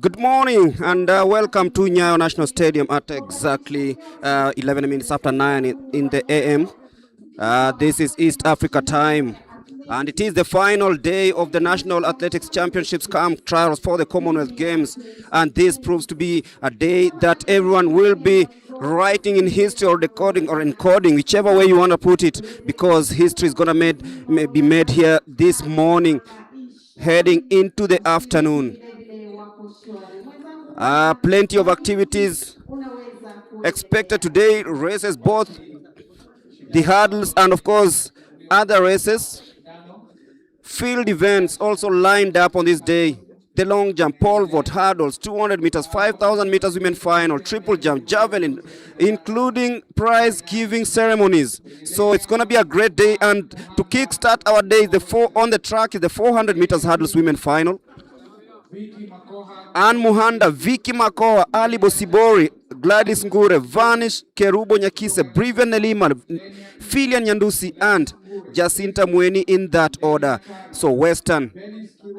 Good morning and welcome to Nyayo National Stadium at exactly 11 minutes after 9 in the AM. This is East Africa time, and it is the final day of the National Athletics Championships camp trials for the Commonwealth Games, and this proves to be a day that everyone will be writing in history or decoding or encoding, whichever way you want to put it, because history is going to be made here this morning, heading into the afternoon. Plenty of activities expected today, races, both the hurdles and of course other races. Field events also lined up on this day. The long jump, pole vault, hurdles, 200 meters, 5,000 meters women final, triple jump, javelin, including prize giving ceremonies. So it's going to be a great day, and to kickstart our day, on the track is the 400 meters hurdles women final. Ann Muhanda, Vicky Makoa, Ali Bosibori, Gladys Ngure, Vanish Kerubo Nyakise, Briven Nelima, Filian Nyandusi, and Jacinta Mweni in that order. So Western,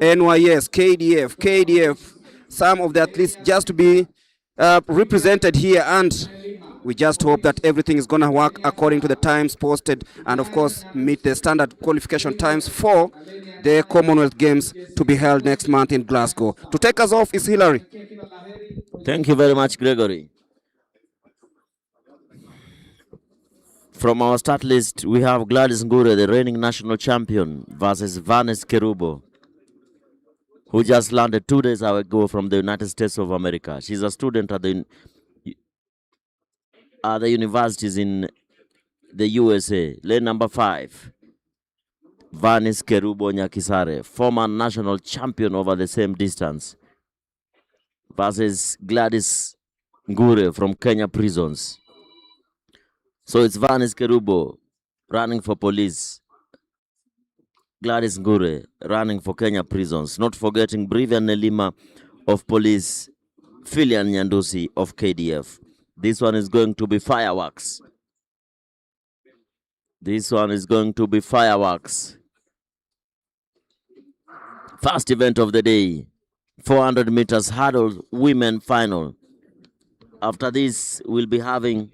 NYS, KDF, some of the athletes just to be represented here, and we just hope that everything is going to work according to the times posted, and of course meet the standard qualification times for the Commonwealth Games to be held next month in Glasgow. To take us off is Hilary. Thank you very much, Gregory. From our start list, we have Gladys Ngure, the reigning national champion, versus Vanes Kerubo, who just landed 2 days ago from the United States of America. She's a student at the universities in the USA. Lane number 5, Vanes Kerubo Nyakisare, former national champion over the same distance, versus Gladys Ngure from Kenya prisons. So it's Vanes Kerubo running for police, Gladys Ngure running for Kenya prisons, not forgetting Brivian Nelima of police, Filian Nyandusi of KDF. This one is going to be fireworks. This one is going to be fireworks. First event of the day, 400 meters hurdle women final. After this, we'll be having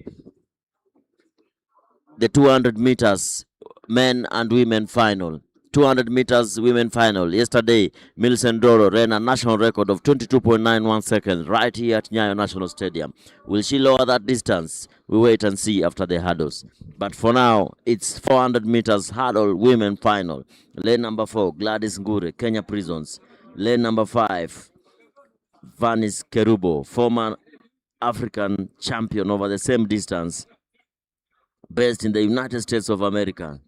the 200 meters men and women final. 200 meters women final. Yesterday, Millicent Doro ran a national record of 22.91 seconds right here at Nyayo National Stadium. Will she lower that distance? We wait and see after the hurdles. But for now, it's 400 meters hurdle women final. Lane number 4, Gladys Ngure, Kenya prisons. Lane number 5, Vanes Kerubo, former African champion over the same distance, based in the United States of America,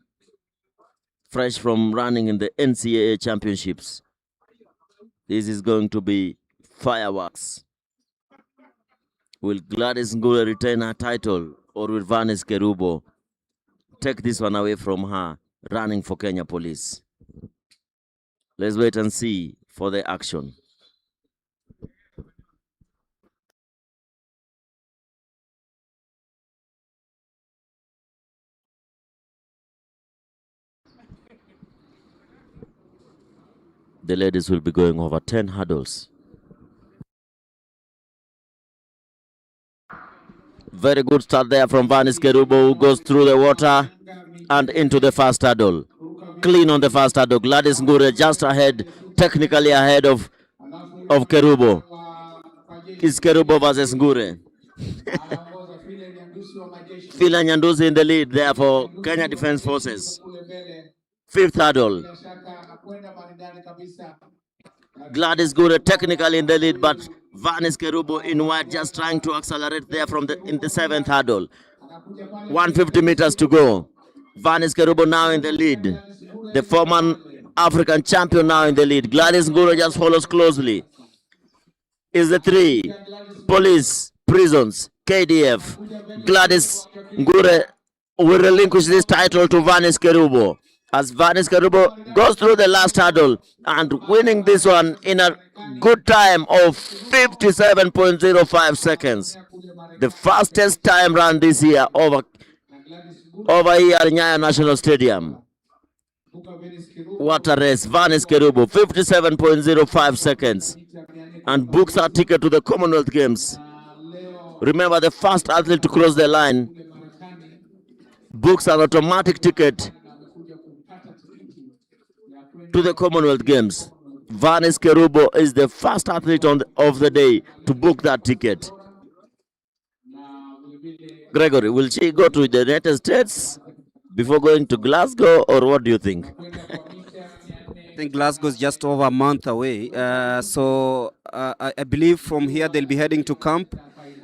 fresh from running in the NCAA championships. This is going to be fireworks. Will Gladys Ngure retain her title, or will Vanes Kerubo take this one away from her, running for Kenya police? Let's wait and see for the action. The ladies will be going over 10 hurdles. Very good start there from Vanes Kerubo, who goes through the water and into the first hurdle. Clean on the first hurdle. Gladys Ngure just ahead, technically ahead of Kerubo. It's Kerubo versus Ngure. Filian Nyandusi in the lead there for Kenya Defense Forces. Fifth hurdle. Gladys Ngure technically in the lead, but Vanes Kerubo in white just trying to accelerate there in the 7th hurdle. 150 meters to go. Vanes Kerubo now in the lead. The former African champion now in the lead. Gladys Ngure just follows closely. Is the 3, police, prisons, KDF. Gladys Ngure will relinquish this title to Vanes Kerubo, as Vanes Kerubo goes through the last hurdle and winning this one in a good time of 57.05 seconds. The fastest time run this year over here at Nyayo National Stadium. What a race. Vanis Kerubo, 57.05 seconds. And books her ticket to the Commonwealth Games. Remember, the first athlete to cross the line books an automatic ticket to the Commonwealth Games. Vanis Kerubo is the first athlete of the day to book that ticket. Gregory, will she go to the United States before going to Glasgow, or what do you think? I think Glasgow is just over a month away. So I believe from here they'll be heading to camp.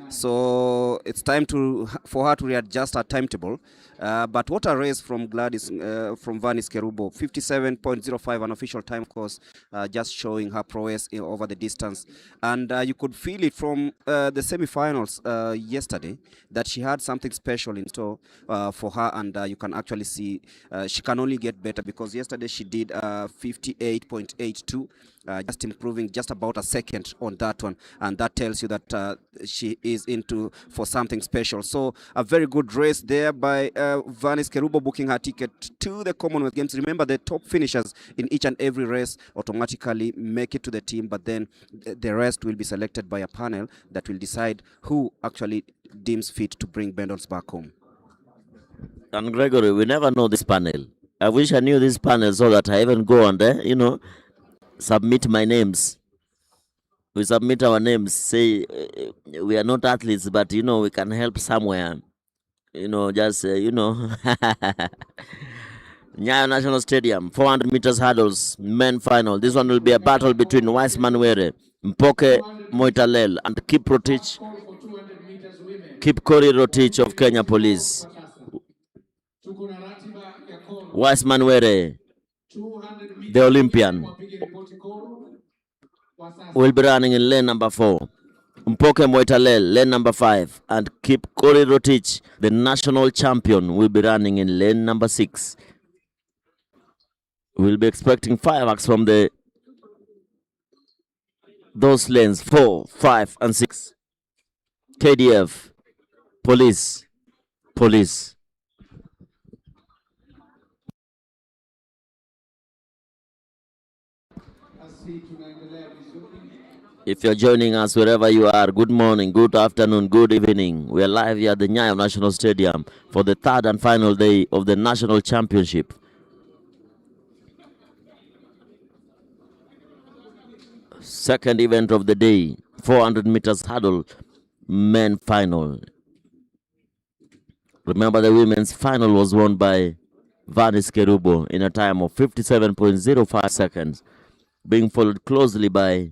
So it's time for her to readjust her timetable. But what a race from Vanis Kerubo. 57.05, an official time, of course, just showing her prowess over the distance. And you could feel it from the semi-finals yesterday that she had something special in store for her. And you can actually see she can only get better, because yesterday she did 58.82. Just improving just about a second on that one, and that tells you that she is into for something special. So a very good race there by Vanis Kerubo, booking her ticket to the Commonwealth Games. Remember, the top finishers in each and every race automatically make it to the team, but then the rest will be selected by a panel that will decide who actually deems fit to bring medals back home. And Gregory, we never know this panel. I wish I knew this panel so that I even go and submit my names. We submit our names, say we are not athletes, but we can help somewhere. Nyayo National Stadium, 400 meters hurdles, men final. This one will be a battle between Wiseman Were, Mpoke Moitalel, and Kip Kori Rotich of Kenya Police. Wiseman Were, the Olympian, will be running in lane number 4. Mpoke Moitalel, lane number 5. And Kip Kori Rotich, the national champion, will be running in lane number 6. We'll be expecting fireworks from those lanes 4, 5, and 6. KDF, police. If you're joining us wherever you are, good morning, good afternoon, good evening. We are live here at the Nyayo National Stadium for the third and final day of the National Championship. Second event of the day, 400 meters hurdle, men final. Remember, the women's final was won by Vanis Kerubo in a time of 57.05 seconds, being followed closely by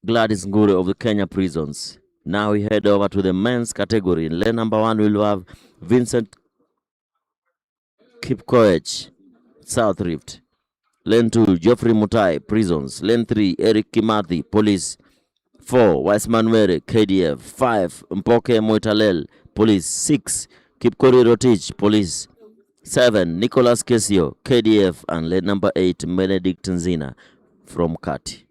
Gladys Ngure of the Kenya Prisons. Now we head over to the men's category. In lane number 1, we'll have Vincent Kipkoech, South Rift. Lane 2, Geoffrey Mutai, Prisons. Lane 3, Eric Kimathi, Police. 4, Wiseman Were, KDF. 5, Mpoke Moitalel, Police. 6, Kipkori Rotich, Police. 7, Nicholas Kesio, KDF. And lane number 8, Benedict Nzina from Kati.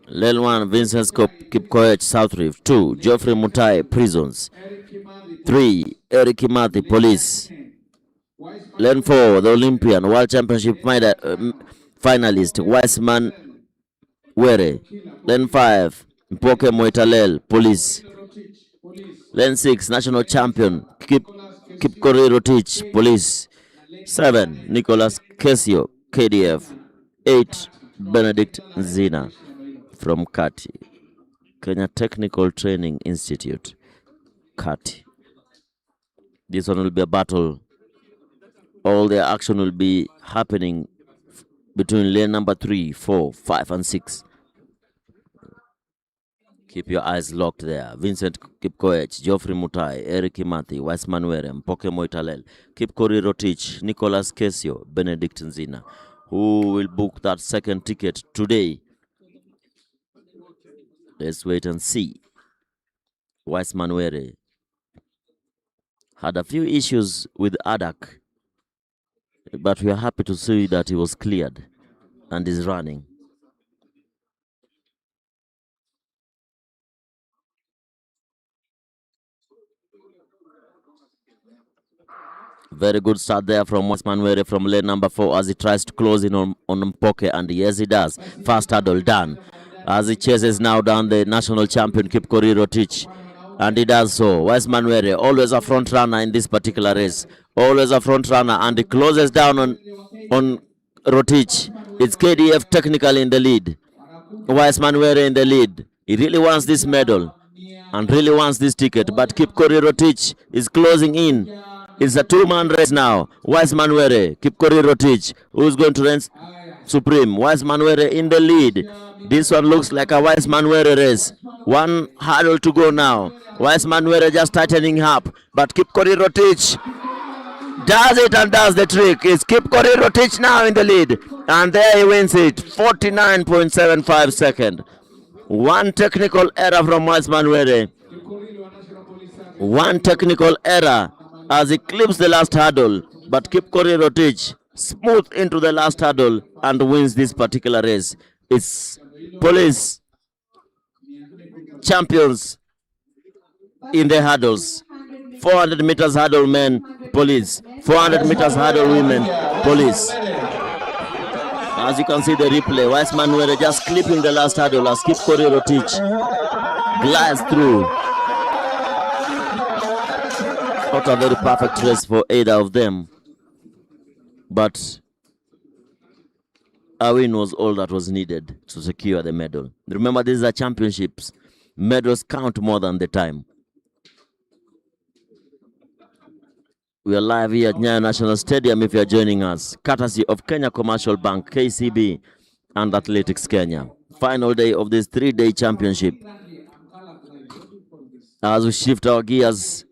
Lane 1, Vincent Kipkoech, South Rift. 2, Geoffrey Mutai, Prisons. 3, Eric Kimathi, Police. Lane 4, the Olympian World Championship finalist, Wiseman Were. Lane 5, Mpoke Moitalel, Police. Lane 6, national champion, Kipkori Rotich, Police. 7, Nicholas Kesio, KDF. 8, Benedict Nzina from Kati, Kenya Technical Training Institute, Kati. This one will be a battle All their action will be happening between lane number 3, 4, 5, and 6. Keep your eyes locked there. Vincent Kipkoech, Geoffrey Mutai, Eric Kimathi, Weissman Werem, Poke Moitalel, Kipkori Rotich, Nicholas Kesio, Benedict Nzina, who will book that second ticket today. Let's wait and see. Weissman Were had a few issues with Adak, but we are happy to see that he was cleared and is running. Very good start there from Weissman from lane number 4 as he tries to close in on Mpoke, and yes, he does. Fast hurdle done as he chases now down the national champion Kipkori Rotich, and he does so. Weissman always a front runner in this particular race, always a front runner, and he closes down on Rotich. It's KDF technically in the lead. Weissman in the lead. He really wants this medal and really wants this ticket, but Kipkori Rotich is closing in. It's a two-man race now. Weissman Kipkori Rotich, who's going to reign supreme. Weissman in the lead. This one looks like a Weissman race. One hurdle to go now. Weissman just tightening up, but Kipkori Rotich does it and does the trick. It's Kipkori Rotich now in the lead, and there he wins it. 49.75 seconds. One technical error from Weissman One technical error as he clips the last hurdle, but Kipkori Rotich smooth into the last hurdle and wins this particular race. It's police champions in the hurdles. 400 meters hurdle men, police. 400 meters hurdle women, police. As you can see the replay, Weissman just clipping the last hurdle as Kipkori Rotich glides through. Not a very perfect race for either of them, but a win was all that was needed to secure the medal. Remember, these are championships. Medals count more than the time. We are live here at Nyayo National Stadium if you are joining us, courtesy of Kenya Commercial Bank, KCB, and Athletics Kenya. Final day of this 3-day championship. As we shift our gears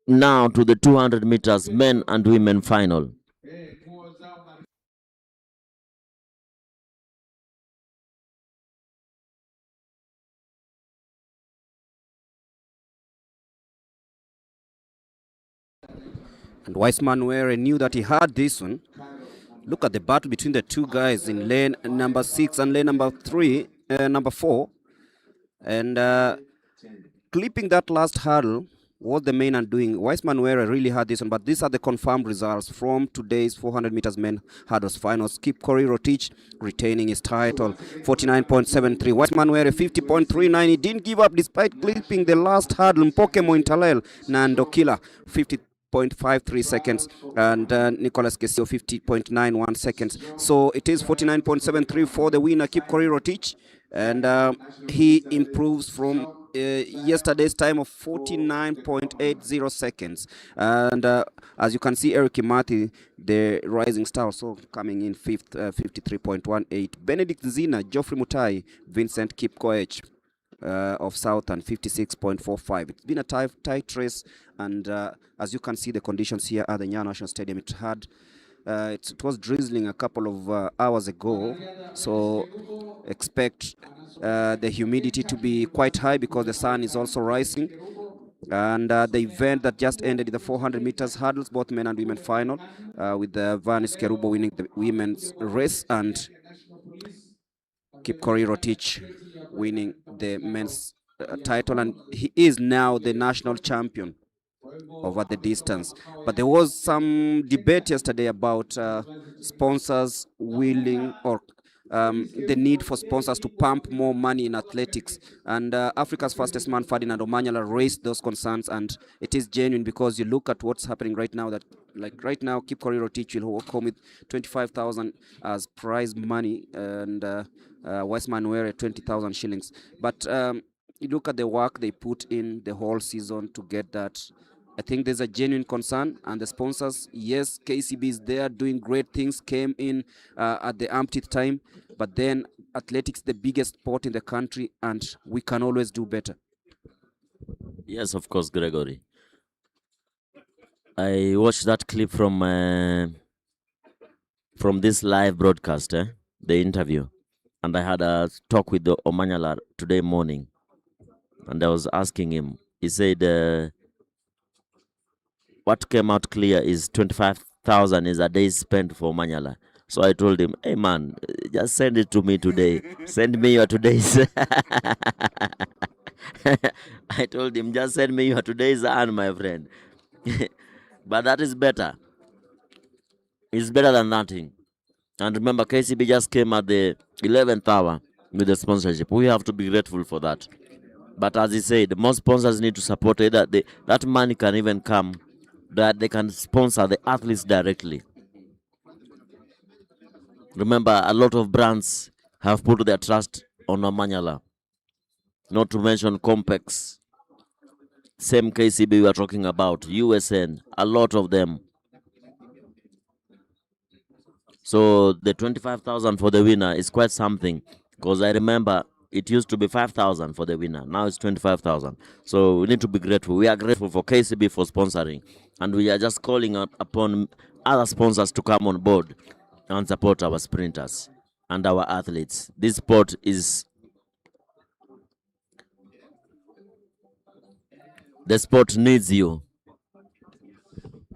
now to the 200 meters men and women final. And Weissman knew that he had this one. Look at the battle between the two guys in lane number 6 and lane number 4. And clipping that last hurdle was the main undoing. Weissman really had this one, but these are the confirmed results from today's 400 meters men hurdles finals. Kipkori Rotich retaining his title, 49.73. Weissman 50.39. He didn't give up despite clipping the last hurdle. Mpoke Mointalel Nando Killer 50.53 seconds, and Nicholas Kesio 50.91 seconds. So it is 49.73 for the winner, Kipkori Rotich, and he improves from yesterday's time of 49.80 seconds. And as you can see, Eric Kimathi, the rising star, also coming in fifth, 53.18. Benedict Nzina, Geoffrey Mutai, Vincent Kipkoech of Southern, 56.45. It's been a tight race, and as you can see, the conditions here at the Nyayo National Stadium, it was drizzling a couple of hours ago, so expect the humidity to be quite high because the sun is also rising. And the event that just ended in the 400 meters hurdles, both men and women final, with Vanis Kerubo winning the women's race and Kipkori Rotich winning the men's title, and he is now the national champion over the distance. But there was some debate yesterday about sponsors willing or the need for sponsors to pump more money in athletics. And Africa's fastest man, Ferdinand Omanyala, raised those concerns, and it is genuine because you look at what's happening right now, that like right now, Kipkori Rotich will walk home with 25,000 as prize money, and Weissman 20,000 shillings. But you look at the work they put in the whole season to get that. I think there's a genuine concern, and the sponsors, yes, KCB is there doing great things, came in at the umpteenth time, but then athletics the biggest sport in the country, and we can always do better. Yes, of course, Gregory. I watched that clip from this live broadcast, the interview, and I had a talk with the Omanyala today morning, and I was asking him. He said, "What came out clear is 25,000 is a day spent for Omanyala." So I told him, "Hey man, just send it to me today. Send me your today's." I told him, "Just send me your today's earn, my friend." But that is better. It's better than nothing. And remember, KCB just came at the 11th hour with the sponsorship. We have to be grateful for that. But as he said, most sponsors need to support it. That money can even come that they can sponsor the athletes directly. Remember, a lot of brands have put their trust on Omanyala. Not to mention Compex, same KCB we are talking about, USN, a lot of them. So the 25,000 for the winner is quite something, because I remember it used to be 5,000 for the winner. Now it's 25,000. So we need to be grateful. We are grateful for KCB for sponsoring, and we are just calling upon other sponsors to come on board and support our sprinters and our athletes. This sport is the sport needs you.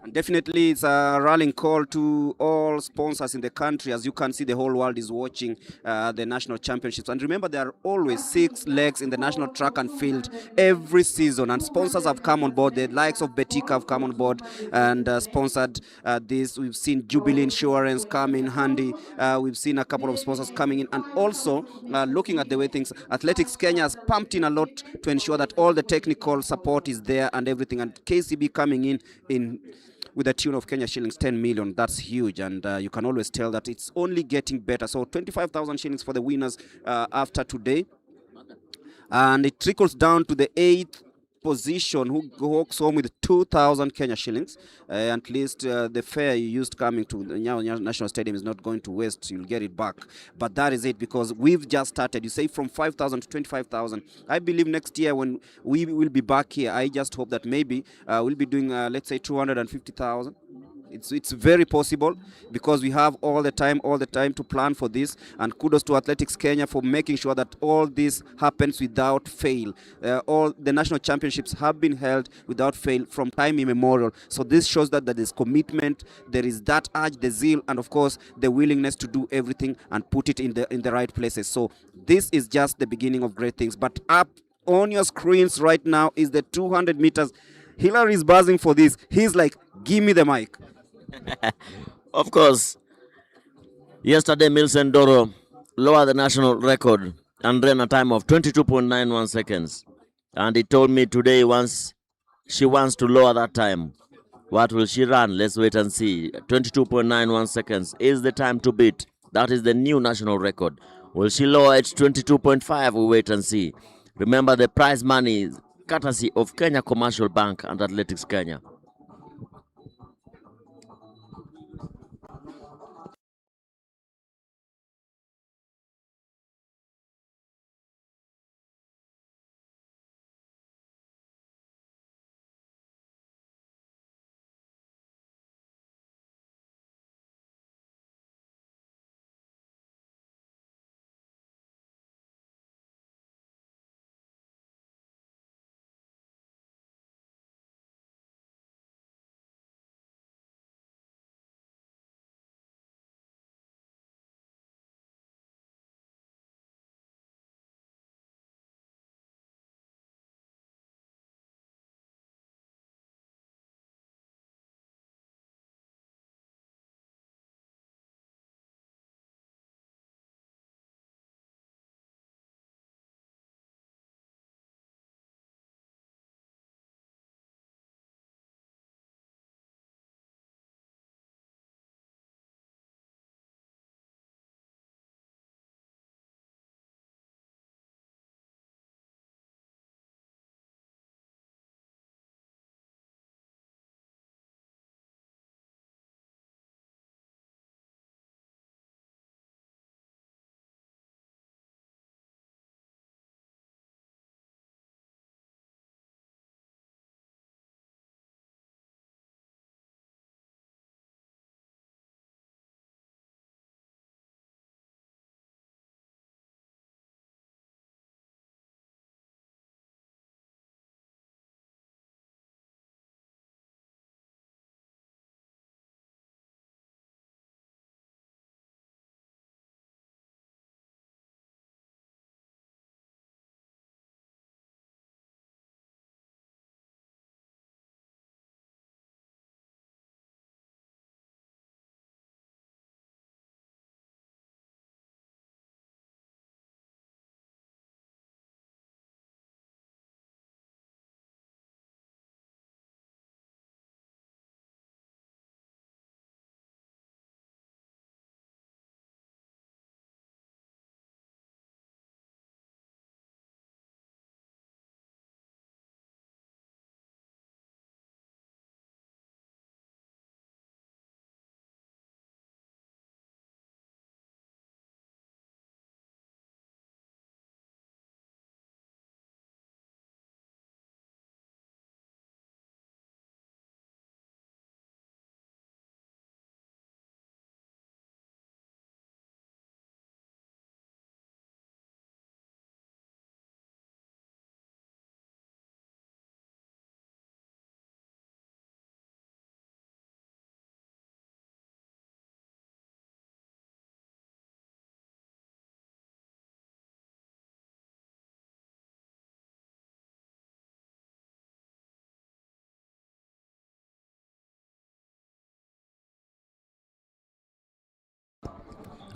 And definitely, it's a rallying call to all sponsors in the country. As you can see, the whole world is watching the national championships. And remember, there are always 6 legs in the national track and field every season. And sponsors have come on board. The likes of Betika have come on board and sponsored this. We've seen Jubilee Insurance come in handy. We've seen a couple of sponsors coming in. And also, looking at the way things, Athletics Kenya has pumped in a lot to ensure that all the technical support is there and everything. And KCB coming in with a tune of Kenya shillings 10 million. That's huge, and you can always tell that it's only getting better. So 25,000 shillings for the winners after today, and it trickles down to the 8th position who walks home with 2,000 Kenya shillings. At least the fare you used coming to the Nyayo National Stadium is not going to waste. You'll get it back. But that is it, because we've just started. You say from 5,000 to 25,000. I believe next year when we will be back here, I just hope that maybe we'll be doing, let's say, 250,000. It's very possible, because we have all the time to plan for this. And kudos to Athletics Kenya for making sure that all this happens without fail. All the national championships have been held without fail from time immemorial. So this shows that there is commitment, there is that urge, the zeal, and of course the willingness to do everything and put it in the right places. So this is just the beginning of great things. But up on your screens right now is the 200 meters. Hillary is buzzing for this. He's like, give me the mic. Of course, yesterday Milson Doro lowered the national record and ran a time of 22.91 seconds. And he told me today once she wants to lower that time. What will she run? Let's wait and see. 22.91 seconds is the time to beat. That is the new national record. Will she lower it to 22.5? We'll wait and see. Remember, the prize money is courtesy of Kenya Commercial Bank and Athletics Kenya.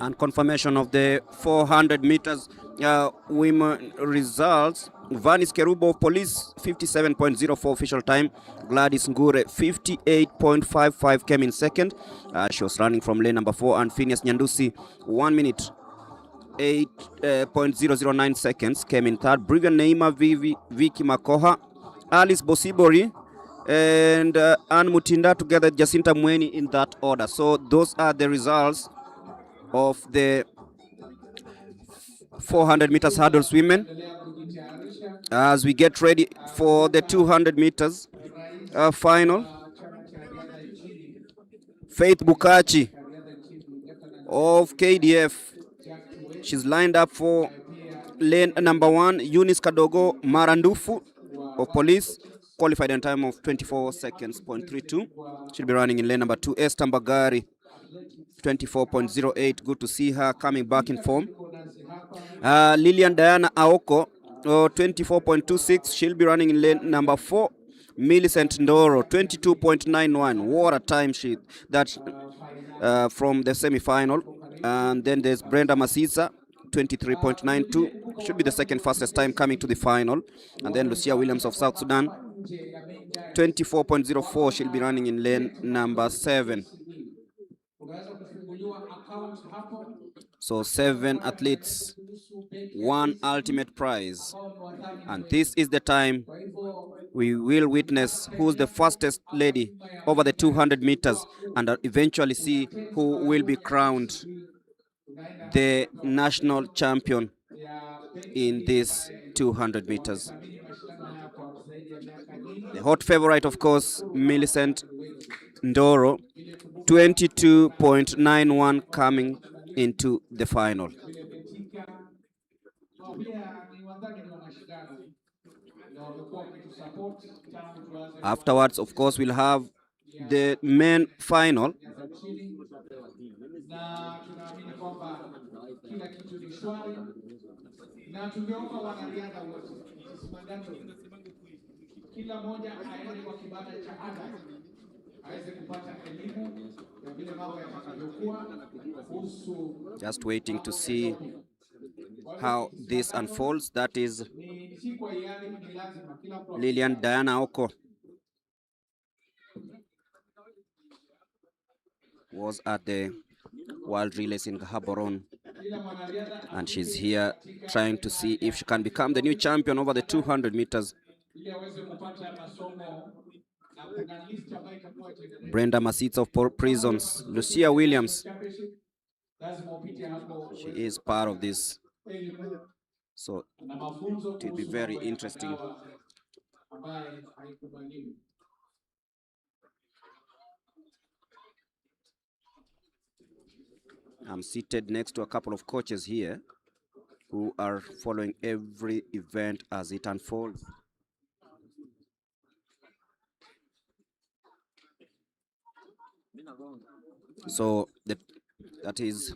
And confirmation of the 400 meters women results. Vanis Kerubo of Police 57.04 official time. Gladys Ngure 58.55 came in second. She was running from lane number 4, and Phineas Nyandusi 1 minute 8.009 seconds came in third. Brilliant Neima Vicky Makoha, Alice Bosibori, and Ann Mutinda together Jacinta Mweni in that order. So those are the results of the 400 meters hurdles women. As we get ready for the 200 meters final, Faith Bukachi of KDF, she's lined up for lane number 1. Eunice Kadogo Marandufu of Police qualified in time of 24 seconds, 0.32. She'll be running in lane number 2. Esther Mbagari 24.08. Good to see her coming back in form. Lilian Diana Aoko 24.26. She'll be running in lane number 4. Millicent Ndoro 22.91. What a time sheet that from the semi-final. And then there's Brenda Masisa 23.92. Should be the second fastest time coming to the final. And then Lucia Williams of South Sudan 24.04. She'll be running in lane number 7. So 7 athletes, 1 ultimate prize. And this is the time we will witness who's the fastest lady over the 200 meters and eventually see who will be crowned the national champion in this 200 meters. The hot favorite, of course, Millicent Ndoro, 22.91 coming into the final. Afterwards, of course, we'll have the men final. Just waiting to see how this unfolds. That is Lilian Diana Oko was at the World Relays in Gaborone, and she's here trying to see if she can become the new champion over the 200 meters. Brenda Masitz of Prisons, Lucia Williams, she is part of this, so it will be very interesting. I'm seated next to a couple of coaches here who are following every event as it unfolds. So that is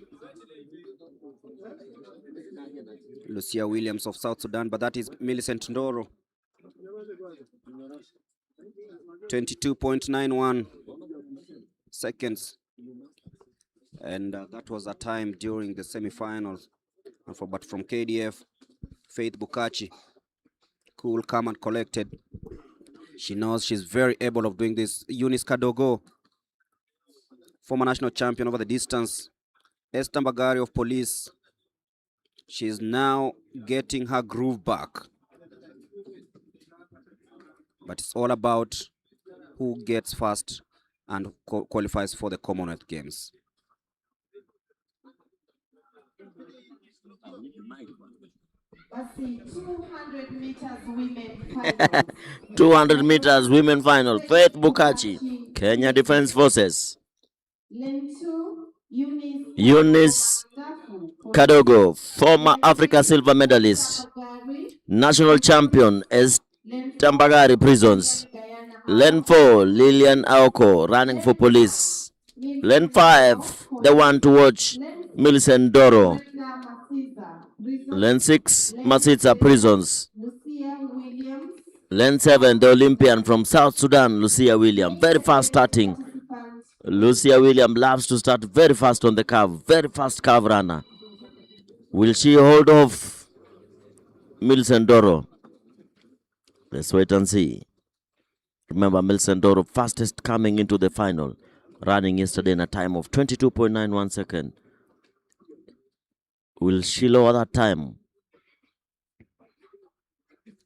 Lucia Williams of South Sudan, but that is Millicent Ndoro, 22.91 seconds. And that was a time during the semi-finals. But from KDF, Faith Bukachi, cool, calm and collected. She knows she's very able of doing this. Eunice Kadogo, former national champion over the distance. Esther Mbagari of Police, she's now getting her groove back. But it's all about who gets first and qualifies for the Commonwealth Games. Let's see, 200 meters women final. 200 meters women final. Faith Bukachi, Kenya Defense Forces. Lane 2, Eunice Kadogo, former Africa silver medalist. National champion is Tambagari Prisons. Lane 4, Lilian Aoko, running for Police. Lane 5, the one to watch, Millicent Ndoro. Lane 6, Masita Prisons. Lane 7, the Olympian from South Sudan, Lucia Williams. Very fast starting Lucia William loves to start very fast on the curve. Very fast curve runner. Will she hold off Millicent Doro? Let's wait and see. Remember, Millicent Doro fastest coming into the final, running yesterday in a time of 22.91 seconds. Will she lower that time?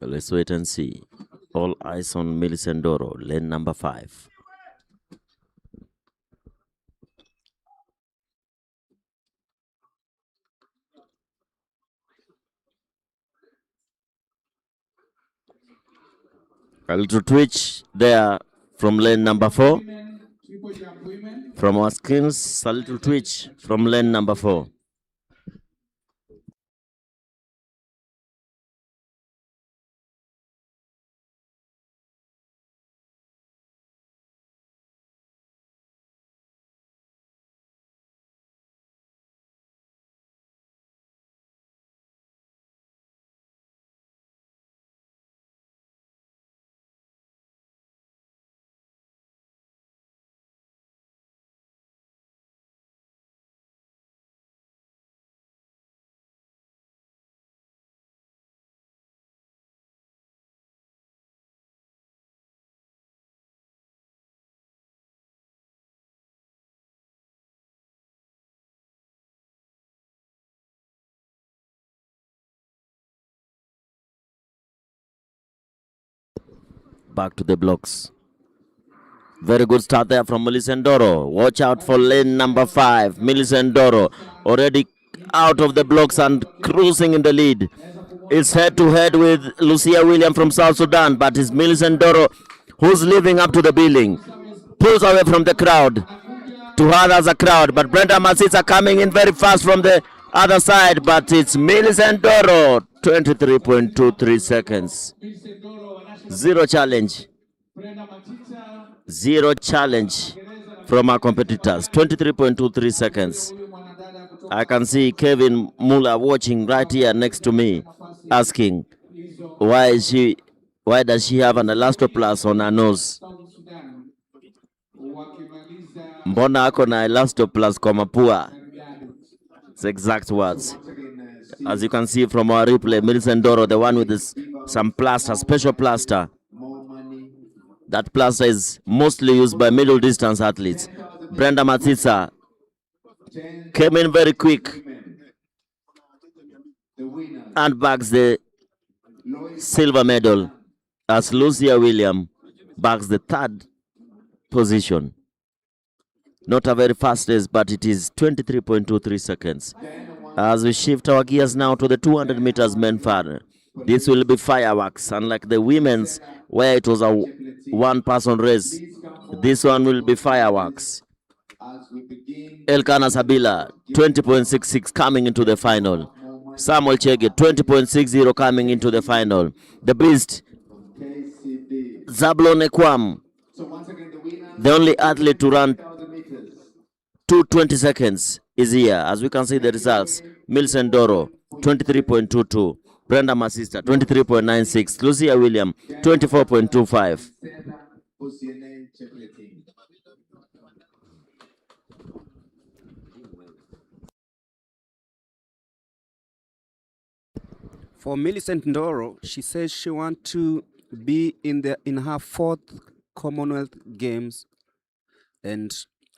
Let's wait and see. All eyes on Millicent Doro, lane number 5. A little twitch there from lane number 4. From our screens, a little twitch from lane number 4. Back to the blocks. Very good start there from Millicent Doro. Watch out for lane number 5. Millicent Doro already out of the blocks and cruising in the lead. It's head-to-head with Lucia William from South Sudan, but it's Millicent Doro who's living up to the billing. Pulls away from the crowd. To her there's a crowd, but Brenda Masisa coming in very fast from the other side, but it's Millicent Doro, 23.23 seconds. Zero challenge. Zero challenge from our competitors, 23.23 seconds. I can see Kevin Muller watching right here next to me, asking why does she have an elastoplast on her nose? Mbona ako na elastoplast kwa mapua? It's exact words. As you can see from our replay, Millicent Doro, the one with some plaster, special plaster. That plaster is mostly used by middle distance athletes. Brenda Matisa came in very quick and bags the silver medal as Lucia William bags the 3rd position. Not a very fast race, but it is 23.23 seconds. As we shift our gears now to the 200 meters men final, this will be fireworks. Unlike the women's, where it was a one-person race, this one will be fireworks. Elkana Sabila, 20.66 coming into the final. Samuel Chege, 20.60 coming into the final. The Beast, Zablon Ekwam, the only athlete to run 2:20 seconds is here. As we can see the results, Millicent Doro, 23.22. Brenda Masista, 23.96. Lucia William, 24.25. For Millicent Ndoro, she says she wants to be in her 4th Commonwealth Games, and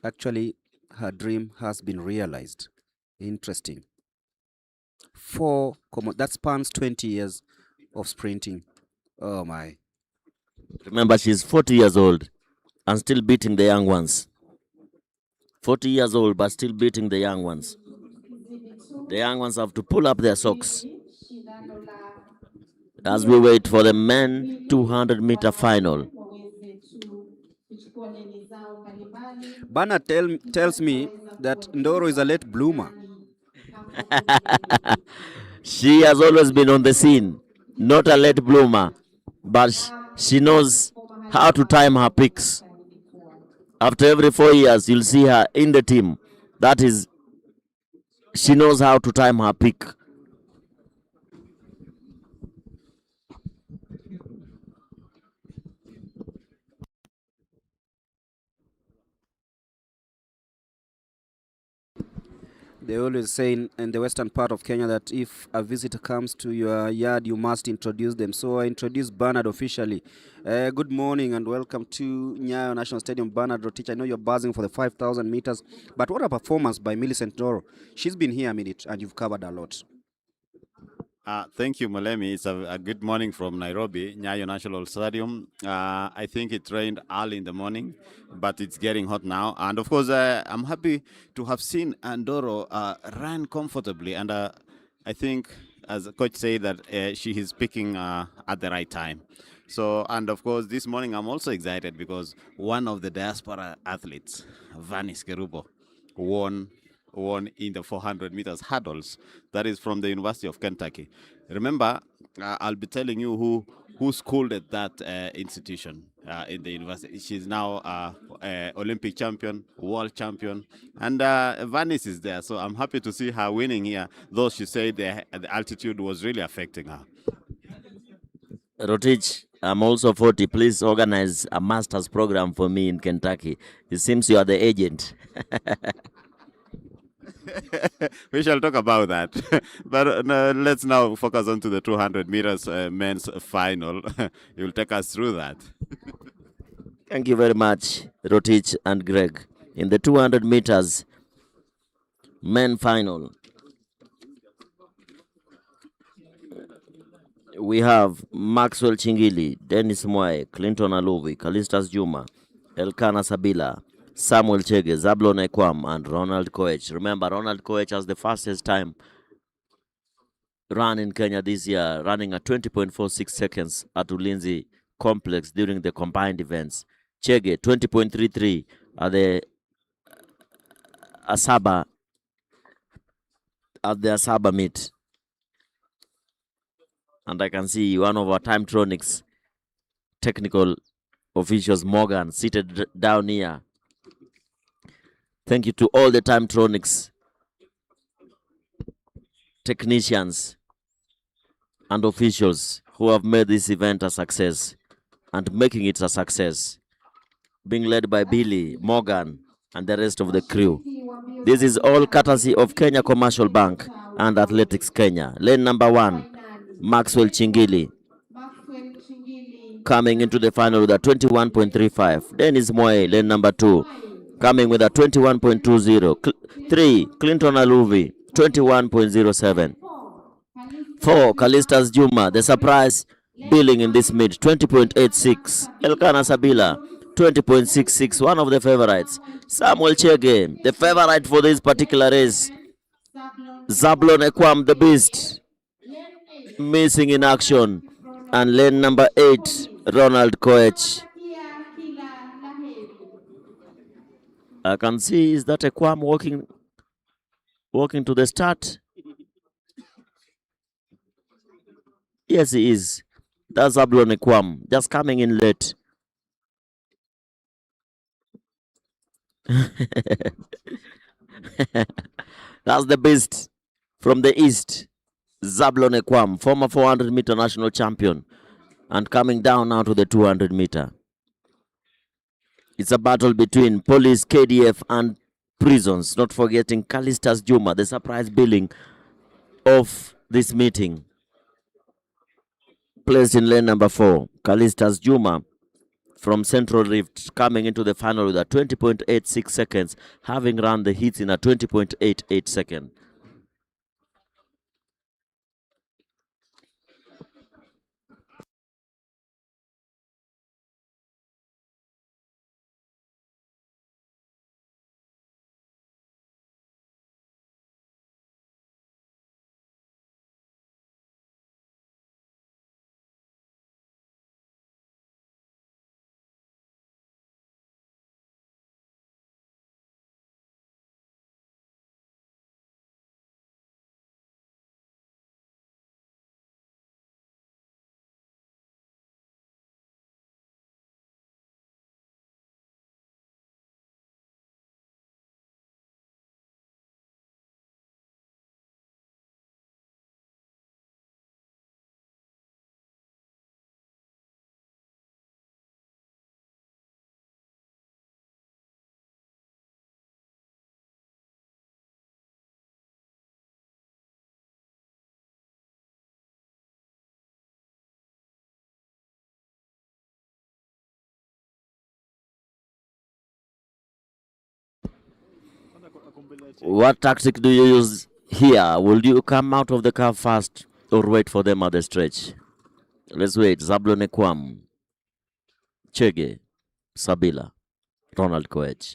actually her dream has been realized. Interesting. That spans 20 years of sprinting. Oh my. Remember, she's 40 years old and still beating the young ones. 40 years old, but still beating the young ones. The young ones have to pull up their socks. As we wait for the men 200-meter final. Bana tells me that Ndoro is a late bloomer. She has always been on the scene, not a late bloomer, but she knows how to time her picks. After every 4 years, you'll see her in the team. That is, she knows how to time her pick. They always say in the western part of Kenya that if a visitor comes to your yard, you must introduce them. So I introduce Bernard officially. Good morning and welcome to Nyayo National Stadium. Bernard Rotich, I know you're buzzing for the 5,000 meters, but what a performance by Millicent Doro. She's been here a minute and you've covered a lot. Thank you, Malemi. It's a good morning from Nairobi, Nyayo National Stadium. I think it rained early in the morning, but it's getting hot now. And of course, I'm happy to have seen Andoro run comfortably. And I think, as the coach said, that she is picking at the right time. So, and of course, this morning I'm also excited because one of the diaspora athletes, Vanis Kerubo, won in the 400 meters hurdles. That is from the University of Kentucky. Remember, I'll be telling you who schooled at that institution in the university. She's now Olympic champion, world champion, and Vanis is there. So I'm happy to see her winning here, though she said the altitude was really affecting her. Rotich, I'm also 40. Please organize a master's program for me in Kentucky. It seems you are the agent. We shall talk about that. But let's now focus on to the 200 meters men's final. You'll take us through that. Thank you very much, Rotich and Greg. In the 200 meters men final, we have Maxwell Chingili, Dennis Mwai, Clinton Aluvi, Kalistas Juma, Elkana Sabila, Samuel Chege, Zablon Ekwam, and Ronald Koech. Remember, Ronald Koech has the fastest time run in Kenya this year, running at 20.46 seconds at Ulinzi Complex during the combined events. Chege, 20.33 at the Asaba meet. And I can see one of our Timetronics technical officials, Morgan, seated down here. Thank you to all the Timetronics technicians and officials who have made this event a success and making it a success, being led by Billy, Morgan, and the rest of the crew. This is all courtesy of Kenya Commercial Bank and Athletics Kenya. Lane number 1, Maxwell Chingili, coming into the final with a 21.35. Dennis Moe, lane number 2, coming with a 21.20. 3, Clinton Aluvi, 21.07. 4, Kalistas Juma, the surprise billing in this mid, 20.86. Elkana Sabila, 20.66, one of the favorites. Samuel Chege, the favorite for this particular race. Zablon Ekwam, the beast, missing in action. And lane number 8, Ronald Koech. I can see, is that Ekwam walking to the start? Yes, he is. That's Zablon Ekwam, just coming in late. That's the beast from the east, Zablon Ekwam, former 400-meter national champion, and coming down now to the 200-meter. It's a battle between police, KDF, and prisons, not forgetting Kalistas Juma, the surprise billing of this meeting. Placed in lane number 4, Kalistas Juma from Central Rift, coming into the final with a 20.86 seconds, having run the heats in a 20.88 second. What tactic do you use here? Will you come out of the car fast or wait for them at the stretch? Let's wait. Zablon Ekwam, Chege, Sabila, Ronald Koech,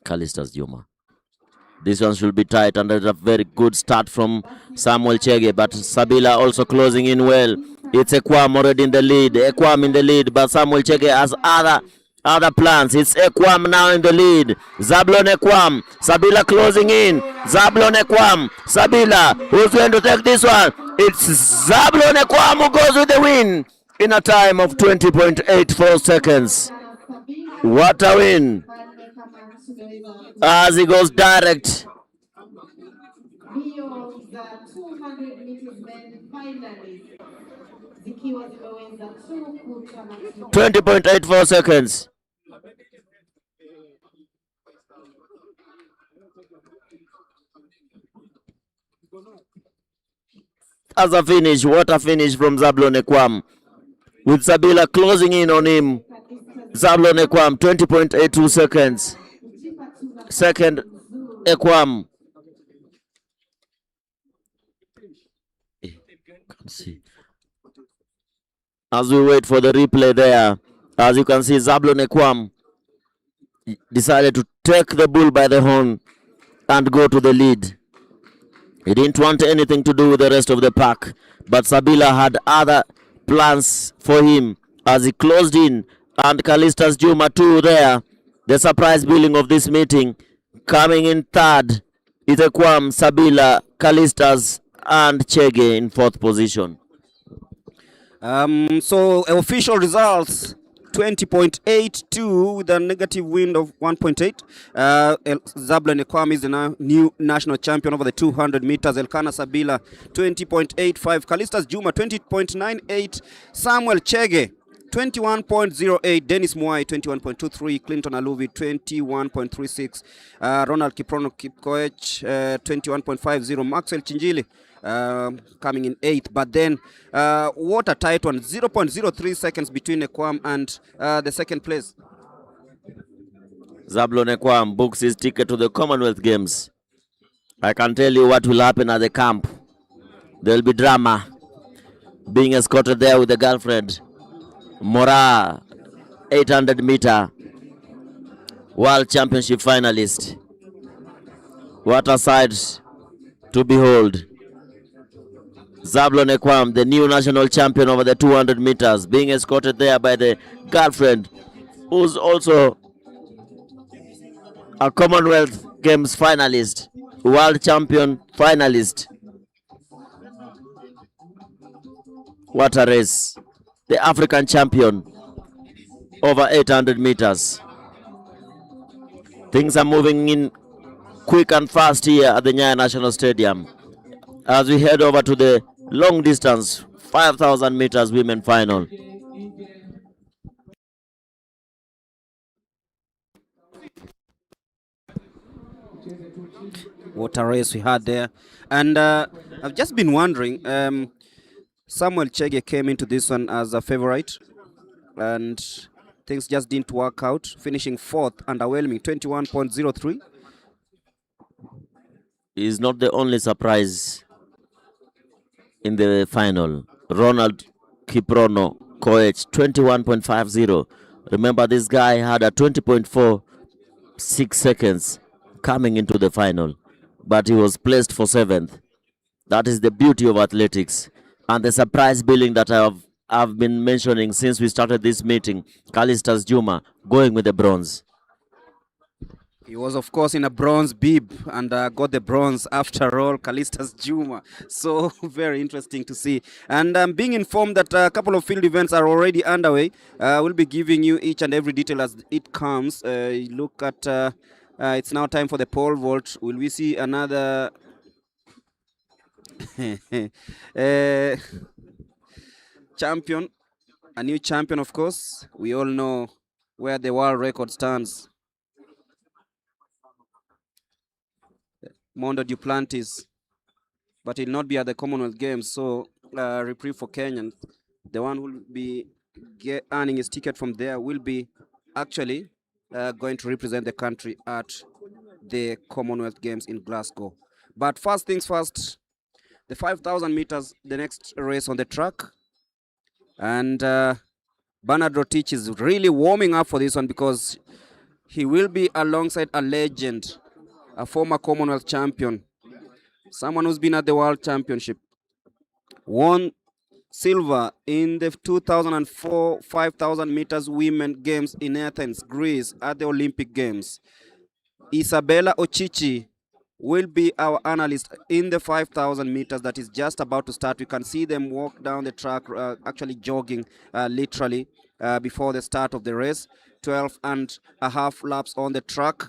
Kalistas Juma. This one should be tight, and a very good start from Samuel Chege, but Sabila also closing in well. It's Ekwam already in the lead. Ekwam in the lead, but Samuel Chege has other plans. It's Ekwam now in the lead. Zablon Ekwam, Sabila closing in. Zablon Ekwam, Sabila, who's going to take this one? It's Zablon Ekwam who goes with the win in a time of 20.84 seconds. What a win! As he goes direct. Mbio za 200 meters men finally zikiwa zimeweza tu kutamatika. 20.84 seconds. As a finish, what a finish from Zablon Ekwam. With Sabila closing in on him. Zablon Ekwam, 20.82 seconds. Second, Ekwam. Can't see. As we wait for the replay there, as you can see, Zablon Ekwam decided to take the bull by the horn and go to the lead. He didn't want anything to do with the rest of the pack, but Sabila had other plans for him as he closed in, and Kalistas Juma too there. The surprise billing of this meeting, coming in third is Ekwam, Sabila, Kalistas, and Chege in fourth position. So official results 20.82 with a negative wind of 1.8. Zablon Ekwam is the new national champion over the 200 meters. Elkana Sabila 20.85. Kalistas Juma 20.98. Samuel Chege 21.08. Dennis Mwai 21.23. Clinton Aluvi 21.36. Ronald Kiprono Kipkoech 21.50. Maxwell Chinjili coming in 8th, but then what a tight one, 0.03 seconds between Ekwam and the second place. Zablon Ekwam books his ticket to the Commonwealth Games. I can tell you what will happen at the camp. There will be drama. Being escorted there with a girlfriend. Mora, 800 meter World Championship finalist. What a sight to behold. Zablon Ekwam, the new national champion over the 200 meters, being escorted there by the girlfriend, who's also a Commonwealth Games finalist, world champion finalist. What a race. The African champion over 800 meters. Things are moving in quick and fast here at the Nyayo National Stadium as we head over to the long distance 5,000 meters women final. What a race we had there. And I've just been wondering, Samuel Chege came into this one as a favorite, and things just didn't work out, finishing 4th, underwhelming, 21.03. He's not the only surprise in the final. Ronald Kiprono Koech, 21.50. Remember, this guy had a 20.46 seconds coming into the final, but he was placed for 7th. That is the beauty of athletics. And the surprise billing that I've been mentioning since we started this meeting, Kalistas Juma going with the bronze. He was, of course, in a bronze bib and got the bronze after all, Kalistas Juma. So very interesting to see. And I'm being informed that a couple of field events are already underway. We'll be giving you each and every detail as it comes. Look at, it's now time for the pole vault. Will we see another... champion, a new champion, of course. We all know where the world record stands. Mondo Duplantis, but he'll not be at the Commonwealth Games, so reprieve for Kenyans. The one who will be earning his ticket from there will be actually going to represent the country at the Commonwealth Games in Glasgow. But first things first, the 5,000 meters, the next race on the track. And Bernard Rotich is really warming up for this one because he will be alongside a legend, a former Commonwealth champion, someone who's been at the World Championship, won silver in the 2004 5,000 meters women games in Athens, Greece at the Olympic Games. Isabella Ochichi will be our analyst in the 5,000 meters that is just about to start. We can see them walk down the track, actually jogging literally before the start of the race. 12 and a half laps on the track.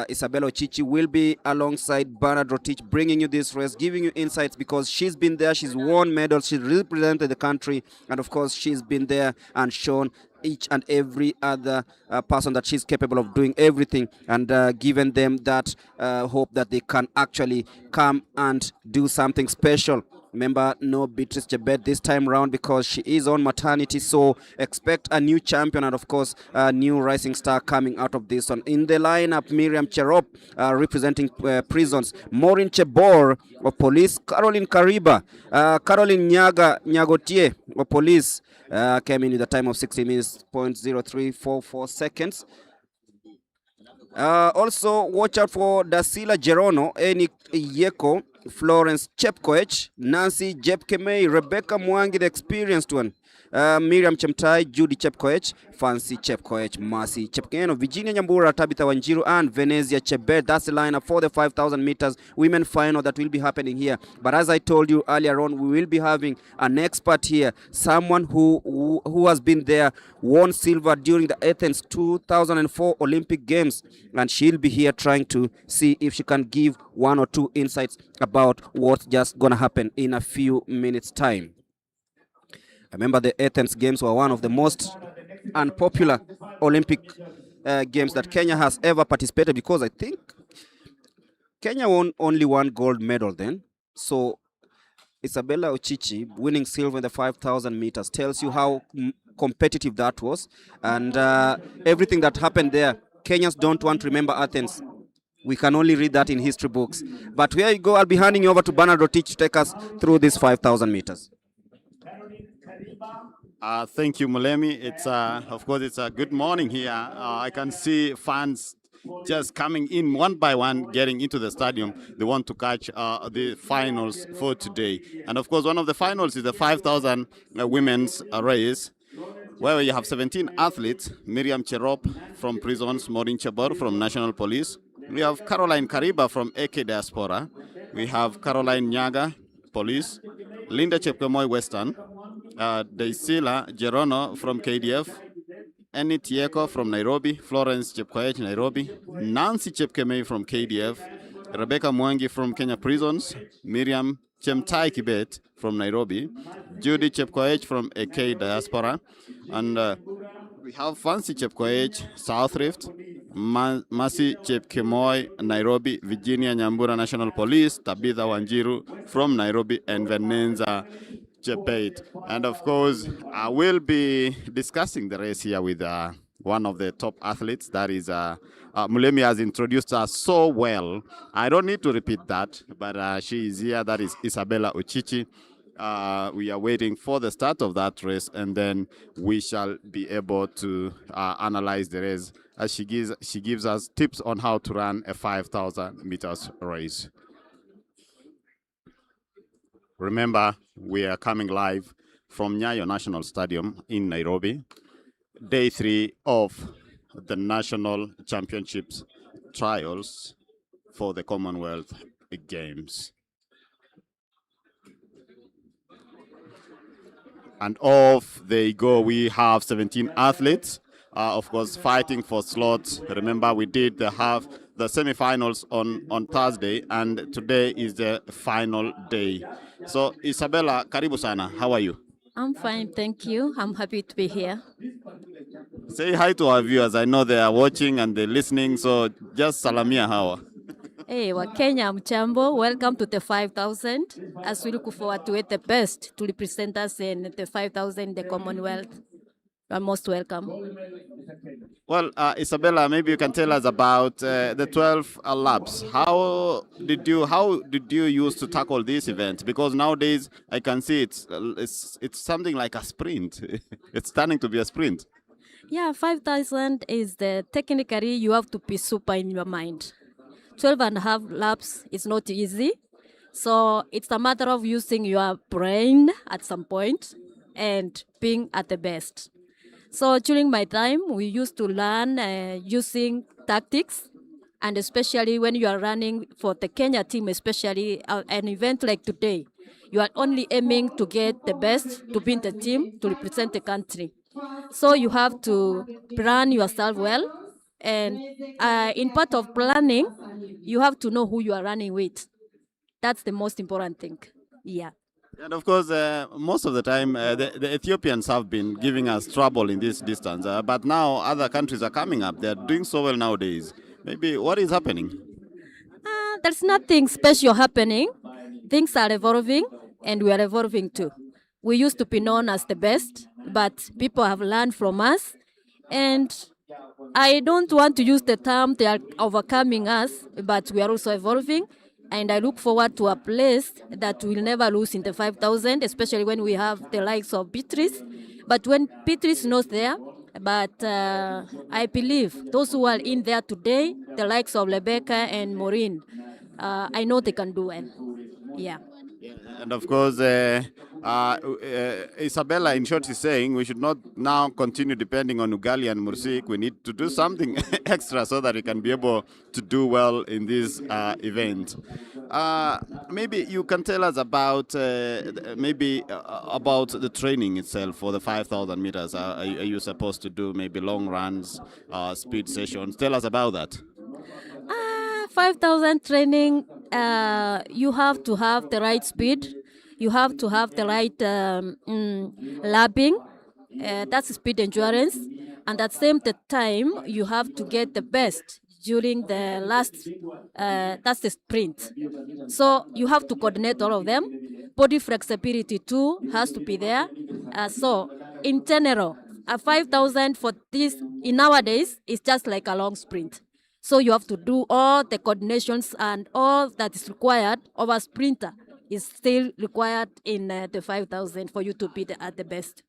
Isabella Ochichi will be alongside Bernard Rotich, bringing you this race, giving you insights because she's been there, she's won medals, she's represented the country, and of course she's been there and shown each and every other person that she's capable of doing everything, and given them that hope that they can actually come and do something special. Remember, no Beatrice Chebet this time round because she is on maternity, so expect a new champion and, of course, a new rising star coming out of this one. In the lineup, Miriam Cherop representing prisons, Maureen Chebor of police, Caroline Kariba, Caroline Nyagotie of police came in with a time of 60 minutes, 0.0344 seconds. Also, watch out for Dasila Gerono, Enik Yeko, Florence Chepkoech, Nancy Jepkemei, Rebecca Mwangi, the experienced one, Miriam Chemtai, Judy Chepkoech, Fancy Chepkoech, Mercy Chepkeno, Virginia Nyambura, Tabitha Wanjiru, and Venezia Chebet. That's the lineup for the 5,000 meters women final that will be happening here. But as I told you earlier on, we will be having an expert here, someone who has been there, won silver during the Athens 2004 Olympic Games, and she'll be here trying to see if she can give one or two insights about what's just gonna happen in a few minutes' time. I remember the Athens Games were one of the most unpopular Olympic games that Kenya has ever participated, because I think Kenya won only one gold medal then. So Isabella Ochichi winning silver in the 5,000 meters tells you how competitive that was, and everything that happened there. Kenyans don't want to remember Athens. We can only read that in history books. But here you go. I'll be handing you over to Bernard Rotich to take us through this 5,000 meters. Thank you, Mulemi. It's of course it's a good morning here. I can see fans just coming in one by one, getting into the stadium. They want to catch the finals for today. And of course, one of the finals is the 5,000 women's race, where you have 17 athletes. Miriam Cherop from Prisons, Maureen Chabor from National Police. We have Caroline Kariba from AK Diaspora. We have Caroline Nyaga, Police. Linda Chepkemoy, Western. Daisila Gerono from KDF. Enit Yeko from Nairobi. Florence Chepkoech, Nairobi. Nancy Chepkemei from KDF. Rebecca Mwangi from Kenya Prisons. Miriam Chemtai Kibet from Nairobi. Judy Chepkoech from AK Diaspora. And we have Fancy Chepkoech, South Rift. Mercy Chepkemoy, Nairobi. Virginia Nyambura, National Police. Tabitha Wanjiru from Nairobi. And Venenza Chepet. And of course, I will be discussing the race here with one of the top athletes. That is, Mulemi has introduced her so well. I don't need to repeat that, but she is here. That is Isabella Ochichi. We are waiting for the start of that race, and then we shall be able to analyze the race as she gives us tips on how to run a 5,000 meters race. Remember, we are coming live from Nyayo National Stadium in Nairobi, day 3 of the National Championships trials for the Commonwealth Games. And off they go. We have 17 athletes, of course, fighting for slots. Remember, we did the semi-finals on Thursday, and today is the final day. So, Isabella, karibu sana. How are you? I'm fine, thank you. I'm happy to be here. Say hi to our viewers. I know they are watching and they're listening, so just salamia hawa. Hey, Wakenya Mchambo, welcome to the 5,000. As we look forward to it the best to represent us in the 5,000, the Commonwealth. You are most welcome. Well, Isabella, maybe you can tell us about the 12 laps. How did you used to tackle this event? Because nowadays I can see it's something like a sprint. It's turning to be a sprint. Yeah, 5,000 is the technically you have to be super in your mind. 12 and a half laps is not easy. So it's a matter of using your brain at some point and being at the best. So during my time, we used to learn using tactics, and especially when you are running for the Kenya team, especially an event like today, you are only aiming to get the best to be in the team to represent the country. So you have to plan yourself well, and in part of planning, you have to know who you are running with. That's the most important thing. Yeah. And of course, most of the time, the Ethiopians have been giving us trouble in this distance. But now other countries are coming up. They're doing so well nowadays. Maybe what is happening? There's nothing special happening. Things are evolving, and we are evolving too. We used to be known as the best, but people have learned from us. And I don't want to use the term they are overcoming us, but we are also evolving. And I look forward to a place that will never lose in the 5,000, especially when we have the likes of Beatrice. But when Beatrice is not there, but I believe those who are in there today, the likes of Rebecca and Maureen, I know they can do well. Yeah. And of course, Isabella, in short, is saying we should not now continue depending on Ugali and Mursik. We need to do something extra so that we can be able to do well in this event. Maybe you can tell us about about the training itself for the 5,000 meters. Are you supposed to do maybe long runs, speed sessions? Tell us about that. 5,000 training, you have to have the right speed. You have to have the right lapping. That's speed endurance. And at the same time, you have to get the best during the last, that's the sprint. So you have to coordinate all of them. Body flexibility too has to be there. So in general, a 5,000 for this in nowadays is just like a long sprint. So you have to do all the coordinations and all that is required of a sprinter is still required in the 5,000 for you to be at the best.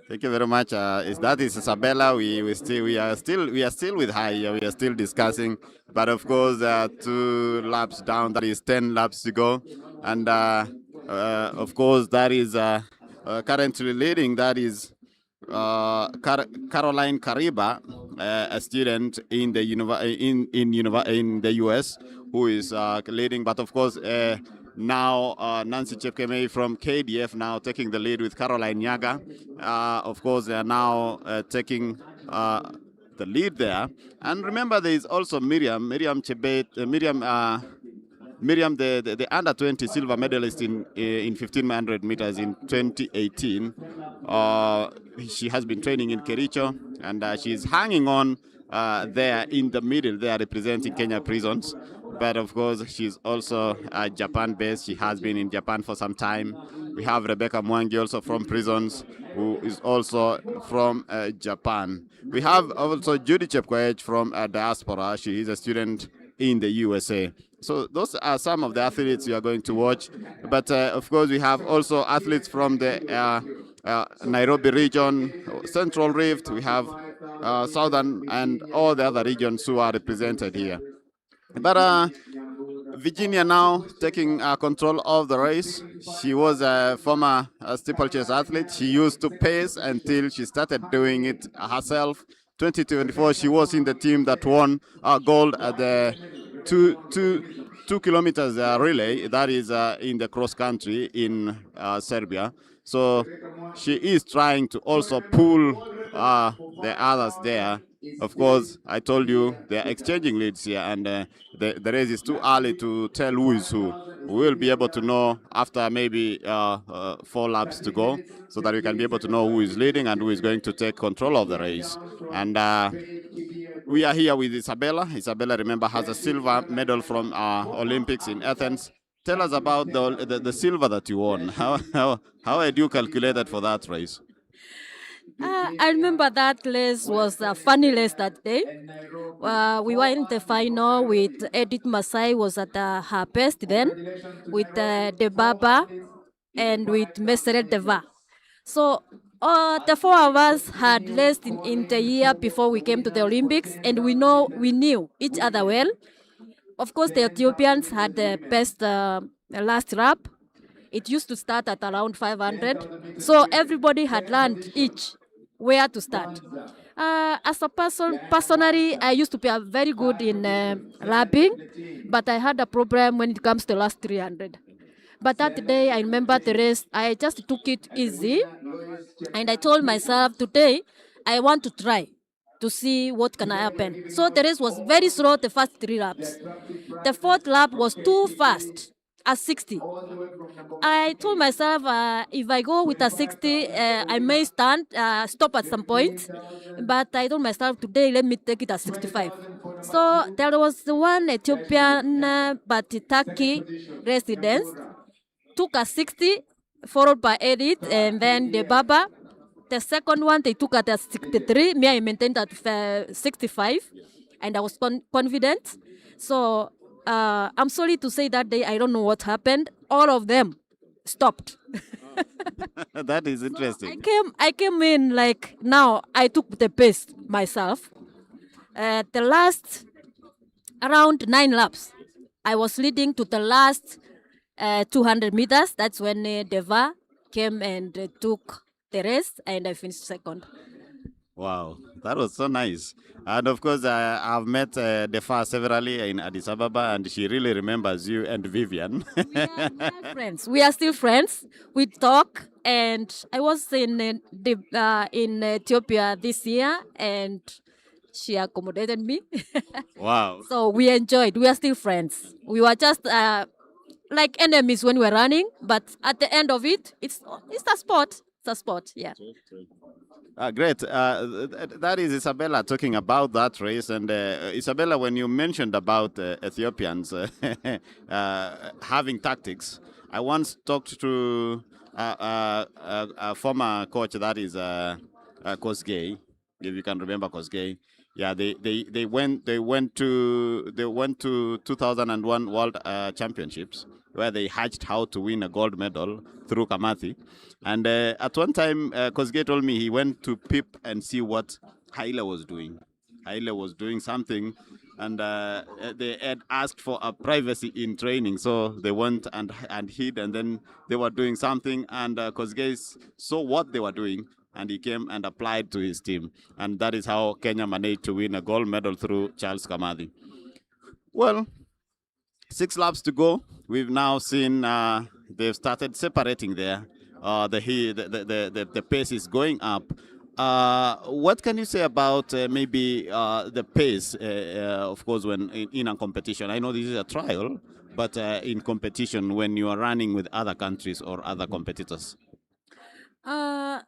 Thank you very much. That is Isabella. We are still with her here. We are still discussing, but of course, 2 laps down. That is 10 laps to go, and of course, that is currently leading. That is Caroline Kariba, a student in the in the US, who is leading. But of course, now Nancy Chepkemei from KDF now taking the lead with Caroline Nyaga. Of course, they are now taking the lead there. And remember, there is also Miriam Chebet, Miriam, the under 20 silver medalist in 1500 meters in 2018. She has been training in Kericho, and she's hanging on there in the middle, there representing Kenya prisons. But of course, she's also Japan-based. She has been in Japan for some time. We have Rebecca Mwangi also from prisons, who is also from Japan. We have also Judy Chepkoech from diaspora. She is a student in the USA. So those are some of the athletes you are going to watch. But of course, we have also athletes from the Nairobi region, Central Rift. We have Southern and all the other regions who are represented here. But Virginia now taking control of the race. She was a former steeplechase athlete. She used to pace until she started doing it herself. 2024, she was in the team that won gold at the 2 kilometers relay. That is in the cross country in Serbia. So she is trying to also pull the others there. Of course, I told you they are exchanging leads here, and the race is too early to tell who is who. We will be able to know after maybe 4 laps to go, so that we can be able to know who is leading and who is going to take control of the race. And we are here with Isabella. Isabella, remember, has a silver medal from Olympics in Athens. Tell us about the silver that you won. How had you calculated for that race? I remember that race was a funny race that day. We were in the final with Edith Masai was at her best then, with Debaba and with Meseret Deva. So the four of us had raced in the year before we came to the Olympics, and we knew each other well. Of course, the Ethiopians had the best last lap. It used to start at around 500. So everybody had learned each where to start. As a person, personally, I used to be very good in lapping, but I had a problem when it comes to last 300. But that day, I remember the race, I just took it easy. And I told myself, today, I want to try to see what can happen. So the race was very slow the first 3 laps. The fourth lap was too fast at 60. I told myself if I go with a 60, I may stop at some point. But I told myself today, let me take it at 65. So there was one Ethiopian but Turkey resident took a 60, followed by Edith, and then the Baba. The second one they took at a 63. Me, I maintained at 65, and I was confident. So I'm sorry to say that day I don't know what happened. All of them stopped. That is I interesting. came in like now I took the pace myself. The last around 9 laps, I was leading to the last 200 meters. That's when Deva came and took the race, and I finished second. Wow, that was so nice. And of course, I've met Defa severally in Addis Ababa, and she really remembers you and Vivian. We are friends. We are still friends. We talk, and I was in Ethiopia this year, and she accommodated me. Wow. So we enjoyed. We are still friends. We were just like enemies when we were running, but at the end of it, it's a sport. It's a sport. Yeah. Great. That is Isabella talking about that race. And Isabella, when you mentioned about Ethiopians having tactics, I once talked to a former coach, that is Kosgei, if you can remember Kosgei. Yeah, they went to 2001 World Championships, where they hatched how to win a gold medal through Kamathi. And at one time, Kosgei told me he went to peep and see what Haile was doing. Haile was doing something, and they had asked for a privacy in training, so they went and hid, and then they were doing something, and Kosgei saw what they were doing, and he came and applied to his team, and that is how Kenya managed to win a gold medal through Charles Kamathi. Well, 6 laps to go. We've now seen they've started separating there. The pace is going up. What can you say about maybe the pace? Of course, when in a competition, I know this is a trial, but in competition, when you are running with other countries or other competitors. What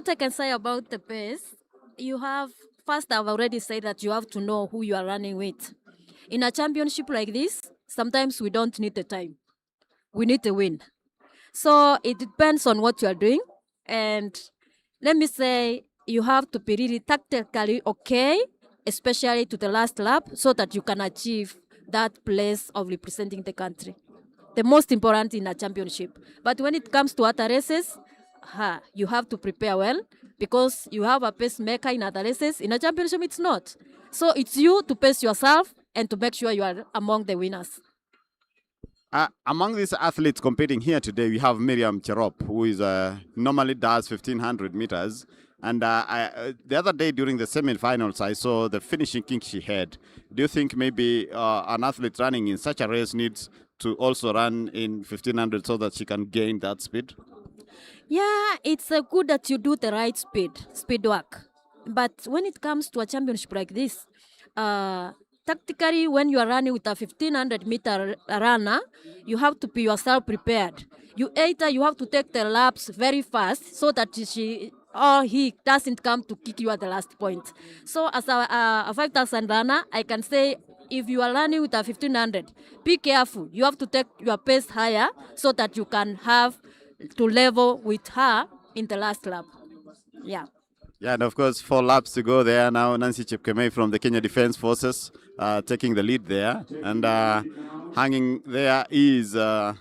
I can say about the pace, first I've already said that you have to know who you are running with. In a championship like this, sometimes we don't need the time. We need to win. So it depends on what you are doing. And let me say, you have to be really tactically okay, especially to the last lap, so that you can achieve that place of representing the country. The most important in a championship. But when it comes to other races, you have to prepare well, because you have a pacemaker in other races. In a championship, it's not. So it's you to pace yourself and to make sure you are among the winners. Among these athletes competing here today, we have Miriam Cherop, who is normally does 1,500 meters. And the other day during the semi-finals, I saw the finishing kick she had. Do you think maybe an athlete running in such a race needs to also run in 1,500 so that she can gain that speed? Yeah, it's good that you do the right speed work. But when it comes to a championship like this, tactically, when you are running with a 1,500-meter runner, you have to be yourself prepared. You have to take the laps very fast so that she or he doesn't come to kick you at the last point. So as a 5,000 runner, I can say if you are running with a 1,500, be careful. You have to take your pace higher so that you can have to level with her in the last lap. Yeah. Yeah, and of course, 4 laps to go there now. Nancy Chepkemei from the Kenya Defence Forces taking the lead there. And hanging there is the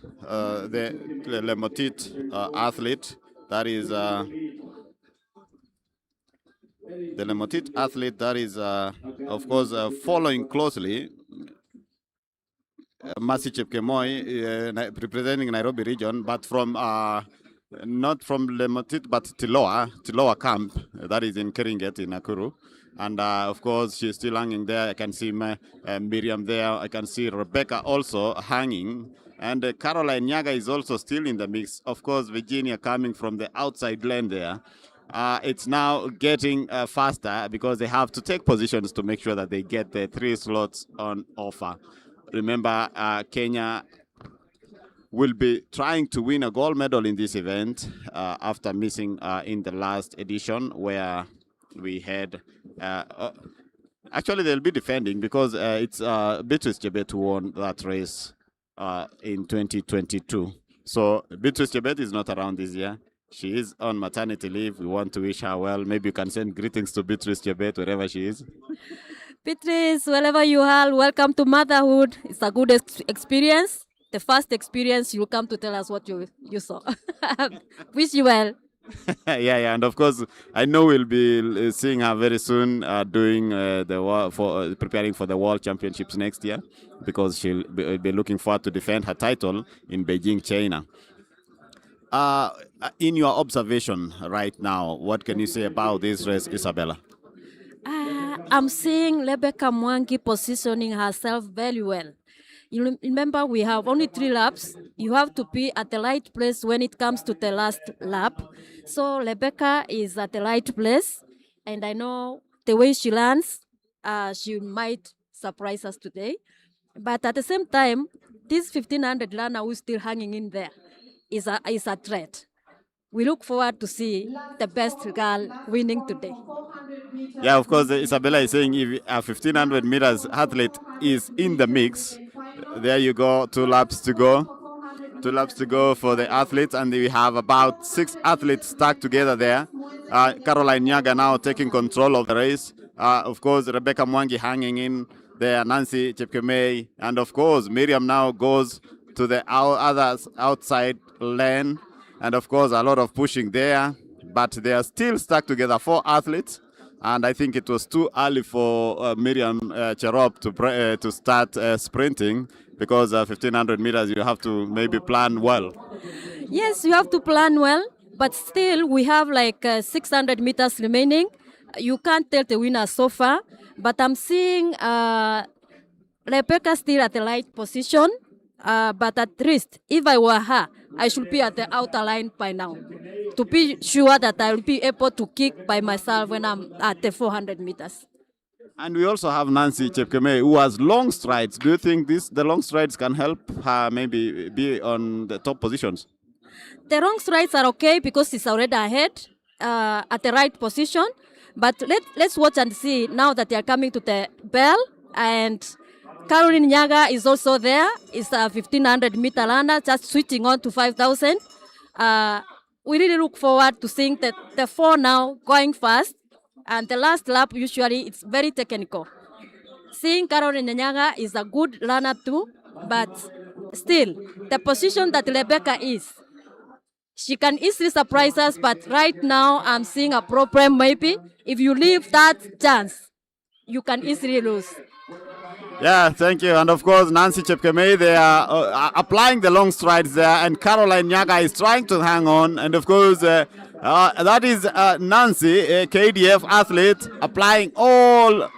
Lemotit athlete. That is the Lemotit athlete that is, of course, following closely. Mercy Chepkemoi representing Nairobi region, but from not from Lemotit, but Tiloa camp, that is in Keringet in Nakuru. And of course, she's still hanging there. I can see Miriam there. I can see Rebecca also hanging. And Caroline Nyaga is also still in the mix. Of course, Virginia coming from the outside lane there. It's now getting faster because they have to take positions to make sure that they get the 3 slots on offer. Remember, Kenya will be trying to win a gold medal in this event after missing in the last edition where we had... actually, they'll be defending because it's Beatrice Chebet who won that race in 2022. So Beatrice Chebet is not around this year. She is on maternity leave. We want to wish her well. Maybe you can send greetings to Beatrice Chebet wherever she is. Beatrice, wherever you are, welcome to motherhood. It's a good experience. The first experience, you'll come to tell us what you saw. Wish you well. Yeah, and of course, I know we'll be seeing her very soon doing preparing for the World Championships next year because she'll be looking forward to defend her title in Beijing, China. In your observation right now, what can you say about this race, Isabella? I'm seeing Rebecca Mwangi positioning herself very well. You remember, we have only 3 laps. You have to be at the right place when it comes to the last lap. So Rebecca is at the right place. And I know the way she lands, she might surprise us today. But at the same time, this 1500 runner who's still hanging in there is a threat. We look forward to see the best girl winning today. Yeah, of course, Isabella is saying if a 1500 meters athlete is in the mix, there you go, 2 laps to go. 2 laps to go for the athletes, and we have about 6 athletes stuck together there. Caroline Nyaga now taking control of the race. Of course, Rebecca Mwangi hanging in there, Nancy Chepkemei, and of course, Miriam now goes to the other outside lane. And of course, a lot of pushing there, but they are still stuck together, 4 athletes. And I think it was too early for Miriam Cherop to start sprinting because 1500 meters, you have to maybe plan well. Yes, you have to plan well, but still we have like 600 meters remaining. You can't tell the winner so far, but I'm seeing Rebecca still at the right position. But at least, if I were her, I should be at the outer line by now to be sure that I will be able to kick by myself when I'm at the 400 meters. And we also have Nancy Chepkemei, who has long strides. Do you think the long strides can help her maybe be on the top positions? The long strides are okay because it's already ahead at the right position. But let's watch and see now that they are coming to the bell. And Caroline Nyaga is also there. It's a 1500 meter runner, just switching on to 5000. We really look forward to seeing the 4 now going fast. And the last lap, usually, it's very technical. Seeing Caroline Nyaga is a good runner too, but still, the position that Rebecca is, she can easily surprise us, but right now, I'm seeing a problem maybe. If you leave that chance, you can easily lose. Yeah, thank you. And of course, Nancy Chepkemei, they are applying the long strides there, and Caroline Nyaga is trying to hang on. And of course, that is Nancy, a KDF athlete, applying all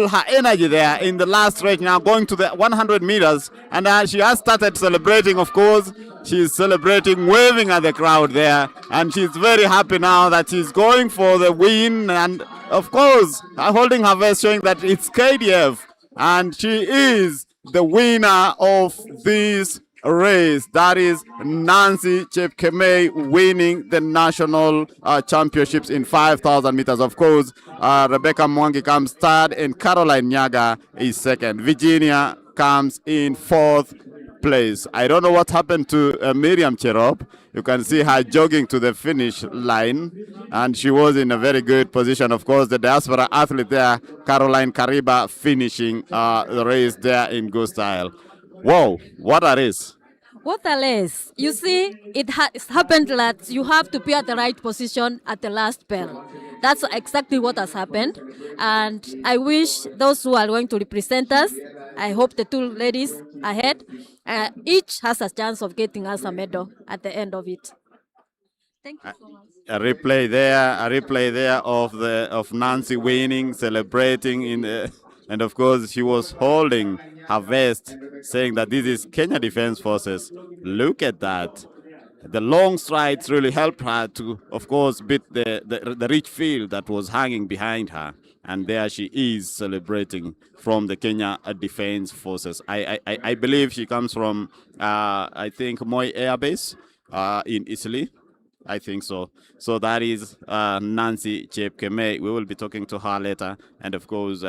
her energy there in the last stretch now, going to the 100 meters. And she has started celebrating, of course. She's celebrating, waving at the crowd there. And she's very happy now that she's going for the win. And of course, holding her vest, showing that it's KDF. And she is the winner of this race. That is Nancy Chepkemei winning the national championships in 5,000 meters. Of course, Rebecca Mwangi comes third and Caroline Nyaga is second. Virginia comes in fourth place. I don't know what happened to Miriam Cherop. You can see her jogging to the finish line, and she was in a very good position. Of course, the diaspora athlete there, Caroline Kariba, finishing the race there in good style. Whoa, what a race! What a race. You see, it's happened that you have to be at the right position at the last bell. That's exactly what has happened. And I wish those who are going to represent us, I hope the two ladies ahead, each has a chance of getting us a medal at the end of it. Thank you so much. A replay there of Nancy winning, celebrating in the, and of course she was holding her vest, saying that this is Kenya Defense Forces. Look at that. The long strides really helped her to, of course, beat the rich field that was hanging behind her. And there she is celebrating from the Kenya Defense Forces. I believe she comes from, I think, Moi Air Base in Italy. I think so. So that is Nancy Chepkemei. We will be talking to her later. And of course,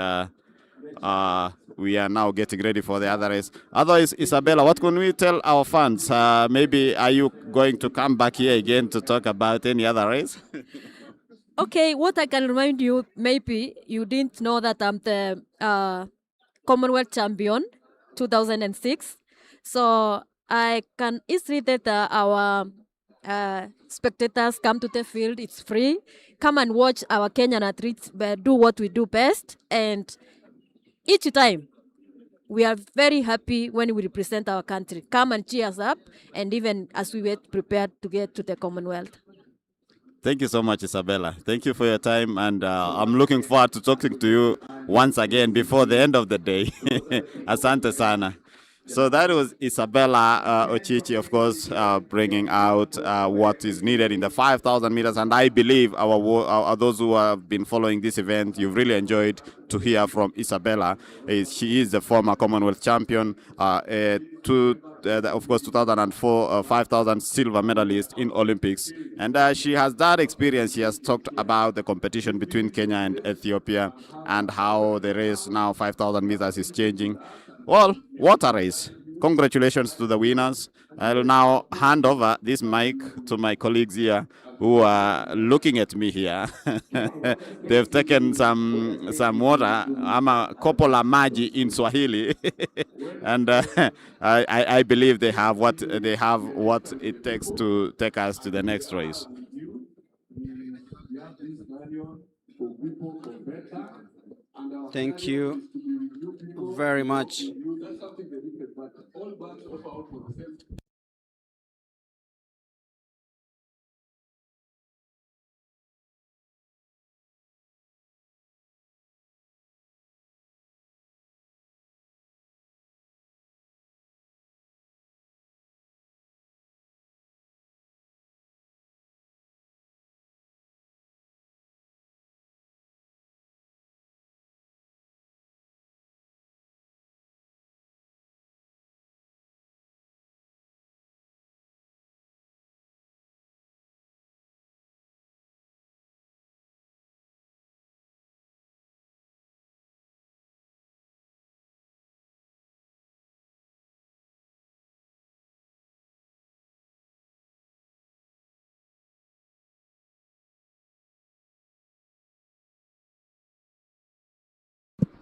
we are now getting ready for the other race. Otherwise, Isabella, what can we tell our fans? Maybe are you going to come back here again to talk about any other race? Okay, what I can remind you, maybe you didn't know that I'm the Commonwealth champion 2006. So I can easily that our spectators come to the field. It's free. Come and watch our Kenyan athletes do what we do best. And each time, we are very happy when we represent our country. Come and cheer us up, and even as we get prepared to get to the Commonwealth. Thank you so much, Isabella. Thank you for your time, and I'm looking forward to talking to you once again before the end of the day. Asante sana. So that was Isabella Ochichi, of course, bringing out what is needed in the 5,000 meters. And I believe those who have been following this event, you've really enjoyed to hear from Isabella. She is the former Commonwealth champion, of course, 2004 5,000 silver medalist in Olympics. And she has that experience. She has talked about the competition between Kenya and Ethiopia and how the race now 5,000 meters is changing. Well, what a race. Congratulations to the winners. I'll now hand over this mic to my colleagues here who are looking at me here. They've taken some water. I'm a kopola maji in Swahili. And I believe they have what it takes to take us to the next race. Thank you very much.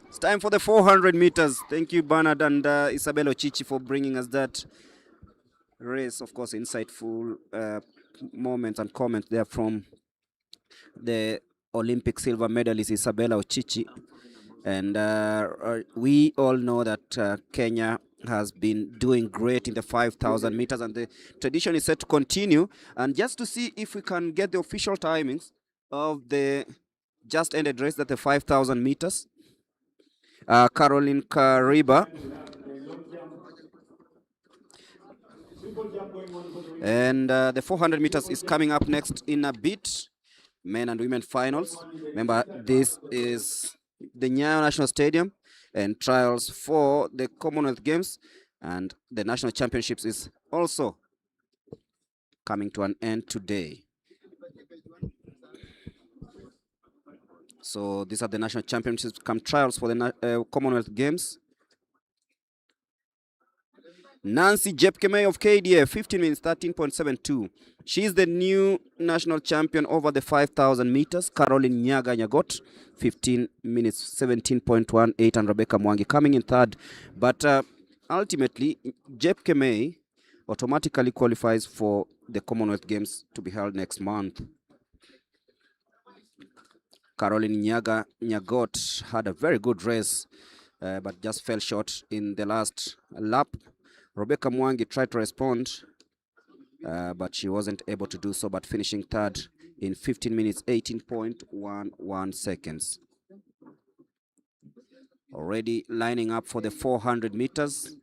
It's time for the 400 meters. Thank you, Bernard and Isabel Ochichi, for bringing us that race. Of course, insightful moments and comments there from the Olympic silver medalist Isabella Ochichi. And we all know that Kenya has been doing great in the 5,000 meters, and the tradition is set to continue. And just to see if we can get the official timings of the just ended race, that the 5,000 meters. Caroline Kariba. And the 400 meters is coming up next in a bit. Men and women finals. Remember, this is the Nyayo National Stadium and trials for the Commonwealth Games, and the National Championships is also coming to an end today. So these are the National Championships come trials for the Commonwealth Games. Nancy Jepkemei of KDF, 15 minutes 13.72. She is the new national champion over the 5,000 meters. Caroline Nyaga Nyagot, 15 minutes 17.18, and Rebecca Mwangi coming in third. But ultimately, Jepkemei automatically qualifies for the Commonwealth Games to be held next month. Caroline Nyaga Nyagot had a very good race, but just fell short in the last lap. Rebecca Mwangi tried to respond, but she wasn't able to do so, but finishing third in 15 minutes 18.11 seconds. Already lining up for the 400 meters,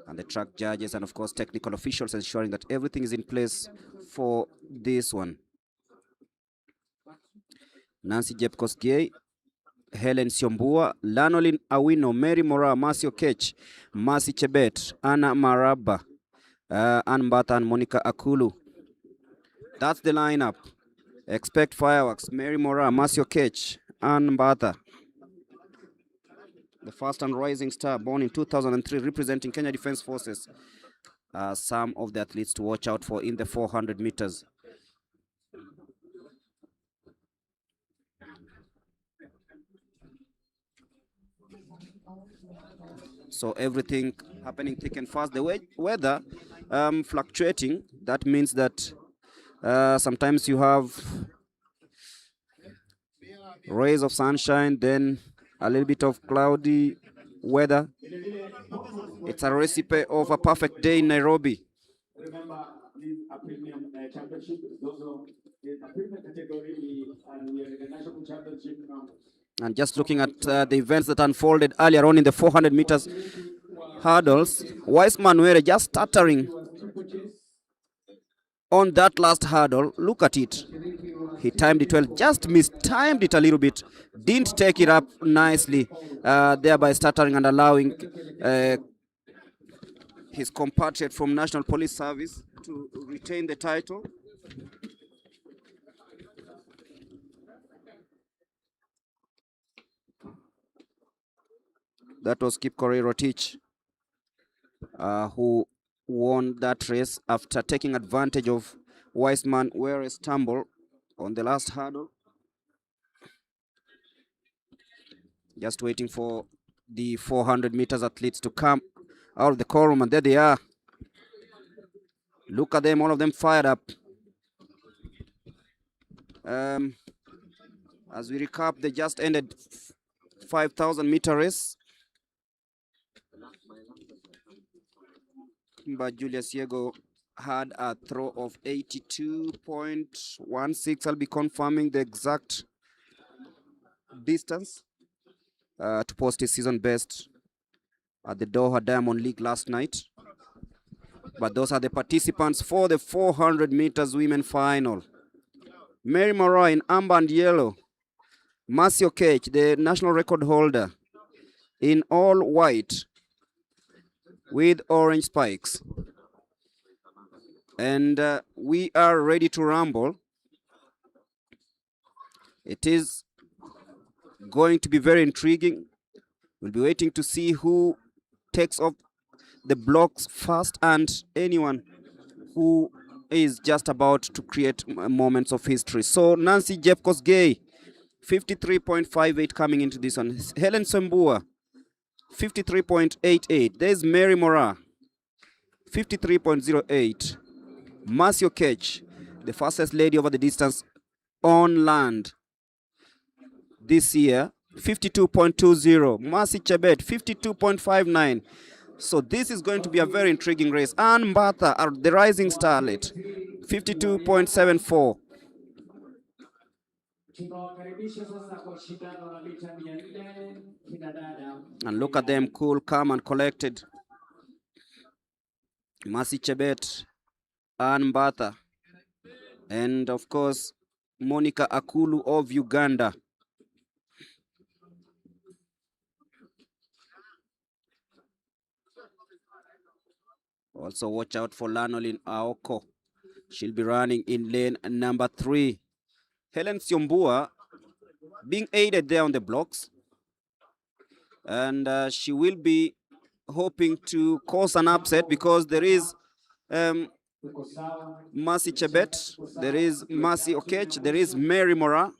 and the track judges and of course technical officials ensuring that everything is in place for this one. Nancy Jepkosgei, Helen Siombua, Lanolin Awino, Mary Mora, Masio Kech, Mercy Chebet, Anna Maraba, Ann Mbata and Monica Akulu. That's the lineup. Expect fireworks. Mary Mora, Masio Kech, Ann Mbata. The first and rising star, born in 2003, representing Kenya Defence Forces. Some of the athletes to watch out for in the 400 meters. So everything happening thick and fast. The weather fluctuating. That means that sometimes you have rays of sunshine, then a little bit of cloudy weather. It's a recipe of a perfect day in Nairobi. Remember, this is a premium championship. It's also a premium category, and we are in the national championship now. And just looking at the events that unfolded earlier on in the 400 meters hurdles, Wiseman were just stuttering on that last hurdle. Look at it. He timed it well, just mistimed it a little bit. Didn't take it up nicely, thereby stuttering and allowing his compatriot from National Police Service to retain the title. That was Kip Korir-Rotich, who won that race after taking advantage of Wiseman Were's stumble on the last hurdle. Just waiting for the 400 meters athletes to come out of the quorum, and there they are. Look at them, all of them fired up. As we recap, they just ended 5,000 meter race. But Julius Yego had a throw of 82.16. I'll be confirming the exact distance to post his season best at the Doha Diamond League last night. But those are the participants for the 400 meters women final. Mary Mora in amber and yellow. Masio Kech, the national record holder, in all white with orange spikes. And we are ready to rumble. It is going to be very intriguing. We'll be waiting to see who takes off the blocks first, and anyone who is just about to create moments of history. So Nancy Jepkosgei, 53.58 coming into this one. Helen Sembua, 53.88. There's Mary Mora, 53.08. Masio Kech, the fastest lady over the distance on land this year, 52.20. Mercy Chebet, 52.59. So this is going to be a very intriguing race. Ann Mbata, the rising starlet, 52.74. And look at them, cool, calm, and collected. Mercy Chebet, Ann Mbata, and of course, Monica Akulu of Uganda. Also watch out for Lanolin Aoko. She'll be running in lane number 3. Helen Siombua being aided there on the blocks. And she will be hoping to cause an upset because there is Mercy Chebet, there is Mercy Okech, there is Mary Mora,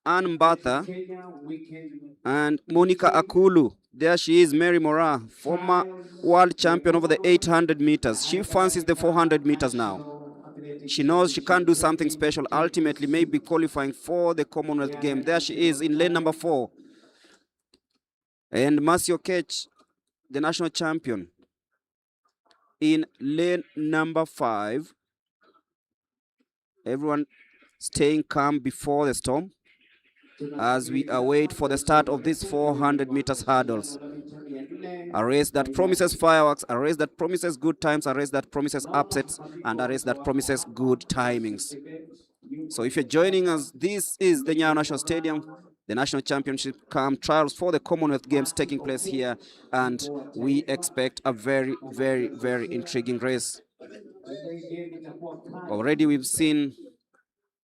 Ann Mbatha, and Monica Akulu. There she is, Mary Mora, former world champion over the 800 meters. She fancies the 400 meters now. She knows she can't do something special, ultimately maybe qualifying for the Commonwealth game. There she is in lane number 4. And Mercy Okech, the national champion, in lane number 5. Everyone staying calm before the storm as we await for the start of these 400 meters hurdles. A race that promises fireworks, a race that promises good times, a race that promises upsets, and a race that promises good timings. So if you're joining us, this is the Nyayo National Stadium, the National Championship Camp Trials for the Commonwealth Games taking place here, and we expect a very, very, very intriguing race. Already we've seen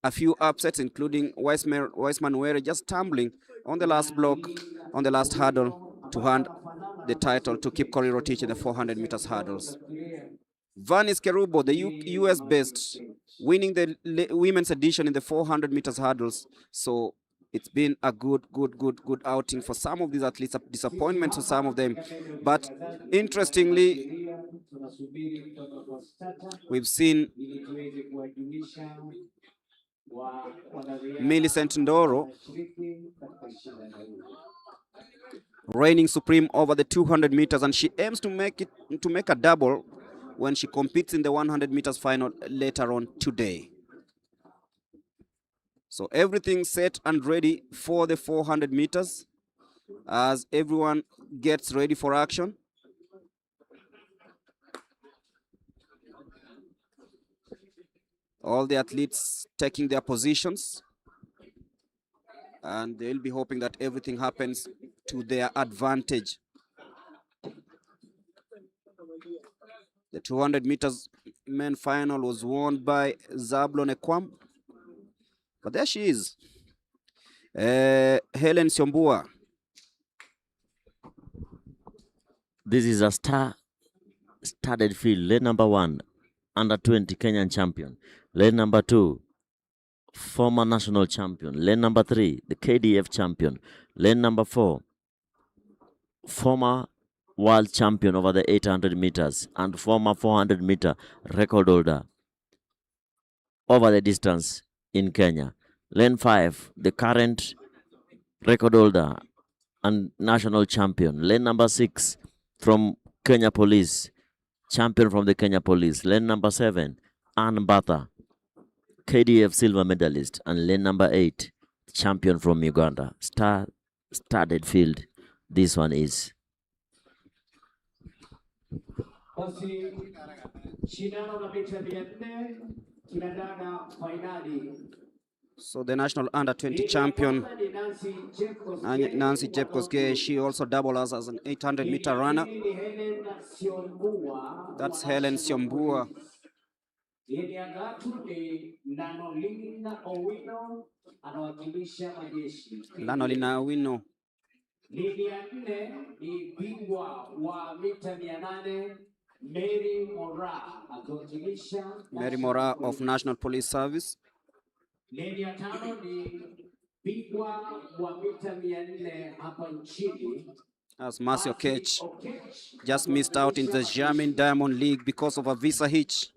a few upsets, including Weissman Were just tumbling on the last block, on the last hurdle, to hand the title to Kip Korir in the 400 meters hurdles. Vanis Kerubo, the US-based, winning the women's edition in the 400 meters hurdles. So it's been a good outing for some of these athletes, a disappointment to some of them. But interestingly, we've seen Millicent Ndoro reigning supreme over the 200 meters, and she aims to make a double when she competes in the 100 meters final later on today. So everything set and ready for the 400 meters as everyone gets ready for action. All the athletes taking their positions, and they'll be hoping that everything happens to their advantage. The 200 meters men final was won by Zablon Ekwam. But there she is, Helen Siombua. This is a studded field. Lane number 1, under 20 Kenyan champion. Lane number 2, former national champion. Lane number 3, the KDF champion. Lane number 4, former world champion over the 800 meters and former 400 meter record holder over the distance in Kenya. Lane 5, the current record holder and national champion. Lane number 6, from Kenya Police, champion from the Kenya Police. Lane number 7, Ann Mbatha, KDF silver medalist. And lane number 8, champion from Uganda. Studded field this one is. So the national under 20 champion, Nancy Jepkosgei, she also doubles as an 800 meter runner. That's Helen Siombua. Lanolina Owino. Mary Mora of National Police Service. As Mercy Okech just missed out in the German Diamond League because of a visa hitch.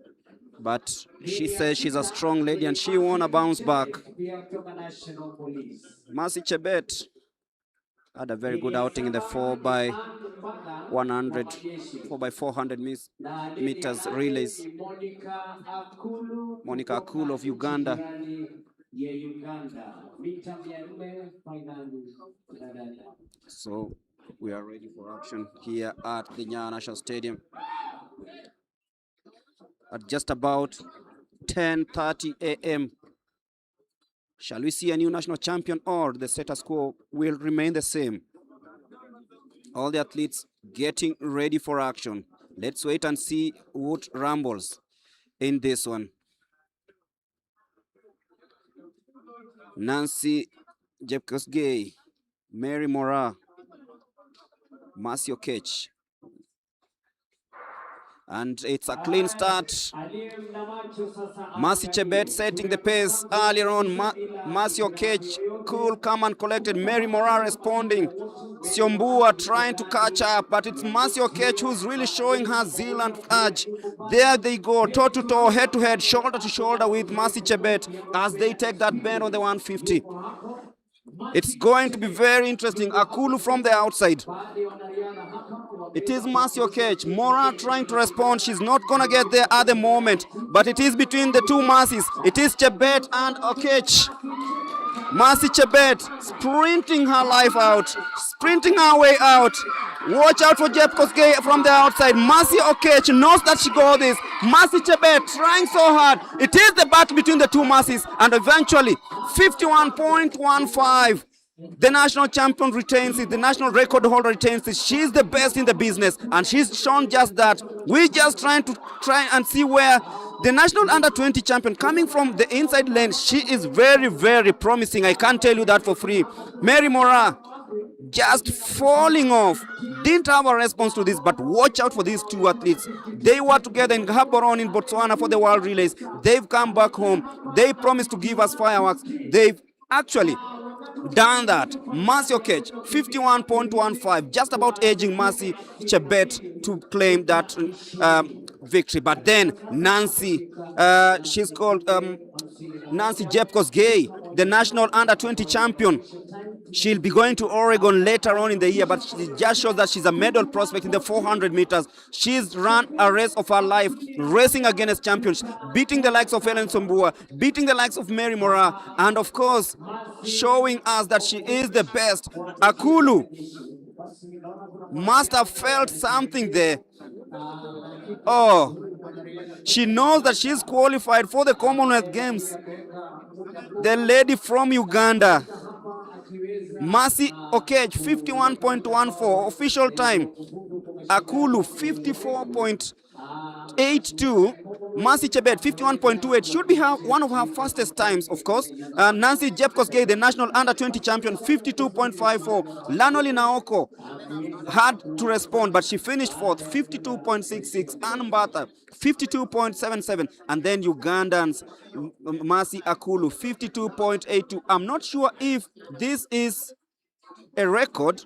But she says she's a strong lady and she won a bounce back. Mercy Chebet had a very good outing in the 4x100, 4x400 meters relays. Monica Akulu of Uganda. So we are ready for action here at the Nyayo National Stadium at just about 10:30 a.m. Shall we see a new national champion, or the status quo will remain the same? All the athletes getting ready for action. Let's wait and see what rumbles in this one. Nancy Jepkosgei, Mary Mora, Mercy Okech. And it's a clean start. Mercy Chebet setting the pace earlier on. Mercy Okech, cool, calm and collected. Mary Mora responding. Siombua trying to catch up, but it's Mercy Okech who's really showing her zeal and urge. There they go, toe to toe, head to head, shoulder to shoulder with Mercy Chebet as they take that bend on the 150. It's going to be very interesting. Akulu from the outside. It is Mercy Okech. Mora trying to respond. She's not going to get there at the moment. But it is between the two Mercies. It is Chebet and Okech. Mercy Chebet sprinting her life out. Sprinting her way out. Watch out for Jeb Koskei from the outside. Mercy Okech knows that she got this. Mercy Chebet trying so hard. It is the battle between the two Mercies. And eventually, 51.15. The national champion retains it. The national record holder retains it. She's the best in the business, and she's shown just that. We're just trying and see where the national under-20 champion coming from the inside lane. She is very, very promising. I can't tell you that for free. Mary Mora just falling off. Didn't have a response to this, but watch out for these two athletes. They were together in Gaborone in Botswana for the World Relays. They've come back home. They promised to give us fireworks. They've actually done that. Mercy Okech, 51.15, just about edging Mercy Chebet to claim that victory. But then Nancy, she's called Nancy Jepkos-Gay, the national under-20 champion. She'll be going to Oregon later on in the year, but she just shows that she's a medal prospect in the 400 meters. She's run a race of her life, racing against champions, beating the likes of Helen Sombua, beating the likes of Mary Mora, and of course, showing us that she is the best. Akulu must have felt something there. Oh, she knows that she's qualified for the Commonwealth Games. The lady from Uganda, Mercy Okech, 51.14 official time. Akulu 54.82. Mercy Chebet 51.28 should be one of her fastest times, of course. Nancy Jepkos-Gay, the national under-20 champion, 52.54. Lanoli Naoko had to respond, but she finished fourth, 52.66. Anambata 52.77, and then Ugandans Mercy Akulu 52.82. I'm not sure if this is a record.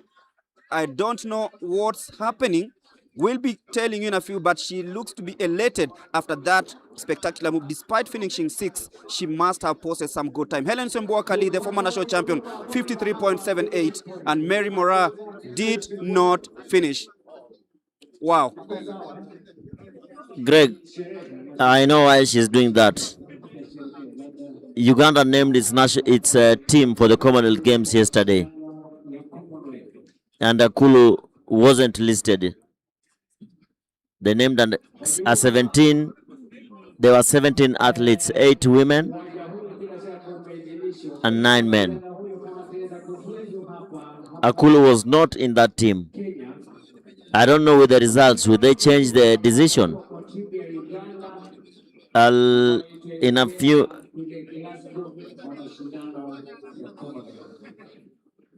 I don't know what's happening. We'll be telling you in a few, but she looks to be elated after that spectacular move. Despite finishing sixth, she must have posted some good time. Helen Semboakali, the former national champion, 53.78, and Mary Mora did not finish. Wow. Greg, I know why she's doing that. Uganda named its team for the Commonwealth Games yesterday, and Akulu wasn't listed. They named a 17. There were 17 athletes, 8 women and 9 men. Akulu was not in that team. I don't know with the results. Will they change the decision? In a few.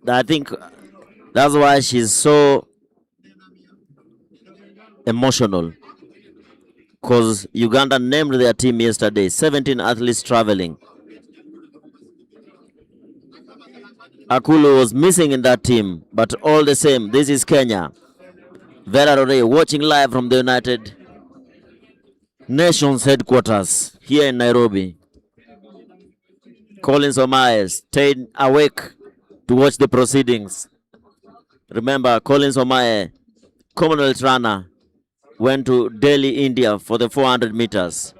I think that's why she's so emotional, because Uganda named their team yesterday, 17 athletes traveling. Akulu was missing in that team, but all the same, this is Kenya. Vera Rore watching live from the United Nations headquarters here in Nairobi. Collins Omae stayed awake to watch the proceedings. Remember, Collins Omae, Commonwealth runner, went to Delhi, India for the 400 meters.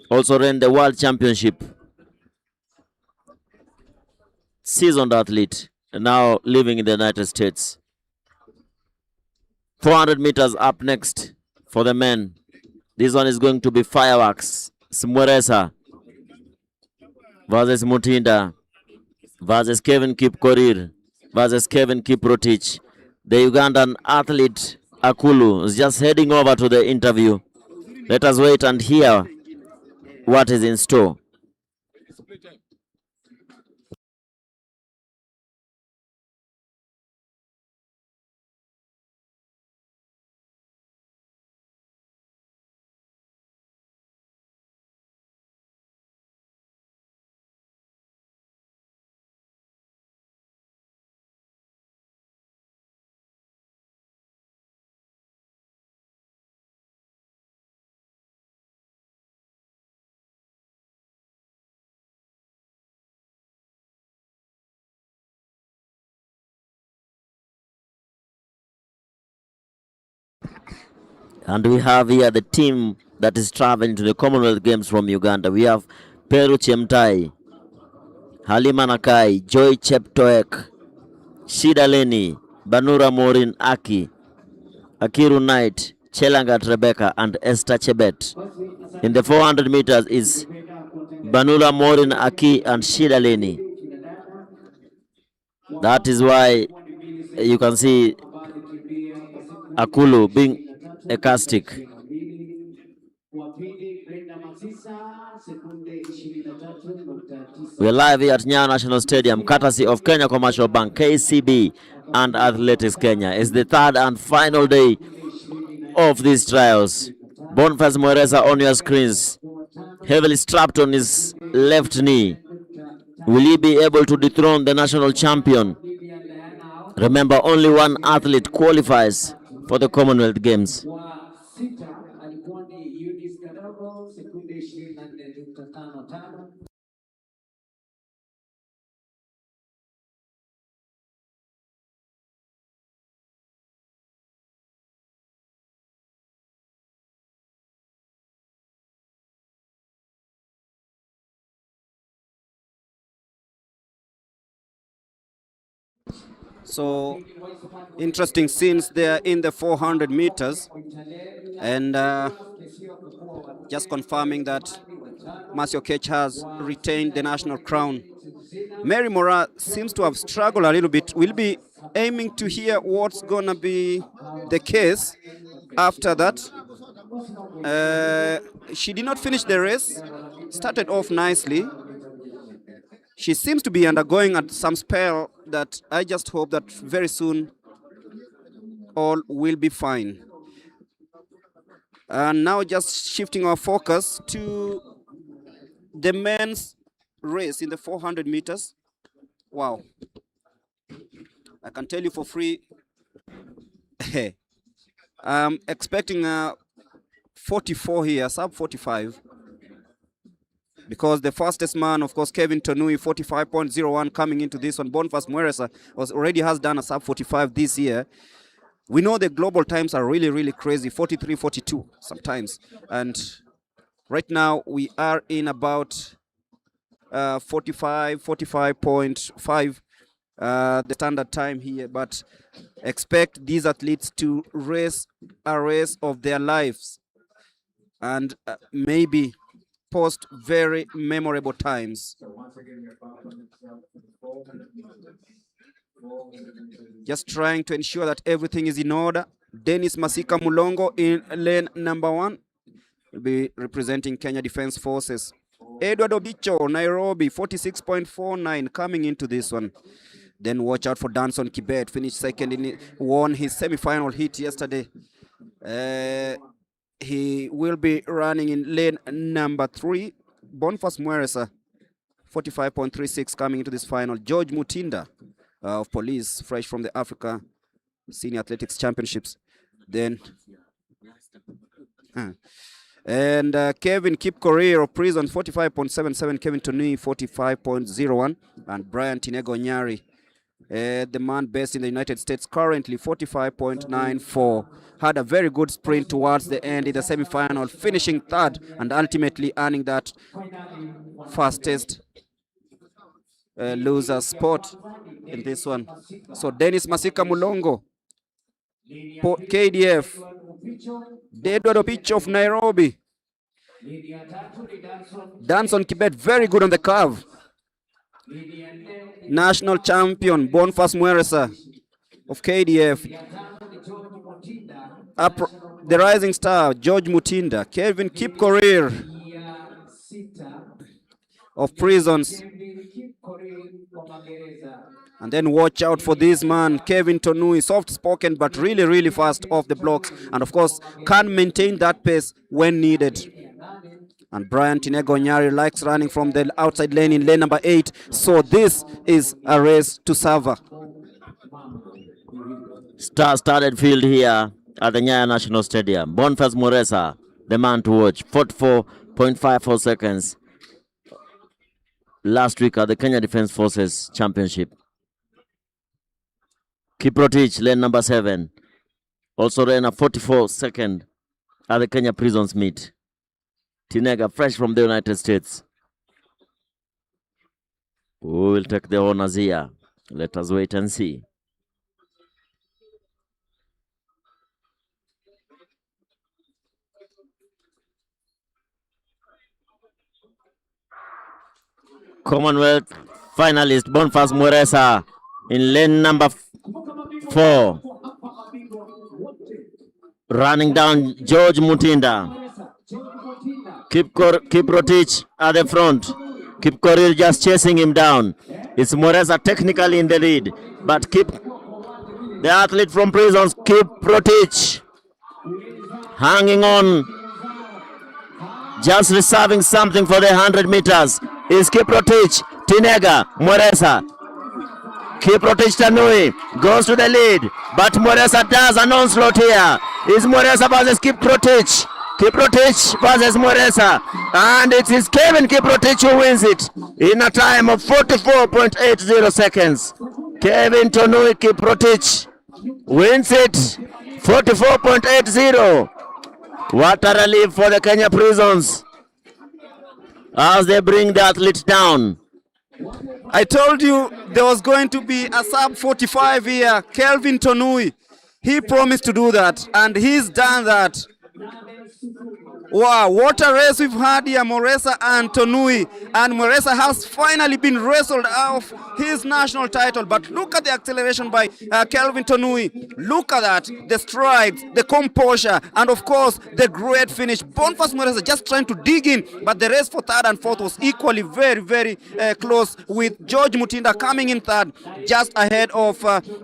Also ran the World Championship. Seasoned athlete, and now living in the United States. 400 meters up next for the men. This one is going to be fireworks. Smweresa versus Mutinda versus Kevin Kipkorir versus Kevin Kiprotich. The Ugandan athlete Akulu is just heading over to the interview. Let us wait and hear what is in store. And we have here the team that is traveling to the Commonwealth Games from Uganda. We have Peru Chemtai, Halima Nakai, Joy Cheptoek, Shida Leni, Banura Morin Aki, Akiru Knight, Chelangat Rebecca, and Esther Chebet. In the 400 meters is Banura Morin Aki and Shida Leni. That is why you can see Akulu being a castic. We're live here at Nyayo National Stadium, courtesy of Kenya Commercial Bank, KCB, and Athletics Kenya. It's the third and final day of these trials. Boniface Mweresa on your screens, heavily strapped on his left knee. Will he be able to dethrone the national champion? Remember, only one athlete qualifies for the Commonwealth Games. So interesting scenes there in the 400 meters, and just confirming that Marcio Kech has retained the national crown. Mary Moraa seems to have struggled a little bit. We'll be aiming to hear what's gonna be the case after that. She did not finish the race, started off nicely. She seems to be undergoing some spell that I just hope that very soon all will be fine. And now just shifting our focus to the men's race in the 400 meters. Wow. I can tell you for free, I'm expecting 44 here, sub 45. Because the fastest man, of course, Kevin Tonui, 45.01 coming into this one. Boniface Mweresa already has done a sub 45 this year. We know the global times are really, really crazy, 43, 42 sometimes. And right now we are in about 45, 45.5, the standard time here. But expect these athletes to race a race of their lives and maybe post very memorable times. Just trying to ensure that everything is in order. Dennis Masika Mulongo in lane number 1 will be representing Kenya Defence Forces. Edward Obicho, Nairobi, 46.49 coming into this one. Then watch out for Danson Kibet, finished second, won his semi-final heat yesterday. He will be running in lane number 3. Boniface Mweresa, 45.36 coming into this final. George Mutinda of Police, fresh from the Africa Senior Athletics Championships. Then and Kevin Kipkorir of Prison, 45.77. Kevin Tonui, 45.01. And Brian Tinego Nyari, the man based in the United States, currently 45.94. Had a very good sprint towards the end in the semi-final, finishing third and ultimately earning that fastest loser spot in this one. So Dennis Masika Mulongo, KDF, Edward Opicho of Nairobi, Danson Kibet, very good on the curve. National champion Boniface Mweresa of KDF. The rising star George Mutinda, Kevin Kipkorir of Prisons. And then watch out for this man, Kevin Tonui, soft-spoken but really, really fast off the blocks. And of course, can maintain that pace when needed. And Brian Tinego Nyari likes running from the outside lane in lane number 8. So this is a race to Sava. Star-studded field here at the Nyayo National Stadium. Boniface Mweresa, the man to watch, 44.54 seconds last week at the Kenya Defence Forces Championship. Kiprotich, lane number 7, also ran a 44-second at the Kenya prisons meet. Tinega, fresh from the United States. Who will take the honors here? Let us wait and see. Commonwealth finalist Boniface Mweresa in lane number 4. Running down George Mutinda. Kiprotich at the front. Kipkorir just chasing him down. It's Mweresa technically in the lead, but the athlete from prisons, Kiprotich, hanging on, just reserving something for the 100 meters. Is Kiprotich, Tinega, Mweresa. Kiprotich Tanui goes to the lead, but Mweresa does an onslaught here. Is Mweresa versus Kiprotich. Kiprotich versus Mweresa, and it is Kevin Kiprotich who wins it in a time of 44.80 seconds. Kevin Tonui Kiprotich wins it 44.80. What a relief for the Kenya prisons as they bring the athlete down. I told you there was going to be a sub 45 here. Kelvin Tonui, he promised to do that, and he's done that. Wow, what a race we've had here, Mweresa and Tonui. And Mweresa has finally been wrestled off his national title. But look at the acceleration by Kelvin Tonui. Look at that, the strides, the composure, and of course, the great finish. Boniface Mweresa just trying to dig in, but the race for third and fourth was equally very close, with George Mutinda coming in third, just ahead of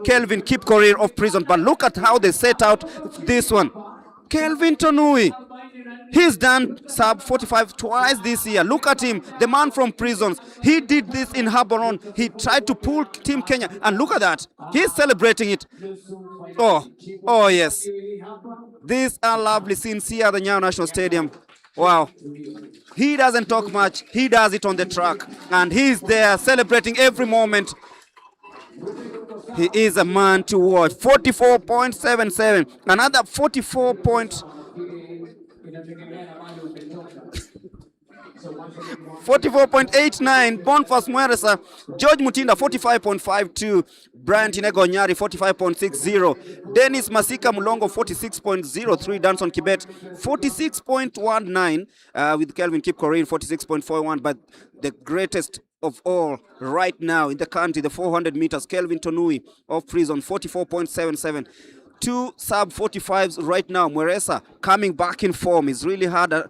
Kelvin Kipkorir of prison. But look at how they set out this one. Kelvin Tonui, he's done sub 45 twice this year. Look at him, the man from prisons. He did this in Gaborone. He tried to pull Team Kenya, and look at that. He's celebrating it. Oh yes. These are lovely scenes here at the Nyayo National Stadium. Wow. He doesn't talk much. He does it on the track, and he's there celebrating every moment. He is a man to watch. 44.77. Another 44.89. Boniface Mweresa. George Mutinda 45.52. Brian Tinega Onyari 45.60. Dennis Masika Mulongo 46.03. Danson Kibet 46.19. With Kelvin Kipkorir 46.41. But the greatest of all right now in the country, the 400 meters, Kelvin Tonui of prison 44.77. 2 sub 45s right now. Mweresa coming back in form. He's really had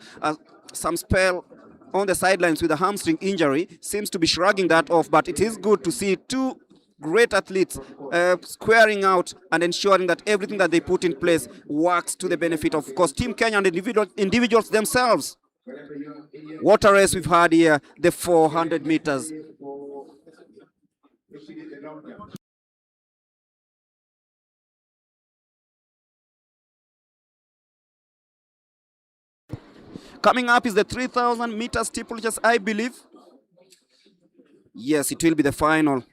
some spell on the sidelines with a hamstring injury. Seems to be shrugging that off, but it is good to see two great athletes squaring out and ensuring that everything that they put in place works to the benefit of course Team Kenya and individuals themselves. What a race we've had here, the 400 meters. Coming up is the 3,000 meter steeplechase, I believe. Yes, it will be the final.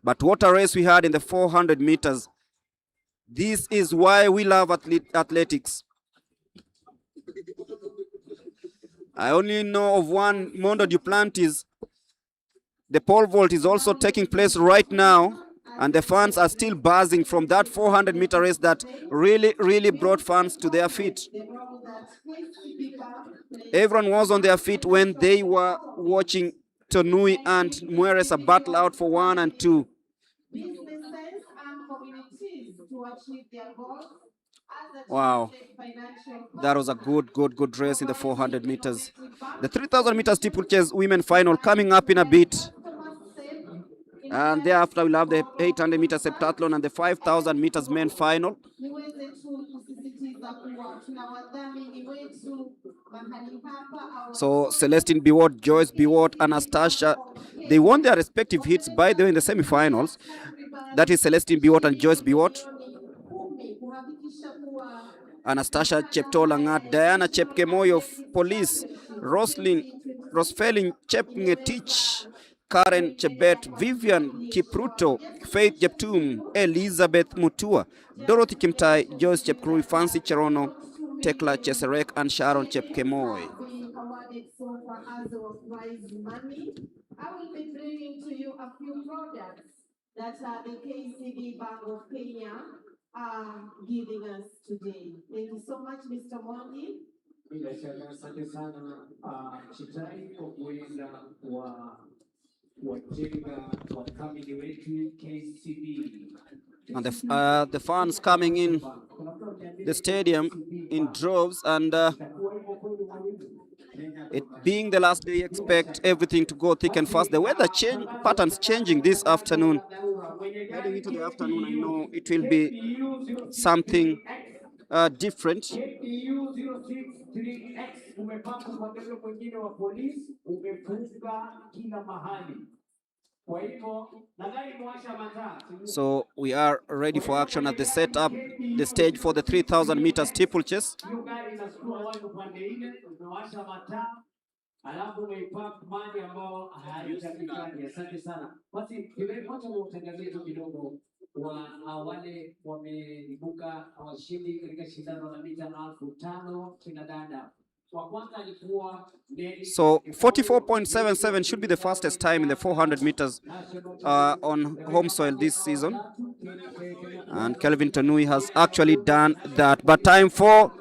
But what a race we had in the 400 meters. This is why we love athletics. I only know of one, Mondo Duplantis. The pole vault is also taking place right now, and the fans are still buzzing from that 400 meter race that really brought fans to their feet. Everyone was on their feet when they were watching Tonui and Mweresa battle out for 1 and 2. Wow, that was a good race in the 400 meters. The 3,000 meter steeplechase women final coming up in a bit. And thereafter we'll have the 800 meter septathlon and the 5,000 meters men final. So Celestine Biwott, Joyce Biwott, Anastasia, they won their respective hits by the way in the semi-finals. That is Celestine Biwott and Joyce Biwott. Anastasia Cheptolangat, Diana Chepkemoi of Police, Rosfelin Chepngetich, Karen Chebet, Vivian Kipruto, Faith Jeptum, Elizabeth Mutua, Dorothy Kimtai, Joyce Chepkrui, Fancy Cherono, Tekla Cheserek and Sharon Chepkemoi. Have been awarded so far as our prize money. I will be bringing to you a few products that the KCB Bank of Kenya are giving us today. Thank you so much, Mr. Mondi. Bila shaka asante sana Chitai kwa kuweza kuwajenga wadhamini wetu KCB. And the fans coming in the stadium in droves, and it being the last day, expect everything to go thick and fast. The weather patterns changing this afternoon. Heading into the afternoon, I know it will be something different. KPU 063X umepakwa kwa mbele mwingine wa polisi umefunga kila mahali. Kwa hivyo nadhani mwasha mataa. So we are ready for action at the setup, the stage for the 3,000 meter steeplechase. Hiyo gari inachukua watu pande ile, umewasha mataa. Alafu umeipark mali ambao haitakikani. Asante sana. Basi nimepata utangazaji kidogo wa wale wameibuka washindi katika shindano la mita 5,000 kina dada. Wa kwanza alikuwa So 44.77 should be the fastest time in the 400 meters on home soil this season. And Kelvin Tanui has actually done that. But time for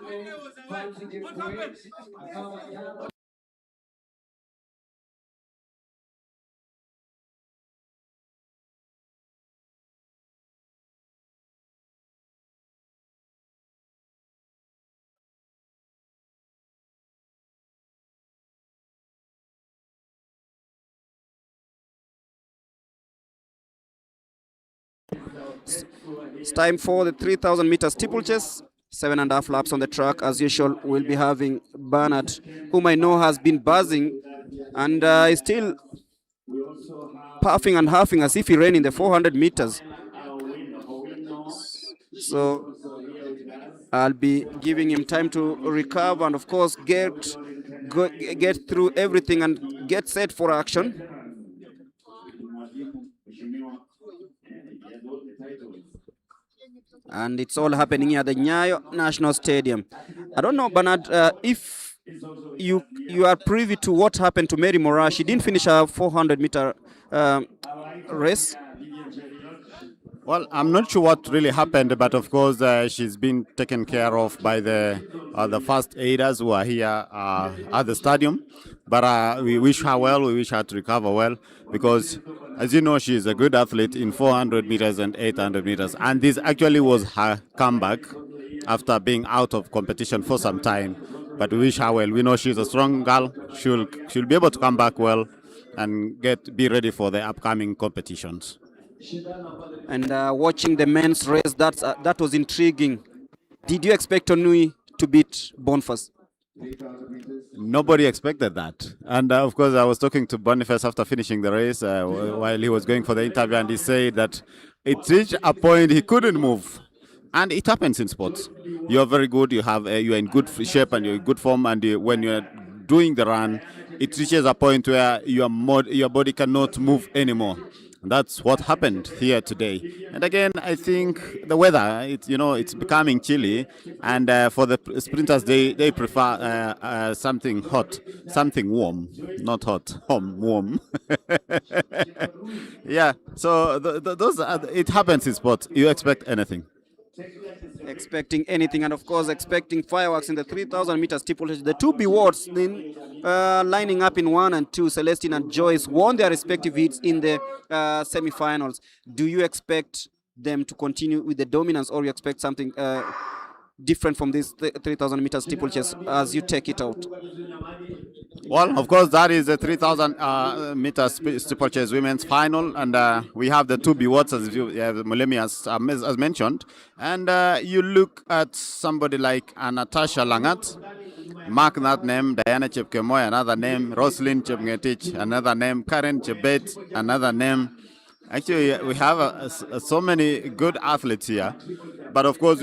it's time for the 3,000 meter steeplechase. 7.5 laps on the track. As usual, we'll be having Bernard, whom I know has been buzzing and is still puffing and huffing as if he ran in the 400 meters. So I'll be giving him time to recover and, of course, get through everything and get set for action. And it's all happening here at the Nyayo National Stadium. I don't know, Bernard, if you are privy to what happened to Mary Moraa. She didn't finish her 400 meter race. Well, I'm not sure what really happened, but of course she's been taken care of by the first aiders who are here at the stadium. But we wish her well. We wish her to recover well, because, as you know, she's a good athlete in 400 meters and 800 meters. And this actually was her comeback after being out of competition for some time. But we wish her well. We know she's a strong girl. She'll be able to come back well and be ready for the upcoming competitions. And watching the men's race, that was intriguing. Did you expect Onui to beat Boniface? Nobody expected that. And of course, I was talking to Boniface after finishing the race while he was going for the interview, and he said that it reached a point he couldn't move. And it happens in sports. You're very good, you're in good shape and you're in good form, and when you're doing the run, it reaches a point where your body cannot move anymore. That's what happened here today. And again, I think the weather, it's becoming chilly, and for the sprinters, they prefer something hot, something warm, not hot, warm. Yeah, so those it happens in sports. You expect anything. Expecting anything, and of course expecting fireworks in the 3,000 meter steeplechase. The two Bwards lining up in 1 and 2. Celestine and Joyce won their respective heats in the semi-finals. Do you expect them to continue with the dominance, or you expect something different from this 3,000 meter steeplechase as you take it out? Well, of course, that is the 3,000 meter steeplechase women's final, and we have the two Bwards, as Mulemi has mentioned. And you look at somebody like Natasha Langat, mark that name, Diana Chepkemoi, another name, Roslyn Chepngetich, another name, Karen Chebet, another name. Actually, we have so many good athletes here, but of course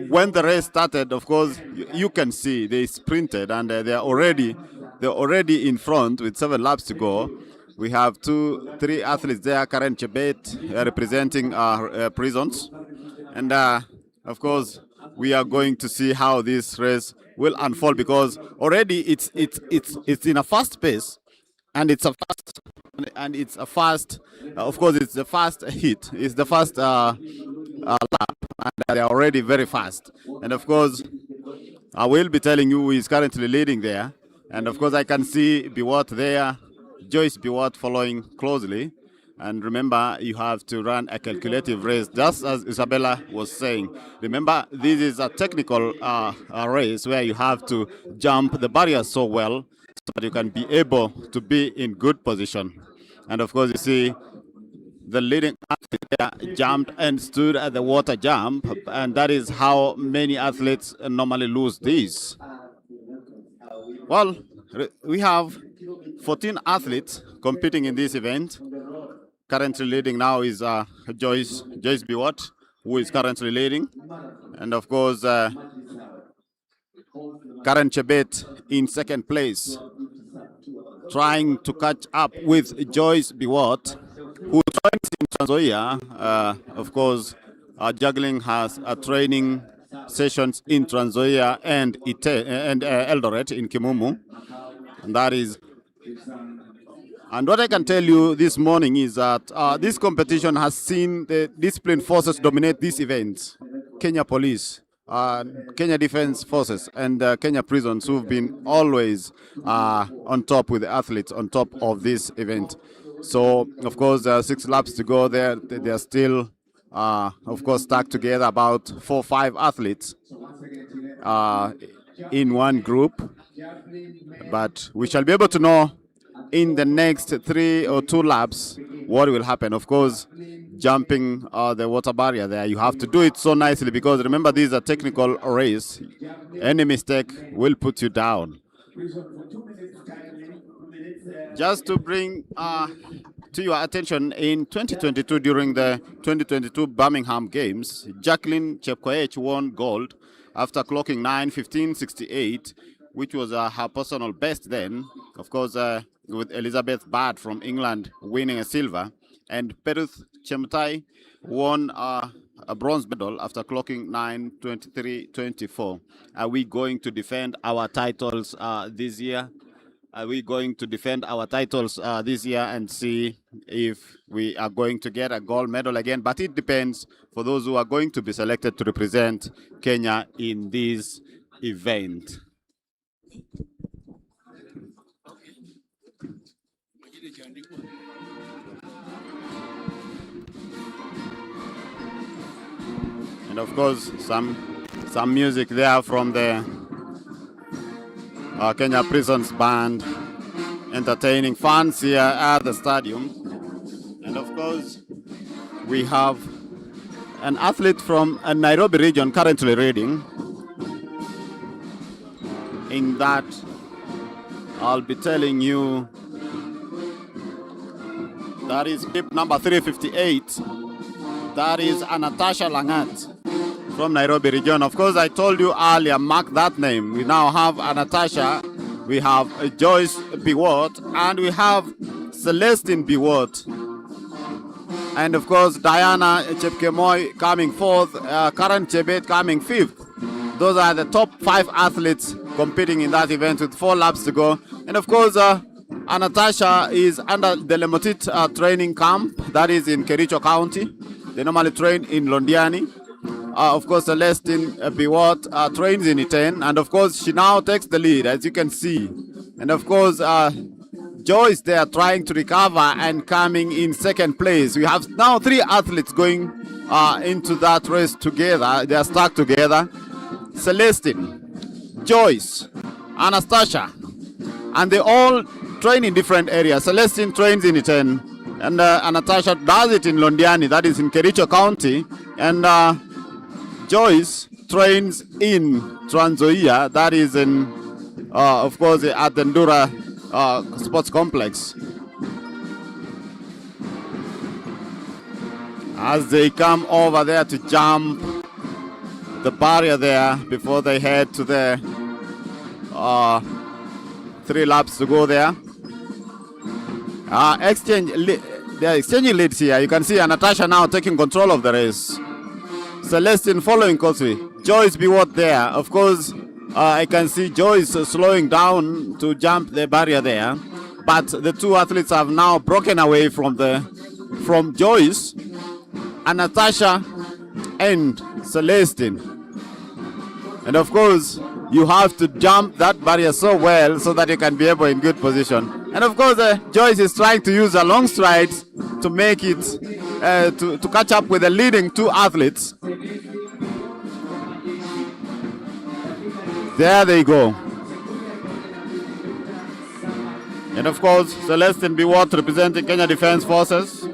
when the race started, of course, you can see they sprinted, and they're already in front with 7 laps to go. We have 3 athletes there. Karen Chebet representing our prisons, and of course we are going to see how this race will unfold, because already it's in a fast pace, and it's a fast, of course it's the fast hit, it's the fast lap, and they are already very fast. And of course I will be telling you who is currently leading there. And of course I can see Biwott there, Joyce Biwott following closely. And remember, you have to run a calculative race, just as Isabella was saying. Remember, this is a technical race where you have to jump the barrier so well so that you can be able to be in good position. And of course, you see the leading athlete there jumped and stood at the water jump, and that is how many athletes normally lose this. Well, we have 14 athletes competing in this event. Currently leading now is Joyce Biwott, who is currently leading. And of course, Karen Chebet in second place, trying to catch up with Joyce Biwott, who trains in Trans Nzoia. Of course, juggling has training sessions in Trans Nzoia and Eldoret in Kimumu. And that is... And what I can tell you this morning is that this competition has seen the disciplined forces dominate this event. Kenya Police, Kenya Defense Forces, and Kenya Prisons, who've been always on top with the athletes on top of this event. So, of course, 6 laps to go there. They are still, of course, stuck together, about 4 or 5 athletes in one group. But we shall be able to know in the next 3 or 2 laps what will happen. Of course, jumping the water barrier there, you have to do it so nicely, because remember, this is a technical race. Any mistake will put you down. Just to bring to your attention, in 2022, during the 2022 Birmingham Games, Jacqueline Chepkoech won gold after clocking 9:15:68, which was her personal best then. Of course, with Elizabeth Bard from England winning a silver, and Peruth Chemtai won a bronze medal after clocking 9:23:24. Are we going to defend our titles this year? Are we going to defend our titles this year and see if we are going to get a gold medal again? But it depends for those who are going to be selected to represent Kenya in this event. And of course, some music there from the Kenya Prisons Band, entertaining fans here at the stadium. And of course, we have an athlete from a Nairobi region currently reading. In that, I'll be telling you, that is clip number 358. That is Anatasha Langat from Nairobi region. Of course, I told you earlier, mark that name. We now have Anatasha, we have Joyce Biwott, and we have Celestine Biwott. And of course, Diana Chepkemoy coming 4th, Karen Chebet coming 5th. Those are the top 5 athletes competing in that event with 4 laps to go. And of course, Anatasha is under the Lemotit training camp, that is in Kericho County. They normally train in Londiani. Of course, Celestine Biwott trains in Iten, and of course, she now takes the lead, as you can see. And of course, Joyce there trying to recover and coming in 2nd place. We have now 3 athletes going into that race together. They are stuck together. Celestine, Joyce, Anastasia, and they all train in different areas. Celestine trains in Iten, and Anastasia does it in Londiani, that is in Kericho County, and Joyce trains in Trans Nzoia, that is in, of course, at the Ndura Sports Complex. As they come over there to jump the barrier there before they head to the 3 laps to go there. They are exchanging leads here. You can see Natasha now taking control of the race. Celestine following closely. Joyce Biwott there. Of course, I can see Joyce slowing down to jump the barrier there. But the two athletes have now broken away from Joyce and Natasha and Celestine. And of course, you have to jump that barrier so well so that you can be able in good position. And of course, Joyce is trying to use a long stride to make it, to catch up with the leading two athletes. There they go. And of course, Celestine Biwott representing Kenya Defence Forces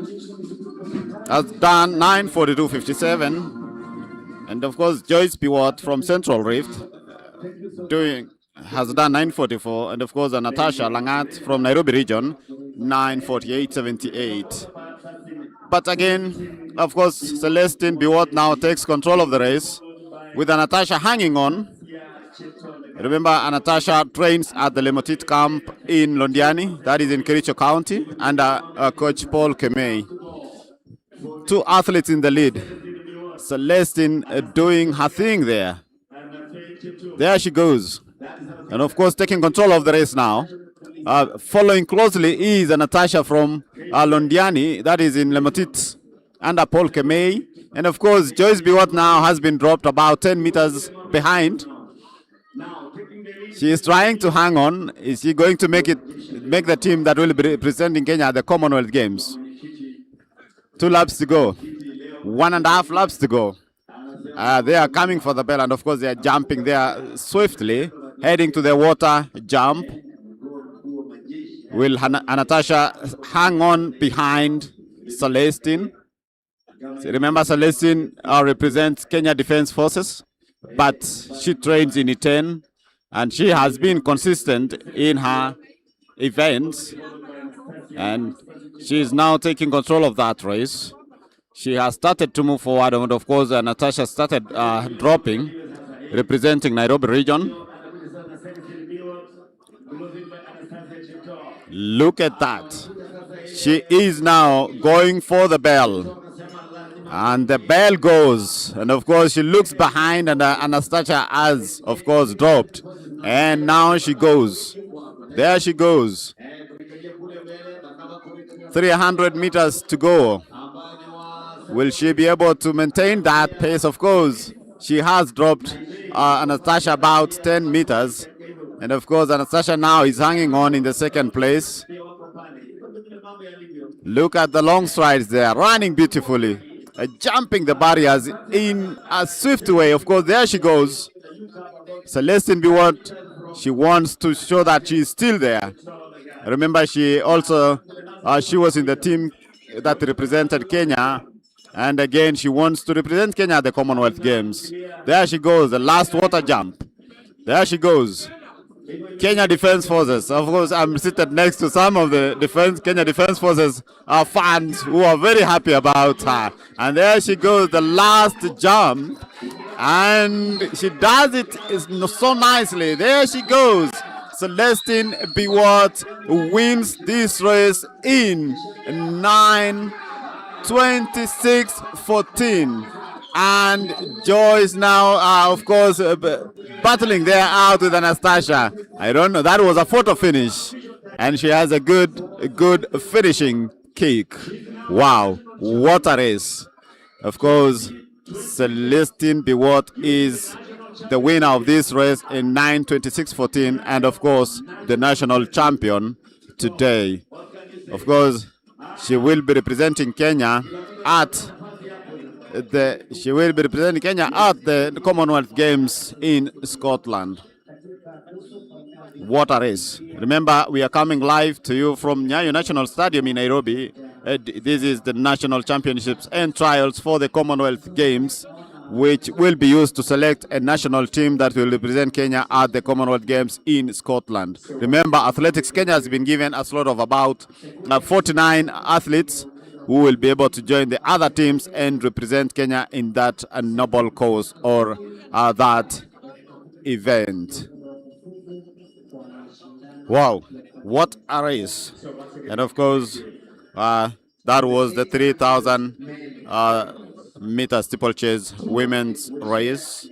has done 9:42.57. And of course, Joyce Biwott from Central Rift has done 9:44. And of course, Natasha Langat from Nairobi region, 9:48.78. But again, of course, Celestine Biwott now takes control of the race with Natasha hanging on. Remember, Natasha trains at the Lemotit camp in Londiani, that is in Kericho County, under Coach Paul Kemei. Two athletes in the lead. Celestine doing her thing there. There she goes. And of course, taking control of the race now. Following closely is Natasha from Londiani, that is in Lemotit, under Paul Kemei. And of course, Joyce Biwott now has been dropped about 10 meters behind. She is trying to hang on. Is she going to make the team that will be representing Kenya at the Commonwealth Games? 2 laps to go. 1.5 laps to go. They are coming for the bell, and of course they are jumping there swiftly, heading to the water jump. Will Natasha hang on behind Celestine? So remember, Celestine represents Kenya Defence Forces, but she trains in E10, and she has been consistent in her events, and she is now taking control of that race. She has started to move forward, and of course, Natasha started dropping, representing Nairobi region. Look at that. She is now going for the bell. And the bell goes. And of course, she looks behind, and Anastasia has, of course, dropped. And now she goes. There she goes. 300 meters to go. Will she be able to maintain that pace? Of course, she has dropped Anastasia about 10 meters. And of course, Anastasia now is hanging on in the second place. Look at the long strides there, running beautifully, jumping the barriers in a swift way. Of course, there she goes. Celestine Biwott, she wants to show that she is still there. Remember, she also she was in the team that represented Kenya, and again she wants to represent Kenya at the Commonwealth Games. There she goes, the last water jump. There she goes. Kenya Defence Forces. Of course, I'm seated next to some of the Kenya Defence Forces fans who are very happy about her. And there she goes, the last jump. And she does it so nicely. There she goes. Celestine Biwott wins this race in 9:26.14. And Joyce now, of course, battling there out with Anastasia. I don't know. That was a photo finish. And she has a good finishing kick. Wow. What a race. Of course, Celestine Biwott is the winner of this race in 9:26.14. And, of course, the national champion today. Of course, she will be representing Kenya at the Commonwealth Games in Scotland. What a race. Remember, we are coming live to you from Nyayo National Stadium in Nairobi. This is the national championships and trials for the Commonwealth Games, which will be used to select a national team that will represent Kenya at the Commonwealth Games in Scotland. Remember, Athletics Kenya has been given a slot of about 49 athletes who will be able to join the other teams and represent Kenya in that noble cause or that event. Wow, what a race. And of course, that was the 3,000 meter steeplechase women's race.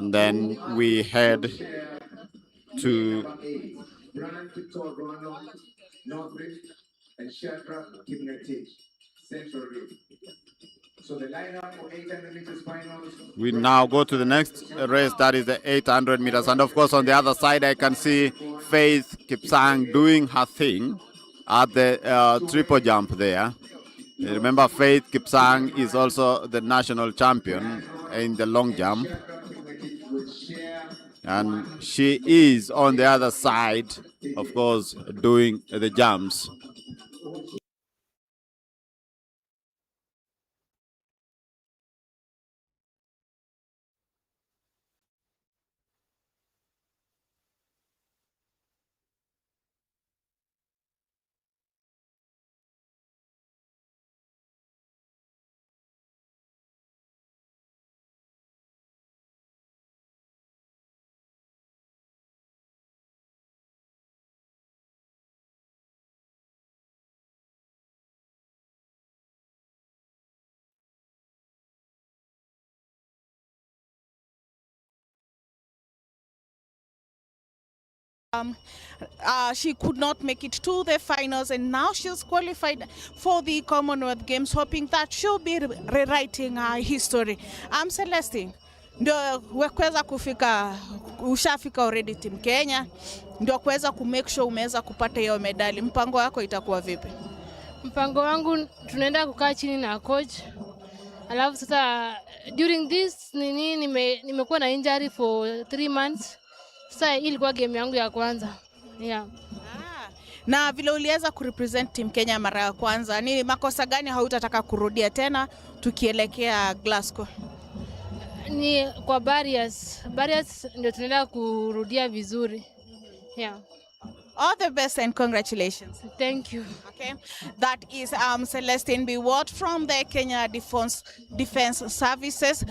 And then we head to we now go to the next race, that is the 800 meters. And of course, on the other side, I can see Faith Kipsang doing her thing at the triple jump there. Remember, Faith Kipsang is also the national champion in the long jump. And she is on the other side, of course, doing the jumps. She could not make it to the finals, and now she's qualified for the Commonwealth Games, hoping that she'll be rewriting her history. Celestine, ndio kuweza kufika, ushafika already team Kenya, ndio kuweza kumake sure umeweza kupata hiyo medali. Mpango wako itakuwa vipi? Mpango wangu tunaenda kukaa chini na coach. Alafu sasa during this nimekuwa na injury for 3 months. Sasa hii ilikuwa game yangu ya kwanza. Yeah. Na vile uliweza kurepresent team Kenya mara ya kwanza, ni makosa gani hautataka kurudia tena tukielekea Glasgow? Ni kwa barriers. Barriers ndio tunaenda kurudia vizuri. Yeah. All the best and congratulations. Thank you. Okay, that is Celestine Biwott from the Kenya Defense Services.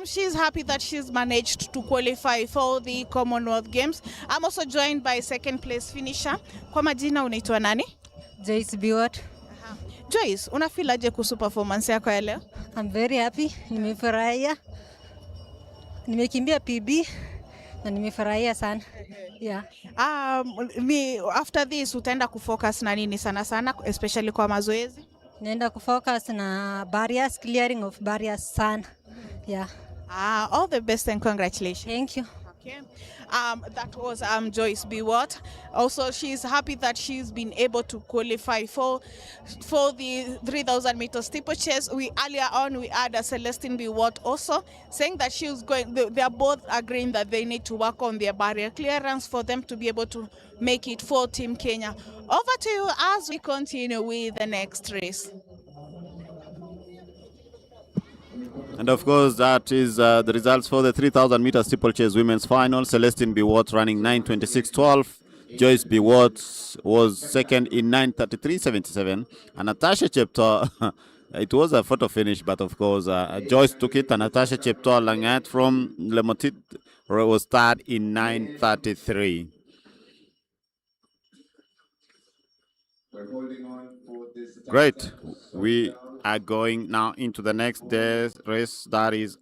She's happy that she's managed to qualify for the Commonwealth Games. I'm also joined by second place finisher. Kwa majina unaitwa nani? Joyce Biwott. Joyce, unafeel aje kuhusu performance yako ya leo? I'm very happy. Nimefurahia. Nimekimbia PB na nimefurahia sana. Yeah. After this utaenda kufocus na nini sana sana, especially kwa mazoezi? Naenda kufocus na barriers, clearing of barriers sana. Yeah. All the best and congratulations. Thank you. Okay. That was Joyce Biwott. Also, she's happy that she's been able to qualify for the 3,000 meter steeplechase. Earlier on we had Celestine Biwott also saying that she was going. They are both agreeing that they need to work on their barrier clearance for them to be able to make it for Team Kenya. Over to you as we continue with the next race. And of course, that is the results for the 3,000 meter steeplechase women's final. Celestine Biwott running 9:26.12. Joyce Biwott was second in 9:33.77. And Natasha Cheptoo, it was a photo finish, but of course, Joyce took it. And Natasha Cheptoo Langat from Lemotit was third in 9:33. Great. We are going now into the next day's race, that is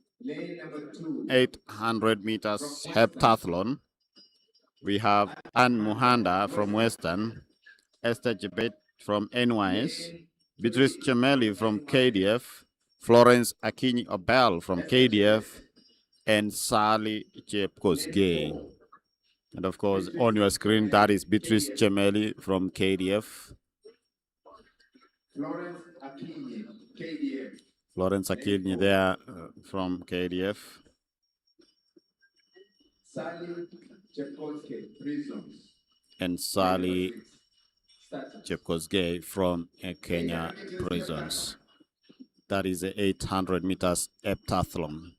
800 meters heptathlon. We have Ann Muhanda from Western, Esther Jebet from NYS, Beatrice Chemeli from KDF, Florence Akinyi Obel from KDF, and Sally Chepkosgei. And of course, on your screen, that is Beatrice Chemeli from KDF. Florence Akinyi there from KDF. And Sally Chepkosgei from Kenya Prisons. That is the 800 meters heptathlon.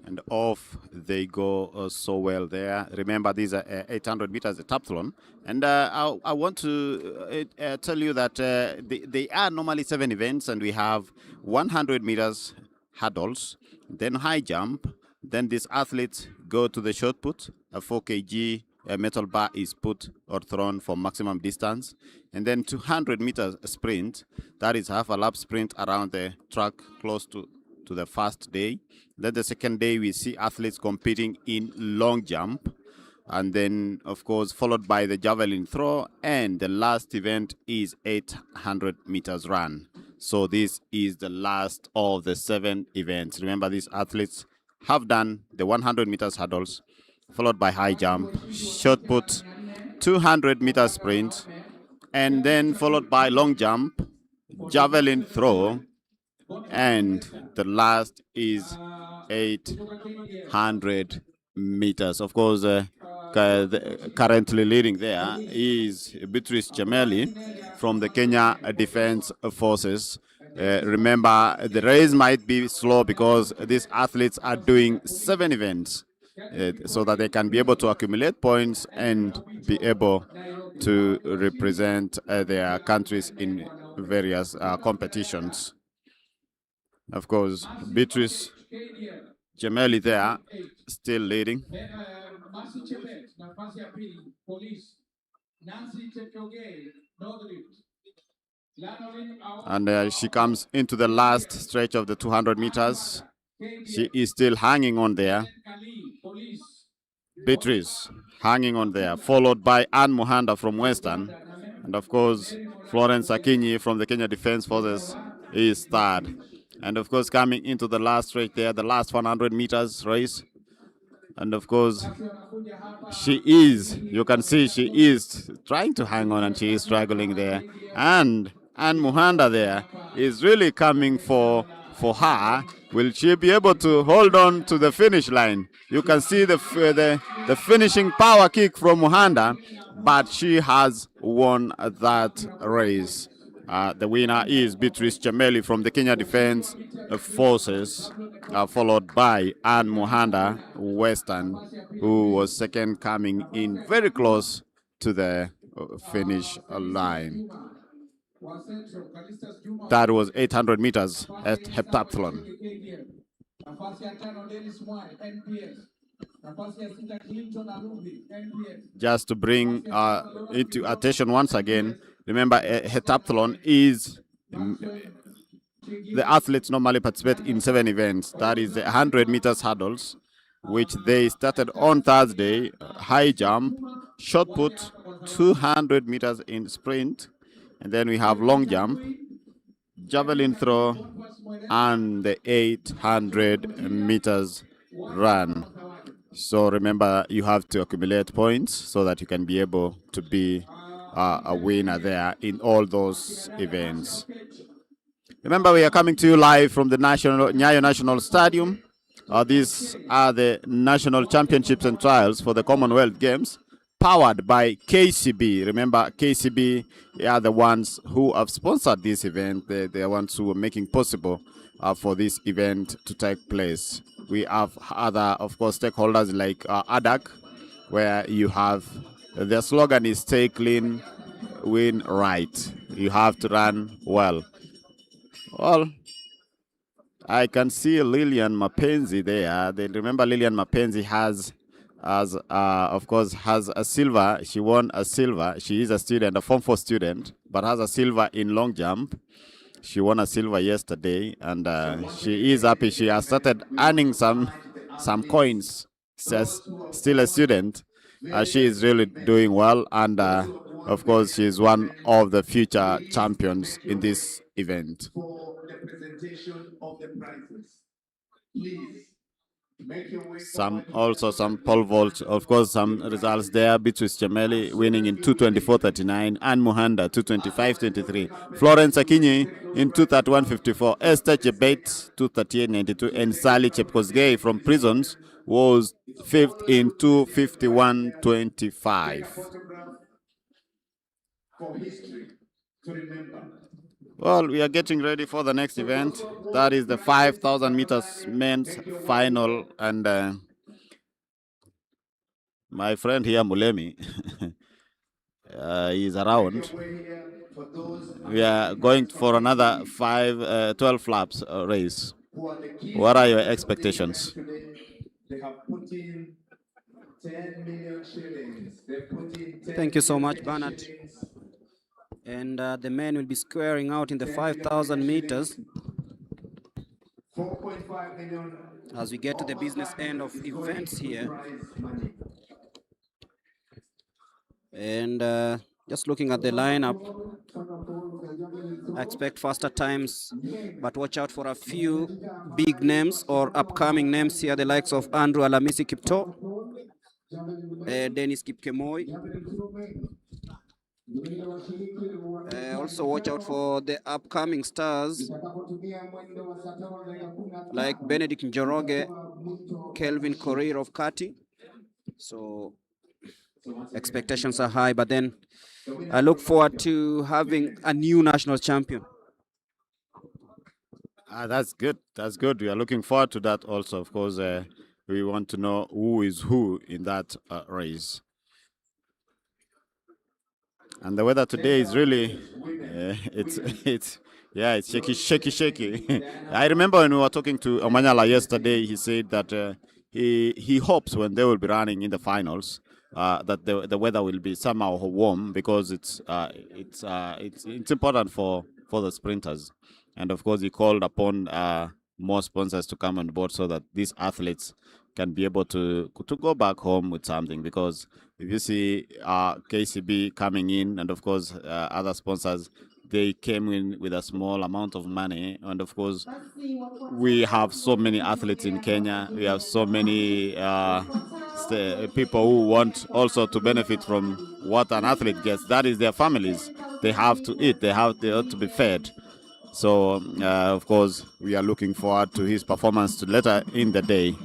and off they go so well there. Remember, these are 800 meters heptathlon, and I want to tell you that they are normally 7 events, and we have 100 meters hurdles, then high jump, then these athletes go to the shot put. A 4 kg metal bar is put or thrown for maximum distance, and then 200 meters sprint, that is half a lap sprint around the track close to the first day. Then the second day we see athletes competing in long jump, and then of course followed by the javelin throw, and the last event is 800 meters run. So this is the last of the 7 events. Remember, these athletes have done the 100 meters hurdles, followed by high jump, shot put, 200 meter sprint, and then followed by long jump, javelin throw, and the last is 800 meters. Of course, currently leading there is Beatrice Chameli from the Kenya Defense Forces. Remember, the race might be slow because these athletes are doing 7 events, so that they can be able to accumulate points and be able to represent their countries in various competitions. Of course, Beatrice Chameli there, still leading. And she comes into the last stretch of the 200 meters. She is still hanging on there. Beatrice hanging on there, followed by Anne Muhanda from Western. And of course, Florence Akinyi from the Kenya Defense Forces is third. And of course, coming into the last stretch there, the last 100 meters race. And of course, you can see she is trying to hang on, and she is struggling there. And Muhanda there is really coming for her. Will she be able to hold on to the finish line? You can see the finishing power kick from Muhanda, but she has won that race. The winner is Beatrice Chameli from the Kenya Defense Forces, followed by Anne Muhanda, Western, who was second, coming in very close to the finish line. That was 800 meters at heptathlon. Just to bring into attention once again, remember, heptathlon is the athletes normally participate in 7 events. That is the 100 meters hurdles, which they started on Thursday, high jump, shot put, 200 meters in sprint, and then we have long jump, javelin throw, and the 800 meters run. So remember, you have to accumulate points so that you can be able to be a winner there in all those events. Remember, we are coming to you live from the Nyayo National Stadium. These are the national championships and trials for the Commonwealth Games, powered by KCB. Remember, KCB are the ones who have sponsored this event. They're the ones who are making possible for this event to take place. We have other, of course, stakeholders like ADAC, where you have, their slogan is stay clean, win right. You have to run well. Well, I can see Lillian Mapenzi there. Remember, Lillian Mapenzi of course, has a silver. She won a silver. She is a student, a Form 4 student, but has a silver in long jump. She won a silver yesterday, and she is happy. She has started earning some coins. She's still a student. She is really doing well, and of course, she is one of the future champions in this event. Some pole vault, of course, some results there. Beatrice Chameli winning in 2:24.39, Anne Muhanda 2:25.23, Florence Akinyi in 2:31.54, Esther Chebet 2:38.92, and Sally Chepkosgei from Prisons was 5th in 2:51.25. Well, we are getting ready for the next event. That is the 5,000 meters men's final. And my friend here, Mulemi, is around. We are going for another 12 laps race. What are your expectations? Thank you so much, Bernard. And the men will be squaring out in the 5,000 meters as we get to the business end of events here. And just looking at the lineup, I expect faster times, but watch out for a few big names or upcoming names here, the likes of Andrew Alamisi Kipto, Dennis Kipkemoi. Also watch out for the upcoming stars like Benedict Njoroge, Kelvin Korir of Kati. So expectations are high, but then I look forward to having a new national champion. That's good. That's good. We are looking forward to that also. Of course, we want to know who is who in that race. And the weather today is really, it's shaky. I remember when we were talking to Omanyala yesterday, he said that he hopes when they will be running in the finals that the weather will be somehow warm, because it's important for the sprinters. And of course, he called upon more sponsors to come on board so that these athletes can be able to go back home with something. Because if you see KCB coming in, and of course other sponsors, they came in with a small amount of money. And of course, we have so many athletes in Kenya. We have so many people who want also to benefit from what an athlete gets. That is their families. They have to eat. They have to be fed. So, of course, we are looking forward to his performance later in the day.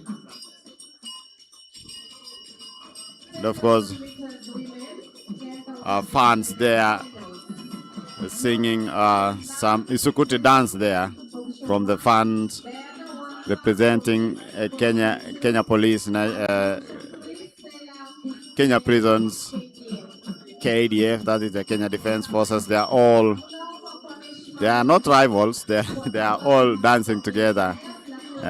And of course, our fans there singing some Isukuti dance there from the fans representing Kenya Police, Kenya Prisons, KDF, that is the Kenya Defense Forces. They are not rivals. They are all dancing together,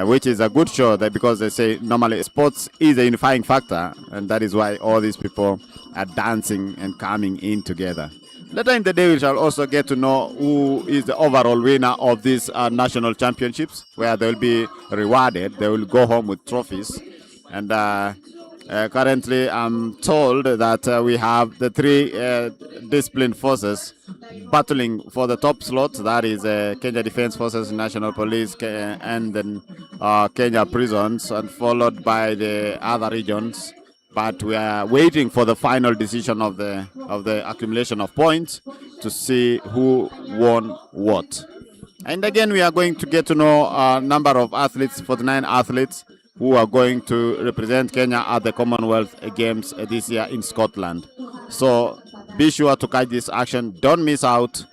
which is a good show, because they say normally sports is a unifying factor, and that is why all these people are dancing and coming in together. Later in the day, we shall also get to know who is the overall winner of these national championships, where they will be rewarded. They will go home with trophies. And currently, I'm told that we have the three disciplined forces battling for the top slot. That is Kenya Defense Forces, National Police, and then Kenya Prisons, and followed by the other regions. But we are waiting for the final decision of the accumulation of points to see who won what. And again, we are going to get to know a number of athletes, 49 athletes, who are going to represent Kenya at the Commonwealth Games this year in Scotland. So be sure to catch this action. Don't miss out.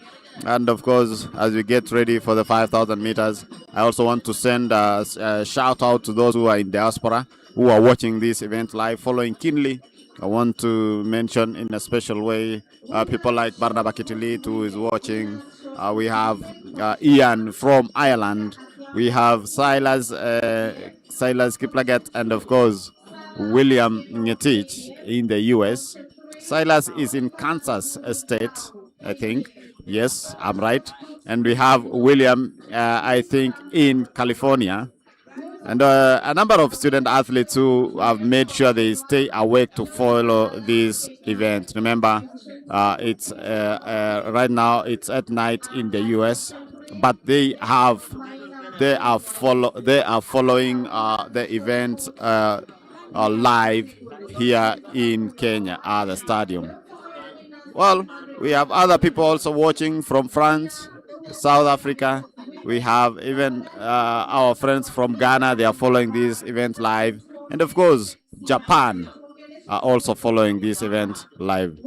And of course, as we get ready for the 5,000 meters, I also want to send a shout out to those who are in diaspora, who are watching this event live, following keenly. I want to mention in a special way people like Barnaba Kitilit, who is watching. We have Ian from Ireland. We have Silas Kiplagat, and of course William Ngetich in the US. Silas is in Kansas State, I think. Yes, I'm right. And we have William, I think, in California. And a number of student athletes who have made sure they stay awake to follow this event. Remember, it's right now it's at night in the US, but they are following the event live here in Kenya at the stadium. Well, we have other people also watching from France, South Africa. We have even our friends from Ghana. They are following this event live. And of course, Japan are also following this event live.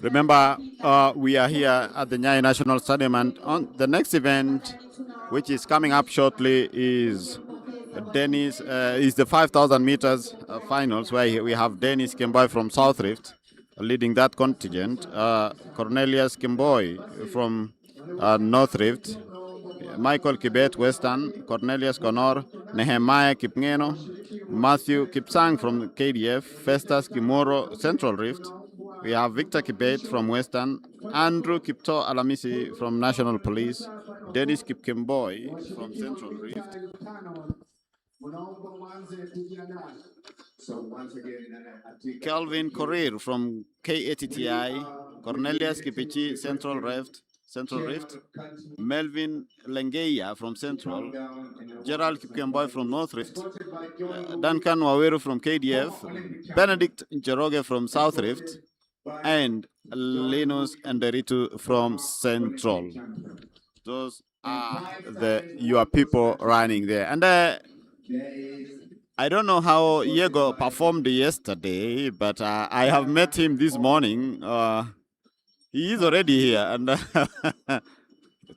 Remember, we are here at the Nyayo National Stadium, and on the next event, which is coming up shortly, is the 5,000 meters finals, where we have Dennis Kemboy from South Rift leading that contingent, Cornelius Kemboy from North Rift, Michael Kibet Western, Cornelius Conor, Nehemiah Kipngeno, Matthew Kipsang from KDF, Festus Kimoro Central Rift. We have Victor Kibet from Western, Andrew Kipto Alamisi from National Police, Dennis Kipkemboy from Central Rift. Kelvin Korir from KATTI, Cornelius Kipichi Central Rift, Melvin Lengeya from Central, Gerald Kipkemboy from North Rift, Duncan Waweru from KDF, Benedict Njoroge from South Rift, and Linus Nderitu from Central. Those are your people running there. And I don't know how Diego performed yesterday, but I have met him this morning. He is already here, and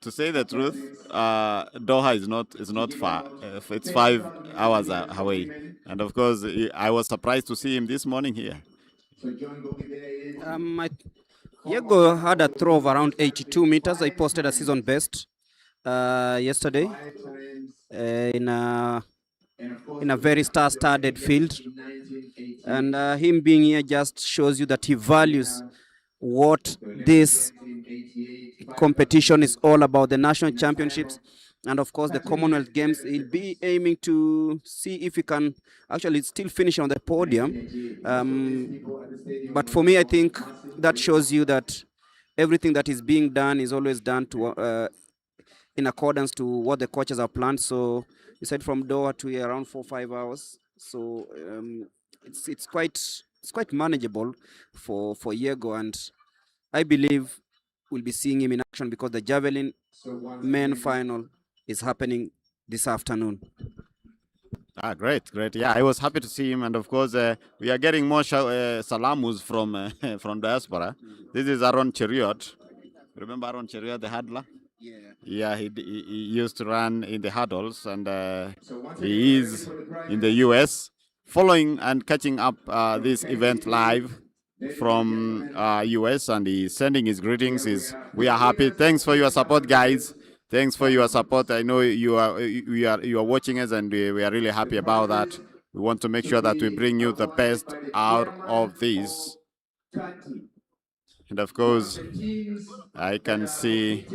to say the truth, Doha is not far. It's 5 hours away, and of course, I was surprised to see him this morning here. Diego had a throw of around 82 meters. I posted a season best yesterday in a very star-studded field, and him being here just shows you that he values what this competition is all about, the national championships and of course the Commonwealth Games. He'll be aiming to see if he can actually still finish on the podium, but for me I think that shows you that everything that is being done is always done to in accordance to what the coaches have planned. So he said from Doha to here around 4-5 hours, so it's quite manageable for Diego, and I believe we'll be seeing him in action because the javelin men final is happening this afternoon. Great. Yeah, I was happy to see him, and of course, we are getting more salamus from from diaspora. This is Aaron Cheriot. Remember Aaron Cheriot, the hurdler? Yeah, he used to run in the hurdles, and he is in the US, following and catching up this event live from US, and he's sending his greetings. We are happy. Thanks for your support, guys. Thanks for your support. I know you are watching us, and we are really happy about that. We want to make sure that we bring you the best out of this. And of course, I can see.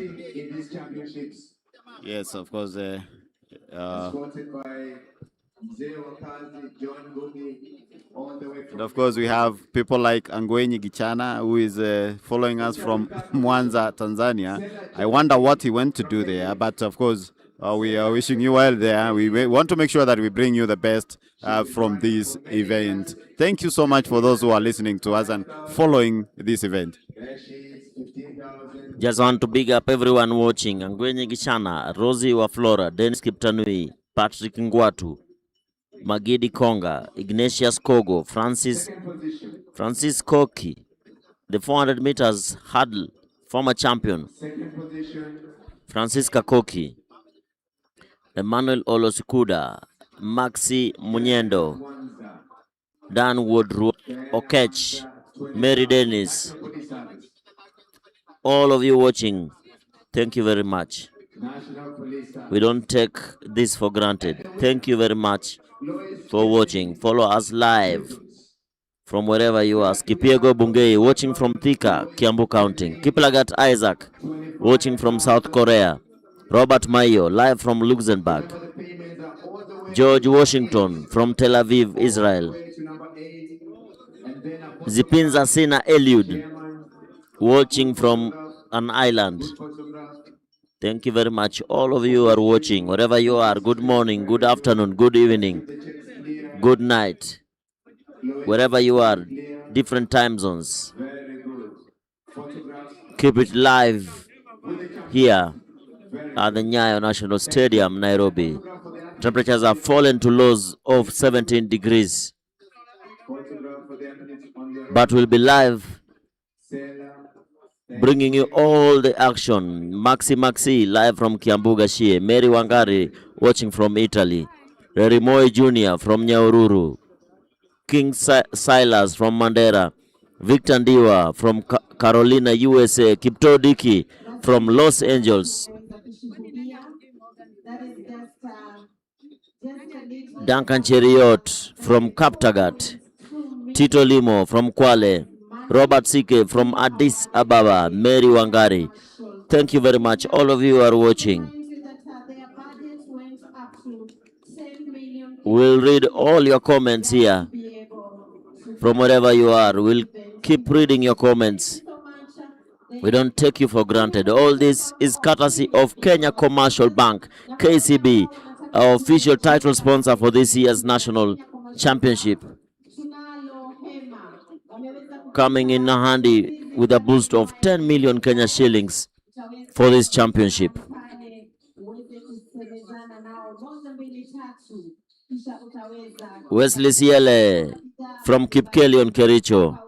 Yes, of course. And of course, we have people like Angwenyi Gichana, who is following us from Mwanza, Tanzania. I wonder what he went to do there, but of course, we are wishing you well there. We want to make sure that we bring you the best from this event. Thank you so much for those who are listening to us and following this event. Just want to big up everyone watching. Angwenyi Gichana, Rosie Waflora, Dennis Kiptanui, Patrick Ngwatu, Magidi Konga, Ignatius Kogo, Francis Koki, the 400 meters hurdle, former champion, Francis Koki, Emmanuel Olosikuda, Maxi Munyendo, Dan Woodrow, Okech, Mary Dennis, all of you watching, thank you very much. We don't take this for granted. Thank you very much for watching. Follow us live from wherever you are. Skipiego Bungei, watching from Thika, Kiambu County. Kiplagat Isaac, watching from South Korea. Robert Mayo, live from Luxembourg. George Washington, from Tel Aviv, Israel. Zipinza Sina Eliud, watching from an island. Thank you very much. All of you are watching, wherever you are. Good morning, good afternoon, good evening, good night. Wherever you are, different time zones. Keep it live here at the Nyayo National Stadium, Nairobi. Temperatures have fallen to lows of 17 degrees. But we'll be live bringing you all the action. Maxi live from Kiambuga Shie. Mary Wangari watching from Italy. Rerimoy Jr. from Nyaururu. King Silas from Mandera. Victor Ndiwa from Carolina, USA. Kipto Diki from Los Angeles. Duncan Cheriot from Kaptagat. Tito Limo from Kwale. Robert Sike from Addis Ababa. Mary Wangari. Thank you very much. All of you are watching. We'll read all your comments here from wherever you are. We'll keep reading your comments. We don't take you for granted. All this is courtesy of Kenya Commercial Bank, KCB, our official title sponsor for this year's National Championship. Coming in handy with a boost of 10 million Kenya shillings for this championship. Wesley Siele from Kipkelion, Kericho.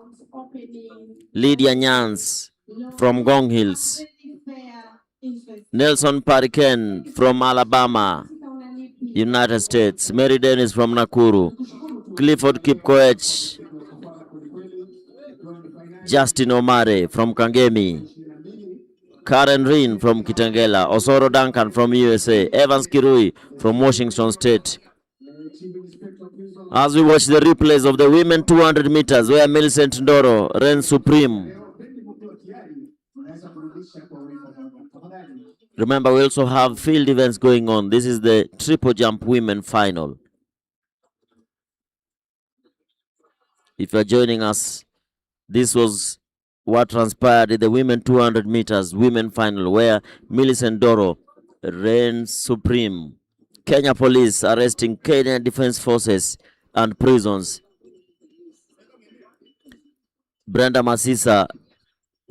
Lydia Nyans from Gong Hills. Nelson Pariken from Alabama, United States. Mary Dennis from Nakuru. Clifford Kipkoech. Justin Omare from Kangemi. Karen Reen from Kitengela. Osoro Duncan from USA. Evans Kirui from Washington State. As we watch the replays of the women 200 meters where Millicent Ndoro reigns supreme. Remember, we also have field events going on. This is the triple jump women final. If you're joining us, this was what transpired in the women 200 meters women final where Millicent Ndoro reigns supreme. Kenya police arresting Kenya Defense Forces and prisons. Brenda Masisa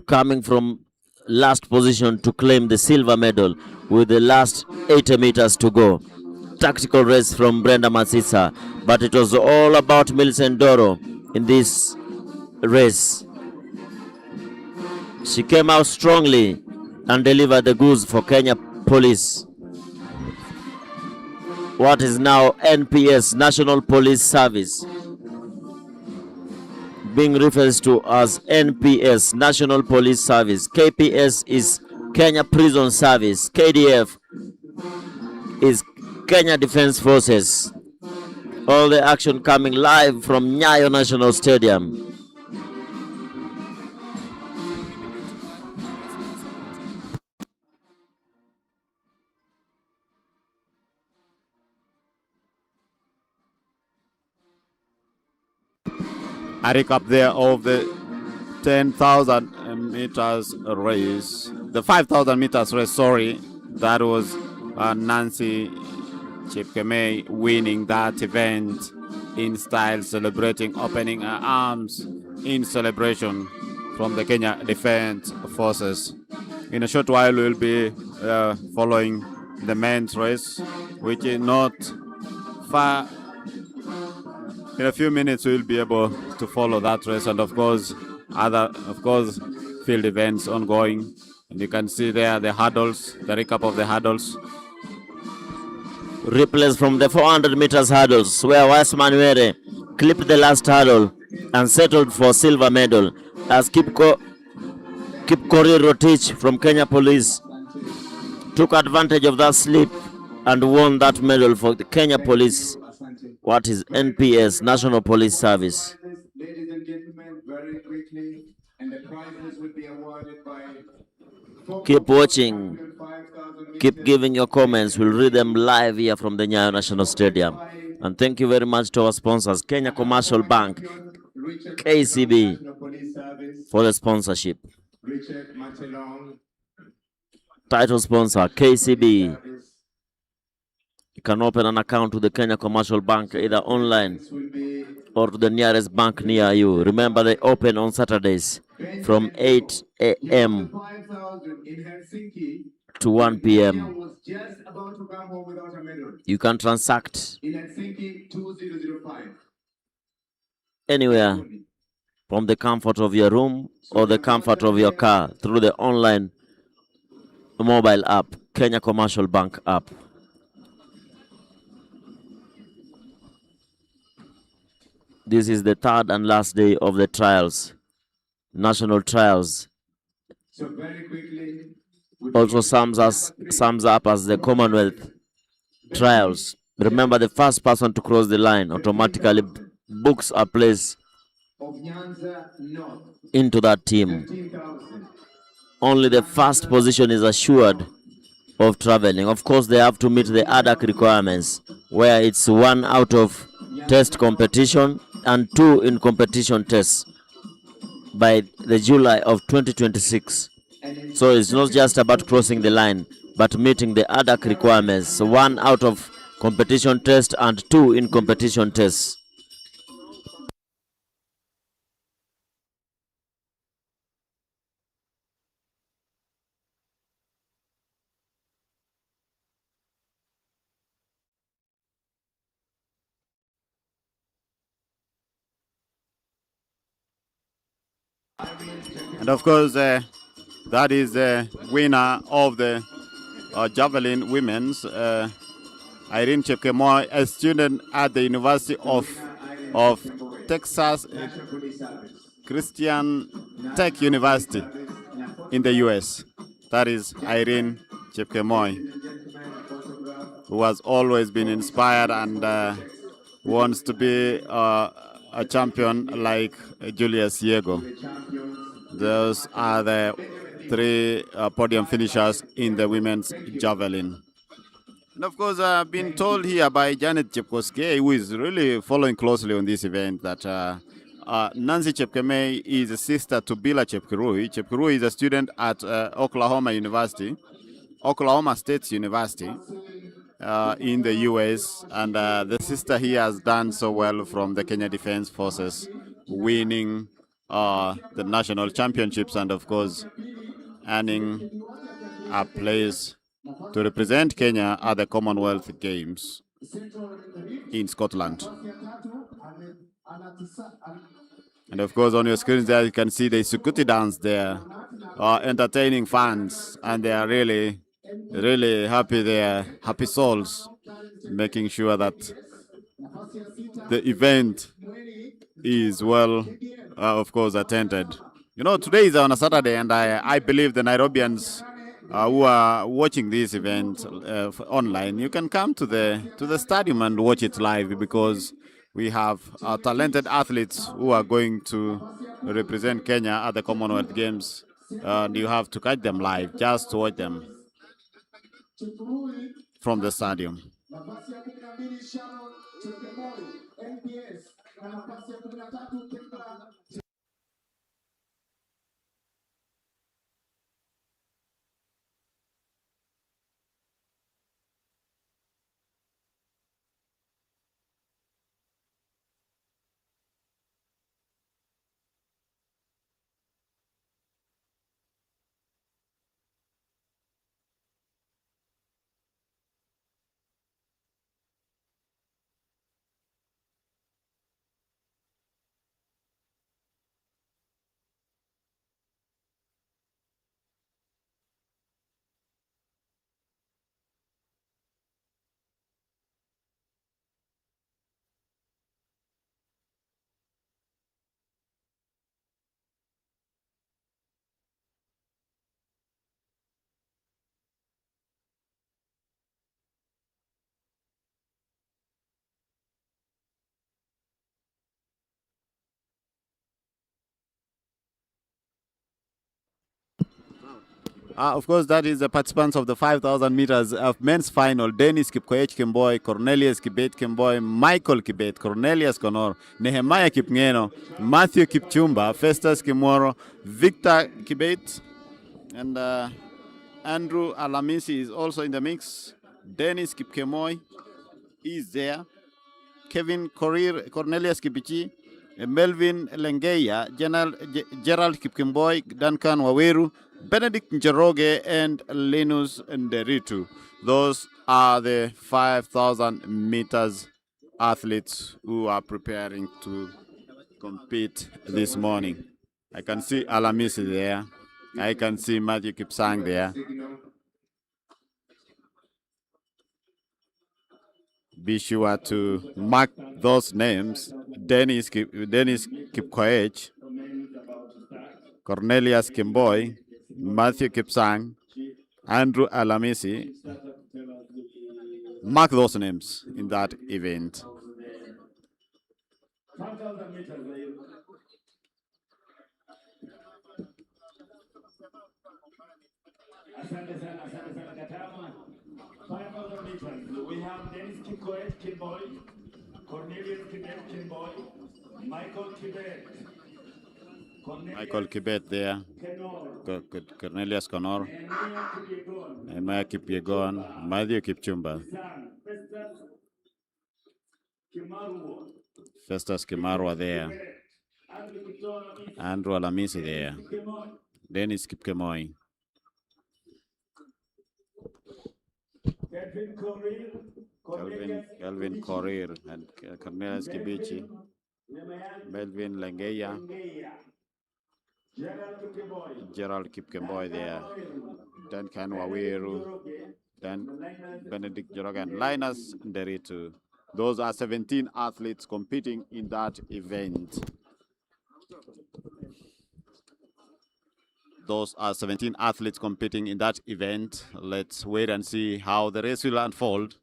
coming from last position to claim the silver medal with the last 80 meters to go. Tactical race from Brenda Masisa, but it was all about Millicent Ndoro in this race. She came out strongly and delivered the goods for Kenya Police. What is now NPS, National Police Service, being referred to as NPS, National Police Service. KPS is Kenya Prison Service. KDF is Kenya Defense Forces. All the action coming live from Nyayo National Stadium. A recap there of the 10,000 meters race. The 5,000 meters race, sorry. That was Nancy Chepkemei winning that event in style, celebrating, opening her arms in celebration from the Kenya Defense Forces. In a short while, we'll be following the men's race, which is not far. In a few minutes, we'll be able to follow that race, and of course, field events ongoing. And you can see there the hurdles, the recap of the hurdles. Replays from the 400 meters hurdles, where West Manuere clipped the last hurdle and settled for silver medal, as Kipkori Rotich from Kenya Police took advantage of that slip and won that medal for the Kenya Police. What is NPS, National Police Service? Ladies and gentlemen, very quickly, and the prizes will be awarded by. Keep watching. Keep giving your comments. We'll read them live here from the Nyayo National Stadium. And thank you very much to our sponsors, Kenya Commercial Bank, KCB, for the sponsorship. Title sponsor, KCB. You can open an account with the Kenya Commercial Bank either online or to the nearest bank near you. Remember, they open on Saturdays from 8 a.m. to 1 p.m. You can transact anywhere from the comfort of your room or the comfort of your car through the online mobile app, Kenya Commercial Bank app. This is the third and last day of the trials, national trials. So very quickly, Also sums up as the Commonwealth trials. Remember, the first person to cross the line automatically books a place of Nyanza North, into that team. 15,000. Only the first position is assured of traveling. Of course, they have to meet the ADAC requirements, where it's 1 out of test competition and 2 in competition tests by the July of 2026. So it's not just about crossing the line, but meeting the ADAC requirements. 1 out of competition test and 2 in competition tests. And of course, that is the winner of the javelin women's, Irene Chepkemoi, a student at the University of Texas Christian Tech University in the US. That is Irene Chepkemoi, who has always been inspired and wants to be a champion like Julius Yego. Those are the 3 podium finishers in the women's javelin. And of course, I've been told here by Janet Chepkoskei, who is really following closely on this event, that Nancy Chepkemei is a sister to Bila Chepkirui. Chepkirui is a student at Oklahoma State University in the US, and the sister here has done so well from the Kenya Defense Forces, winning the national championships and of course earning a place to represent Kenya at the Commonwealth Games in Scotland. And of course, on your screens there, you can see the Sukuti dance there, entertaining fans, and they are really, really happy. They are happy souls, making sure that the event is well, of course, attended. You know, today is on a Saturday, and I believe the Nairobians who are watching this event online, you can come to the stadium and watch it live, because we have talented athletes who are going to represent Kenya at the Commonwealth Games, and you have to catch them live, just to watch them from the stadium. Of course, that is the participants of the 5,000 meters of men's final. Dennis Kipkoech Kemboi, Cornelius Kibet Kemboi, Michael Kibet, Cornelius Conor, Nehemiah Kipngeno, Matthew Kipchumba, Festus Kimoro, Victor Kibet, and Andrew Alamisi is also in the mix. Dennis Kipkemoi is there. Kevin Cornelius Kipichi, Melvin Lengeya, Gerald Kipkemboy, Duncan Waweru, Benedict Njoroge, and Linus Nderitu. Those are the 5,000 meters athletes who are preparing to compete this morning. I can see Alamisi there. I can see Matthew Kipsang there. Be sure to mark those names. Dennis Kipkoech, Cornelius Kimboy, Matthew Kipsang, Andrew Alamisi. Mark those names in that event. Asante sana Katama. 5,000 meters. We have Dennis Kipkoech Kimboy, Cornelius Kibet Kimboy, Michael Kibet. Michael Kibet there. Cornelius Connor. Emma Kipyegon. Matthew Kipchumba. Festus Kimarwa there. Andrew Alamisi there. Dennis Kipkemoy. Kelvin Korir and Cornelius Kibichi. Melvin Lengeya. Gerald Kipkemboy there. Duncan Wawiru. Then Benedict Jorogan. Linus Nderitu. Those are 17 athletes competing in that event. Those are 17 athletes competing in that event. Let's wait and see how the race will unfold.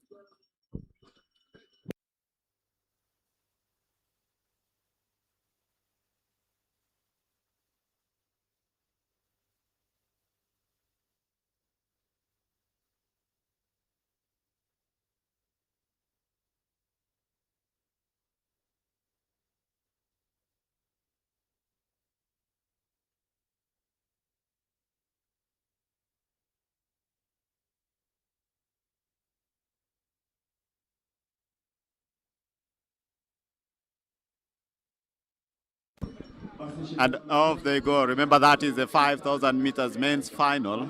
And off they go. Remember, that is the 5,000 meters men's final,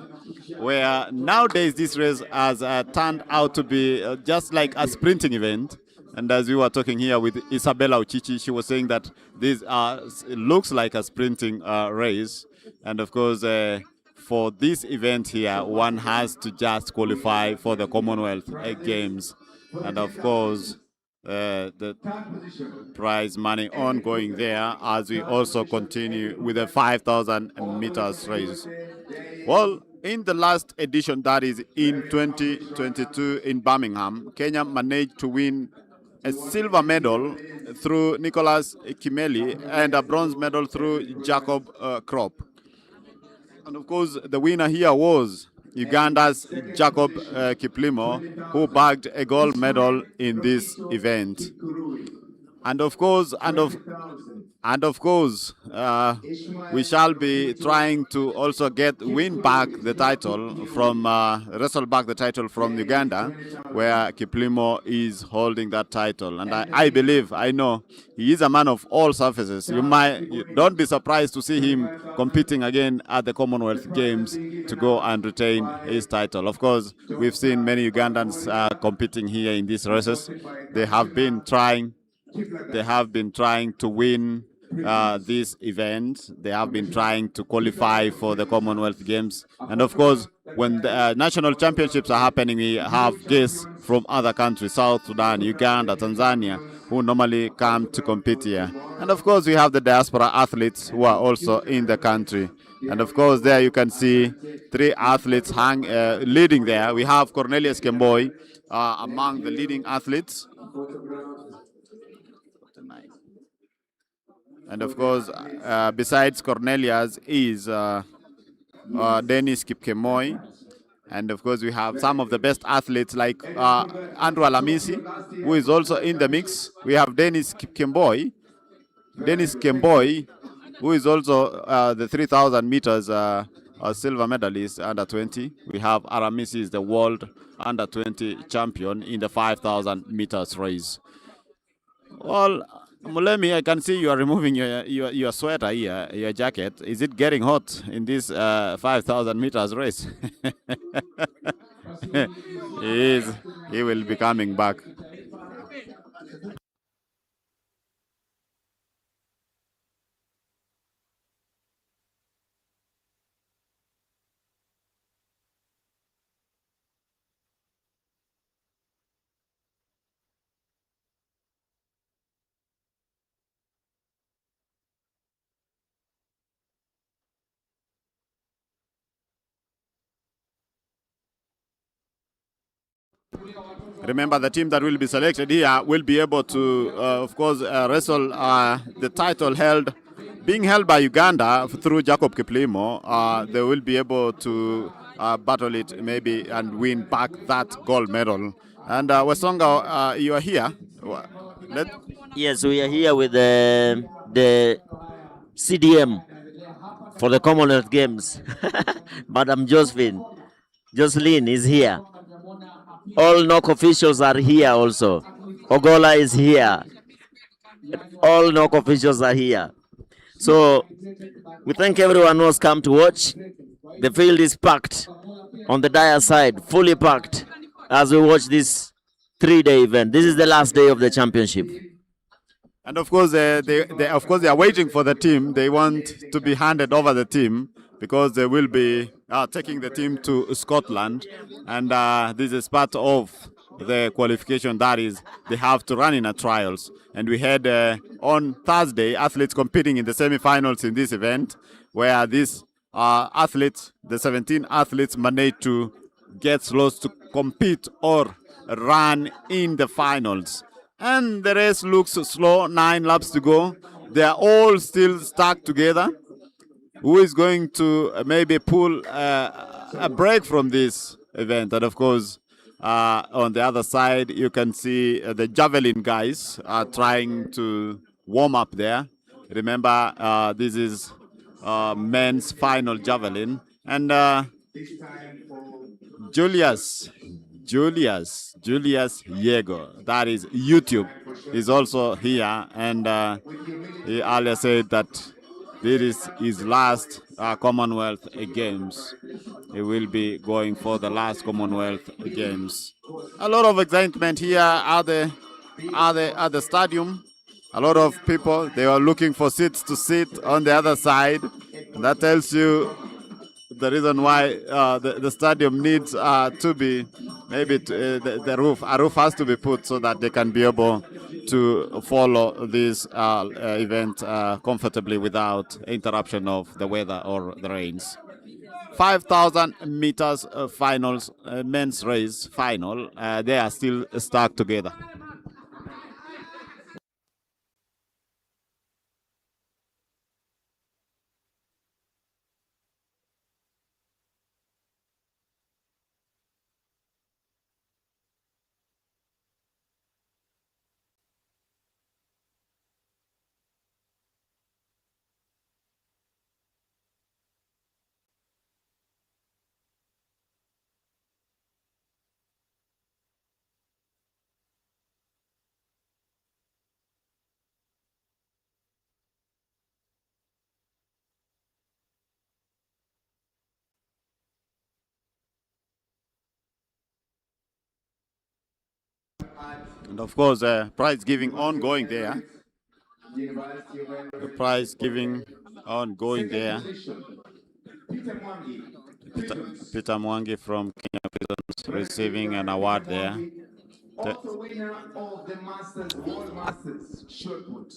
where nowadays this race has turned out to be just like a sprinting event. And as we were talking here with Isabella Uchichi, she was saying that this looks like a sprinting race. And of course, for this event here, one has to just qualify for the Commonwealth Games. And of course, the prize money ongoing there as we also continue with the 5,000 meters race. Well, in the last edition, that is in 2022 in Birmingham, Kenya managed to win a silver medal through Nicholas Kimeli and a bronze medal through Jacob Krop. And of course, the winner here was Uganda's Jacob Kiplimo, who bagged a gold medal in this event. And of course, we shall be trying to also win back the title from wrestle back the title from Uganda, where Kiplimo is holding that title. And I know he is a man of all surfaces. Don't be surprised to see him competing again at the Commonwealth Games to go and retain his title. Of course, we've seen many Ugandans competing here in these races. They have been trying to win this event. They have been trying to qualify for the Commonwealth Games. And of course, when the national championships are happening, we have guests from other countries, South Sudan, Uganda, Tanzania, who normally come to compete here. And of course, we have the diaspora athletes who are also in the country. And of course, there you can see 3 athletes leading there. We have Cornelius Kemboy among the leading athletes. And of course, besides Cornelius is Dennis Kipkemoy. And of course, we have some of the best athletes like Andrew Alamisi, who is also in the mix. We have Dennis Kemboy, who is also the 3,000 meters silver medalist under 20. We have Alamisi is the world under 20 champion in the 5,000 meters race. Well, Mulemi, I can see you are removing your sweater here, your jacket. Is it getting hot in this 5,000 meters race? He will be coming back. Remember, the team that will be selected here will be able to, of course, wrestle the title being held by Uganda through Jacob Kiplimo. They will be able to battle it maybe and win back that gold medal. And Wesonga, you are here. Let, Yes, we are here with the CDM for the Commonwealth Games. Madam Jocelyn is here. All NOC officials are here also. Ogola is here. All NOC officials are here. So we thank everyone who has come to watch. The field is packed on the dire side, fully packed as we watch this 3-day event. This is the last day of the championship. and of course, they are waiting for the team. They want to be handed over the team because they will be taking the team to Scotland, and this is part of the qualification. That is, they have to run in a trials. And we had on Thursday athletes competing in the semi-finals in this event, where these athletes, the 17 athletes, managed to get slots to compete or run in the finals. And the race looks slow, 9 laps to go. They are all still stuck together. Who is going to maybe pull a break from this event? And of course, on the other side, you can see the javelin guys are trying to warm up there. Remember, this is men's final javelin. And Julius Yego, that is YouTube, is also here, and he earlier said that this is his last Commonwealth Games. He will be going for the last Commonwealth Games. A lot of excitement here at the stadium. A lot of people, they are looking for seats to sit on the other side. And that tells you the reason why the stadium needs to be maybe the roof. A roof has to be put so that they can be able to follow this event comfortably without interruption of the weather or the rains. 5,000 meters finals, men's race final. They are still stuck together. And of course, prize giving ongoing there. The prize giving ongoing there. Peter Mwangi from Kenya Prisons receiving an award there. Also winner of the Masters, World Masters short put.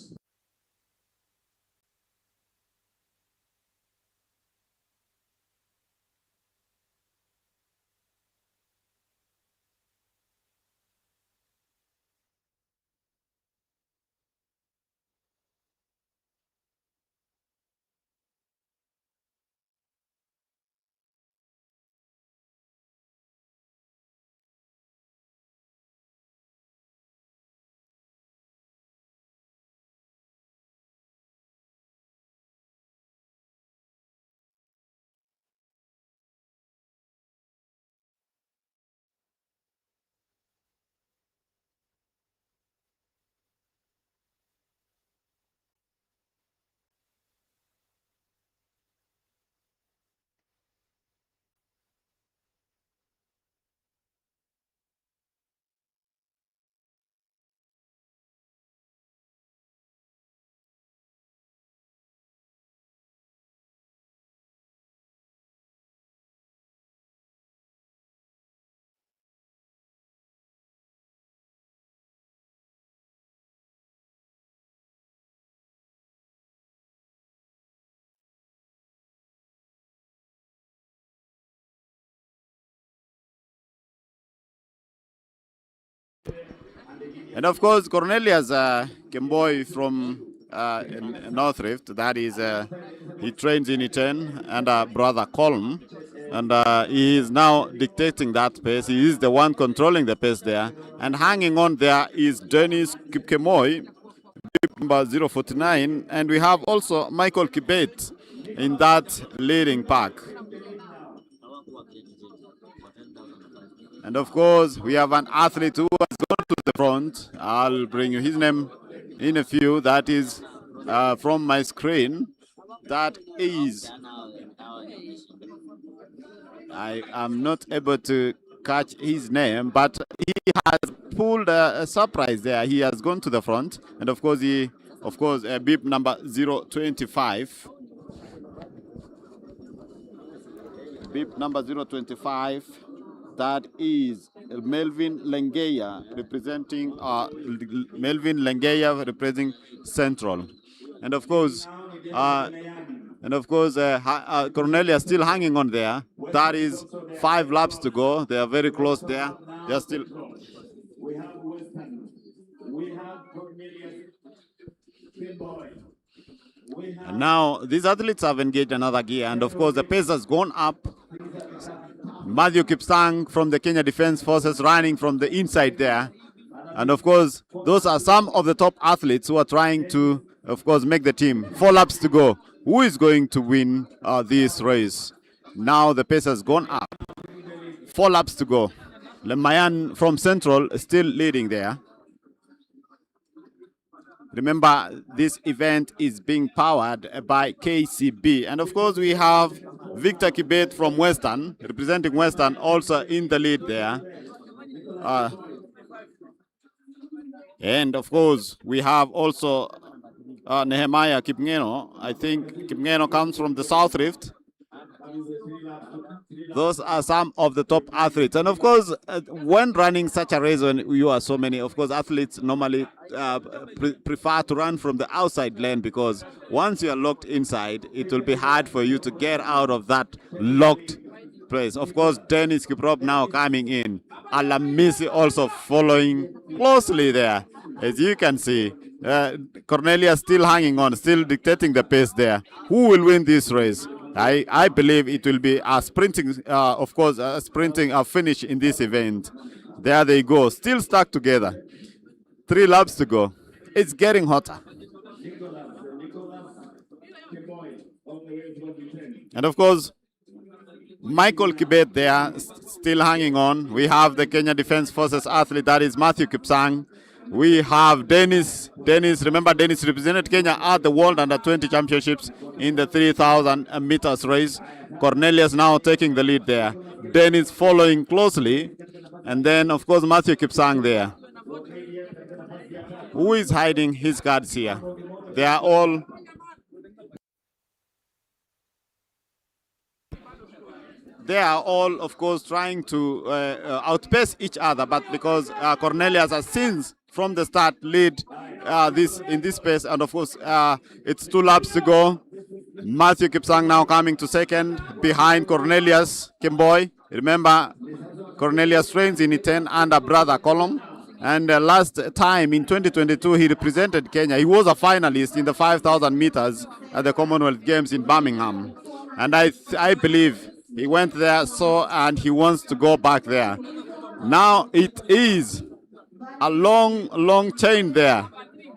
And of course, Cornelius Kimboy from North Rift, that is, he trains in E10 and brother Colm. And he is now dictating that pace. He is the one controlling the pace there. And hanging on there is Dennis Kipkemoy, number 049. And we have also Michael Kibet in that leading pack. And of course, we have an athlete who has gone to the front. I'll bring you his name in a few. That is from my screen. That is, I am not able to catch his name, but he has pulled a surprise there. He has gone to the front. And of course, bib number 025. Bib number 025. That is Melvin Lengeya representing Central, and of course, Cornelia still hanging on there. That is 5 laps to go. They are very close there. They are still. We have Western. We have Cornelius Kimboy. And now these athletes have engaged another gear, and of course the pace has gone up. Matthew Kipsang from the Kenya Defense Forces running from the inside there. And of course, those are some of the top athletes who are trying to, of course, make the team. 4 laps to go. Who is going to win this race? Now the pace has gone up. 4 laps to go. Lemayan from Central is still leading there. Remember, this event is being powered by KCB. And of course, we have Victor Kibet from Western, representing Western, also in the lead there. And of course, we have also Nehemiah Kipngeno. I think Kipngeno comes from the South Rift. Those are some of the top athletes. And of course, when running such a race, when you are so many, of course, athletes normally prefer to run from the outside lane, because once you are locked inside, it will be hard for you to get out of that locked place. Of course, Dennis Kiprop now coming in. Alamisi also following closely there. As you can see, Cornelia still hanging on, still dictating the pace there. Who will win this race? I believe it will be a sprinting, a finish in this event. There they go, still stuck together. 3 laps to go. It's getting hotter. And of course, Michael Kibet there, still hanging on. We have the Kenya Defense Forces athlete, that is Matthew Kipsang. We have Dennis. Remember, Dennis represented Kenya at the World Under-20 Championships in the 3,000 meters race. Cornelius now taking the lead there. Dennis following closely. And then, of course, Matthew Kipsang there. Who is hiding his cards here? They are all... They are all, of course, trying to outpace each other, but because Cornelius has since from the start lead in this pace, and of course it's 2 laps to go. Matthew Kipsang now coming to second behind Cornelius Kimboy. Remember, Cornelius trains in E10 under brother Colum, and last time in 2022 he represented Kenya. He was a finalist in the 5,000 meters at the Commonwealth Games in Birmingham, and I believe he went there and he wants to go back there. Now it is a long chain there.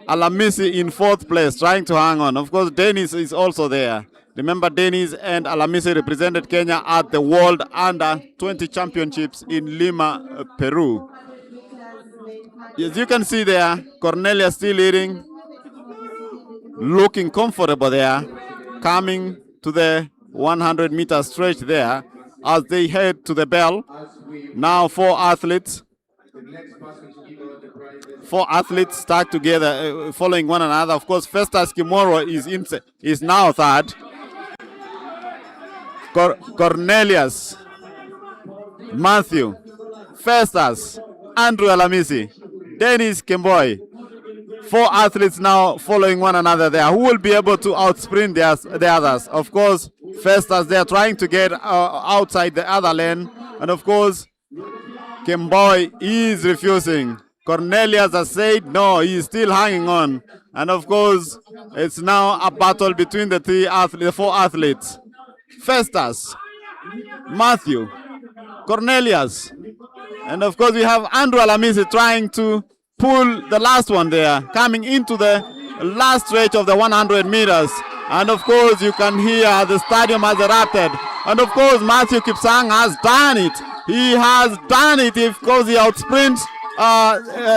Alamisi in 4th place, trying to hang on. Of course, Dennis is also there. Remember, Dennis and Alamisi represented Kenya at the World Under-20 Championships in Lima, Peru. As you can see there, Cornelia still leading, looking comfortable there, coming to the 100-meter stretch there as they head to the bell. Now 4 athletes. 4 athletes start together, following one another. Of course, Festus Kimoro is now 3rd. Cornelius, Matthew, Festus, Andrew Alamisi, Dennis Kimboy. 4 athletes now following one another there. Who will be able to outsprint the others? Of course, Festus, they are trying to get outside the other lane. And of course, Kimboy is refusing. Cornelius has said no, he's still hanging on. And of course, it's now a battle between the four athletes. Festus, Matthew, Cornelius, and of course we have Andrew Alamisi trying to pull the last one there, coming into the last stretch of the 100 meters. And of course you can hear the stadium has erupted. And of course Matthew Kipsang has done it. He has done it, of course he outsprints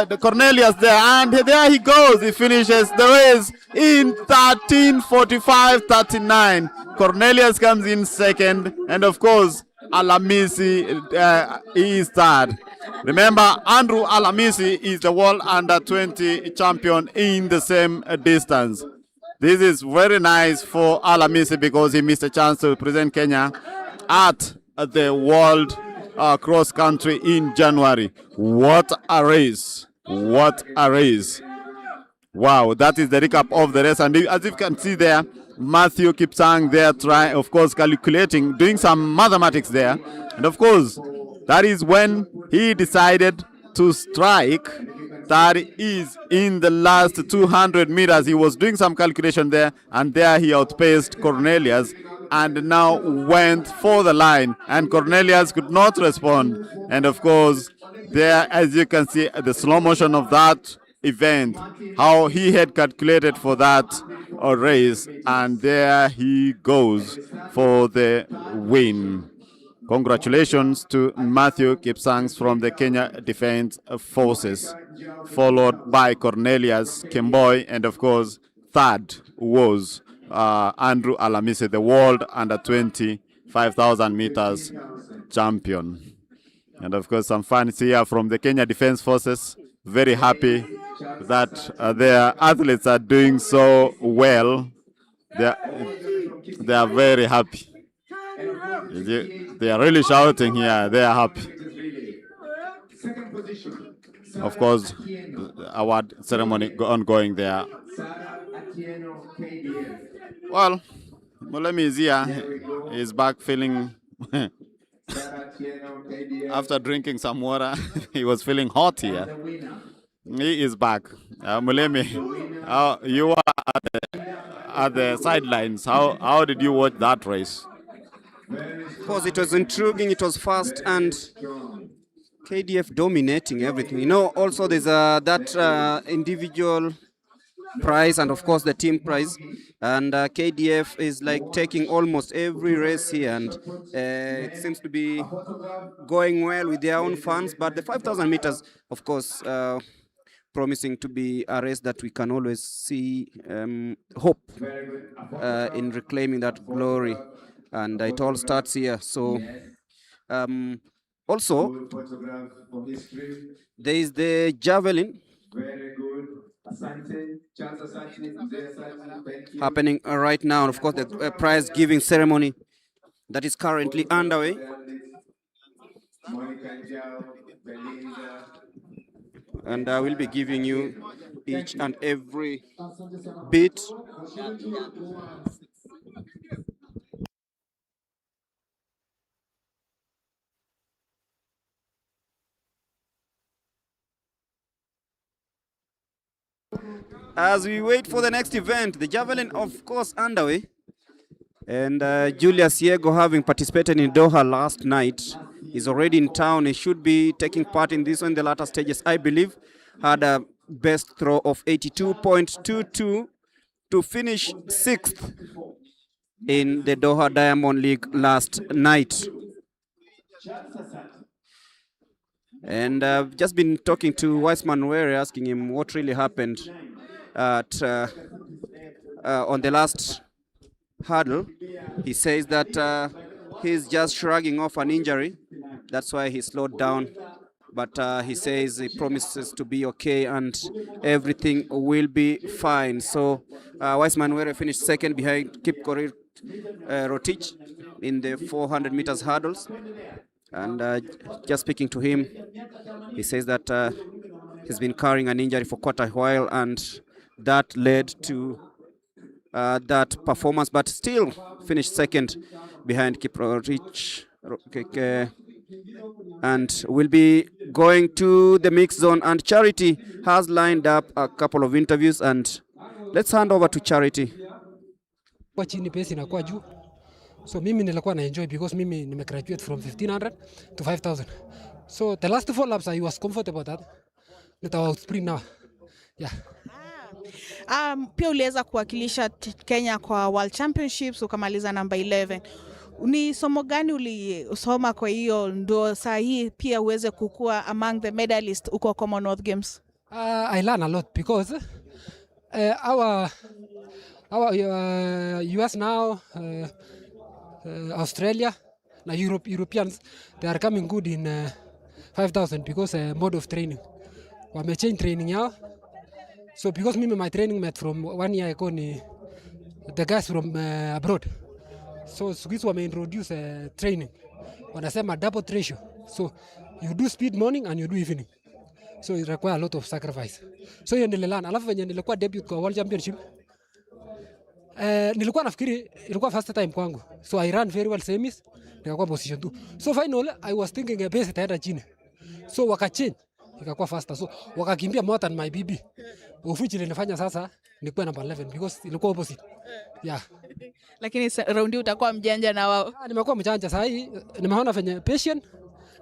the Cornelius there, and there he goes. He finishes the race in 13:45:39. Cornelius comes in second, and of course Alamisi is third. Remember, Andrew Alamisi is the world under 20 champion in the same distance. This is very nice for Alamisi because he missed a chance to represent Kenya at the World cross country in January. What a race! What a race! Wow, that is the recap of the race. And as you can see there, Matthew Kipsang there trying, of course, calculating, doing some mathematics there. And of course, that is when he decided to strike. That is in the last 200 meters. He was doing some calculation there, and there he outpaced Cornelius and now went for the line, and Cornelius could not respond. And of course, there, as you can see, the slow motion of that event, how he had calculated for that race, and there he goes for the win. Congratulations to Matthew Kipsangs from the Kenya Defense Forces, followed by Cornelius Kemboi, and of course, third was Andrew Alamisi, the world under 20 5,000 meters champion. And of course, some fans here from the Kenya Defense Forces, very happy that their athletes are doing so well. They are very happy. They are really shouting here. They are happy. Of course, the award ceremony ongoing there. Well, Mulemi is here. He's back feeling after drinking some water. He was feeling hot here. He is back. Mulemi, you are at the sidelines. How did you watch that race? Of course, it was intriguing. It was fast, and KDF dominating everything. You know, also there's that individual prize and of course the team prize, and KDF is like taking almost every race here, and it seems to be going well with their own fans. But the 5,000 meters, of course, promising to be a race that we can always see hope in reclaiming that glory, and it all starts here. So also there is the javelin happening right now, and of course the prize giving ceremony that is currently underway. And I will be giving you each and every bit. As we wait for the next event, the javelin, of course, underway. And Julius Yego, having participated in Doha last night, is already in town. He should be taking part in this one in the latter stages, I believe. Had a best throw of 82.22 to finish 6th in the Doha Diamond League last night. And I've just been talking to Wiseman Were, asking him what really happened at on the last hurdle. He says that he's just shrugging off an injury. That's why he slowed down. But he says he promises to be okay and everything will be fine. So Wiseman Were finished second behind Kip Korir Rotich in the 400 meters hurdles. And just speaking to him, he says that he's been carrying an injury for quite a while, and that led to that performance, but still finished second behind Kiprotich and will be going to the mix zone. And Charity has lined up a couple of interviews, and let's hand over to Charity. Kwa chini pesa inakuwa juu, so mimi nilikuwa na enjoy because mimi nimegraduate from 1500 to 5000, so the last 4 laps I was comfortable that nitawa sprint now. Yeah. Pia uliweza kuwakilisha Kenya kwa World Championships ukamaliza number 11. Ni somo gani ulisoma kwa hiyo ndo saa hii pia uweze kukua among the medalists uko Commonwealth Games? I learn a lot because our US now, Australia, na Europeans, they are coming good in 5000 because mode of training. Wame change training yao. So because my training met from 1 year ago ni the guys from abroad. So sukisi wame introduce training. Wanasema double ratio. So you do speed morning and you do evening. So it require a lot of sacrifice. So hiyo nililana. Alafu venye nilikuwa debut kwa World Championship, nilikuwa nafikiri ilikuwa first time kwangu. So I ran very well semis, nikakuwa position 2. So final I was thinking pace itaenda chini. So wakachange, ikakuwa faster. So wakakimbia more than my BB. Ufichi nilifanya sasa nikuwa number 11 because ilikuwa opposite. Yeah. Lakini raundi utakuwa mjanja na wao. Nimekuwa mjanja sasa hii, nimeona venye patient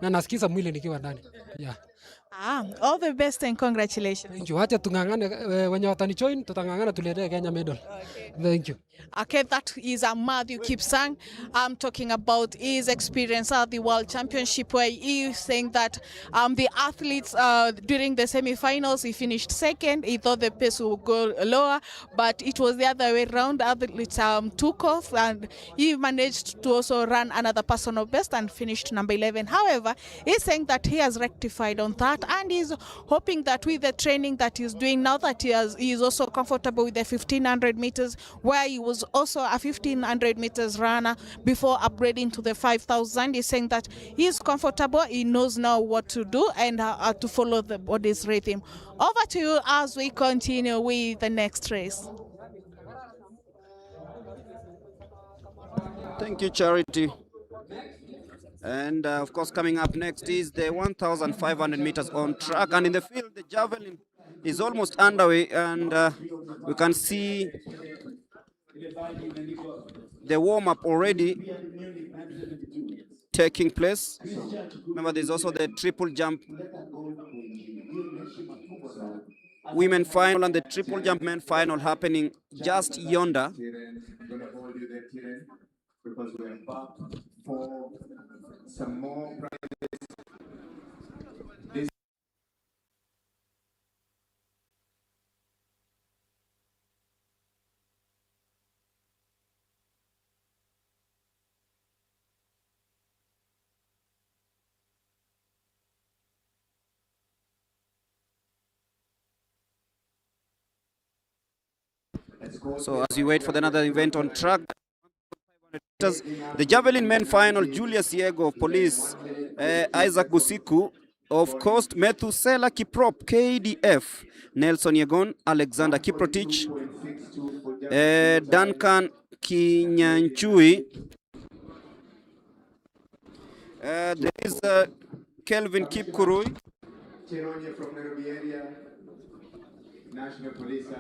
na nasikiza mwili nikiwa ndani. Yeah. All the best and congratulations. Thank you. Acha tungangane wenye watani join, tutangangana tuletee Kenya medal. Okay. Thank you. Okay, that is Matthew Kipsang. I'm talking about his experience at the World Championship, where he is saying that the athletes during the semi-finals, he finished second. He thought the pace would go lower, but it was the other way around. Athletes took off, and he managed to also run another personal best and finished number 11. However, he's saying that he has rectified on that, and he's hoping that with the training that he's doing now, that he is also comfortable with the 1500 meters, where he was also a 1500 meters runner before upgrading to the 5000. He's saying that he's comfortable, he knows now what to do and how to follow the body's rhythm. Over to you as we continue with the next race. Thank you, Charity. And of course, coming up next is the 1,500 meters on track. And in the field, the javelin is almost underway, and we can see the warm-up already taking place. Remember, there's also the triple jump women final and the triple jump men final happening just yonder. Because we're back for some more practice. So as we wait for another event on track, the javelin men final, Julius Yego of Police, Isaac Busiku of Coast, Methusela Kiprop, KDF, Nelson Yegon, Alexander Kiprotich, Duncan Kinyanchui, there is Kelvin Kipkurui,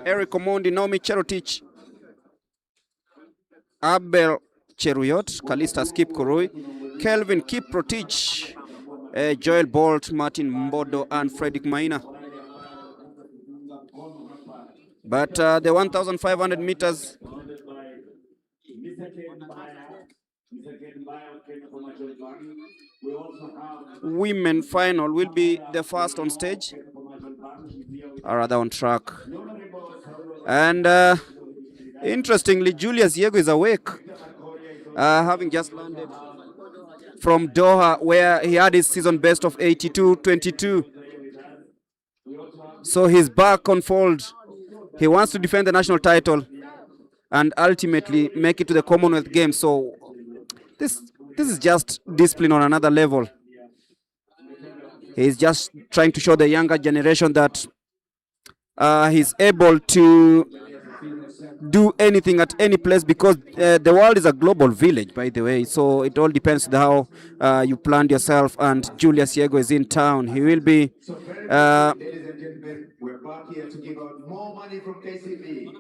Eric Omondi, Naomi Cherotich, Abel Cheruyot, Kalistas Kipkurui, Kelvin Kiprotich, Joel Bolt, Martin Mbodo, and Frederick Maina. But the 1,500 meters women final will be the first on stage, or rather on track. And interestingly, Julius Yego is awake, having just landed from Doha, where he had his season best of 82.22. So he's back on fold. He wants to defend the national title and ultimately make it to the Commonwealth Games. So this is just discipline on another level. He's just trying to show the younger generation that he's able to do anything at any place, because the world is a global village, by the way. So it all depends on how you planned yourself. And Julius Yego is in town. He will be. So very Uh, quickly, ladies and gentlemen, we're back here to give out more money from KCB.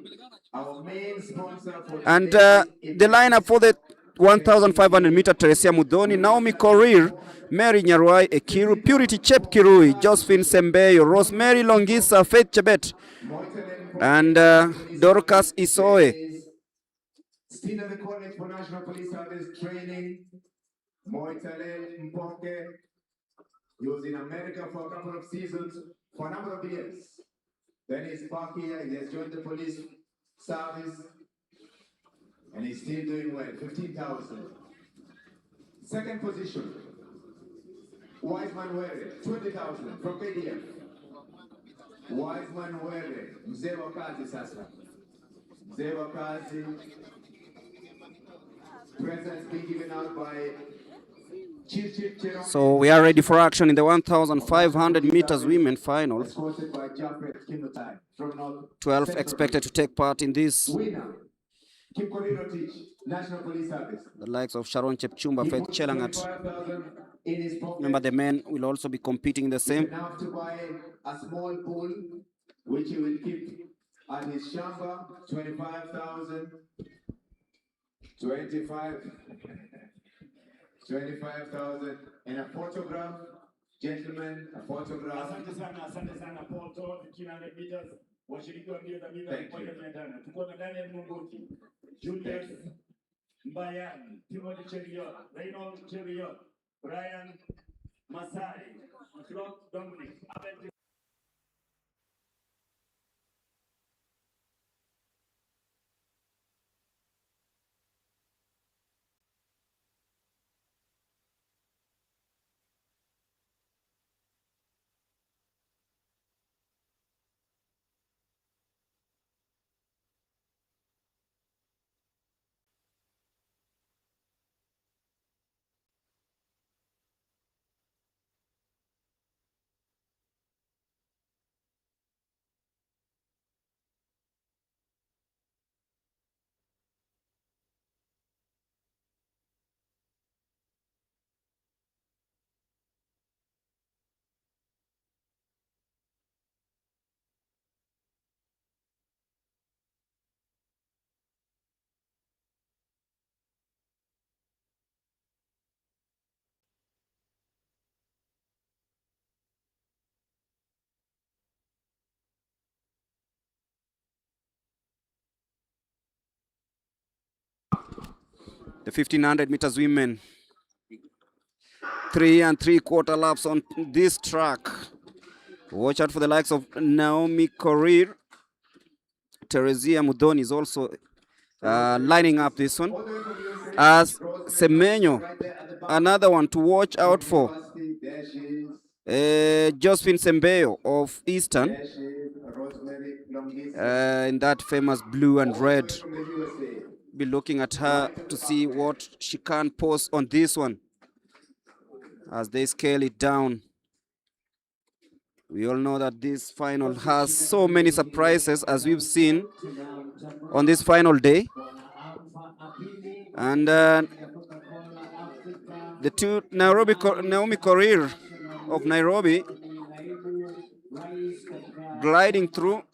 Our main sponsor for And today's the lineup for the 1,500 meter: Teresia Mudhoni, Naomi Korir, Mary Nyarwai Ekiru, Purity Chep Kirui, Josephine Sembeyo, Rosemary Longisa, Faith Chebet, and Dorcas Isoe. Still at the College for National Police Service Training, Moitale Mpoke. He was in America for a couple of seasons, for a number of years. Then he's back here, he has joined the police service, and he's still doing well, 15,000. Second position, Wiseman Were, 20,000 from KDF. Wiseman Were, Mzee wa kazi sasa. Mzee wa kazi. Presents being given out by Chief Cherong. So we are ready for action in the 1,500 meters women final. Escorted by Japhet Kimutai from North 12 Central expected to take part in this. Winner, Kim Korino Teach, National Police Service. The likes of Sharon Chepchumba, He Faith puts Chelangat. 25,000 in his pocket. Remember, the men will also be competing in the same. Enough to buy a small pool, which he will keep at his shamba, 25,000. 25,000 and a photograph, gentlemen, a photograph. Asante sana Paul Todd, 300 meters. Washiriki wa mbio za mita 1,500. Tuko na Daniel Munguti, Julius Mbayani, Timothy Cheriot, Reynold Cheriot, Brian Masai, Claude Dominic, Abel. The 1,500 meters women. 3 3/4 laps on this track. Watch out for the likes of Naomi Korir. Teresia Mudhoni is also lining up this one. As Semenyo, another one to watch out for. Josephine Sembeyo of Eastern. In that famous blue and red. Be looking at her to see what she can post on this one as they scale it down. We all know that this final has so many surprises, as we've seen on this final day. And the two Naomi Korir of Nairobi gliding through.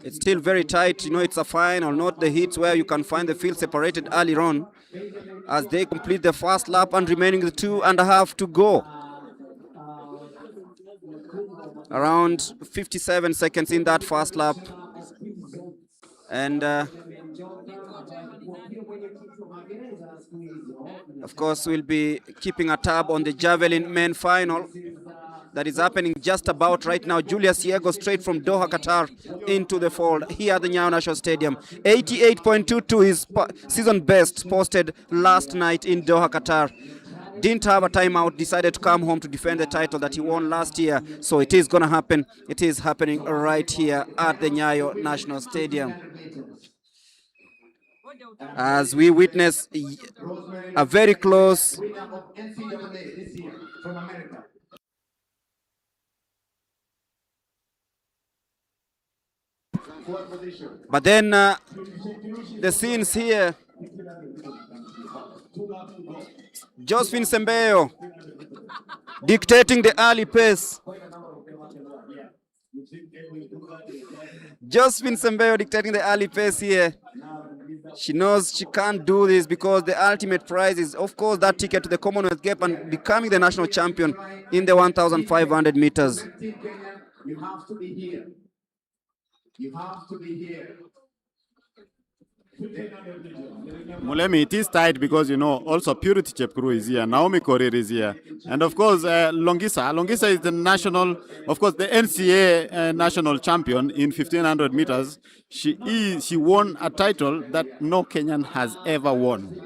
It's still very tight, you know, it's a final, not the heats where you can find the field separated early on, as they complete the first lap and remaining the 2.5 to go. Around 57 seconds in that first lap. And of course, we'll be keeping a tab on the javelin men final that is happening just about right now. Julius Yego straight from Doha, Qatar into the fold here at the Nyayo National Stadium. 88.22 is season best posted last night in Doha, Qatar. Didn't have a timeout, decided to come home to defend the title that he won last year. So it is going to happen. It is happening right here at the Nyayo National Stadium. As we witness a very close But then the scenes here, Josephine Sembeyo dictating the early pace. Josephine Sembeyo dictating the early pace here. She knows she can't do this because the ultimate prize is, of course, that ticket to the Commonwealth Games and becoming the national champion in the 1,500 meters. You have to be here. You have to be here. Mulemi, it is tight because, also Purity Chepkuru is here, Naomi Korir is here, and of course, Longisa. Longisa is the national, of course, the NCA national champion in 1,500 meters. She won a title that no Kenyan has ever won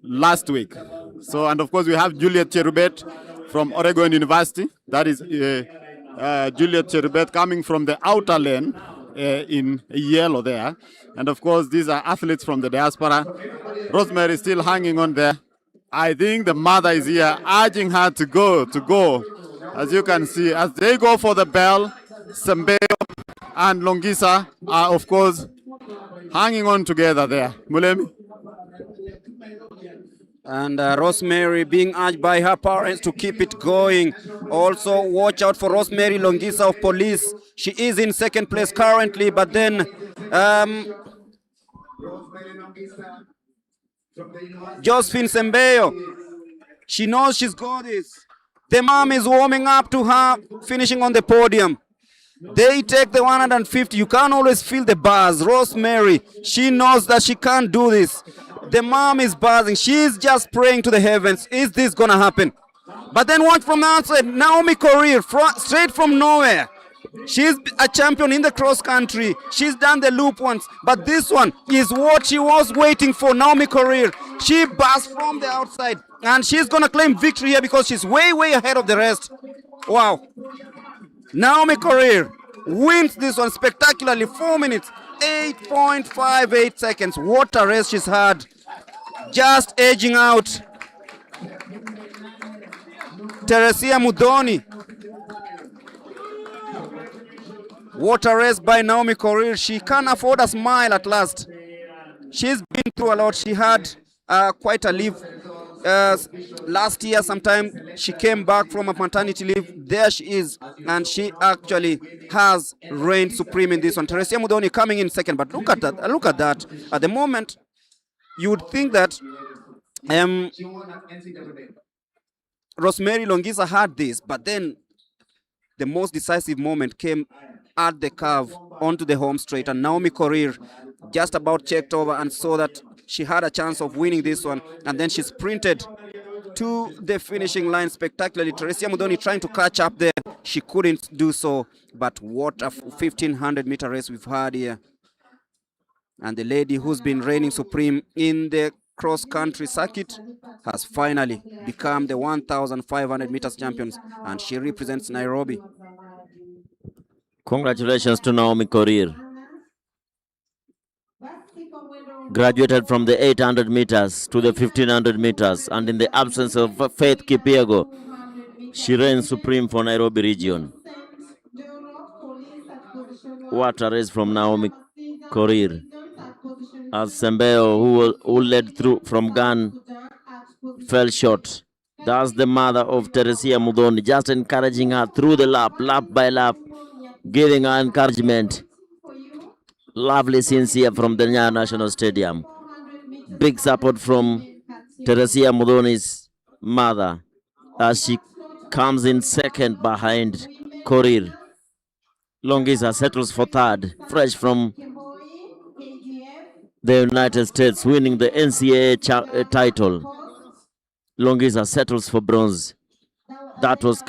last week. So, and of course, we have Juliet Cherubet from Oregon University. That is Juliet Cherubet coming from the outer lane in yellow there. And of course, these are athletes from the diaspora. Rosemary is still hanging on there. I think the mother is here urging her to go. As you can see, as they go for the bell, Sembeyo and Longisa are, of course, hanging on together there. Mulemi? And Rosemary being urged by her parents to keep it going. Also, watch out for Rosemary Longisa of police. She is in second place currently, but then Josephine Sembeyo, she knows she's got this. The mom is warming up to her, finishing on the podium. They take the 150. You can't always feel the buzz. Rosemary, she knows that she can't do this. The mom is buzzing. She's just praying to the heavens. Is this going to happen? But then watch from the outside. Naomi Korir, straight from nowhere. She's a champion in the cross country. She's done the loop once. But this one is what she was waiting for. Naomi Korir. She buzzed from the outside. And she's going to claim victory here because she's way, way ahead of the rest. Wow. Naomi Korir wins this one spectacularly. 4 minutes, 8.58 seconds. What a race she's had. Just edging out Teresia Mudhoni. What a race by Naomi Korir. She can't afford a smile at last. She's been through a lot. She had quite a leave. Last year sometime she came back from a maternity leave. There she is, and she actually has reigned supreme in this one. Teresia Mudhoni coming in second, but look at that. Look at that. At the moment, you would think that Rosemary Longisa had this, but then the most decisive moment came at the curve onto the home straight, and Naomi Korir just about checked over and saw that she had a chance of winning this one, and then she sprinted to the finishing line spectacularly. Teresia Mudhoni trying to catch up there. She couldn't do so, but what a 1,500-meter race we've had here. And the lady who's been reigning supreme in the cross-country circuit has finally become the 1,500 meters champions, and she represents Nairobi. Congratulations to Naomi Korir. Graduated from the 800 meters to the 1,500 meters, and in the absence of Faith Kipyego, she reigns supreme for Nairobi region. What a race from Naomi Korir. As Sembeyo, who led through from gun, fell short. That's the mother of Teresia Mudhoni, just encouraging her through the lap by lap, giving her encouragement. Lovely scenes here from the Nyayo National Stadium. Big support from Teresia Mudhoni's mother as she comes in second behind Korir. Longisa settles for third, fresh from the United States, winning the NCAA title. Longisa settles for bronze. That was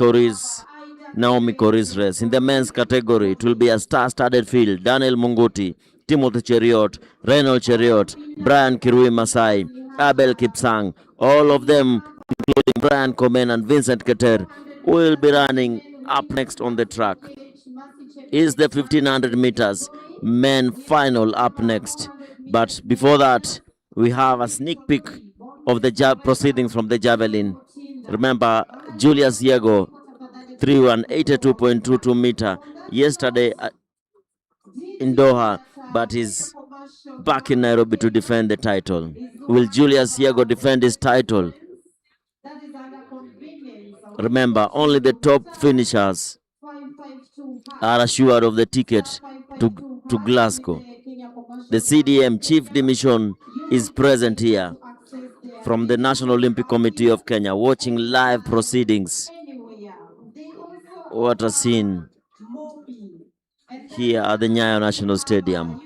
Naomi Korir's race. In the men's category, it will be a star-studded field. Daniel Munguti, Timothy Cheriot, Reynold Cheriot, Brian Kirui Masai, Abel Kipsang, all of them, including Brian Komen and Vincent Keter, will be running up next on the track. Is the 1,500 meters men final up next. But before that, we have a sneak peek of the proceedings from the javelin. Remember, Julius Yego threw an 82.22 meter yesterday in Doha, but is back in Nairobi to defend the title. Will Julius Yego defend his title? Remember, only the top finishers are assured of the ticket to Glasgow. The CDM Chief Demission is present here from the National Olympic Committee of Kenya, watching live proceedings. What a scene here at the Nyayo National Stadium.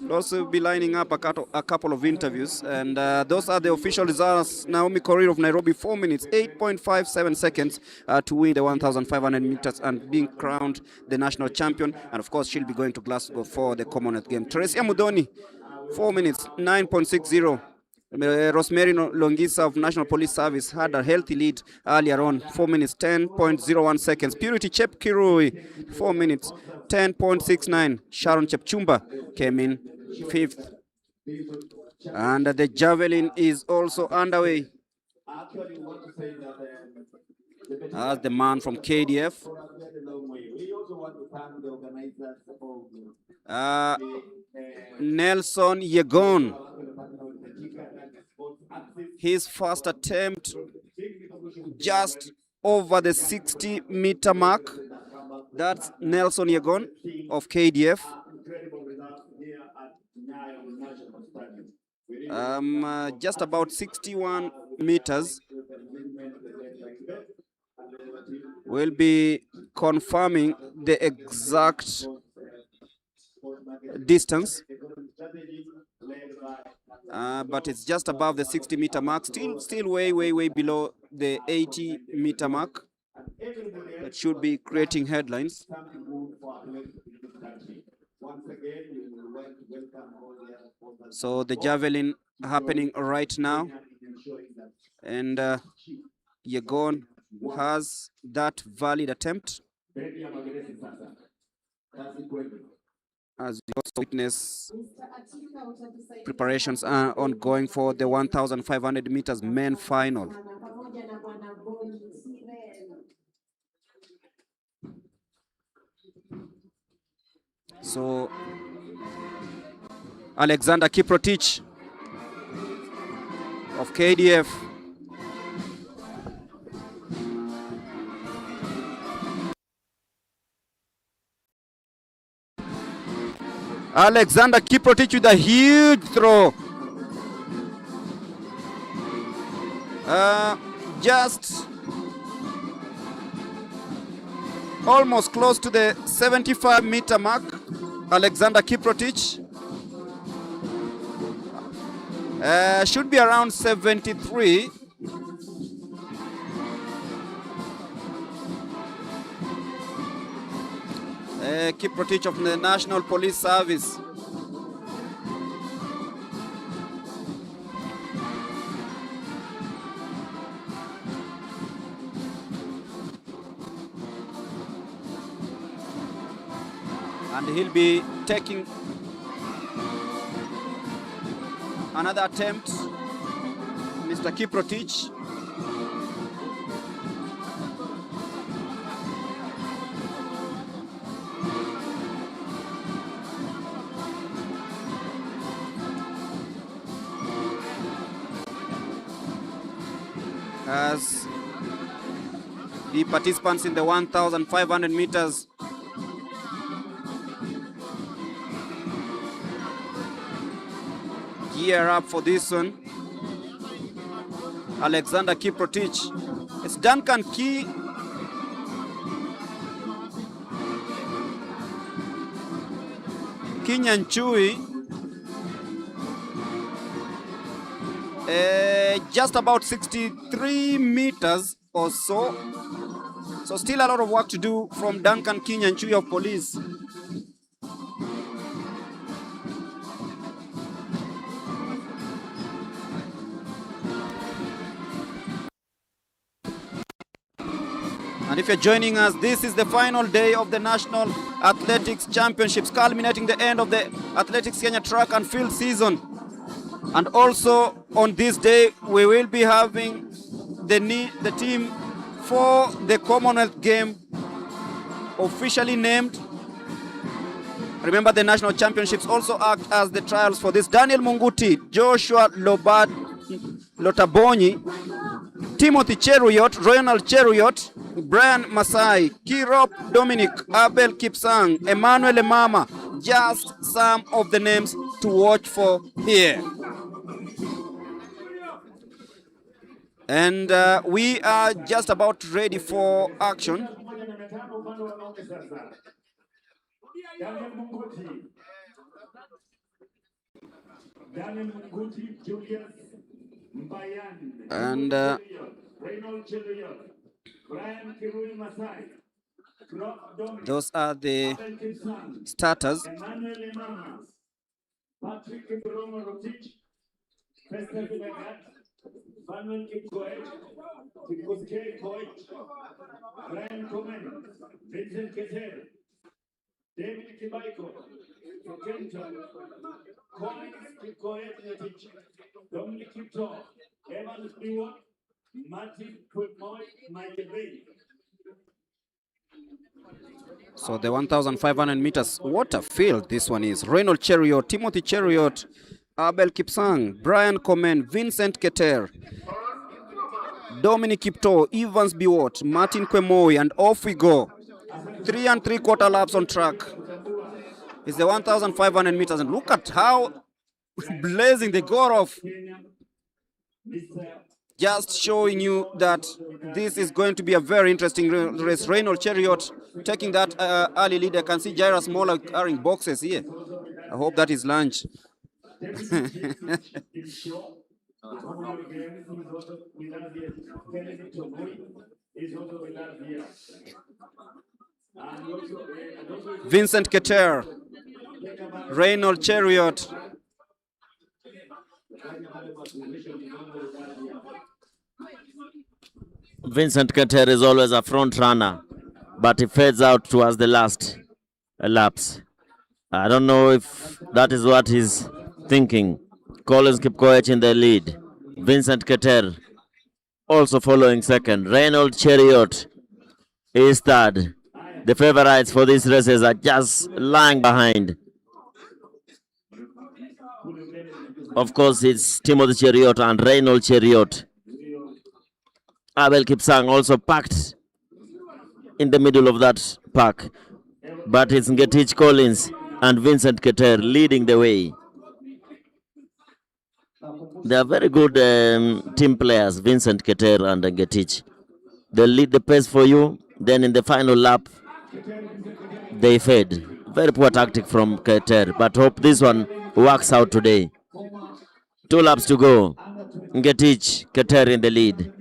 We'll also be lining up a couple of interviews, and those are the official results. Naomi Korir of Nairobi, 4 minutes, 8.57 seconds to win the 1,500 meters and being crowned the national champion. And of course, she'll be going to Glasgow for the Commonwealth game. Teresia Mudoni, 4 minutes, 9.60. Rosemary Longisa of National Police Service had a healthy lead earlier on, 4 minutes, 10.01 seconds. Purity Chepkirui, 4 minutes, 10.69. Sharon Chepchumba came in 5th. And the javelin is also underway. As the man from KDF. Nelson Yegon. His first attempt just over the 60-meter mark. That's Nelson Yegon of KDF. Just about 61 meters. We'll be confirming the exact distance. But it's just above the 60-meter mark, still way below the 80-meter mark. That should be creating headlines. So the javelin happening right now, and Yegon has that valid attempt. As you also witness, preparations are ongoing for the 1,500 meters men final. So Alexander Kiprotich of KDF Alexander Kiprotich with a huge throw. Just almost close to the 75-meter mark. Alexander Kiprotich should be around 73. Kiprotich of the National Police Service. And he'll be taking another attempt, Mr. Kiprotich. As the participants in the 1,500 meters gear up for this one. Alexander Kiprotich. It's Duncan Key. Kinyanchui. Just about 63 meters or so. So still a lot of work to do from Duncan Kinya and Chui of Police. And if you're joining us, this is the final day of the National Athletics Championships, culminating the end of the Athletics Kenya track and field season. And also on this day, we will be having the team for the Commonwealth game officially named. Remember, the National Championships also act as the trials for this. Daniel Munguti, Joshua Lotabonyi, Timothy Cheruyot, Ronald Cheruyot, Brian Masai, Kirop Dominic, Abel Kipsang, Emmanuel Emama, just some of the names to watch for here. And we are just about ready for action. And those are the starters. Brian Komen, Vincent Keter, David Kibaiko, Kenton, Collins Kikoet, Dominic Kipto, Evans Biwa, Martin Putmoy, Michael Bay. So the 1,500 meters, what a field this one is. Reynold Cheriot, Timothy Cheriot, Abel Kipsang, Brian Komen, Vincent Keter, Dominic Kipto, Evans Biwot, Martin Kwemoy, and off we go. 3 3/4 laps on track. It's the 1,500 meters, and look at how blazing they got off. Just showing you that this is going to be a very interesting race. Reynold Cheriot taking that early lead. I can see Jairus Mola carrying boxes here. I hope that is lunch. Vincent Keter, Reynold Cheriot. Vincent Keter is always a front runner, but he fades out towards the last laps. I don't know if that is what he's thinking. Collins Kipkoech in the lead. Vincent Keter also following second. Reynold Cheriot is third. The favorites for these races are just lying behind. Of course, it's Timothy Cheriot and Reynold Cheriot. Abel Kipsang also packed in the middle of that pack. But it's Ngetich Collins and Vincent Keter leading the way. They are very good team players, Vincent Keter and Ngetich. They lead the pace for you, then in the final lap, they fade. Very poor tactic from Keter, but hope this one works out today. 2 laps to go. Ngetich, Keter in the lead.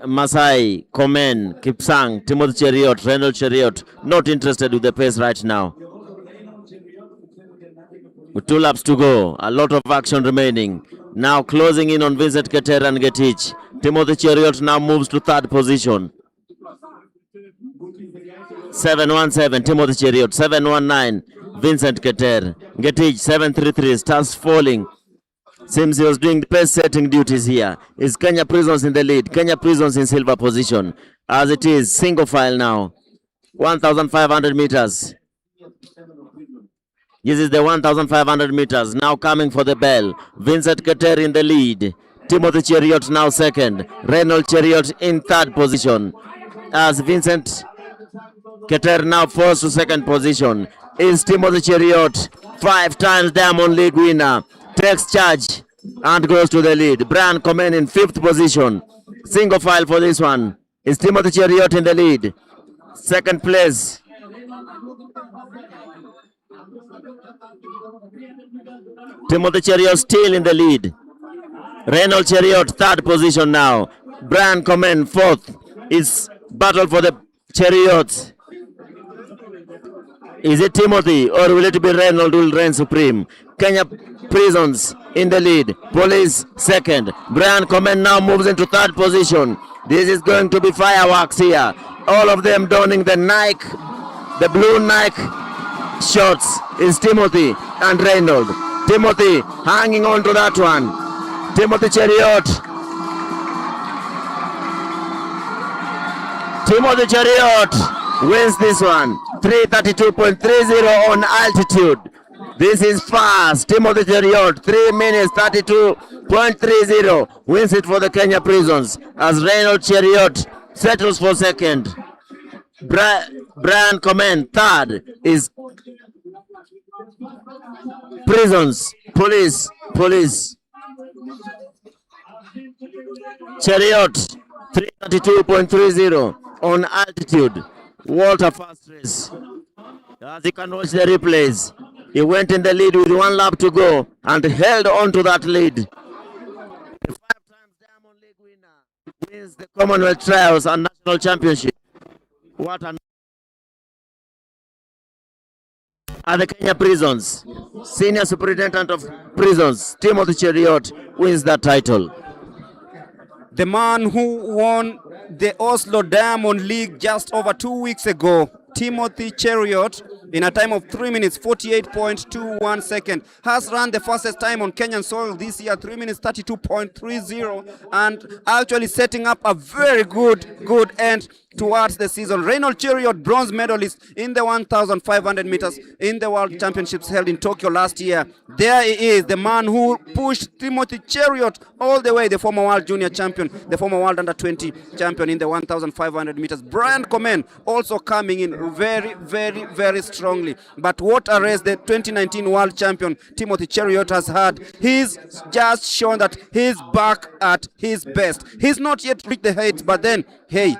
Masai, Komen, Kipsang, Timothy Cheriot, Reynold Cheriot, not interested with the pace right now. With 2 laps to go, a lot of action remaining. Now closing in on Vincent Keter and Ngetich. Timothy Cheriot now moves to 3rd position. 7:17, Timothy Cheriot. 7:19, Vincent Keter. Ngetich, 7:33, starts falling. Seems he was doing the pace setting duties here. Is Kenya Prisons in the lead. Kenya Prisons in silver position. As it is, single file now. 1,500 meters. This is the 1,500 meters. Now coming for the bell. Vincent Keter in the lead. Timothy Cheriot now second. Reynold Cheriot in 3rd position. As Vincent Keter now falls to 2nd position. Is Timothy Cheriot, 5 times Diamond League winner, takes charge and goes to the lead. Brian Komen in 5th position. Single file for this one. Is Timothy Cheriot in the lead. 2nd place. Timothy Cheriot still in the lead. Reynold Cheriot 3rd position now. Brian Komen 4th. is battle for the chariots. Is it Timothy or will it be Reynold who will reign supreme? Kenya Prisons in the lead. Police second. Brian Comment now moves into third position. This is going to be fireworks here. All of them donning the Nike, the blue Nike shorts is Timothy and Reynold. Timothy hanging on to that one. Timothy Chariot. Timothy Chariot wins this one. 3:32.30 on altitude. This is fast. Timothy Chariot, 3 minutes 32.30 wins it for the Kenya Prisons as Reynold Chariot settles for second. Brian Comment third is Prisons. Police. Chariot 3:32.30 on altitude. What a fast race. As you can watch the replays, he went in the lead with 1 lap to go and held on to that lead. The 5-time Diamond League winner wins the Commonwealth Trials and National Championship. What an at the Kenya Prisons. Senior Superintendent of Prisons, Timothy Cheriot, wins that title. The man who won the Oslo Diamond League just over 2 weeks ago, Timothy Cheriot, in a time of 3 minutes 48.21 seconds, has run the fastest time on Kenyan soil this year, 3 minutes 32.30, and actually setting up a very good end towards the season. Reynold Cheriot, bronze medalist in the 1,500 meters in the World Championships held in Tokyo last year. There he is, the man who pushed Timothy Cheriot all the way, the former world junior champion, the former world under 20 champion in the 1,500 meters. Brian Comment also coming in very strongly. But what a race the 2019 world champion Timothy Cheriot has had. He's just shown that he's back at his best. He's not yet reached the heights, but then, hey,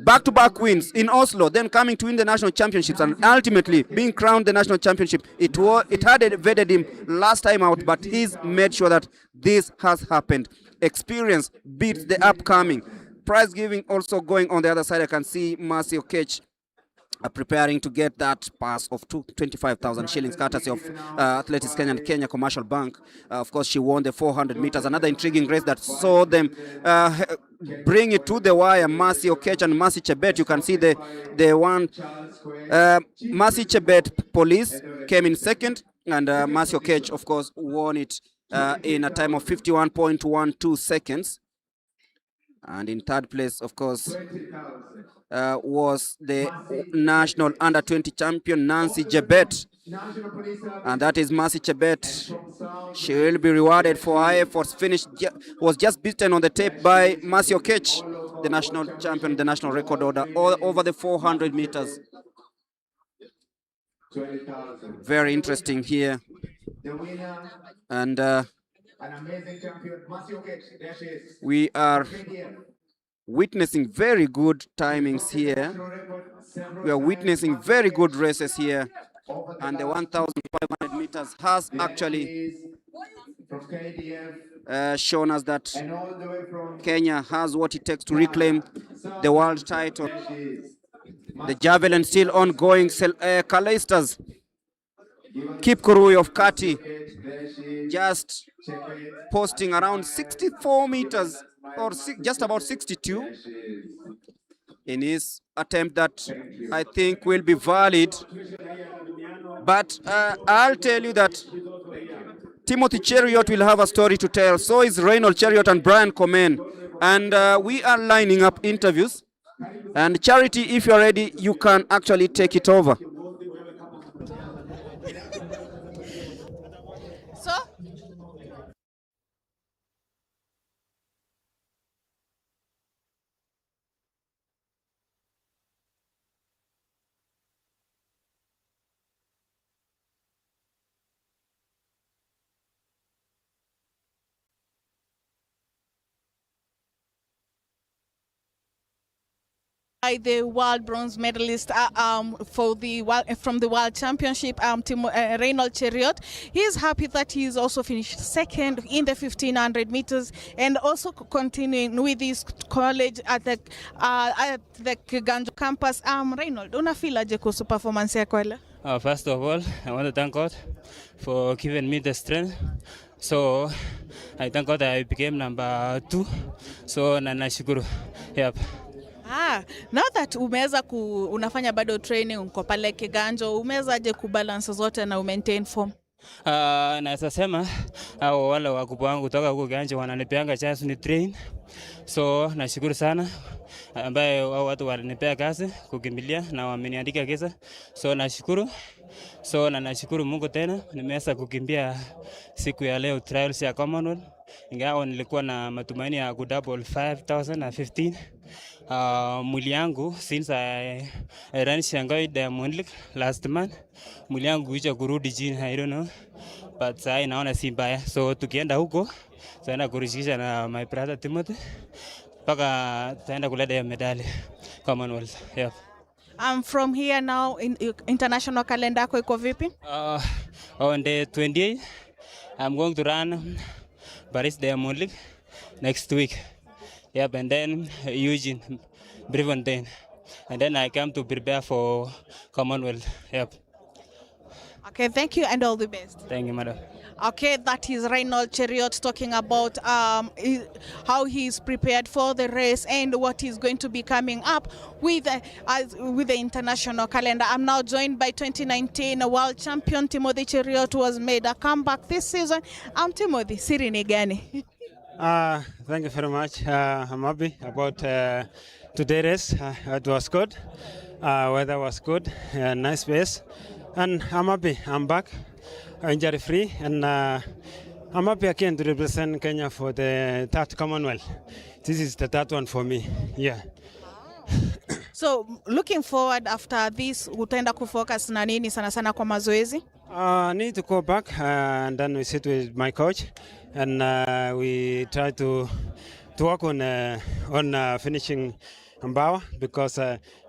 back-to-back wins in Oslo, then coming to win the national championships and ultimately being crowned the national championship. It had evaded him last time out, but he's made sure that this has happened. Experience beats the upcoming. Prize giving also going on the other side. I can see Mercy Okech preparing to get that pass of 25,000 shillings courtesy of Athletics Kenya and Kenya Commercial Bank. Of course, she won the 400 meters, another intriguing race that saw them bring it to the wire. Mercy Okech and Mercy Chebet, you can see the one. Mercy Chebet Police came in second, and Mercy Okech, of course, won it in a time of 51.12 seconds. And in third place, of course, was the national under 20 champion Nancy Chebet, and that is Mercy Chebet. She will be rewarded for her efforts. Was just beaten on the tape by Mercy Okech, the national champion, the national record holder, all over the 400 meters. Very interesting here, and we are witnessing very good timings here. We are witnessing very good races here, and the 1,500 meters has actually shown us that Kenya has what it takes to reclaim the world title. The javelin still ongoing. Kalaistas Kipkurui of Kati just posting around 64 meters or just about 62 in his attempt that I think will be valid. But I'll tell you that Timothy Cheriot will have a story to tell. So is Reynold Cheriot and Brian Comment. And we are lining up interviews. And Charity, if you're ready, you can actually take it over. So, the world bronze medalist from the World Championship, Reynold Cheriot. He is happy that he is also finished second in the 1500 meters and also continuing with his college at the Kiganjo campus. Reynold, unafeel aje kuhusu performance yako leo? First of all, I want to thank God for giving me the strength. So I thank God I became number 2. So nashukuru. Yep. Now that umeweza unafanya bado training uko pale Kiganjo, umewezaje kubalance zote na maintain form? Naweza sema wale wakubwa wangu kutoka huko Kiganjo wananipeanga chance ni train. So nashukuru sana ambaye watu walinipea kazi kukimbilia na wameniandika kesa. So nashukuru. So nashukuru Mungu tena nimeweza kukimbia siku ya leo trials ya Commonwealth. Ingawa nilikuwa na matumaini ya kudouble 5000 na 15. Mwili yangu since I ran Shanghai Diamond League last month, mwili yangu icha kurudi chini, I don't know, but sai naona si mbaya. So tukienda huko tutaenda kurishikisha na my brother Timothy mpaka tutaenda kuleta hiyo medali Commonwealth. Yep. From here now in international calendar yako iko vipi? On the 28th I'm going to run Paris Diamond League next week. Yep, and then Eugene, Brefontaine, and then I come to prepare for Commonwealth. Yep. Okay, thank you and all the best. Thank you, madam. Okay, that is Reynold Cheriot talking about how he's prepared for the race and what is going to be coming up with the international calendar. I'm now joined by 2019 world champion Timothy Cheriot, who has made a comeback this season. Timothy, siri ni gani? Thank you very much. I'm happy about today's race. It was good. Weather was good. Nice pace. And I'm happy. I'm back, injury free. And I'm happy again to represent Kenya for the 3rd Commonwealth. This is the 3rd one for me. Yeah. So looking forward after this, utaenda kufocus na nini sana sana kwa mazoezi? I need to go back and then we sit with my coach and we try to work on finishing Mbawa because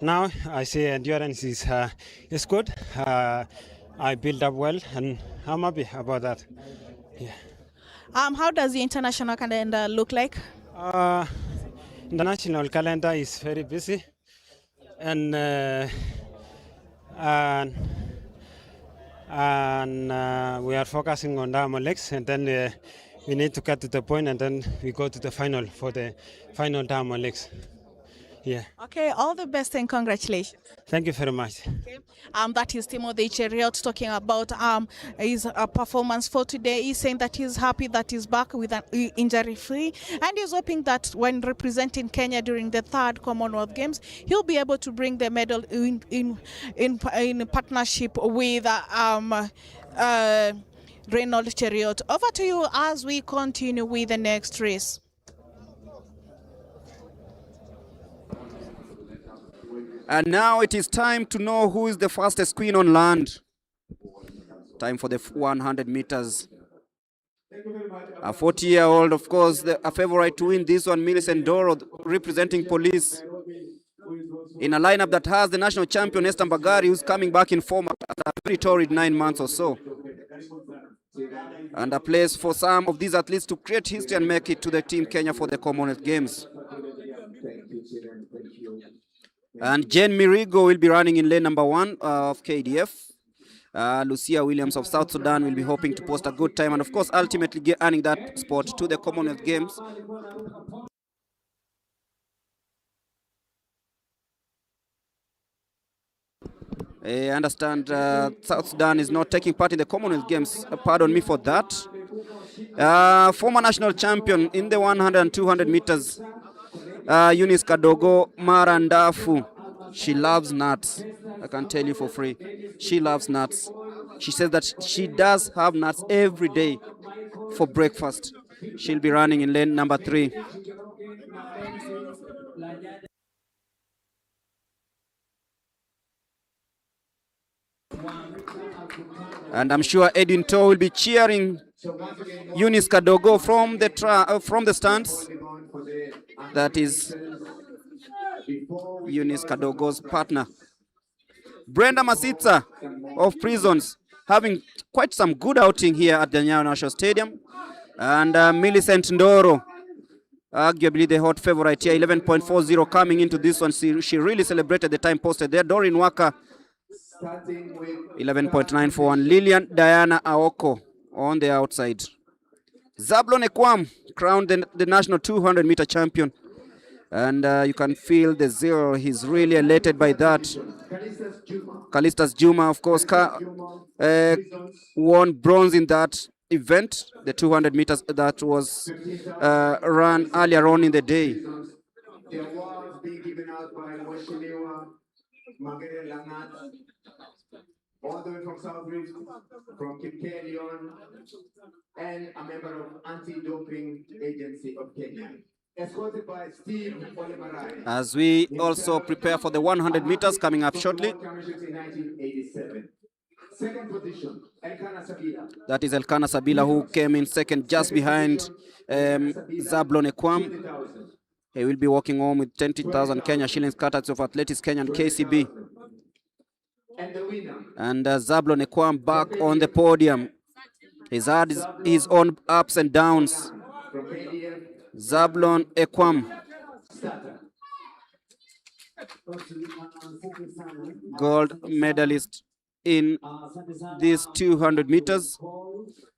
now I see endurance is good. I build up well and I'm happy about that. Yeah. How does the international calendar look like? The national calendar is very busy and we are focusing on Diamond Leagues, and then we need to get to the point and then we go to the final for the final Diamond Leagues. Yeah. Okay, all the best and congratulations. Thank you very much. Okay. That is Timothy Cheriot talking about his performance for today. He's saying that he's happy that he's back with an injury free, and he's hoping that when representing Kenya during the 3rd Commonwealth Games, he'll be able to bring the medal in partnership with Reynold Cheriot. Over to you as we continue with the next race. And now it is time to know who is the fastest queen on land. Time for the 100 meters. A 40-year-old, of course, a favorite to win this one, Millicent Doro, representing Police. In a lineup that has the national champion, Esther Mbagari, who's coming back in form after a very torrid 9 months or so. And a place for some of these athletes to create history and make it to the Team Kenya for the Commonwealth Games. And Jane Mirigo will be running in lane number 1 of KDF. Lucia Williams of South Sudan will be hoping to post a good time and, of course, ultimately earning that spot to the Commonwealth Games. I understand South Sudan is not taking part in the Commonwealth Games. Pardon me for that. Former national champion in the 100 and 200 meters. Eunice Kadogo Marandafu. She loves nuts. I can tell you for free. She loves nuts. She says that she does have nuts every day for breakfast. She'll be running in lane number 3. And I'm sure Edwin Toh will be cheering Eunice Kadogo from the stands. That is Eunice Kadogo's partner. Brenda Masitsa of Prisons having quite some good outing here at the Nyayo National Stadium. And Millicent Ndoro, arguably the hot favorite here, 11.40 coming into this one. She really celebrated the time posted there. Doreen Waka, 11.94, and Lillian Diana Aoko on the outside. Zablon Ekwam crowned the national 200-meter champion. And you can feel the zeal. He's really elated by that. Kalistas Juma, of course, won bronze in that event, the 200 meters that was run earlier on in the day. The awards being given out by Mweshimiwa Magere Langat, all the way from South Rift, from Kipkelion, and a member of Anti-Doping Agency of Kenya. Escorted by Steve Olemarai. As we also prepare for the 100 meters coming up shortly. Second position, Elkana Sabila. That is Elkana Sabila, who came in second just behind Zablon Ekwam. He will be walking home with 20,000 Kenya shillings courtesy of Athletics Kenya and KCB. And Zablon Ekwam back on the podium. He's had his own ups and downs. Zablon Ekwam, gold medalist in these 200 meters,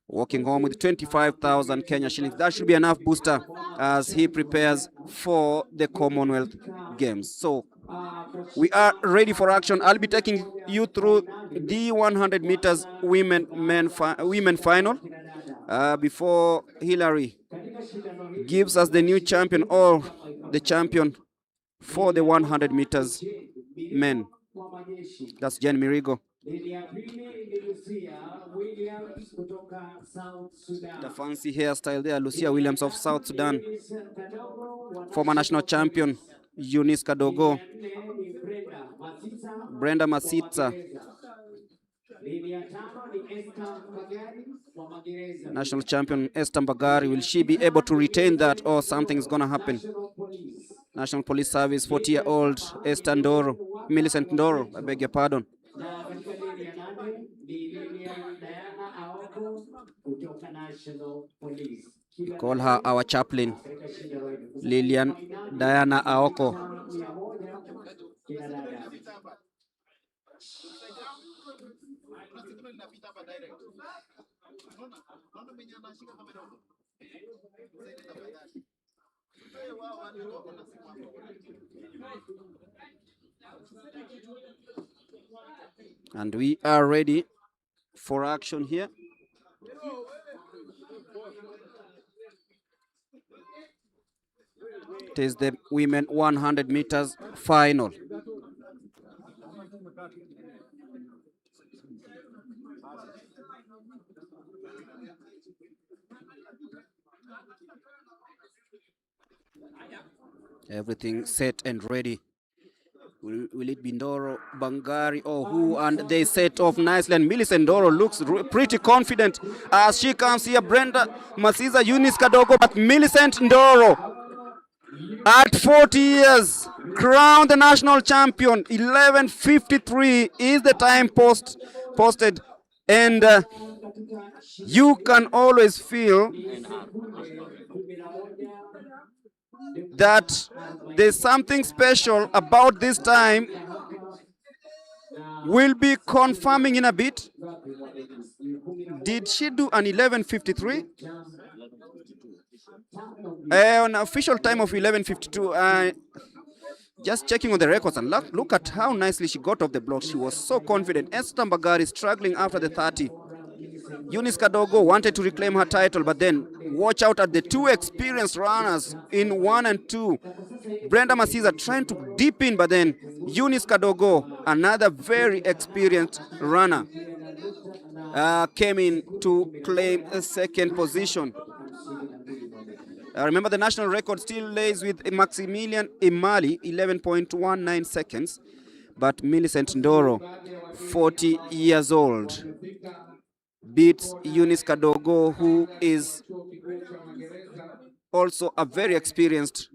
walking home with 25,000 Kenya shillings. That should be enough booster as he prepares for the Commonwealth Games. So we are ready for action. I'll be taking you through the 100 meters women final before Hillary gives us the new champion or the champion for the 100 meters men. That's Jen Mirigo. The fancy hairstyle there, Lucia Williams of South Sudan. Former national champion Eunice Kadogo. Brenda Masitsa. National champion Esther Mbagari. Will she be able to retain that, or something is going to happen? National Police Service, 40-year-old Esther Ndoro, Millicent Ndoro, I beg your pardon. We call her our chaplain, Lillian Diana Aoko. And we are ready for action here. It is the women 100 meters final. Everything set and ready. Will it be Ndoro, Bangari, or who? And they set off nicely. And Millicent Ndoro looks pretty confident as she comes here. Brenda Masiza, Eunice Kadogo, but Millicent Ndoro, at 40 years, crowned the national champion. 11:53 is the time posted. And you can always feel that there's something special about this time. We'll be confirming in a bit. Did she do an 11:53? An official time of 11:52. Just checking on the records, and look at how nicely she got off the block. She was so confident. Esther Mbagari struggling after the 30. Eunice Kadogo wanted to reclaim her title, but then watch out at the two experienced runners in 1 and 2. Brenda Masiza trying to deep in, but then Eunice Kadogo, another very experienced runner, came in to claim a second position. Remember, the national record still lays with Maximilian Imali, 11.19 seconds, but Millicent Ndoro, 40 years old, beats Eunice Kadogo, who is also a very experienced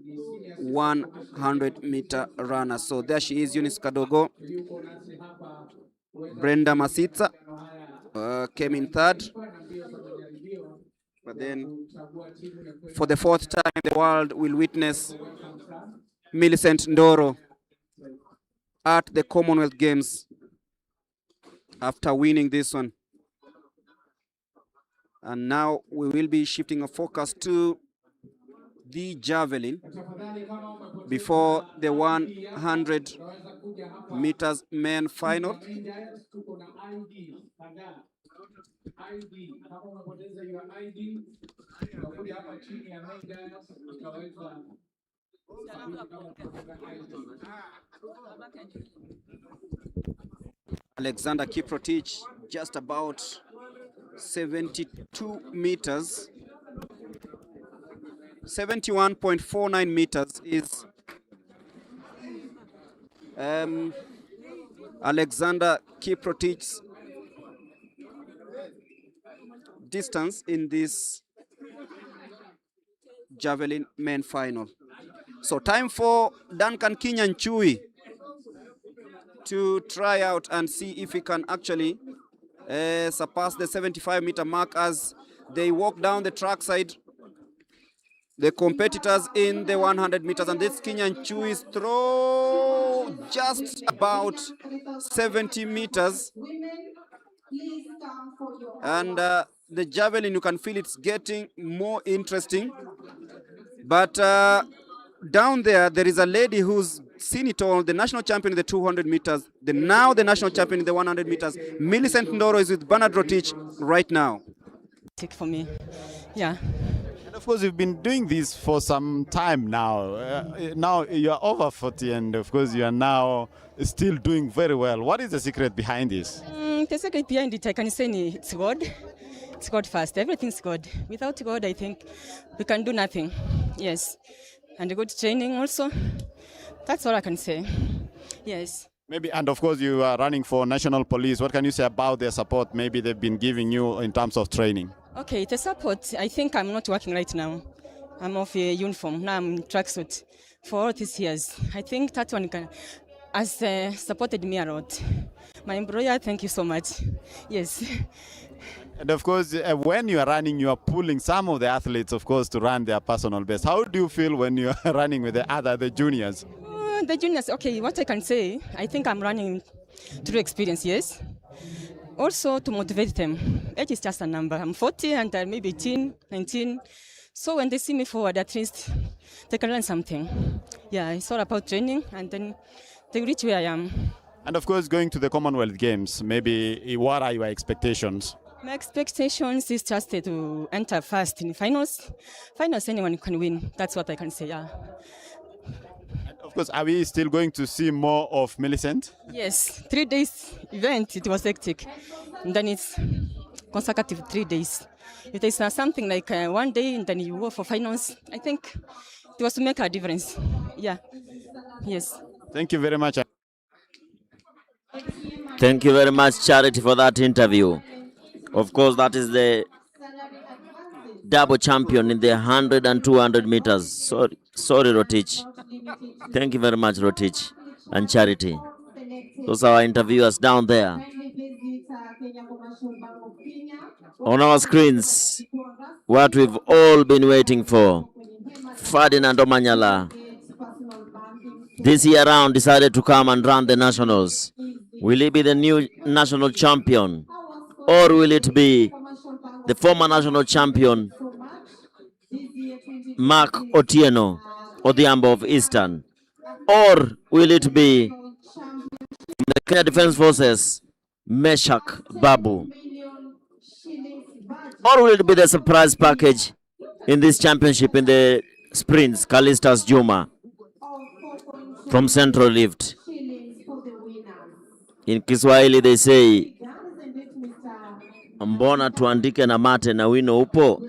100-meter runner. So there she is, Eunice Kadogo. Brenda Masitsa came in third. But then, for the fourth time, the world will witness Millicent Ndoro at the Commonwealth Games after winning this one. And now we will be shifting our focus to the javelin before the 100 meters men final. Alexander Kiprotich, just about 72 meters. 71.49 meters is Alexander Kiprotich's distance in this javelin men final. So time for Duncan Kinyanchui to try out and see if he can actually surpass the 75-meter mark as they walk down the track side. The competitors in the 100 meters, and this Kinyanchui's throw just about 70 meters. And the javelin, you can feel it's getting more interesting. But down there is a lady who's seen it all, the national champion in the 200 meters, now the national champion in the 100 meters. Millicent Ndoro is with Bernard Rotich right now. For me, yeah. And of course, you've been doing this for some time now. Now you're over 40, and of course, you are now still doing very well. What is the secret behind this? The secret behind it, I can say it's God. It's God first. Everything's God. Without God, I think we can do nothing. Yes. And good training also. That's all I can say. Yes. Maybe, and of course, you are running for national police. What can you say about their support maybe they've been giving you in terms of training? Okay, the support, I think I'm not working right now. I'm off a uniform. Now I'm in tracksuit for all these years. I think that one has supported me a lot. My employer, thank you so much. Yes. And of course, when you are running, you are pulling some of the athletes, of course, to run their personal best. How do you feel when you are running with the juniors? The juniors, okay, what I can say, I think I'm running through experience, yes. Also to motivate them. Age is just a number. I'm 40 and maybe 18, 19. So when they see me forward, at least they can learn something. Yeah, it's all about training and then they reach where I am. And of course, going to the Commonwealth Games, maybe what are your expectations? My expectations is just to enter first in finals. Finals, anyone can win. That's what I can say, yeah. And of course, are we still going to see more of Millicent? Yes, 3 days event, it was hectic. And then it's consecutive 3 days. If there's something like 1 day and then you go for finals, I think it was to make a difference. Yeah, yes. Thank you very much. Thank you very much, Charity, for that interview. Of course, that is the double champion in the 100 and 200 meters. Sorry, Rotich. Thank you very much, Rotich and Charity. Those are our interviewers down there. On our screens, what we've all been waiting for. Ferdinand Omanyala, this year round, decided to come and run the nationals. Will he be the new national champion? Or will it be the former national champion, Mark Otieno, Odhiambo of Eastern? Or will it be the Kenya Defence Forces, Meshak Babu? Or will it be the surprise package in this championship in the sprints, Kalistas Juma from Central Rift? In Kiswahili they say, mbona tuandike na mate na wino upo?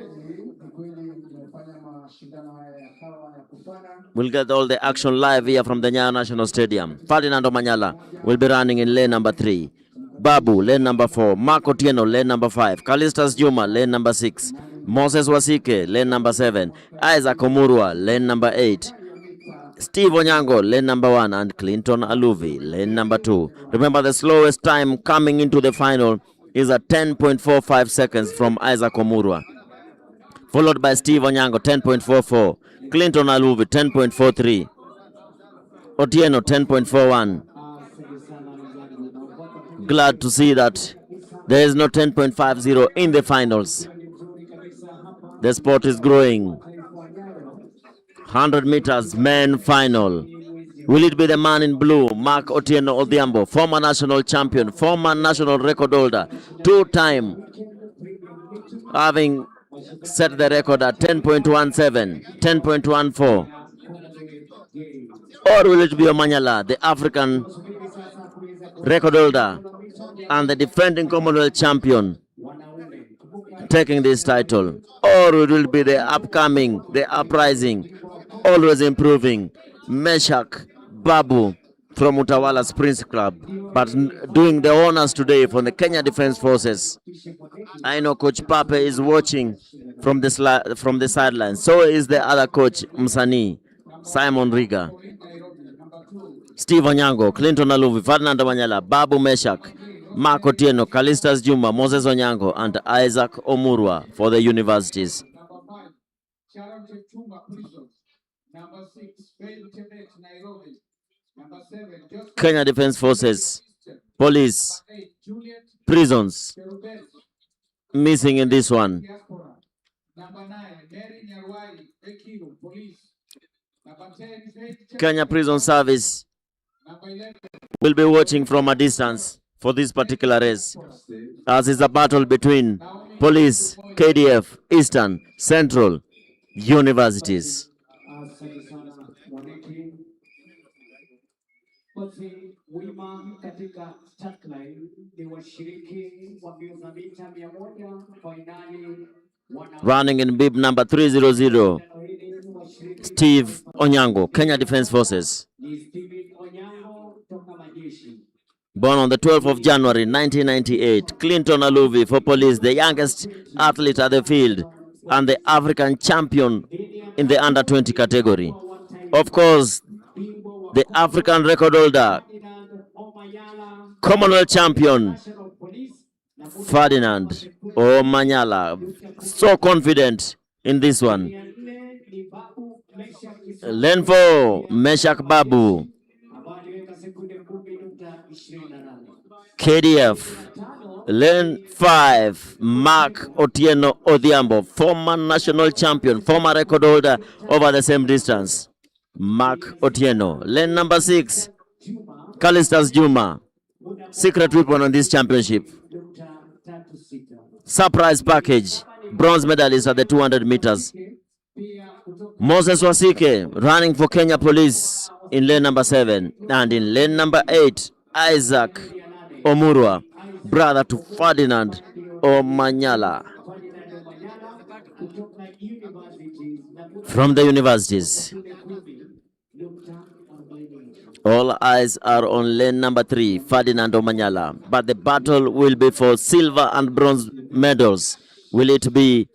We'll get all the action live here from the Nyayo National Stadium. Ferdinand Omanyala will be running in lane number 3. Babu, lane number 4. Mark Otieno, lane number 5. Kalistas Juma, lane number 6. Moses Wasike, lane number 7. Isaac Omurwa, lane number 8. Steve Onyango, lane number 1, and Clinton Aluvi, lane number 2. Remember, the slowest time coming into the final is at 10.45 seconds from Isaac Omurwa, followed by Steve Onyango, 10.44. Clinton Aluvi, 10.43. Otieno, 10.41. Glad to see that there is no 10.50 in the finals. The sport is growing. 100 meters men final. Will it be the man in blue, Mark Otieno Odhiambo, former national champion, former national record holder, two-time, having set the record at 10.17, 10.14? Or will it be Omanyala, the African record holder and the defending Commonwealth champion, taking this title? Or it will be the upcoming, the uprising, always improving, Meshak Babu from Utawala Springs Club, but doing the honors today for the Kenya Defence Forces. I know Coach Pape is watching from the sidelines. So is the other coach, Msani, Simon Riga. Steve Onyango, Clinton Aluvi, Ferdinand Omanyala, Babu Meshak, Mark Otieno, Kalistas Juma, Moses Onyango, and Isaac Omurwa for the universities. Kenya Defence Forces, police, prisons, missing in this one. Kenya Prison Service will be watching from a distance for this particular race, as is a battle between police, KDF, Eastern, Central, universities. Running in bib number 300, Steve Onyango, Kenya Defence Forces. Born on the 12th of January 1998, Clinton Aluvi for police, the youngest athlete at the field and the African champion in the under 20 category. Of course, the African record holder, Commonwealth champion, Ferdinand Omanyala, so confident in this one. Lane 4, Meshak Babu. KDF. Lane 5, Mark Otieno Odhiambo, former national champion, former record holder over the same distance. Mark Otieno. Lane number 6, Kalistas Juma, secret weapon on this championship. Surprise package, bronze medalist at the 200 meters. Moses Wasike running for Kenya Police in lane number 7, and in lane number 8, Isaac Omurwa, brother to Ferdinand Omanyala from the universities. All eyes are on lane number 3, Ferdinand Omanyala, but the battle will be for silver and bronze medals. Will it be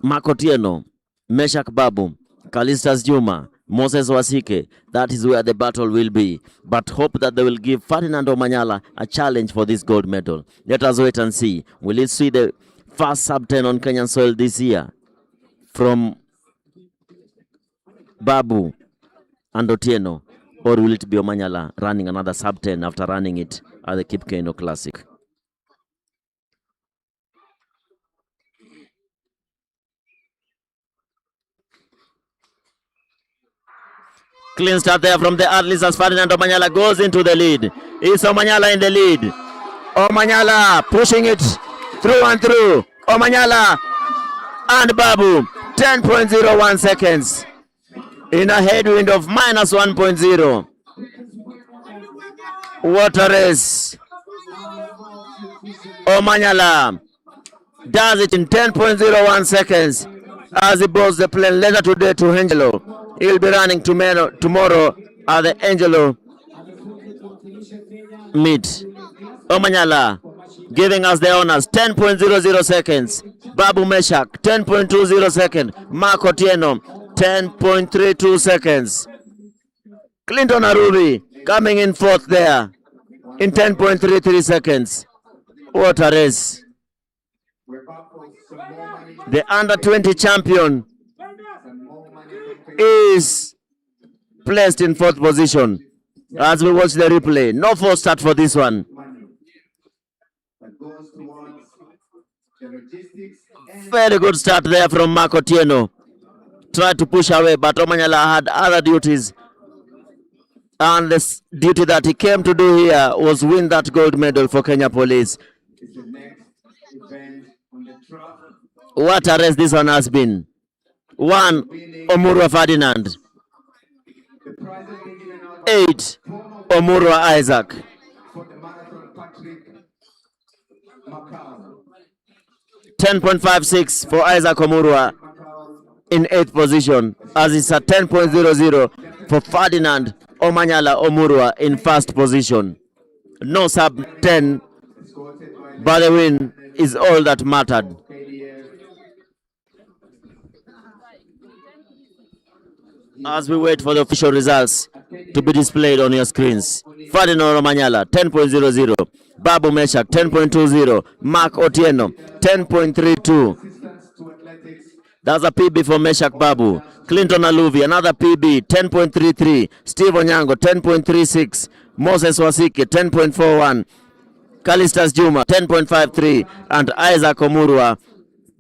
Mark Otieno, Meshak Babu, Kalistas Juma, Moses Wasike? That is where the battle will be. But hope that they will give Ferdinand Omanyala a challenge for this gold medal. Let us wait and see. Will it see the first sub-10 on Kenyan soil this year from Babu and Otieno? Or will it be Omanyala running another sub-10 after running it at the Kip Keino Classic? Clean start there from the athletes as Ferdinand Omanyala goes into the lead. Is Omanyala in the lead? Omanyala pushing it through and through. Omanyala and Babu, 10.01 seconds in a headwind of minus 1.0. What a race. Omanyala does it in 10.01 seconds as he boards the plane later today to Angelo. He'll be running tomorrow at the Angelo meet. Omanyala giving us the honors. 10.00 seconds. Babu Meshak, 10.20 seconds. Mark Otieno, 10.32 seconds. Clinton Arubi coming in fourth there in 10.33 seconds. What a race. The under 20 champion is placed in fourth position as we watch the replay. No false start for this one. Very good start there from Mark Otieno. Tried to push away, but Omanyala had other duties. And the duty that he came to do here was win that gold medal for Kenya Police. What a race this one has been. 1, Omurwa Ferdinand. 8, Omurwa Isaac. 10.56 for Isaac Omurwa in 8th position, as it's at 10.00 for Ferdinand Omanyala Omurwa in 1st position. No sub 10, but the win is all that mattered. As we wait for the official results to be displayed on your screens. Ferdinand Omanyala 10.00, Babu Meshak 10.20, Mark Otieno 10.32. That's a PB for Meshak Babu. Clinton Aluvi, another PB, 10.33. Steve Onyango, 10.36. Moses Wasike, 10.41. Kalistas Juma, 10.53. And Isaac Omurwa,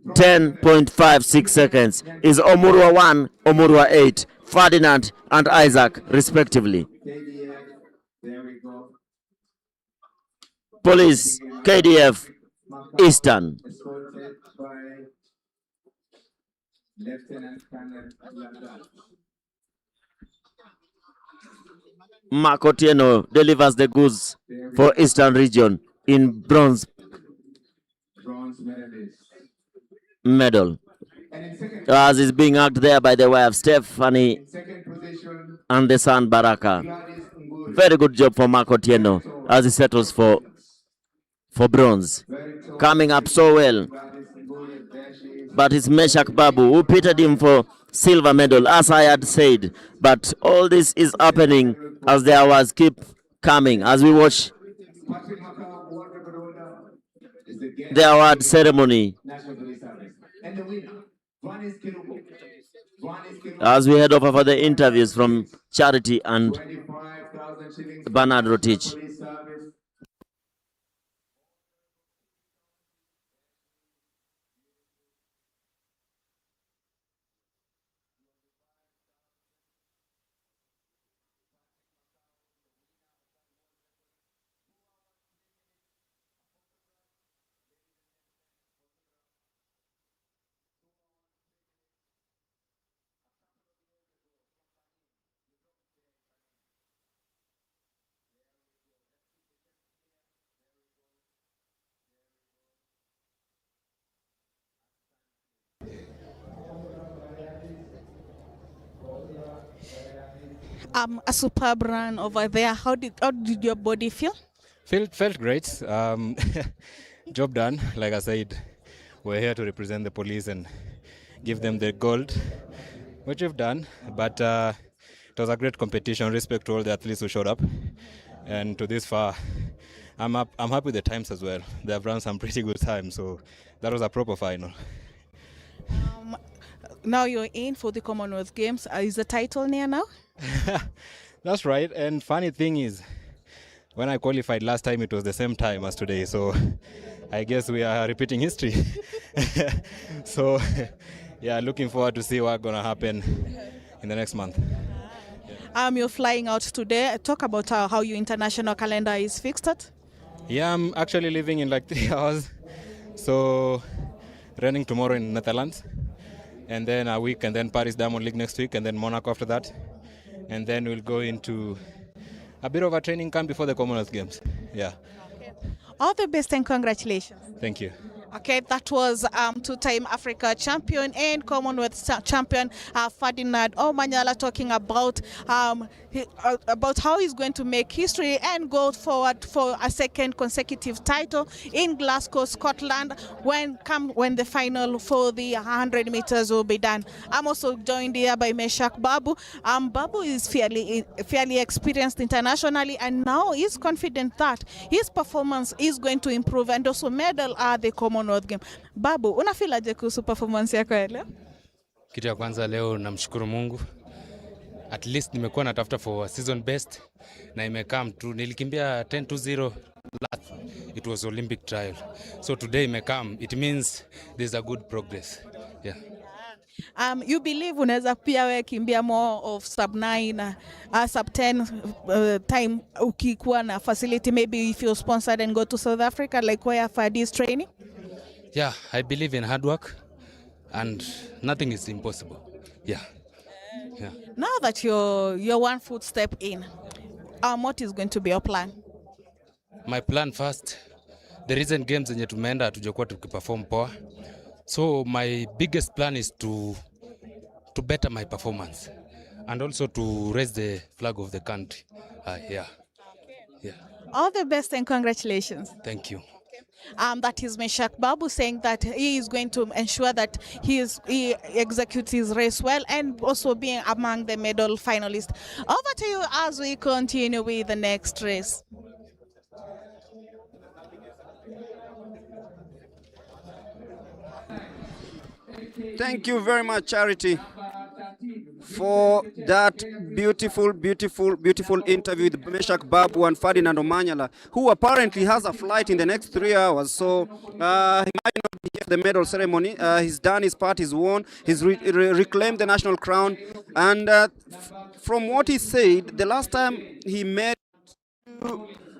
10.56 seconds. Is Omurwa 1, Omurwa 8. Ferdinand and Isaac, respectively. Police, KDF, Eastern. Mark Otieno delivers the goods for Eastern Region in bronze medal. As is being hugged there by the wife Stephanie and the son Baraka. Very good job for Mark Otieno as he settles for bronze. Coming up so well. But it's Meshak Babu who pitted him for silver medal, as I had said. But all this is happening as the hours keep coming, as we watch the award ceremony. As we head over for the interviews from Charity and Bernard Rotich. A superb run over there. How did your body feel? Felt great. Job done. Like I said, we're here to represent the police and give them the gold, which we've done. But it was a great competition. Respect to all the athletes who showed up, and to this far, I'm happy with the times as well. They have run some pretty good times, so that was a proper final. Now you're in for the Commonwealth Games. Is the title near now? That's right. And funny thing is, when I qualified last time, it was the same time as today. So I guess we are repeating history. So yeah, looking forward to see what's going to happen in the next month. You're flying out today. Talk about how your international calendar is fixed at. Yeah, I'm actually leaving in like 3 hours. So running tomorrow in Netherlands. And then a week, and then Paris Diamond League next week, and then Monaco after that. And then we'll go into a bit of a training camp before the Commonwealth Games. Yeah. Okay. All the best and congratulations. Thank you. Okay, that was two-time Africa champion and Commonwealth champion Ferdinand Omanyala talking about about how he's going to make history and go forward for a second consecutive title in Glasgow, Scotland, when the final for the 100 meters will be done. I'm also joined here by Meshak Babu. Babu is fairly experienced internationally, and now he's confident that his performance is going to improve and also medal at the Commonwealth game. Babu, unafilaje kuhusu performance yako ya leo? Kitu ya kwanza leo namshukuru Mungu. At least nimekuwa natafuta for season best na imekam tu. Nilikimbia 10:20 last. It was Olympic trial. So today imekam. It means there's a good progress. Yeah. You believe unaweza pia we kimbia more of sub 9 sub 10 time ukikuwa na facility, maybe if you're sponsored and go to South Africa like where Fadi is training? Yeah, I believe in hard work and nothing is impossible. Yeah. Now that you're one footstep in, what is going to be your plan? My plan first, the recent games zenye tumeenda hatujakuwa tukiperform poa. So my biggest plan is to better my performance and also to raise the flag of the country. Yeah. All the best and congratulations. Thank you. That is Meshak Babu saying that he is going to ensure that he executes his race well and also being among the medal finalists. Over to you as we continue with the next race. Thank you very much, Charity, for that beautiful interview with Meshak Babu and Ferdinand Omanyala, who apparently has a flight in the next 3 hours. So he might not be here for the medal ceremony. He's done his part, he's won, he's reclaimed the national crown. And from what he said, the last time he made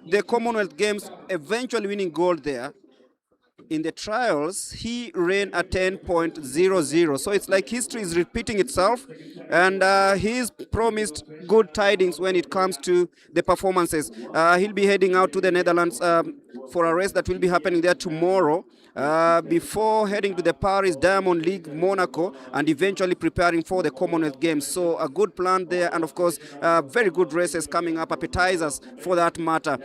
the Commonwealth Games, eventually winning gold there, in the trials, he ran a 10.00. So it's like history is repeating itself, and he's promised good tidings when it comes to the performances. He'll be heading out to the Netherlands for a race that will be happening there tomorrow, before heading to the Paris Diamond League, Monaco, and eventually preparing for the Commonwealth Games. So a good plan there, and of course, very good races coming up, appetizers for that matter,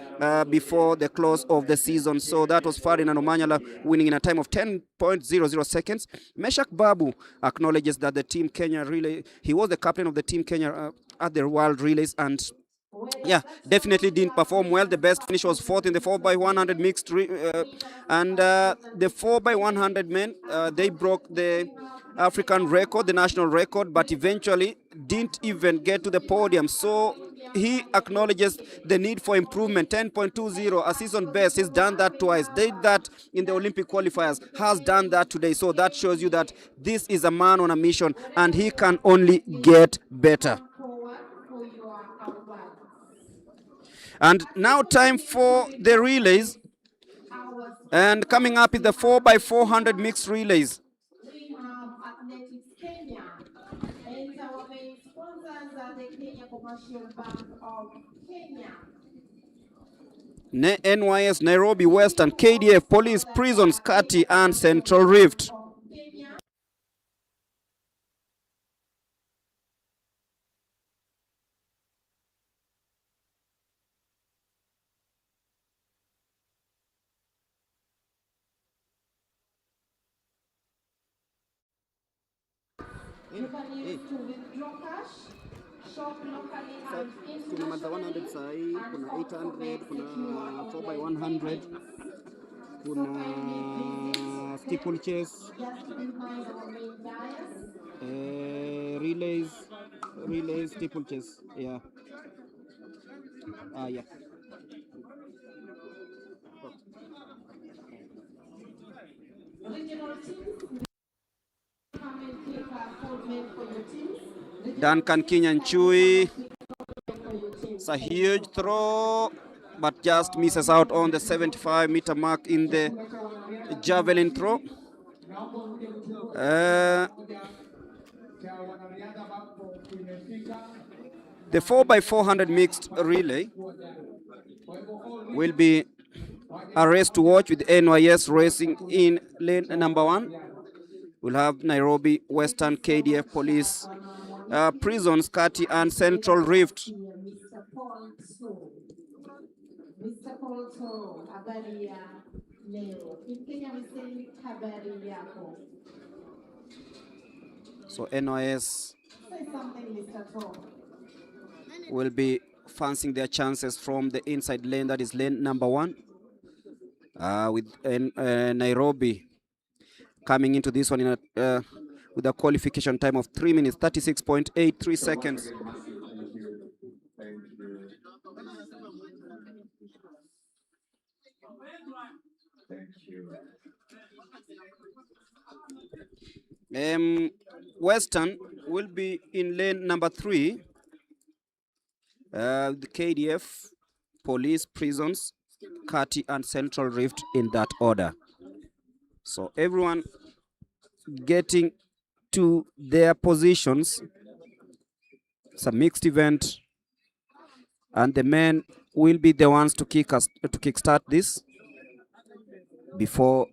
before the close of the season. So that was Ferdinand Omanyala winning in a time of 10.00 seconds. Meshak Babu acknowledges that the Team Kenya relay, he was the captain of the Team Kenya at the World Relays, and yeah, definitely didn't perform well. The best finish was fourth in the 4x100 mixed, and the 4x100 men, they broke the African record, the national record, but eventually didn't even get to the podium. So he acknowledges the need for improvement. 10.20, a season best. He's done that twice. Did that in the Olympic qualifiers. Has done that today. So that shows you that this is a man on a mission, and he can only get better. And now time for the relays. And coming up is the 4x400 mixed relays. We have Athletics Kenya, and our main sponsors are the Kenya Commercial Bank of Kenya. NYS, Nairobi Western, KDF, Police, Prisons, Kati, and Central Rift. You can use to withdraw cash, shop locally and Kuna 100 sahi, kuna 800, kuna 4x100, kuna steeplechase, relays, steeplechase, yeah. Yeah. Duncan Kinyanchui, it's a huge throw, but just misses out on the 75-meter mark in the javelin throw. The 4x400 mixed relay will be a race to watch with NYS racing in lane number 1. We'll have Nairobi, Western, KDF, Police, Prisons, Kati, and Central Rift. Mr. Polto, habari ya leo. In Kenya we say habari yako. So NYS Say something, Mr. Paul. will be fancying their chances from the inside lane, that is lane number 1, with Nairobi coming into this one in with a qualification time of 3 minutes 36.83 seconds. Western will be in lane number 3. The KDF, Police, Prisons, Kati, and Central Rift in that order. So everyone getting to their positions. It's a mixed event, and the men will be the ones to kickstart this before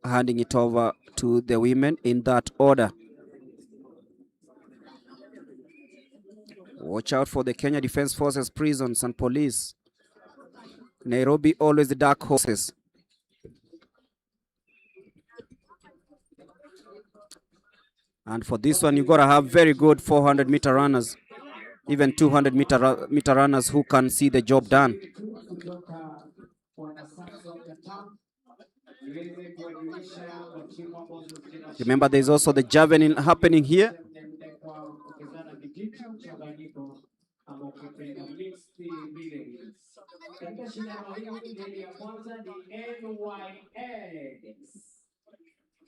handing it over to the women in that order. Watch out for the Kenya Defence Forces, Prisons, and Police. Nairobi always the dark horses. And for this one, you gotta have very good 400-meter runners, even 200-meter runners who can see the job done. Remember, there's also the javelin happening here.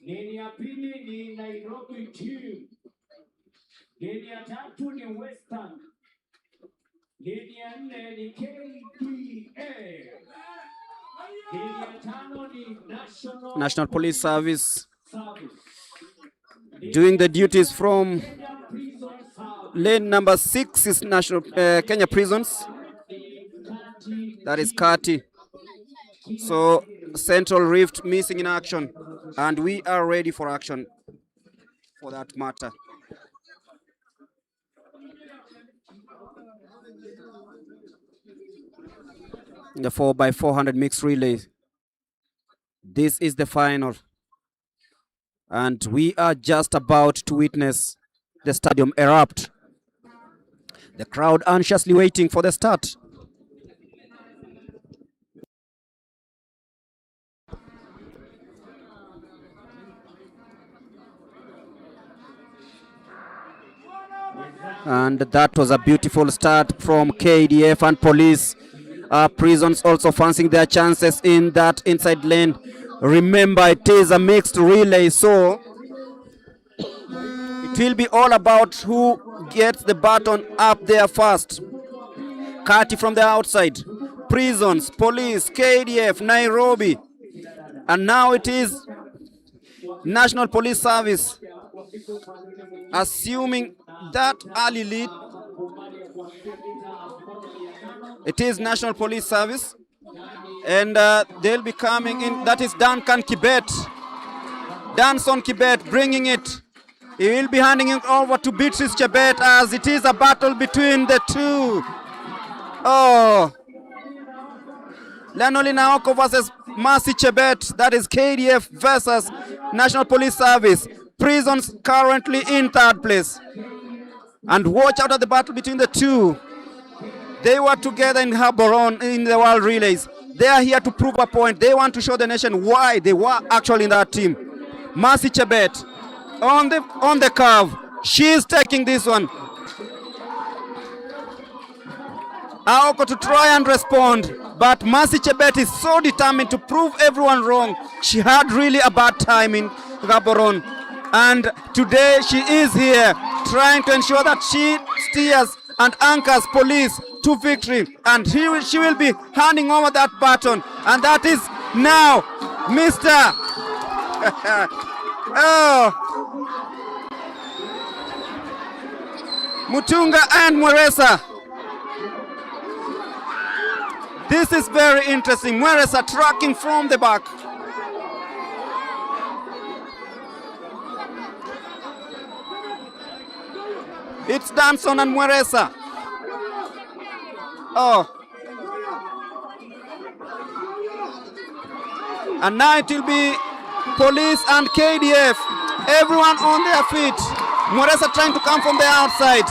Leni ya pili ni Nairobi 2. Leni ya tatu ni Western. Leni ya 4 ni KDA. Leni ya 5 ni National Police Service doing the duties from lane number 6 is National Kenya Prisons. That is Kati. So Central Rift missing in action, and we are ready for action for that matter. The 4x400 mixed relay. This is the final, and we are just about to witness the stadium erupt. The crowd anxiously waiting for the start. And that was a beautiful start from KDF and Police. Prisons also fancying their chances in that inside lane. Remember, it is a mixed relay, so it will be all about who gets the baton up there first. Kati from the outside, Prisons, Police, KDF, Nairobi, and now it is National Police Service assuming that early lead. It is National Police Service, and they'll be coming in. That is Duncan Kibet. Danson Kibet bringing it. He will be handing it over to Beatrice Chebet as it is a battle between the two. Oh, Lenoli Naoko versus Mercy Chebet. That is KDF versus National Police Service. Prisons currently in 3rd place. And watch out at the battle between the two. They were together in Gaborone in the World Relays. They are here to prove a point. They want to show the nation why they were actually in that team. Mercy Chebet on the curve. She is taking this one. Aoko to try and respond, but Mercy Chebet is so determined to prove everyone wrong. She had really a bad time in Gaborone, and today she is here trying to ensure that she steers and anchors Police to victory, and she will be handing over that baton, and that is now Mr. Mutunga and Mweresa. This is very interesting. Mweresa tracking from the back. It's Danson and Mweresa. Oh. And now it will be police and KDF. Everyone on their feet. Mweresa trying to come from the outside.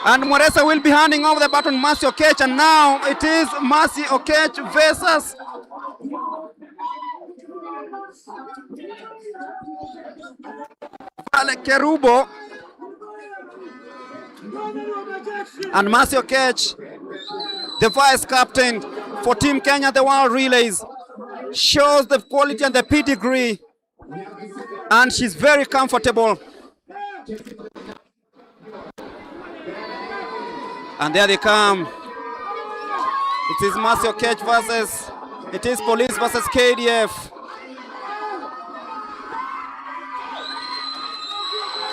And Mweresa will be handing over the baton to Mercy Okech. And now it is Mercy Okech versus Ale Kerubo. And Mercy Okech, the vice captain for Team Kenya, the World Relays, shows the quality and the pedigree, and she's very comfortable. And there they come. It is Mercy Okech versus, it is police versus KDF.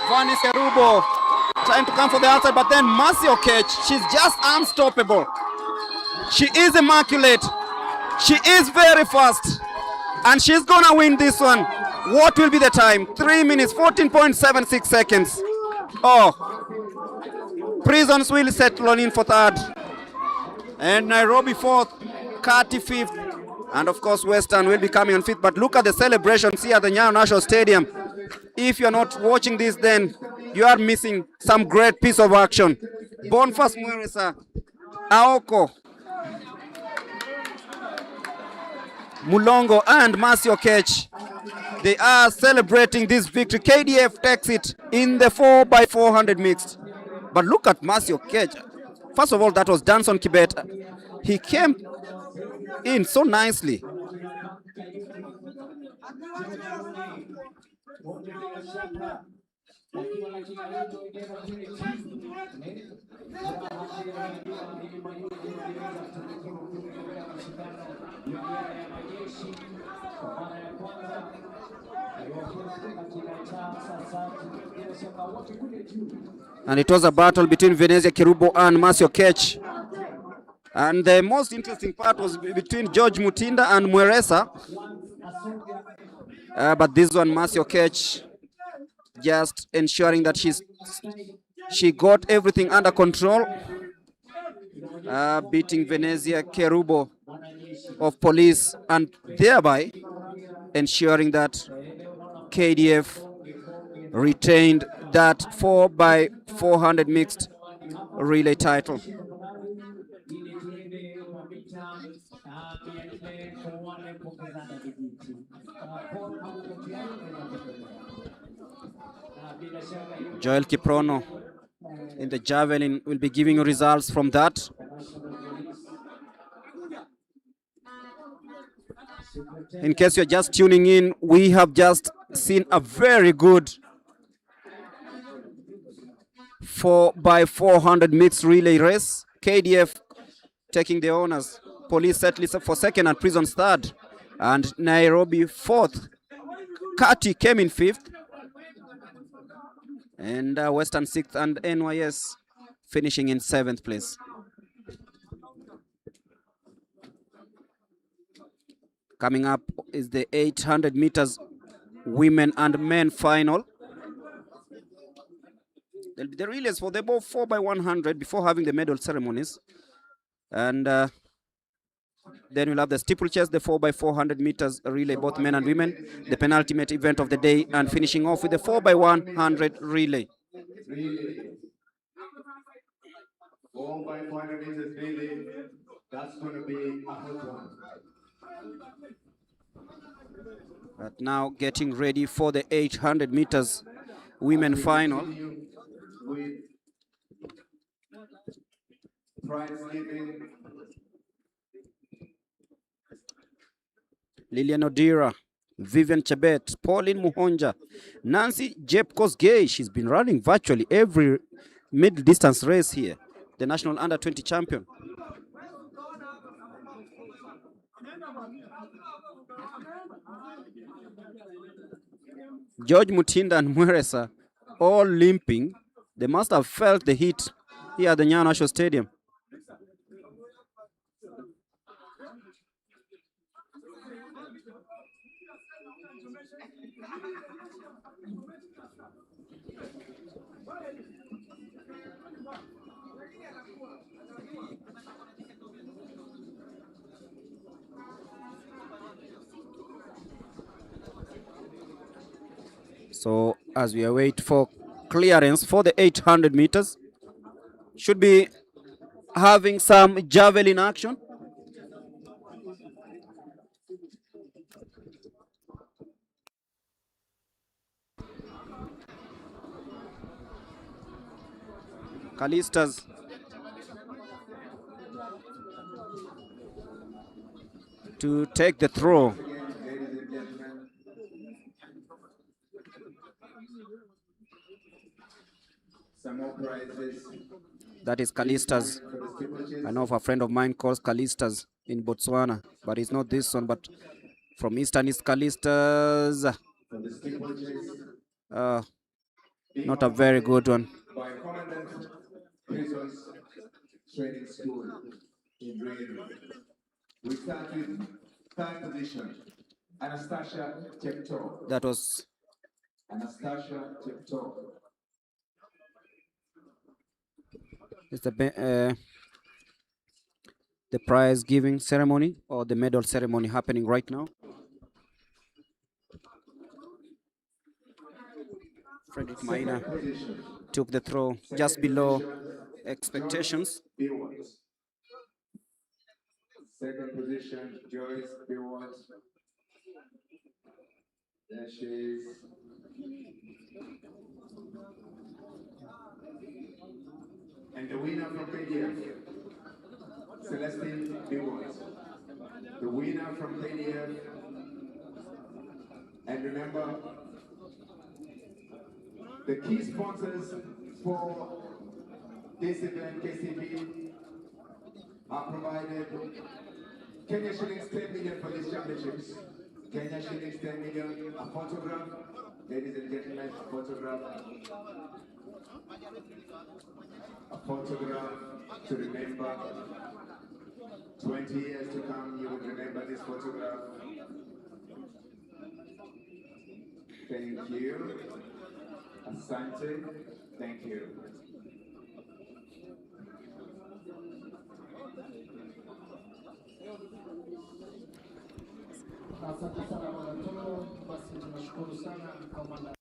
Vanis Kerubo trying to come for the outside, but then Mercy Okech, she's just unstoppable. She is immaculate. She is very fast. And she's gonna win this one. What will be the time? 3 minutes, 14.76 seconds. Oh. Prisons will settle on in for third. And Nairobi fourth, Kati fifth. And of course, Western will be coming on fifth. But look at the celebrations here at the Nyayo National Stadium. If you're not watching this, then you are missing some great piece of action. Boniface Mweresa, Aoko, Mulongo, and Mercy Okech, they are celebrating this victory. KDF takes it in the 4x400 mixed. But look at Mercy Okech. First of all, that was Danson Kibet. He came in so nicely. And it was a battle between Venezia Kerubo and Mercy Okech. And the most interesting part was between George Mutinda and Mweresa. But this one, Mercy Okech, just ensuring that she got everything under control, beating Venezia Kerubo of police, and thereby ensuring that KDF retained that 4x400 mixed relay title. Joel Kiprono in the javelin will be giving you results from that. In case you're just tuning in, we have just seen a very good 4x400 mixed relay race. KDF taking the honors, police settling for second and prisons third, and Nairobi fourth. Kati came in fifth, and Western sixth, and NYS finishing in seventh place. Coming up is the 800 meters women and men final. There'll be the relays for the both 4x100 before having the medal ceremonies. And then we'll have the steeplechase, the 4x400 meters relay, both men and women, the penultimate event of the day, and finishing off with the 4x100 relay. 4x400 meters relay, that's going to be a hot one. But now getting ready for the 800 meters women final. Lilian Odira, Vivian Chebet, Pauline Muhonja, Nancy Jepkos-Gay. She's been running virtually every middle distance race here. The national under 20 champion. George Mutinda and Mweresa all limping. They must have felt the heat here at the Nyayo National Stadium. So as we await for clearance for the 800 meters, should be having some javelin action. Callistas to take the throw. Some more prizes. That is Callistas. I know of a friend of mine calls Callistas in Botswana, but it's not this one, but from Eastern is Callistas. For the steeplechases. Not a very good one. By Commandant Prisons Training School in Railway. We start with third position, Anastasia Tepto. That was Anastasia Tepto. it's the prize giving ceremony or the medal ceremony happening right now. Frederick Maina took the throw just below expectations. Second position, Joyce Biwot. There she is. And the winner from KDF, Celestine Biwot. The winner from KDF. And remember, the key sponsors for this event, KCB, are provided Kenya shillings 10 million for these championships. Kenya shillings 10 million, a photograph, ladies and gentlemen, a photograph. A photograph to remember. 20 years to come, you will remember this photograph. Thank you. Asante, thank you. Asante sana Bwana Tolo, basi tunashukuru sana kamanda.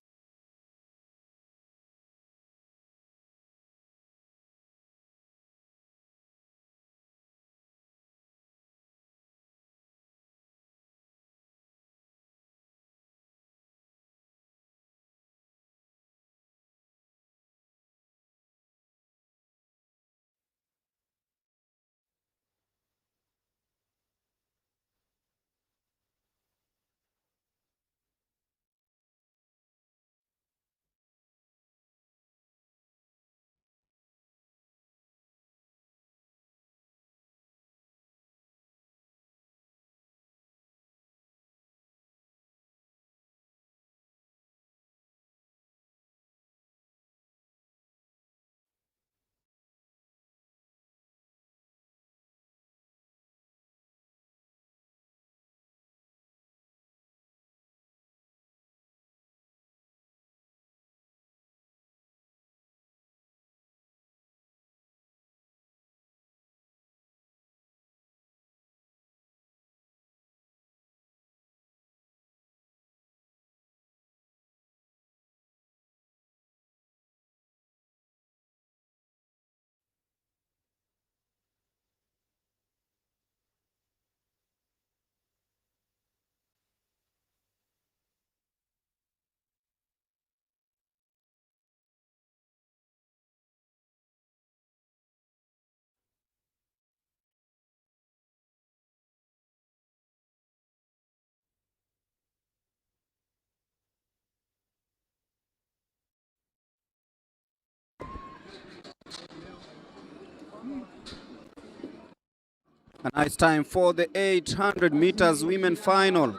And now it's time for the 800 meters women final.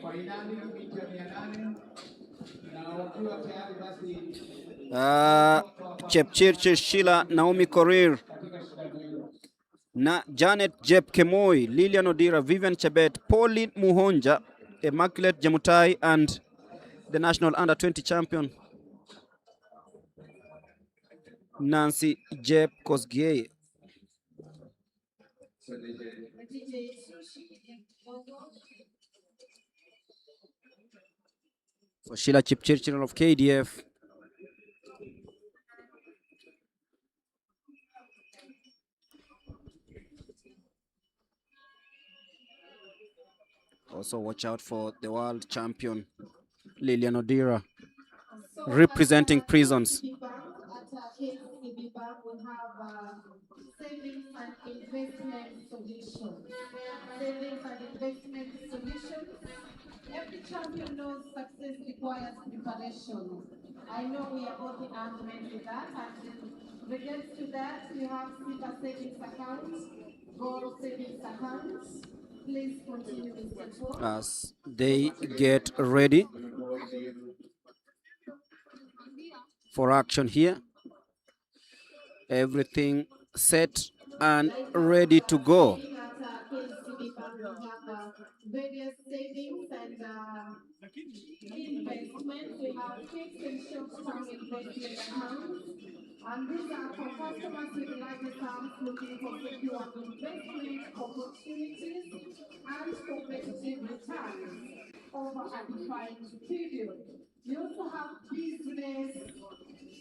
Fainali mita 800 na Chepchirchir Sheila, Naomi Korir, Janet Jeb Kemoi, Lilian Odira, Vivian Chebet, Pauline Muhonja, Immaculate Jemutai, and the national under-20 champion, Nancy Jeb Kosgei. So Sheila Chepchirchir of KDF. Also watch out for the world champion, Lilian Odira, representing prisons. At KCB Bank, we have savings and investment solutions. Savings and investment solutions. Every champion knows success requires preparation. I know we are both in agreement with that, and in regards to that, we have SIPA savings accounts, gold savings accounts. Please continue with the talk. As they get ready for action here, everything set and ready to go. At KCB Bank, we have various savings and investments. We have fixed and short-term investment accounts. And these are for customers with larger sums looking for secure investment opportunities and competitive returns over a defined period. We also have business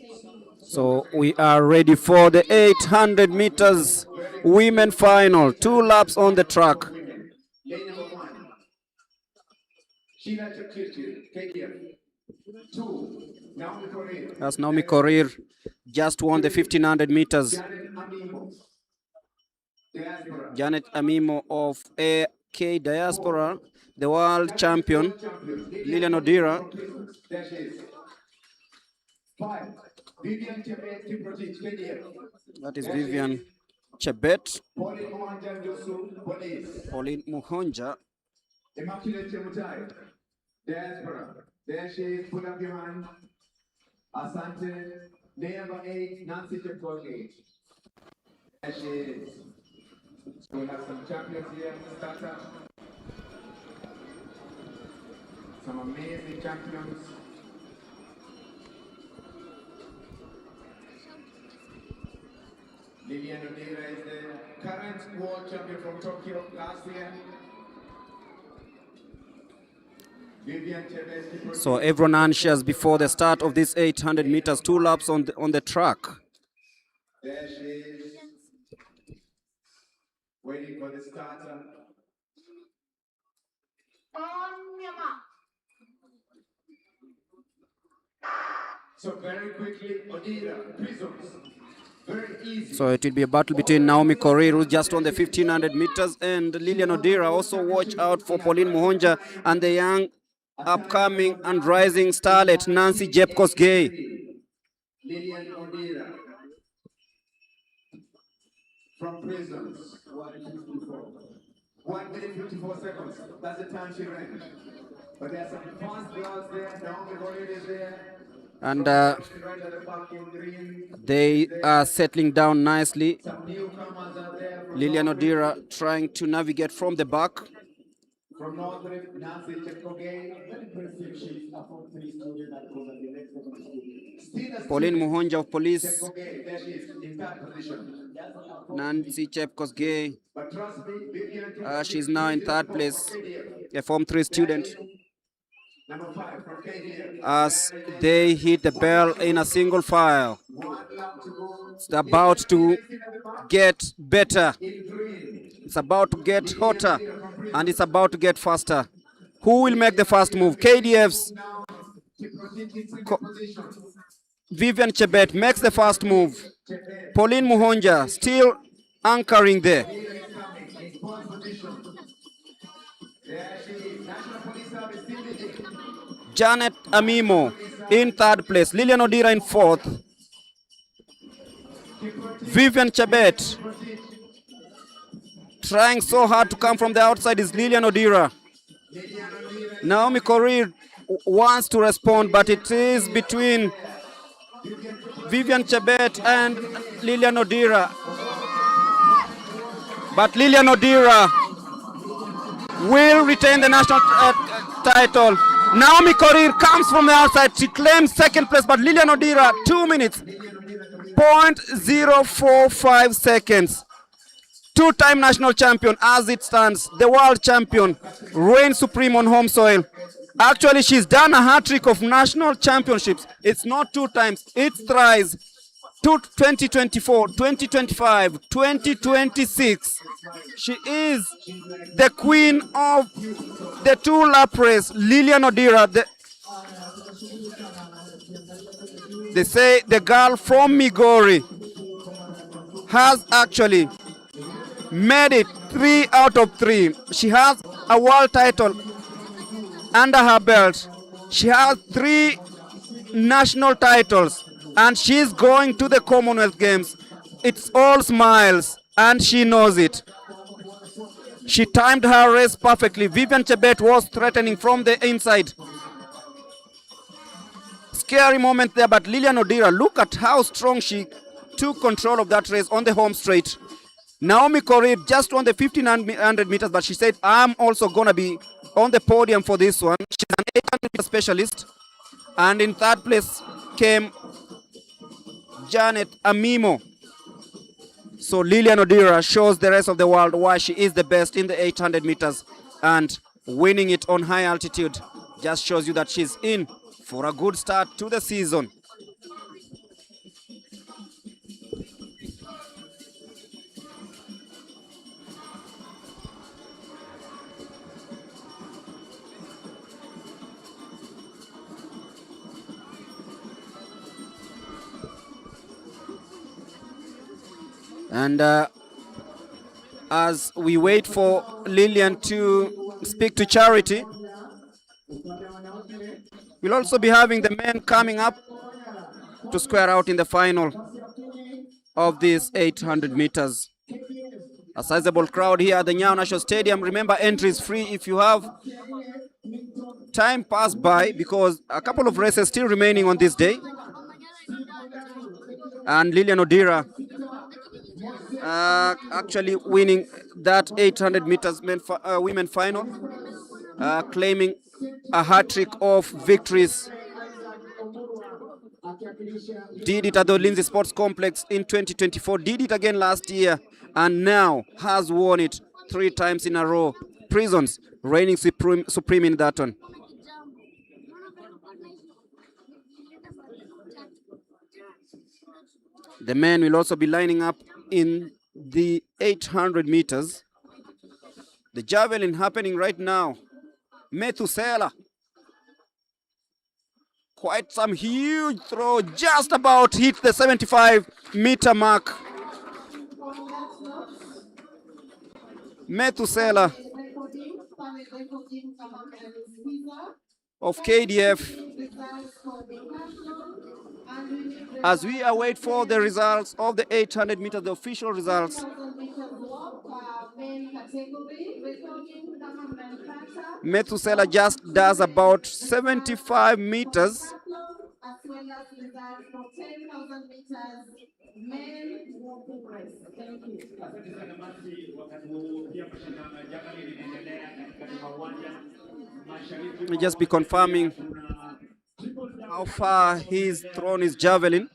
savings. So we are ready for the 800 meters women final. 2 laps on the track. Lane number 1. Sheila Chepchirchir, KDF. 2. Naomi Korir. As Naomi Korir just won the 1500 meters. Janet Amimo. Diaspora. Janet Amimo of AK Diaspora, the world champion, Lilian Odira. There she is. 5. Vivian Chebet Kiprotich, KDF. That is Vivian Chebet. Pauline Muhonja Josu, Police. Pauline Muhonja. Immaculate Jemutai, Diaspora. There she is, put up your hand. Asante. Lane number 8, Nancy Chepkoge. There she is. So we have some champions here, starter. Some amazing champions. Lilian Odira is the current world champion from Tokyo last year. So everyone anxious before the start of this 800 meters, 2 laps on the track. There she is, waiting for the starter. So very quickly, Odira, prisons. Very easy. So it will be a battle between Naomi Korir, who's just on the 1500 meters, and Lilian Odira. Also watch out for Pauline Muhonja and the young upcoming and rising starlet Nancy Jeb Kosgei. Lilian Odira from prisons. 1 minute 54 seconds. That's the time she ran. But there's some fast girls there. Naomi Korir is there. And they are settling down nicely. Lilian Odira trying to navigate from the back. From Northridge, Nancy Chepkoge. Pauline Muhonja of Police. There she is, in third position. Nancy Chepkosgei. But trust me, She's now in 3rd place, a Form 3 student. Number 5 from KDF. As they hit the bell in a single file. It's about to get better. It's about to get hotter. And it's about to get faster. Who will make the first move? KDF's Vivian Chebet makes the first move. Pauline Muhonja still anchoring there. Janet Amimo in 3rd place. Lilian Odira in 4th. Vivian Chebet trying so hard to come from the outside is Lilian Odira. Naomi Korir wants to respond, but it is between Vivian Chebet and Lilian Odira. But Lilian Odira will retain the national title. Naomi Korir comes from the outside. She claims second place, but Lilian Odira, 2 minutes, 0.045 seconds. Two-time national champion as it stands, the world champion, reigns supreme on home soil. Actually, she's done a hat-trick of national championships. It's not 2 times, it's thrice. 2024, 2025, 2026. She is the queen of the 2-lap race, Lilian Odira. They say the girl from Migori has actually made it 3 out of 3. She has a world title under her belt. She has 3 national titles, and she's going to the Commonwealth Games. It's all smiles, and she knows it. She timed her race perfectly. Vivian Chebet was threatening from the inside. Scary moment there, but Lilian Odira, look at how strong she took control of that race on the home straight. Naomi Korir just on the 1500 meters, but she said, I'm also going to be on the podium for this one. She's an 800 meter specialist. And in third place came Janet Amimo. So Lilian Odira shows the rest of the world why she is the best in the 800 meters, and winning it on high altitude just shows you that she's in for a good start to the season. And as we wait for Lilian to speak to Charity, we'll also be having the men coming up to square out in the final of these 800 meters. A sizable crowd here at the Nyayo National Stadium. Remember, entry is free if you have time pass by, because a couple of races still remaining on this day. And Lilian Odira actually winning that 800 meters women final, claiming a hat-trick of victories. Did it at the Lindsay Sports Complex in 2024, did it again last year, and now has won it 3 times in a row. Prisons reigning supreme in that one. The men will also be lining up in the 800 meters. The javelin happening right now. Methuselah. Quite some huge throw, just about hit the 75-meter mark. Methuselah of KDF. As we await for the results of the 800 meters, the official results. Methuselah just does about 75 meters. We'll just be confirming how far he's thrown his javelin.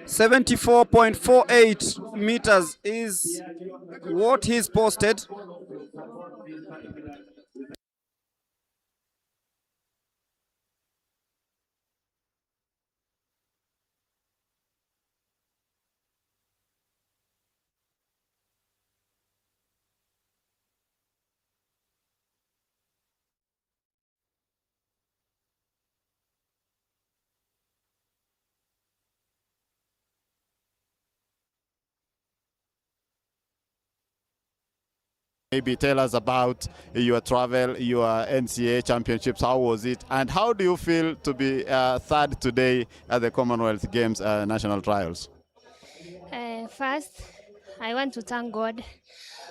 .48 meters is what he's posted. Maybe tell us about your travel, your NCA championships. How was it? And how do you feel to be third today at the Commonwealth Games national trials? First, I want to thank God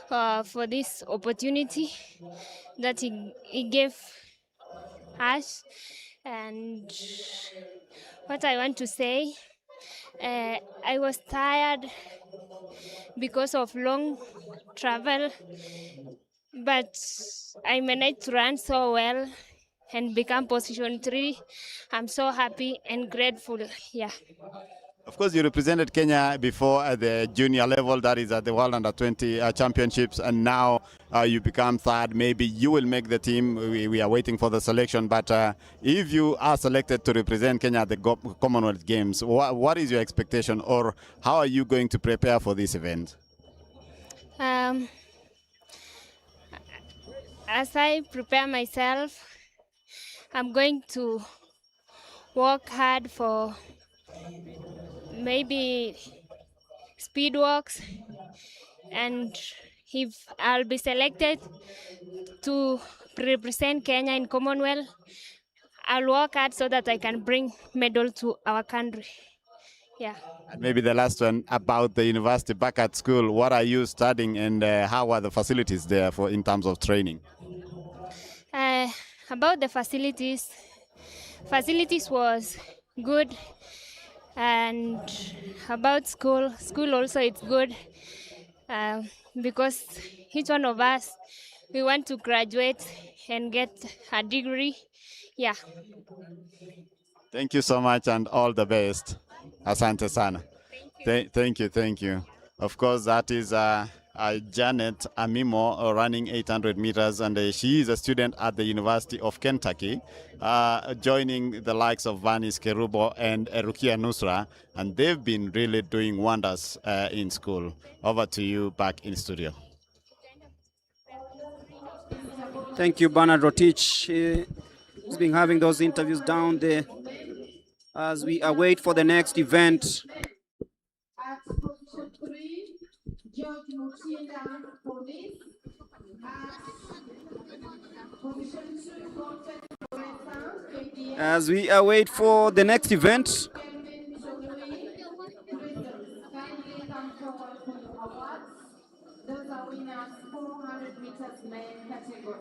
for this opportunity that He gave us. And what I want to say, I was tired because of long travel, but I managed to run so well and become position 3. I'm so happy and grateful. Yeah. Of course, you represented Kenya before at the junior level, that is at the World Under 20 Championships, and now you become third. Maybe you will make the team. We are waiting for the selection. But if you are selected to represent Kenya at the Commonwealth Games, what is your expectation, or how are you going to prepare for this event? As I prepare myself, I'm going to work hard for maybe speed walks, and if I'll be selected to represent Kenya in Commonwealth, I'll work hard so that I can bring medal to our country. Yeah. And maybe the last one about the university back at school. What are you studying, and how are the facilities there for in terms of training? About the facilities was good, and about school also it's good, because each one of us we want to graduate and get a degree. Yeah. Thank you so much and all the best. Asante sana. Thank you. Of course, that is Janet Amimo running 800 meters, and she is a student at the University of Kentucky, joining the likes of Vanis Kerubo and Rukia Nusra, and they've been really doing wonders in school. Over to you back in studio. Thank you, Bernard Rotich. He's been having those interviews down there as we await for the next event. At position 3, George Mutinda, police. At position 2, Content Floresa, KDS. As we await for the next event. Kevin Cholui, prisons. Kindly come forward for your awards. Those are winners, 400 meters men category.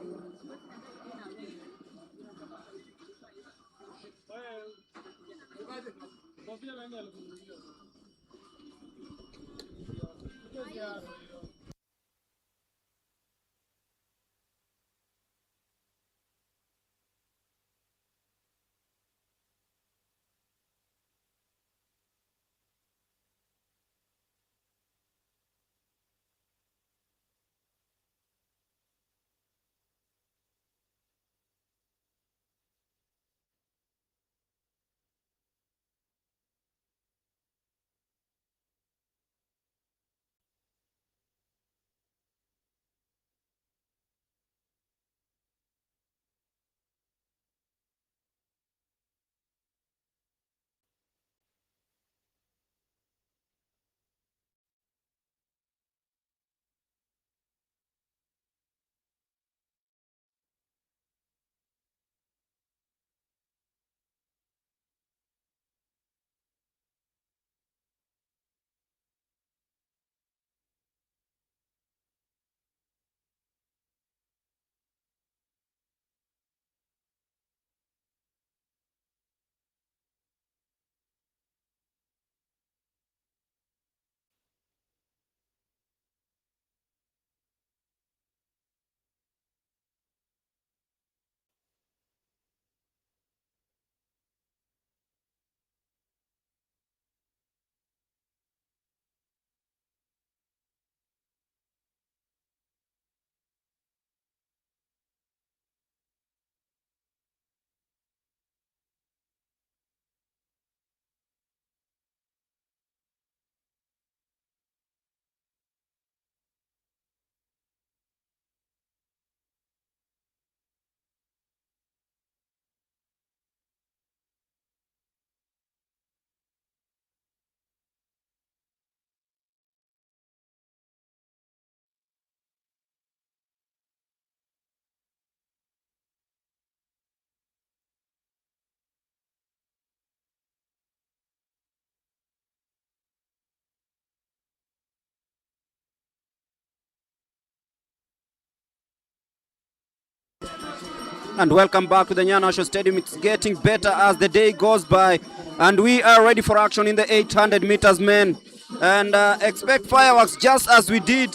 And welcome back to the Nyayo National Stadium. It's getting better as the day goes by, and we are ready for action in the 800 meters men. And expect fireworks just as we did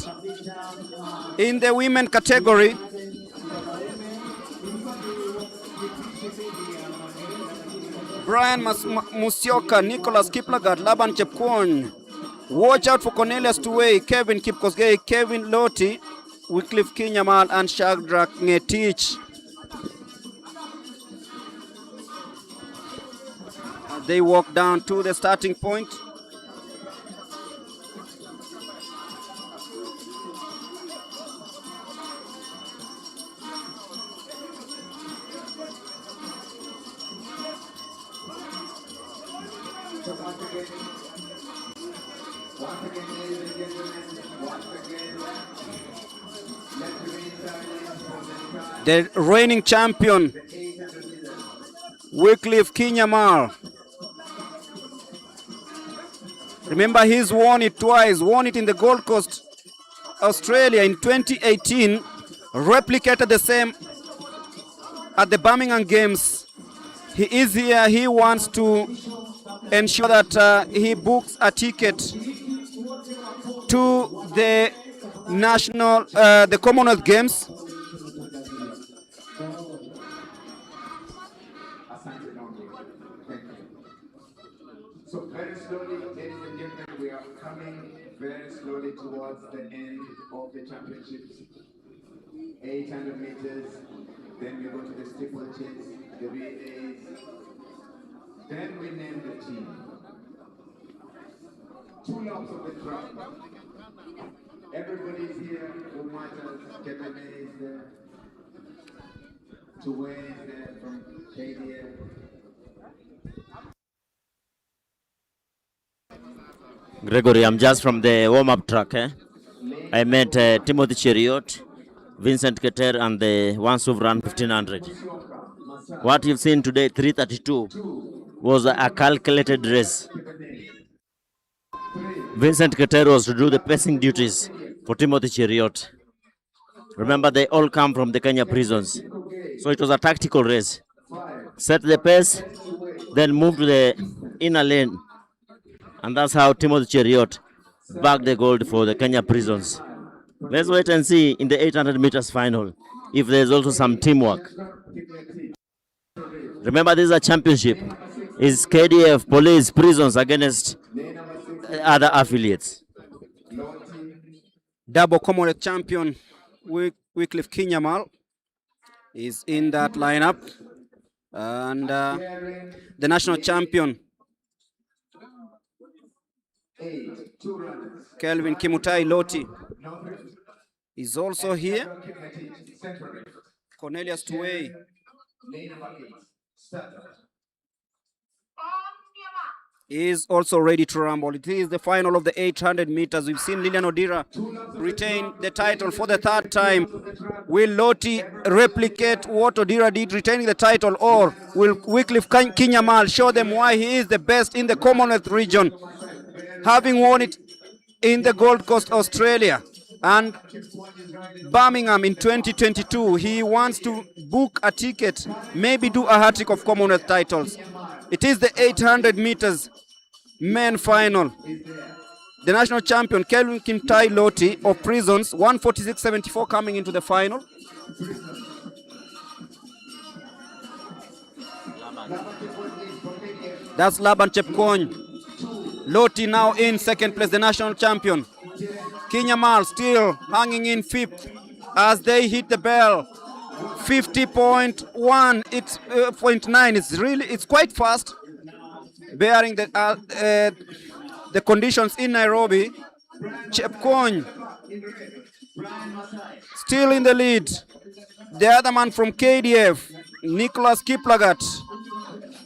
in the women category. Brian Musyoka, Nicholas Kiplagat, Laban Chepkwony. Watch out for Cornelius Tuwei, Kevin Kipkosgei, Kevin Loti, Wycliffe Kinyamal, and Shadrach Ngetich. They walk down to the starting point. The reigning champion, Wycliffe Kinyamal. Remember, he's won it twice. Won it in the Gold Coast, Australia in 2018. Replicated the same at the Birmingham Games. He is here. He wants to ensure that he books a ticket to the the Commonwealth Games. So very slowly, ladies and gentlemen, we are coming very slowly towards the end of the championships. 800 meters, then we go to the steeplechase, the relays, then we name the team. 2 laps of the track. Everybody's here who matters. Kevin is there. Tuwei is there from KDF. Gregory, I'm just from the warm-up track. I met Timothy Cheriot, Vincent Keter, and the ones who've run 1500. What you've seen today, 332, was a calculated race. Vincent Keter was to do the pacing duties for Timothy Cheriot. Remember, they all come from the Kenya prisons. So it was a tactical race. Set the pace, then move to the inner lane. And that's how Timothy Cheriot bagged the gold for the Kenya prisons. Let's wait and see in the 800 meters final if there's also some teamwork. Remember, this is a championship. It's KDF, police, prisons against other affiliates. Double Commonwealth champion Wycliffe Kinyamal is in that lineup. And the national champion Kelvin Kimutai Loti is also here. Cornelius Tuwei. Is also ready to rumble. It is the final of the 800 meters. We've seen Lilian Odira retain the title for the 3rd time. Will Loti replicate what Odira did, retaining the title, or will Wycliffe Kinyamal show them why he is the best in the Commonwealth region, having won it in the Gold Coast, Australia, and Birmingham in 2022? He wants to book a ticket, maybe do a hat-trick of Commonwealth titles. It is the 800 meters men final. The national champion, Kelvin Kimtai Loti of prisons, 146.74 coming into the final. That's Laban Chepkwony. Loti now in 2nd place, the national champion. Kinyamal still hanging in 5th as they hit the bell. 50.1, it's 0.9. It's quite fast, bearing the conditions in Nairobi. Chepkwony still in the lead. The other man from KDF, Nicholas Kiplagat,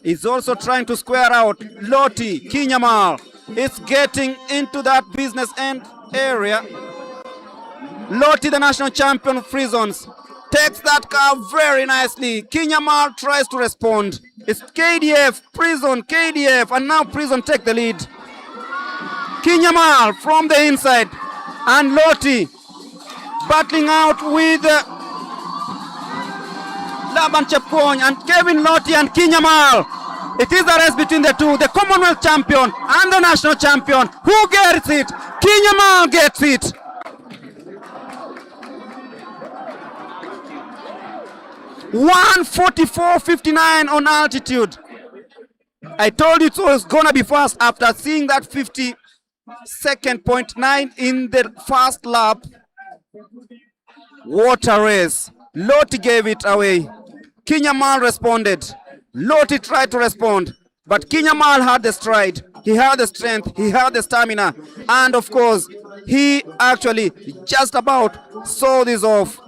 is also trying to square out Loti. Kinyamal is getting into that business end area. Loti, the national champion of prisons, takes that curve very nicely. Kinyamal tries to respond. It's KDF, prison, KDF, and now prison take the lead. Kinyamal from the inside, and Loti battling out with Laban Chepkwony and Kevin Loti and Kinyamal. It is a race between the two, the Commonwealth champion and the national champion. Who gets it? Kinyamal gets it. (1:44.59) on altitude. I told you it was gonna be fast after seeing that 50-second .9 in the first lap. What a race. Loti gave it away. Kinyamal responded. Loti tried to respond, but Kinyamal had the stride. He had the strength, he had the stamina, and of course, he actually just about saw this off.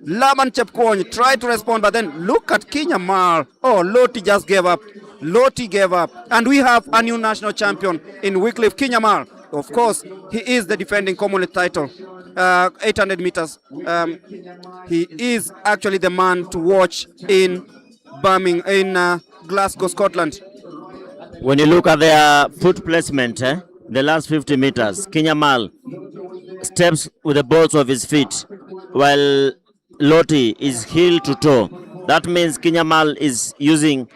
Laban Chepkwony tried to respond, but then look at Kinyamal. Oh, Loti just gave up. Loti gave up. And we have a new national champion in Wycliffe Kinyamal. Of course, he is the defending Commonwealth title, 800 meters. He is actually the man to watch in Glasgow, Scotland. When you look at their foot placement, the last 50 meters, Kinyamal steps with the balls of his feet, while Loti is heel to toe. That means Kinyamal is using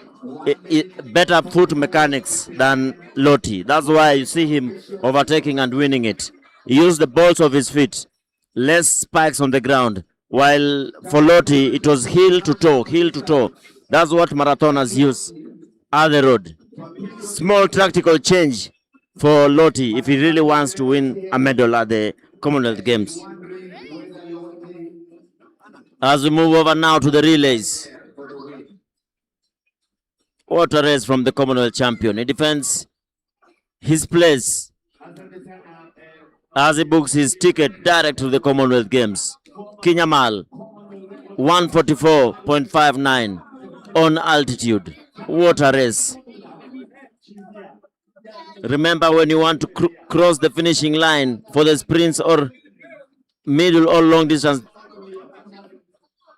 better foot mechanics than Loti. That's why you see him overtaking and winning it. He used the balls of his feet, less spikes on the ground, while for Loti it was heel to toe, heel to toe. That's what marathoners use at the road. Small tactical change for Loti if he really wants to win a medal at the Commonwealth Games. As we move over now to the relays. What a race from the Commonwealth champion. He defends his place as he books his ticket direct to the Commonwealth Games. Kinyamal, 1:44.59 on altitude. What a race. Remember, when you want to cross the finishing line for the sprints or middle or long distance,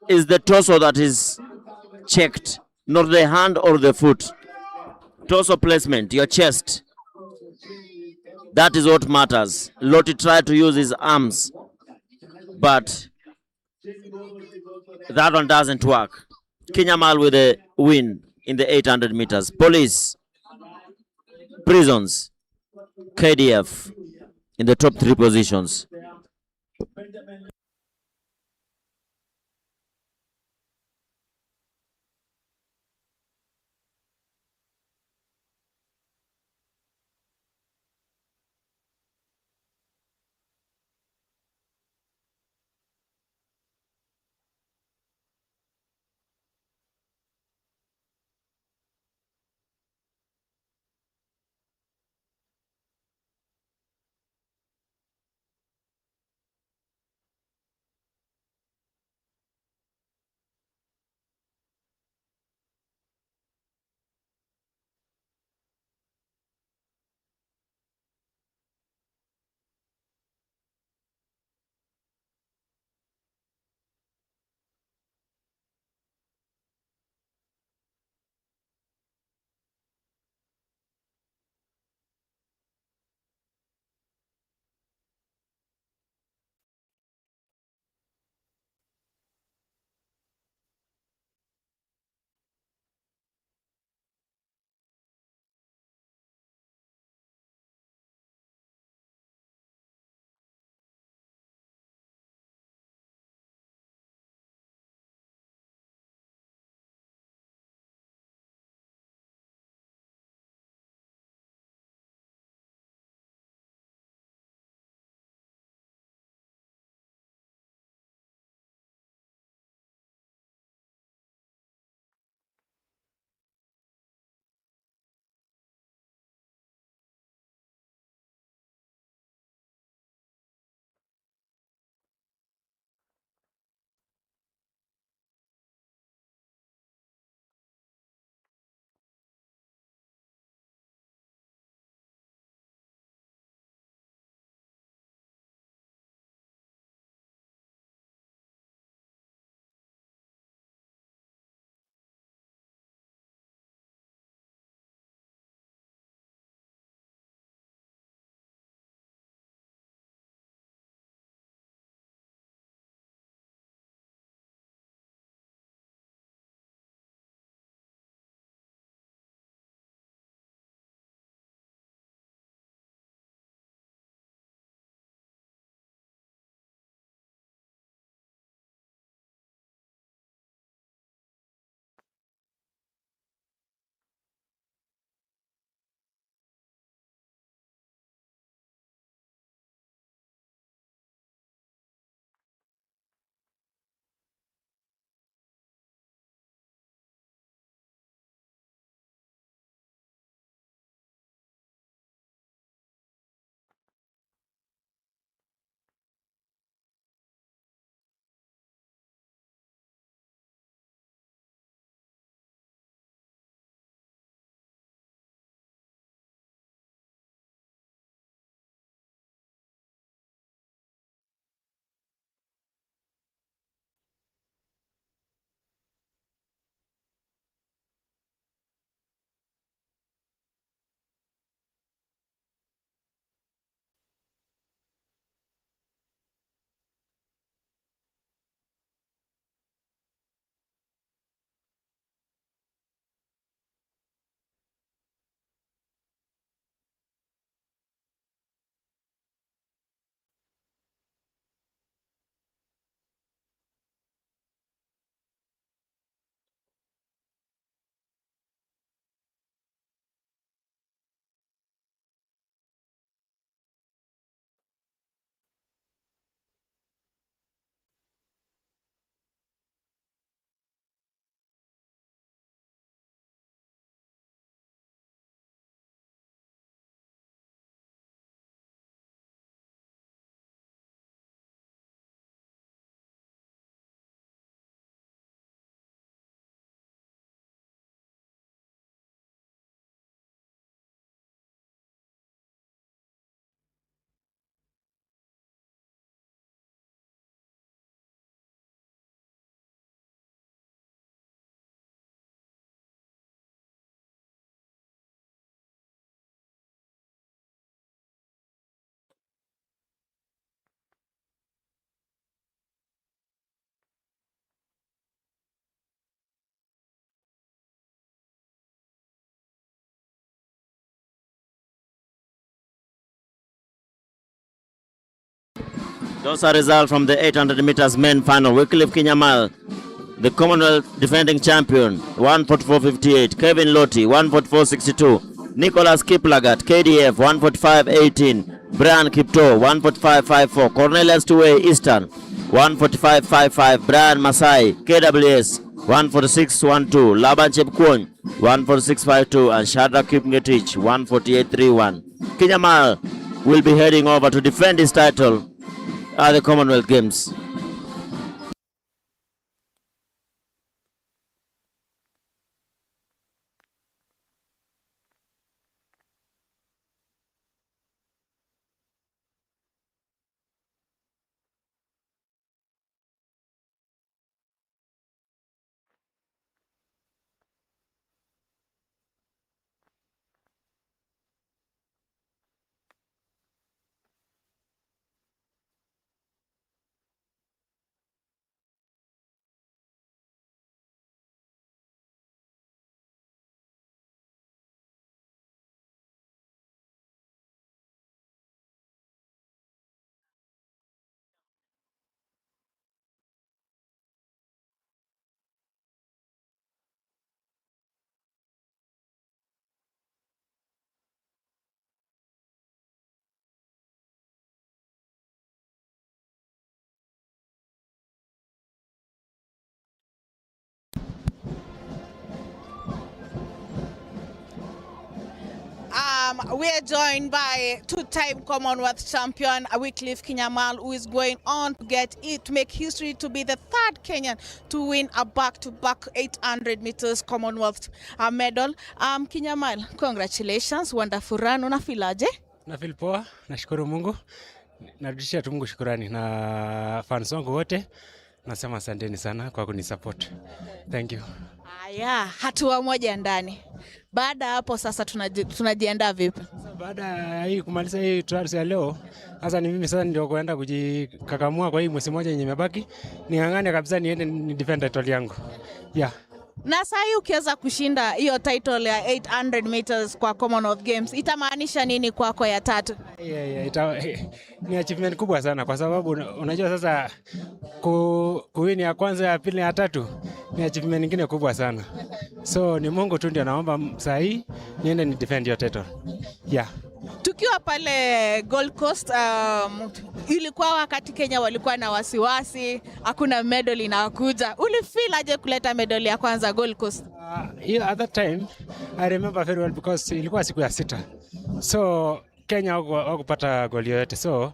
is the torso that is checked, not the hand or the foot. Torso placement, your chest. That is what matters. Loti tried to use his arms, but that one doesn't work. Kinyamal with a win in the 800 meters. Police, prisons, KDF in the top 3 positions. Those are results from the 800 meters men final. Wycliffe Kinyamal, the Commonwealth defending champion, 144.58. Kevin Loti, 144.62. Nicholas Kiplagat, KDF, 145.18. Brian Kipto, 145.54. Cornelius Tuwe, Eastern, 145.55. Brian Masai, KWS, 146.12. Laban Chepkwony, 146.52. And Shadrack Kipngetich, 148.31. Kinyamal will be heading over to defend his title at the Commonwealth Games. We are joined by two-time Commonwealth champion Wycliffe Kinyamal, who is going on to make history to be the third Kenyan to win a back-to-back 800 meters Commonwealth medal. Kinyamal, congratulations, wonderful run. Unafilaje? Nafeel poa, nashukuru Mungu. Narudishia tu Mungu shukrani na fans wangu wote. Nasema asanteni sana kwa kunisupport. Thank you. Haya, hatua moja ndani. Baada hapo sasa tunajiandaa vipi? Baada ya hii kumaliza hii trials ya leo, sasa ni mimi sasa ndio kuenda kujikakamua kwa hii mwezi moja yenye imebaki. Ning'ang'ane kabisa niende ni defend title yangu. Yeah. Na sasa hii ukiweza kushinda hiyo title ya 800 meters kwa Commonwealth Games, itamaanisha nini kwako ya tatu? Ni achievement kubwa sana kwa sababu unajua sasa kuwini ya kwanza, ya pili, ya tatu ni achievement nyingine kubwa sana. So ni Mungu tu ndio naomba saa hii niende ni defend your title. Yeah. Tukiwa pale Gold Coast, ilikuwa wakati Kenya walikuwa na wasiwasi, hakuna medal inakuja. Ulifeel aje kuleta medal ya kwanza Gold Coast? Yeah, at that time I remember very well because ilikuwa siku ya 6. So Kenya hawakupata gold yoyote. So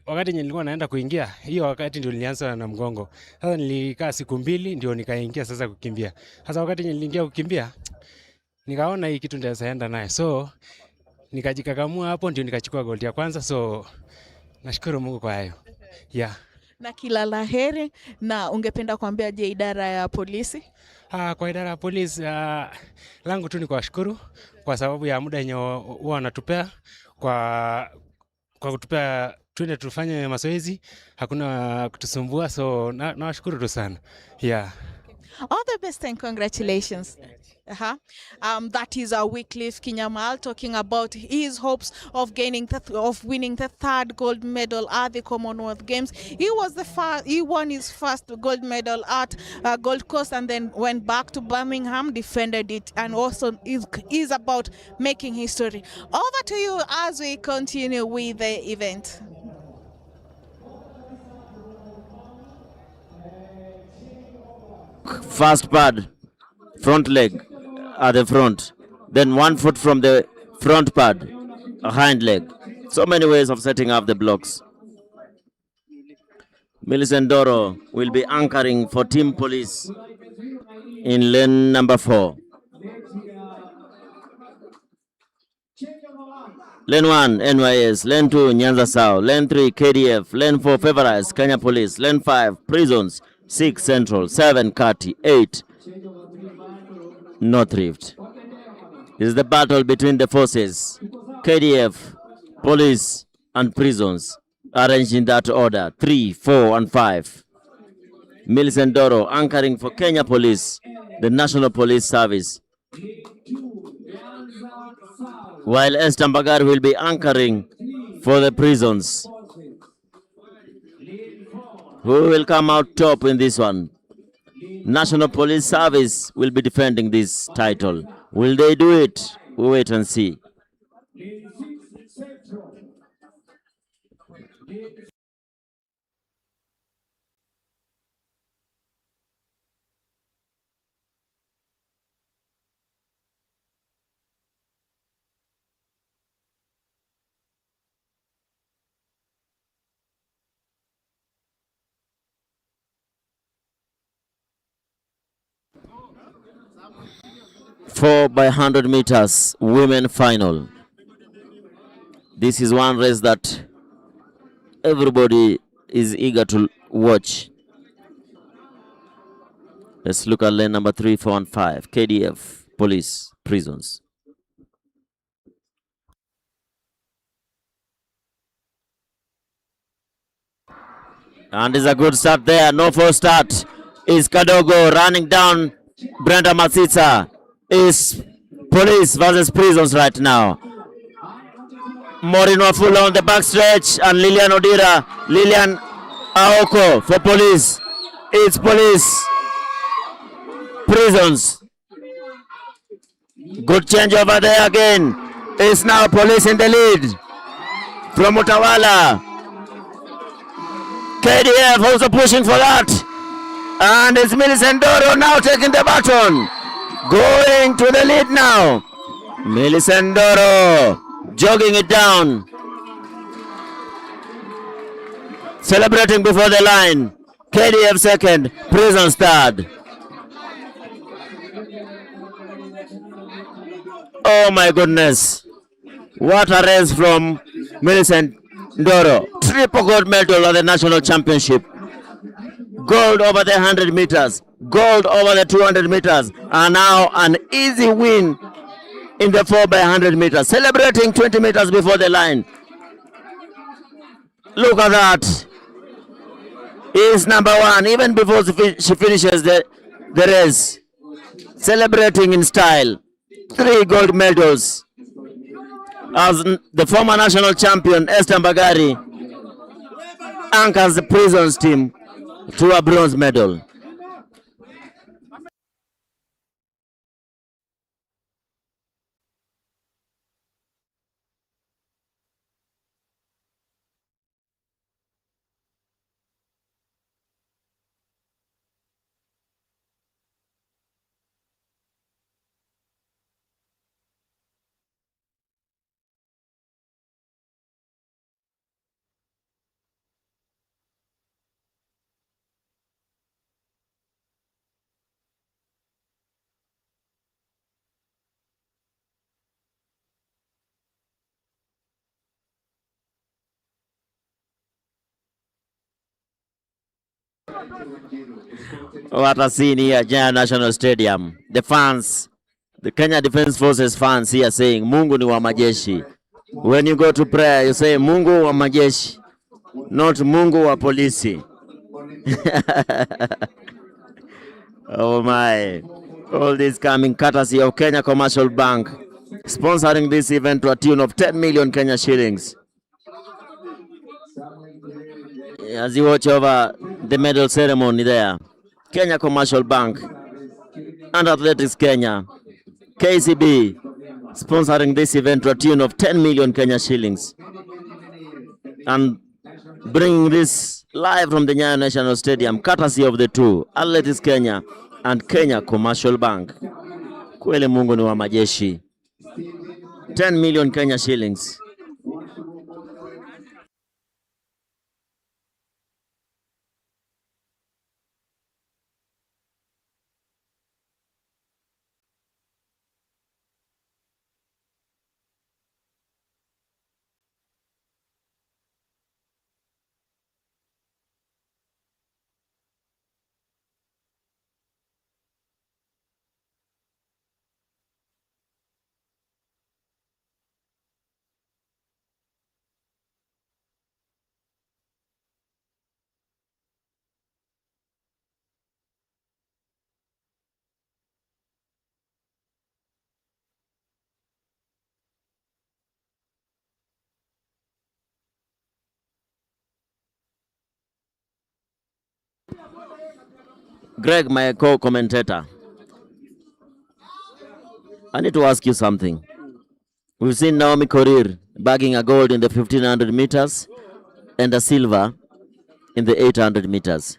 wakati nilikuwa naenda kuingia, hiyo wakati ndio nilianza na mgongo. Sasa nilikaa siku 2 ndio nikaingia sasa kukimbia. Sasa wakati niliingia kukimbia, nikaona hii kitu ndio naenda naye. So nikajikakamua hapo ndio nikachukua gold ya kwanza. So nashukuru Mungu kwa hayo. Yeah. Na kila laheri. Na ungependa kuambia je idara ya polisi? Kwa idara ya polisi langu tu ni kuwashukuru kwa sababu ya muda yenye huwa wanatupea kwa kutupea tuende tufanye mazoezi, hakuna kutusumbua, so nawashukuru tu sana. Yeah. All the best and congratulations. That is Wycliffe Kinyamal talking about his hopes of winning the third gold medal at the Commonwealth Games. He won his first gold medal at Gold Coast and then went back to Birmingham, defended it, and also is about making history. Over to you as we continue with the event. First pad, front leg at the front, then 1 foot from the front pad, a hind leg. So many ways of setting up the blocks. Millicent Doro will be anchoring for Team Police in lane number 4. Lane 1, NYS. Lane 2, Nyanza South. Lane 3, KDF. Lane 4, Favorites, Kenya Police. Lane 5, Prisons. 6, Central. 7, Kati. 8, North Rift. This is the battle between the forces. KDF, Police, and Prisons, arranged in that order. 3, 4, and 5. Millicent Doro anchoring for Kenya Police, the National Police Service, while Esther Mbagar will be anchoring for the Prisons. Who will come out top in this one? National Police Service will be defending this title. Will they do it? We'll wait and see. Four by 100 meters women final. This is one race that everybody is eager to watch. Let's look at lane number 3, 4, and 5. KDF, police, prisons. And it's a good start there. No false start. Is Kadogo running down Brenda Masita. Is police versus prisons right now. Maureen Wafula on the backstretch and Lilian Odira. Lilian Aoko for police. It's police. Prisons. Good change over there again. It's now police in the lead. From Utawala. KDF also pushing for that. And it's Millicent Doro now taking the baton. Going to the lead now. Millicent Doro jogging it down. Celebrating before the line. KDF second, Prisons third. Oh my goodness. What a race from Millicent Doro. Triple gold medal at the national championship. Gold over the 100 meters. Gold over the 200 meters. And now an easy win in the 4 by 100 meters. Celebrating 20 meters before the line. Look at that. Is number one even before she finishes the race. Celebrating in style. 3 gold medals. As the former national champion Esther Mbagari anchors the prisons team to a bronze medal. What a scene here at Nyayo National Stadium. The fans, the Kenya Defence Forces fans here saying, Mungu ni wa majeshi. When you go to prayer, you say, Mungu wa majeshi, not Mungu wa polisi. Oh my. All this coming courtesy of Kenya Commercial Bank, sponsoring this event to a tune of 10 million Kenya shillings. As you watch over the medal ceremony there, Kenya Commercial Bank and Athletics Kenya, KCB, sponsoring this event to a tune of 10 million Kenya shillings. And bringing this live from the Nyayo National Stadium, courtesy of the two, Athletics Kenya and Kenya Commercial Bank. Kweli Mungu ni wa majeshi. 10 million Kenya shillings. Greg, my co-commentator, I need to ask you something. We've seen Naomi Korir bagging a gold in the 1500 meters and a silver in the 800 meters.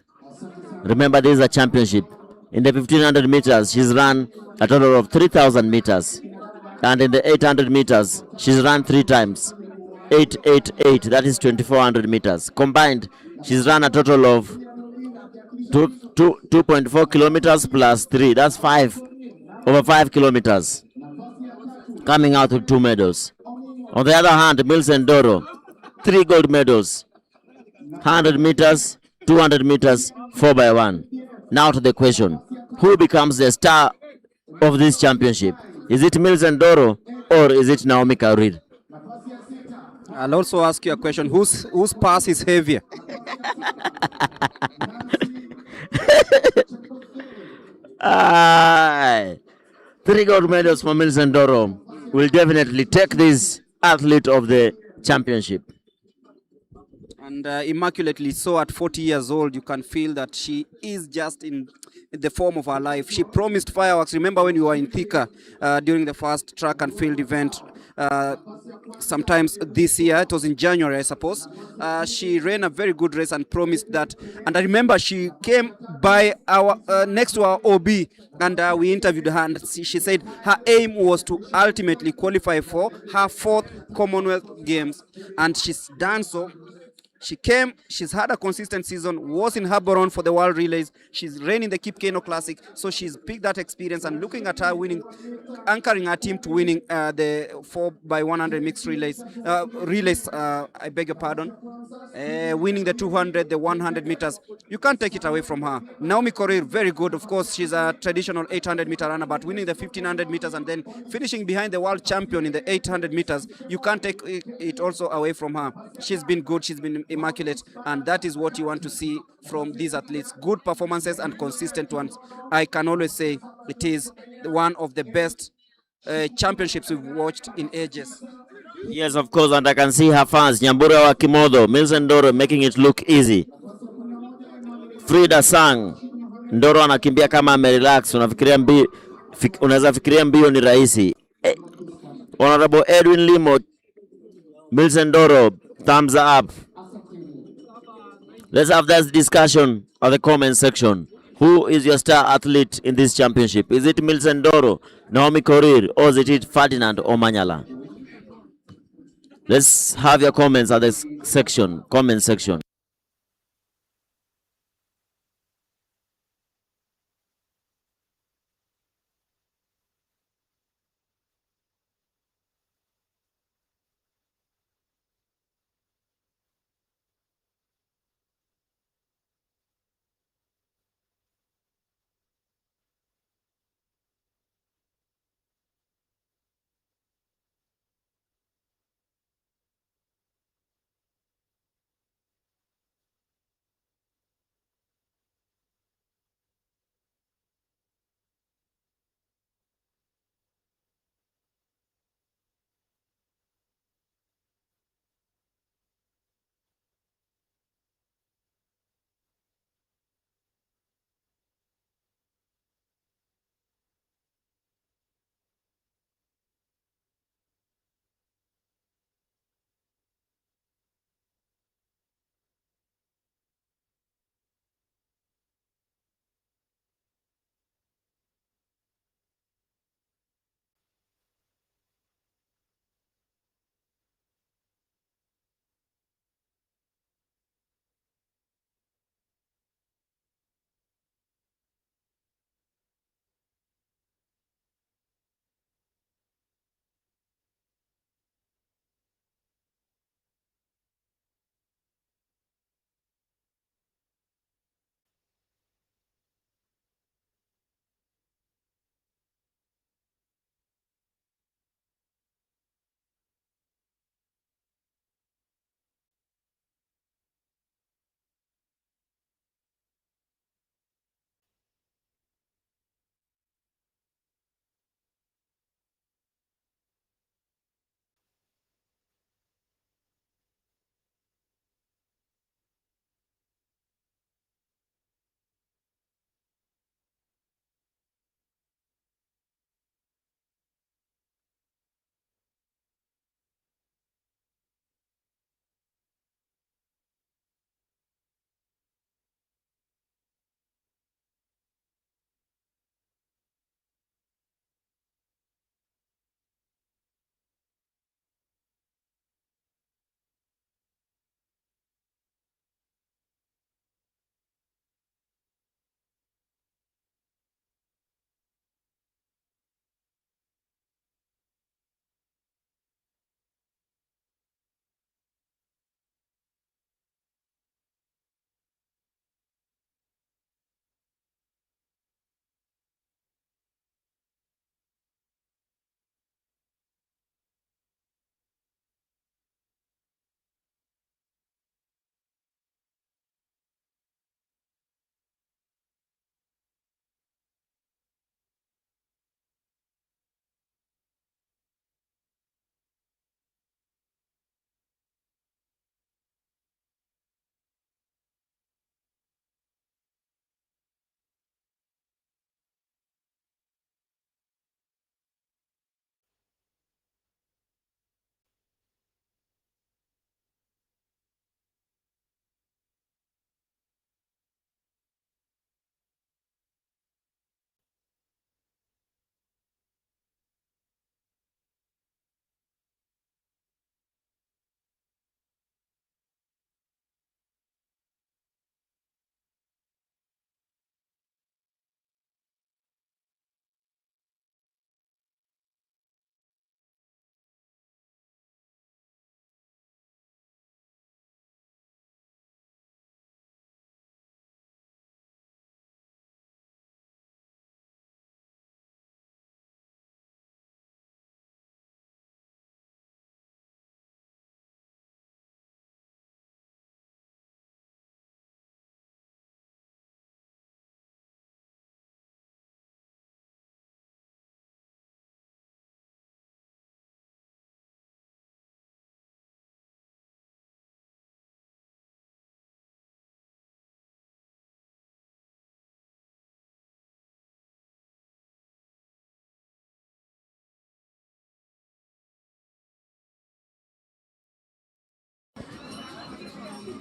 Remember, this is a championship. In the 1500 meters, she's run a total of 3000 meters. And in the 800 meters, she's run 3 times. 888, that is 2400 meters. Combined, she's run a total of 2.4 kilometers plus 3. That's 5, over 5 kilometers. Coming out with 2 medals. On the other hand, Milson Doro, 3 gold medals. 100 meters, 200 meters, 4 by 1. Now to the question, who becomes the star of this championship? Is it Milson Doro or is it Naomi Korir? I'll also ask you a question. Whose pass is heavier? Aye. 3 gold medals for Milson Doro will definitely take this athlete of the championship. And immaculately so at 40 years old, you can feel that she is just in the form of her life. She promised fireworks. Remember when you were in Thika during the first track and field event sometimes this year, it was in January, I suppose. She ran a very good race and promised that. And I remember she came by our next to our OB, and we interviewed her, and she said her aim was to ultimately qualify for her 4th Commonwealth Games, and she's done so. She came, she's had a consistent season, was in Harboron for the World Relays. She's ran in the Kip Keino Classic, so she's picked that experience, and looking at her winning, anchoring her team to winning the 4x100 mixed relays, I beg your pardon, winning the 200, the 100 meters. You can't take it away from her. Naomi Korir, very good. Of course, she's a traditional 800 meter runner, but winning the 1500 meters and then finishing behind the world champion in the 800 meters, you can't take it also away from her. She's been good, she's been immaculate, and that is what you want to see from these athletes. Good performances and consistent ones. I can always say it is one of the best championships we've watched in ages. Yes, of course, and I can see her fans. Nyambura wa Kimodo, Milson Doro making it look easy. Frida Sang, Ndoro anakimbia kama amerelax, unaweza fikiria mbio ni rahisi. Honorable Edwin Limo, Milson Doro, thumbs up. Let's have this discussion at the comment section. Who is your star athlete in this championship? Is it Milson Doro, Naomi Korir, or is it Ferdinand Omanyala? Let's have your comments at the comment section.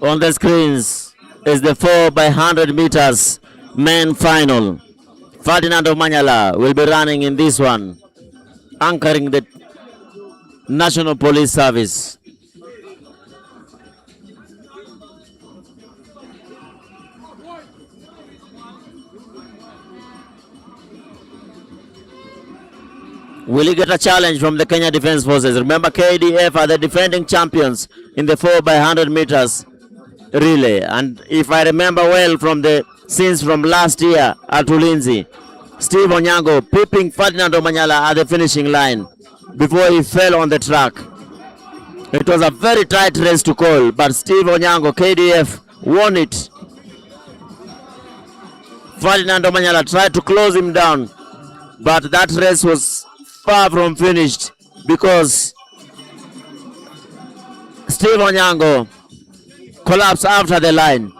On the screens is the 4 by 100 meters men final. Ferdinand Omanyala will be running in this one, anchoring the National Police Service. Will he get a challenge from the Kenya Defence Forces? Remember, KDF are the defending champions in the 4 by 100 meters relay. And if I remember well from the scenes from last year at Ulinzi, Steve Onyango peeping Ferdinand Omanyala at the finishing line before he fell on the track. It was a very tight race to call, but Steve Onyango, KDF, won it. Ferdinand Omanyala tried to close him down, but that race was far from finished because Steve Onyango collapsed after the line.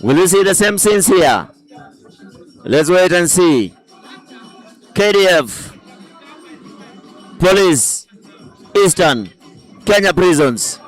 Will we see the same scenes here? Let's wait and see. KDF, Police, Eastern, Kenya Prisons.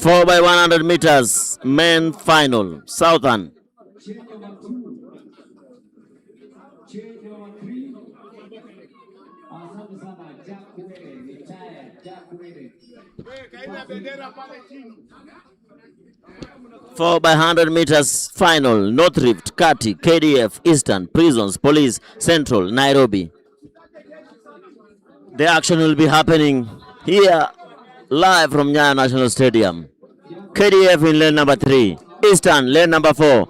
Four by 100 meters, men final, Southern. Four by 100 meters final, North Rift, Kati, KDF, Eastern, Prisons, Police, Central, Nairobi. The action will be happening here live from Nyayo National Stadium. KDF in lane number 3, Eastern lane number 4,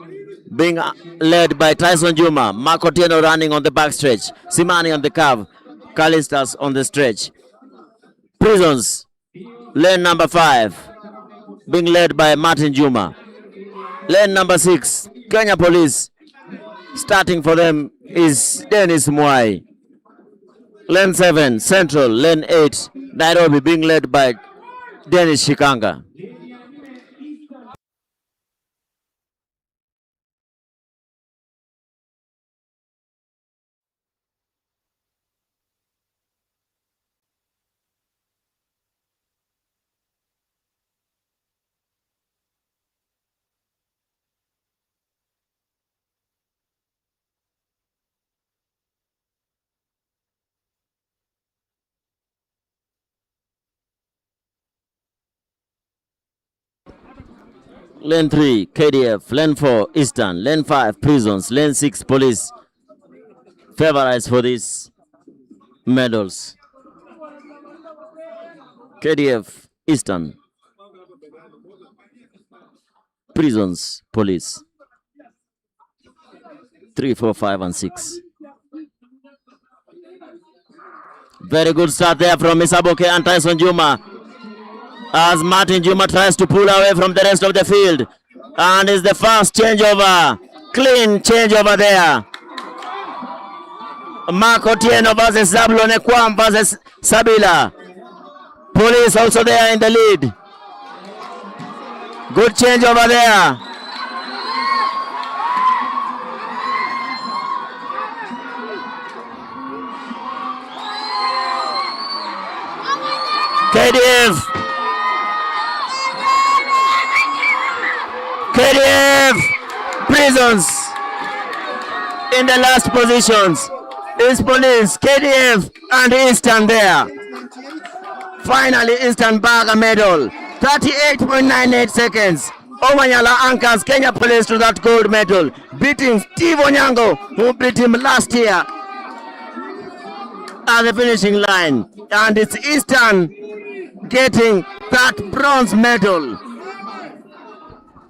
being led by Tyson Juma, Marco Tieno running on the backstretch, Simani on the curve, Kalistas on the stretch. Prisons, lane number 5, being led by Martin Juma. Lane number 6, Kenya Police, starting for them is Dennis Mwai. Lane 7, Central, lane 8, Nairobi, being led by Dennis Shikanga. Lane 3, KDF. Lane 4, Eastern. Lane 5, Prisons. Lane 6, Police. Favorites for these medals. KDF, Eastern. Prisons, Police. 3, 4, 5, and 6. Very good start there from Misaboke and Tyson Juma, as Martin Juma tries to pull away from the rest of the field. And is the first changeover. Clean changeover there. Marco Tieno versus Zablon Ekwam versus Sabila. Police also there in the lead. Good changeover there. KDF KDF Prisons in the last positions. Is Police, KDF, and Eastern there. Finally, Eastern bag a medal. 38.98 seconds. Omanyala anchors Kenya Police to that gold medal, beating Steve Onyango, who beat him last year at the finishing line. And it's Eastern getting that bronze medal.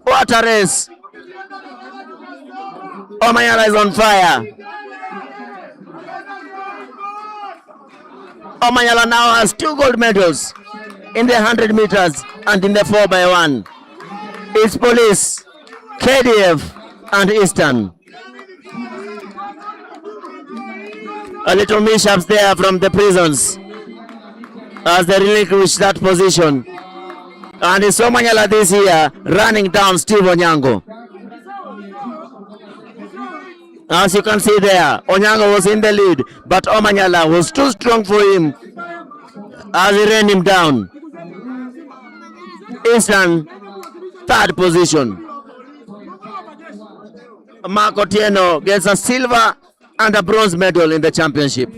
What a race. Omanyala is on fire. Omanyala now has 2 gold medals in the 100 meters and in the 4x1. It's Police, KDF, and Eastern. A little mishaps there from the Prisons as they relinquish that position. And it's Omanyala this year running down Steve Onyango. As you can see there, Onyango was in the lead, but Omanyala was too strong for him as he ran him down. Eastern, 3rd position. Mark Otieno gets a silver and a bronze medal in the championship.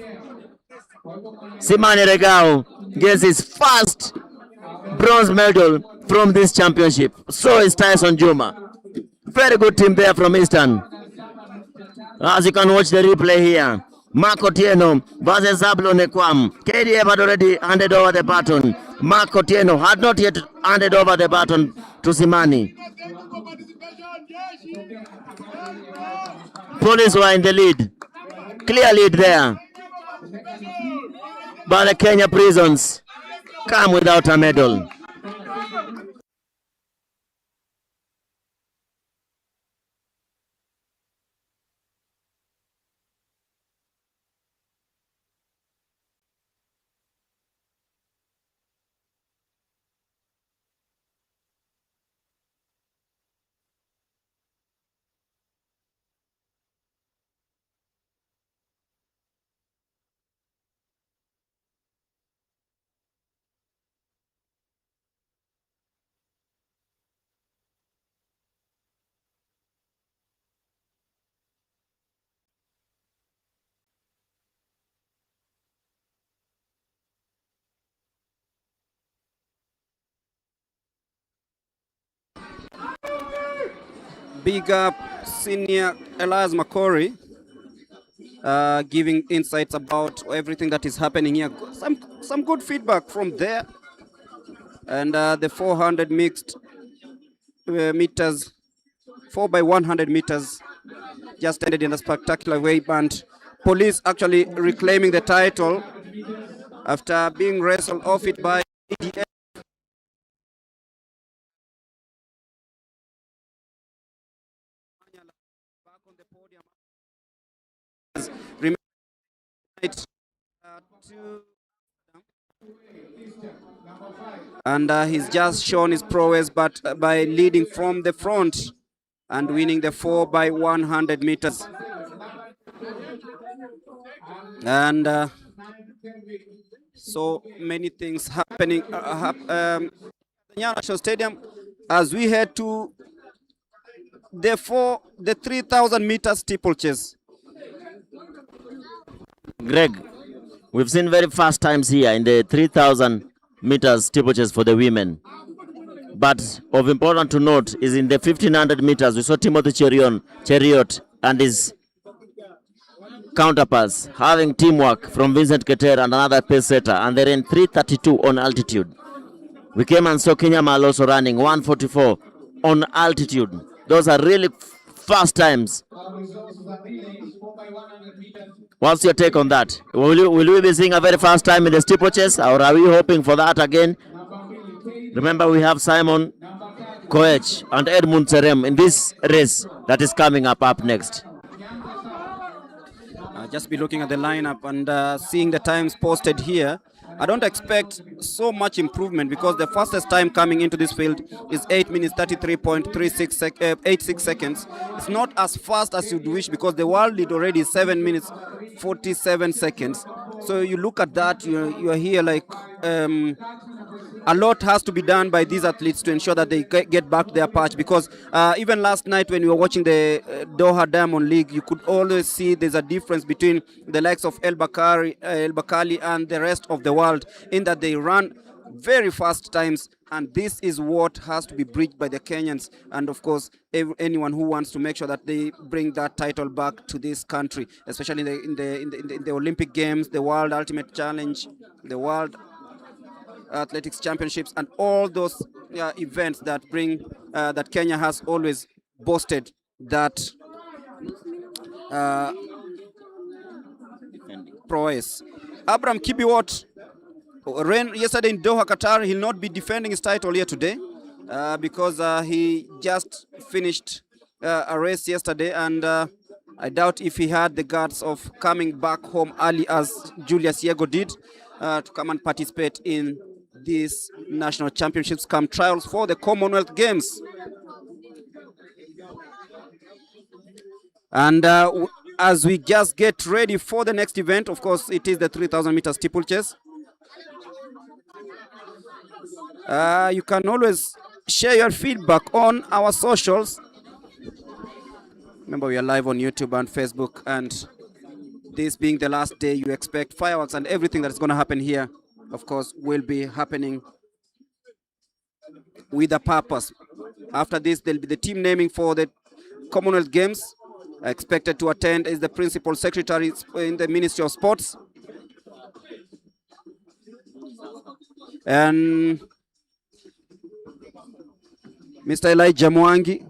Simani Regao gets his first bronze medal from this championship. So is Tyson Juma. Very good team there from Eastern. As you can watch the replay here, Mark Otieno versus Zablo Nekwam. KDF had already handed over the baton. Mark Otieno had not yet handed over the baton to Simani. Police were in the lead. Clear lead there. But the Kenya Prisons come without a medal. Big up Senior Elias Makori, giving insights about everything that is happening here. Some good feedback from there. And the 400 mixed meters, 4x100 meters, just ended in a spectacular way. And Police actually reclaiming the title after being wrestled off it by ADF. And he's just shown his prowess, but by leading from the front and winning the 4x100 meters. And so many things happening at the National Stadium as we head to the 3,000 meter steeplechase. Greg, we've seen very fast times here in the 3,000 meters steeplechase for the women. But of important to note is in the 1,500 meters, we saw Timothy Cheriot and his counterparts having teamwork from Vincent Keter and another pace setter, and they ran 3:32 on altitude. We came and saw Kenya Mal also running 1:44 on altitude. Those are really fast times. What's your take on that? Will we be seeing a very fast time in the steeplechase, or are we hoping for that again? Remember, we have Simon Koech and Edmund Serem in this race that is coming up next. Just be looking at the lineup and seeing the times posted here. I don't expect so much improvement because the fastest time coming into this field is 8 minutes 33.86 seconds. It's not as fast as you'd wish because the world lead already is 7 minutes 47 seconds. So you look at that, you're here like a lot has to be done by these athletes to ensure that they get back to their patch, because even last night when we were watching the Doha Diamond League, you could always see there's a difference between the likes of El Bakali and the rest of the world, in that they run very fast times, and this is what has to be bridged by the Kenyans, and of course anyone who wants to make sure that they bring that title back to this country, especially in the Olympic Games, the World Ultimate Challenge, the World Athletics Championships, and all those events that bring that Kenya has always boasted that prowess. Abraham Kibiwot ran yesterday in Doha, Qatar. He'll not be defending his title here today because he just finished a race yesterday, and I doubt if he had the guts of coming back home early as Julius Yego did to come and participate in these national championships come trials for the Commonwealth Games. And as we just get ready for the next event, of course, it is the 3,000 meter steeplechase. You can always share your feedback on our socials. Remember, we are live on YouTube and Facebook, and this being the last day, you expect fireworks, and everything that's going to happen here, of course, will be happening with a purpose. After this, there'll be the team naming for the Commonwealth Games. Expected to attend is the Principal Secretary in the Ministry of Sports. And Mr. Elijah Mwangi,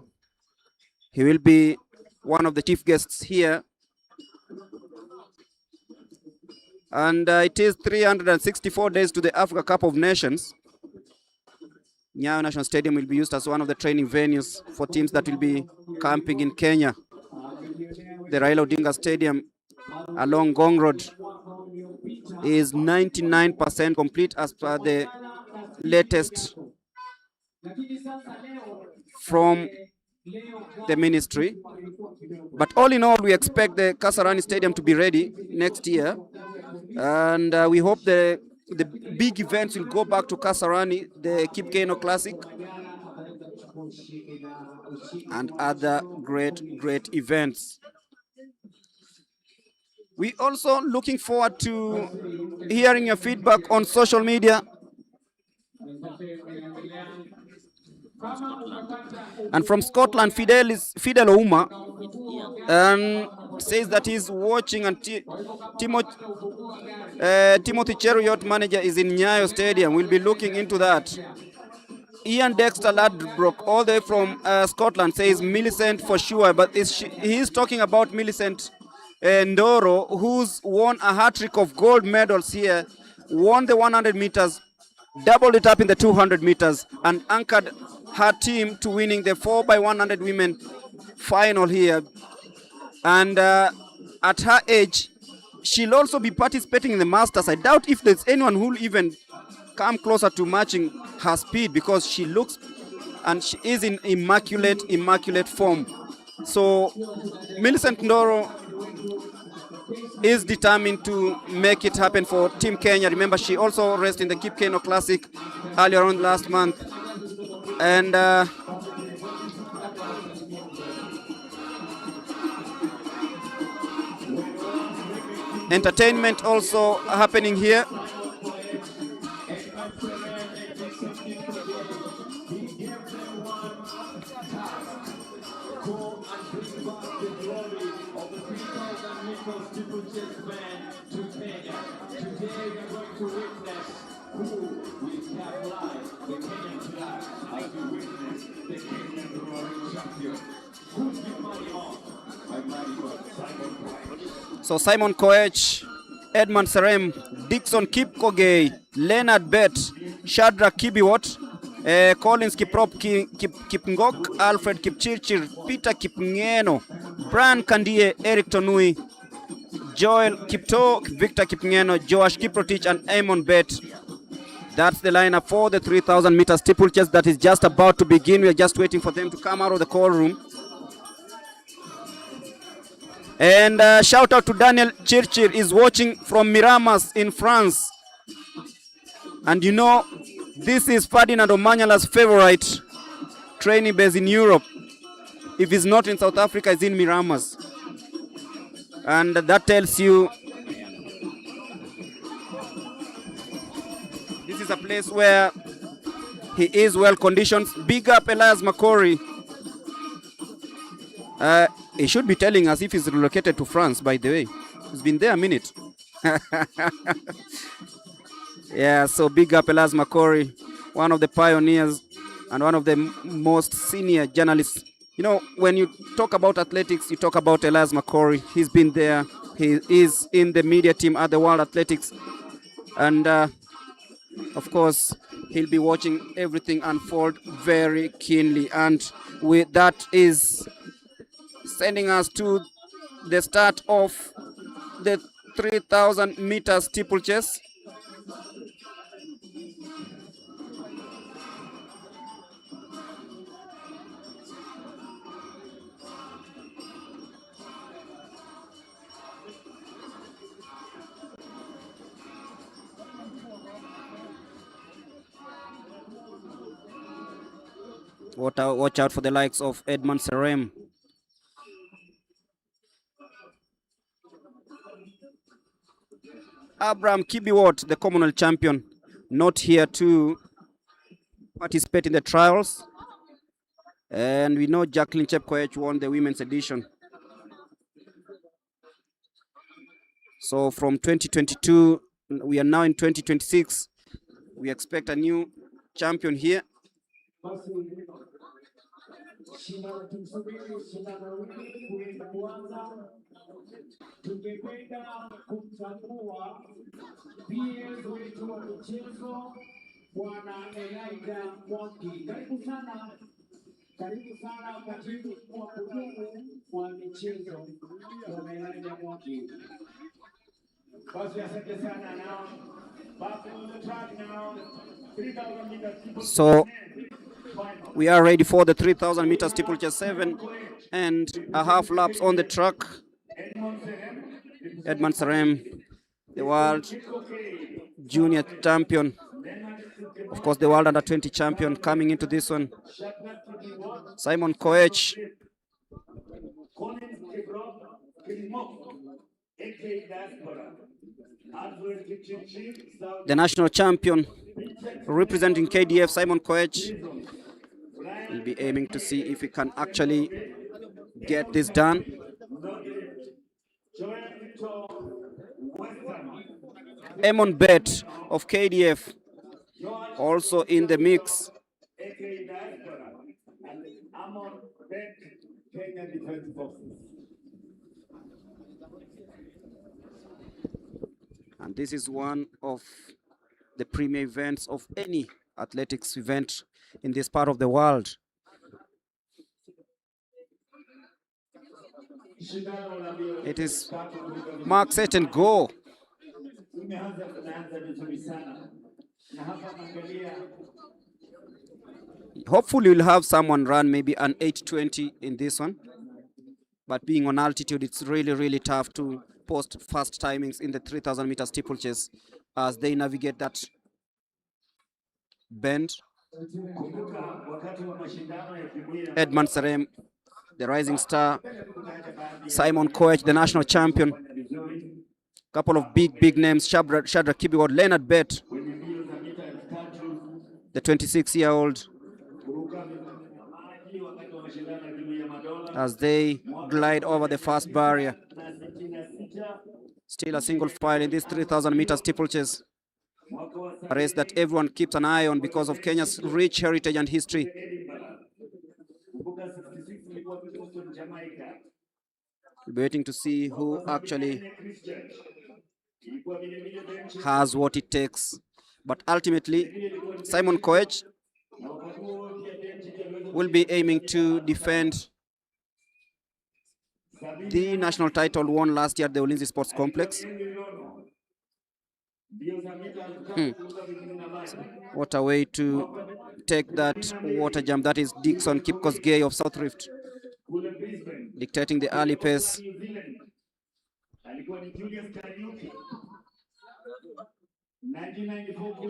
he will be one of the chief guests here. And it is 364 days to the Africa Cup of Nations. Nyayo National Stadium will be used as one of the training venues for teams that will be camping in Kenya. The Raila Odinga Stadium along Gong Road is 99% complete as per the latest from the ministry. But all in all, we expect the Kasarani Stadium to be ready next year. And we hope the big events will go back to Kasarani, the Kipkeino Classic, and other great events. We also looking forward to hearing your feedback on social media. And from Scotland, Fidel Ouma says that he's watching, and Timothy Cheruiyot, manager, is in Nyayo Stadium. We'll be looking into that. Ian Dexter Ladbroke, all the way from Scotland, says Millicent for sure, but he's talking about Millicent Ndoro, who's won a hat-trick of gold medals here, won the 100 meters, doubled it up in the 200 meters, and anchored her team to winning the 4x100 women final here. And at her age, she'll also be participating in the Masters. I doubt if there's anyone who'll even come closer to matching her speed, because she looks, and she is in immaculate form. So Millicent Ndoro is determined to make it happen for Team Kenya. Remember, she also raced in the Kipkeino Classic earlier on last month. And entertainment also happening here. So Simon Koech, Edmund Serem, Dixon Kipkogei, Leonard Bett, Shadrach Kibiwot, Collins Kiprop Kipngok, Alfred Kipchirchir, Peter Kipngeno, Brian Kandie, Eric Tonui, Joel Kipto, Victor Kipngeno, Joash Kiprotich, and Amon Bett. That's the lineup for the 3,000 meter steeplechase that is just about to begin. We are just waiting for them to come out of the call room. And shout out to Daniel Chirchir, is watching from Miramas in France. And you know, This is Ferdinand Omanyala's favorite training base in Europe. If he's not in South Africa, he's in Miramas. And that tells you this is a place where he is well conditioned. Big up Elias Makori. He should be telling us if he's relocated to France, by the way. He's been there a minute. Yeah, so big up Elias Makori, one of the pioneers and one of the most senior journalists. You know, when you talk about athletics, you talk about Elias Makori. He's been there. He is in the media team at the World Athletics. And of course, he'll be watching everything unfold very keenly. And that is sending us to the start of the 3,000 meter steeplechase. Watch out for the likes of Edmund Serem. Abraham Kibiwot, the Commonwealth champion, not here to participate in the trials. And we know Jacqueline Chepkoech won the women's edition. So from 2022, we are now in 2026. We expect a new champion here. Tungependa kumtambua PS wetu wa michezo Bwana Elijah Mwangi. Karibu sana katibu wa kudumu wa michezo Bwana Elijah Mwangi. Basi asante sana nao. Back on the track now. 3,000 meters. So we are ready for the 3,000 meters steeplechase 7.5 laps on the track. Edmund Serem, the world junior champion, of course the world under 20 champion coming into this one. Simon Koech, the national champion representing KDF. Simon Koech will be aiming to see if he can actually get this done. Emon Bet of KDF also in the mix. And this is one of the premier events of any athletics event in this part of the world. It is mark, set and go. Hopefully we'll have someone run maybe an 8:20 in this one. But being on altitude, it's really, really tough to post fast timings in the 3,000 meter steeplechase as they navigate that bend. Edmund Serem, the rising star. Simon Koech, the national champion. Couple of big names. Shadrach Kibiwot, Leonard Bett, the 26-year-old, as they glide over the first barrier. Still a single file in this 3,000 meter steeplechase, a race that everyone keeps an eye on because of Kenya's rich heritage and history. Waiting to see who actually has what it takes. But ultimately, Simon Koech will be aiming to defend the national title won last year at the Ulinzi Sports Complex. So what a way to take that water jump. That is Dixon Kipkosgei of South Rift, dictating the early pace.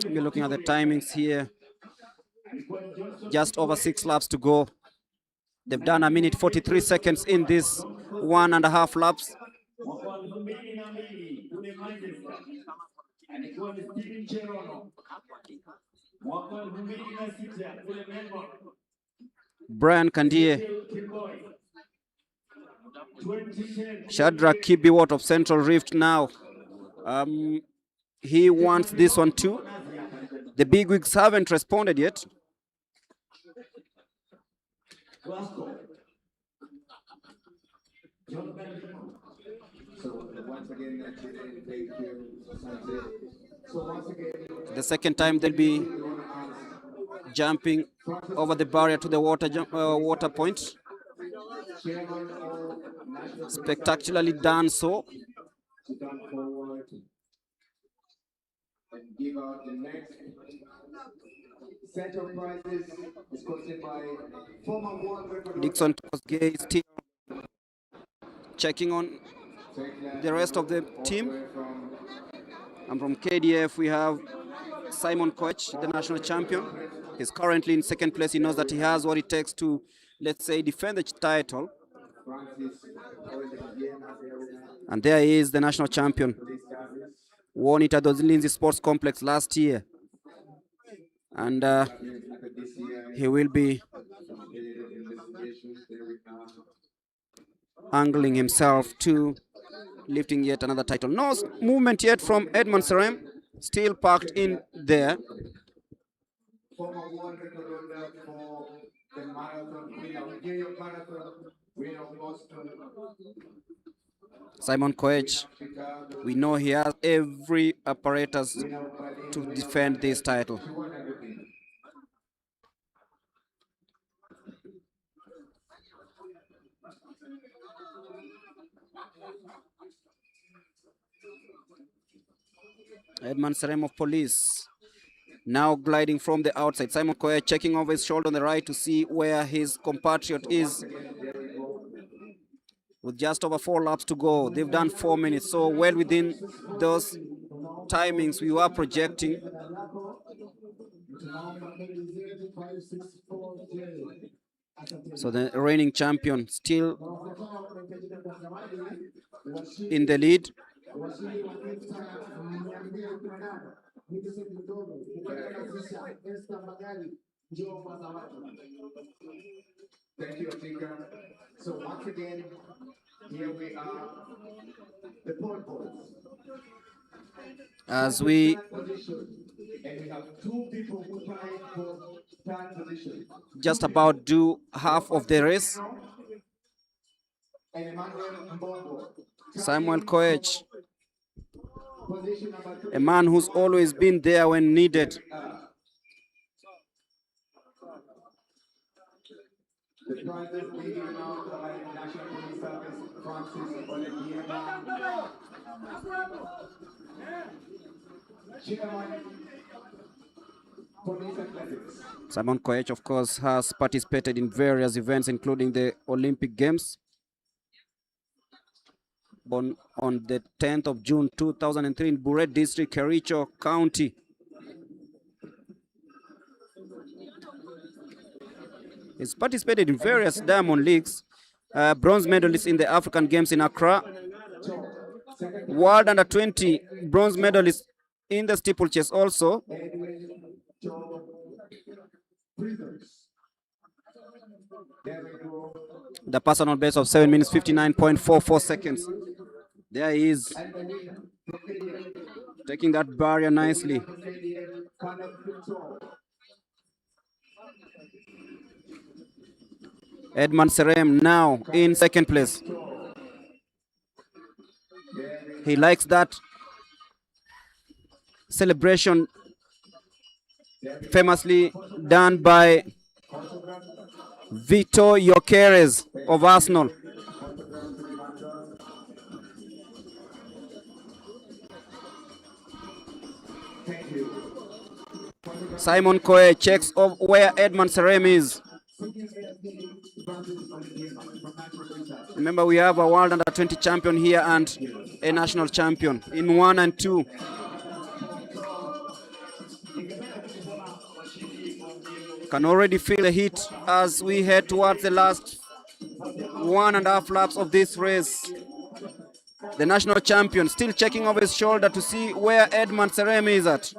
We're looking at the timings here. Just over 6 laps to go. They've done 1 minute 43 seconds in this 1.5 laps. Mwaka 2002 kule Manchester alikuwa ni Steven Cherono. Mwaka 2006 kule Melbourne Brian Kandie, 2010 Shadrach Kibiwot of Central Rift now. He wants this one too. The bigwigs haven't responded yet. Glasgow. So once again, thank you. So once again, The second time they'll be jumping over the barrier to the water point. Spectacularly done so. to come forward and give out the next set of prizes escorted by former world record Dixon Tosgay is still checking on the rest of the team. And from KDF we have Simon Koech, the national champion. He's currently in second place. He knows that he has what it takes to, let's say, defend the title. And there he is, the national champion. Won it at the Lindsay Sports Complex last year. And he will be angling himself to lifting yet another title. No movement yet from Edmund Serem, still parked in there. former world record holder for the marathon winner, New York Marathon winner of Boston. Simon Koech, we know he has every apparatus to defend this title. Edmund Serem of Police now gliding from the outside. Simon Koech checking over his shoulder on the right to see where his compatriot is. With just over 4 laps to go, they've done 4 minutes, so well within those timings we were projecting. So the reigning champion still in the lead. Thank you, Atika. So once again, here we are, the pole vaults. As we And we have 2 people who fight for third position. just about do half of the race, And Emmanuel Mbongo, Samuel Koech, position number 3. a man who's always been there when needed. The prizes being given out by National Police Service, Francis Olegiema, Chairman, Police Athletics. Simon Koech, of course, has participated in various events, including the Olympic Games. Born on the 10th of June 2003 in Buret District, Kericho County. He's participated in various Diamond Leagues, bronze medalist in the African Games in Accra, World Under-20 bronze medalist in the steeplechase also. The personal best of 7 minutes 59.44 seconds. There he is, taking that barrier nicely. Edmund Serem now in second place. He likes that celebration famously done by Vito Gyökeres of Arsenal. Simon Koech checks of where Edmund Serem is. Remember, we have a World Under-20 champion here and a national champion in 1 and 2. Can already feel the heat as we head towards the last 1.5 laps of this race. The national champion still checking over his shoulder to see where Edmund Serem is at.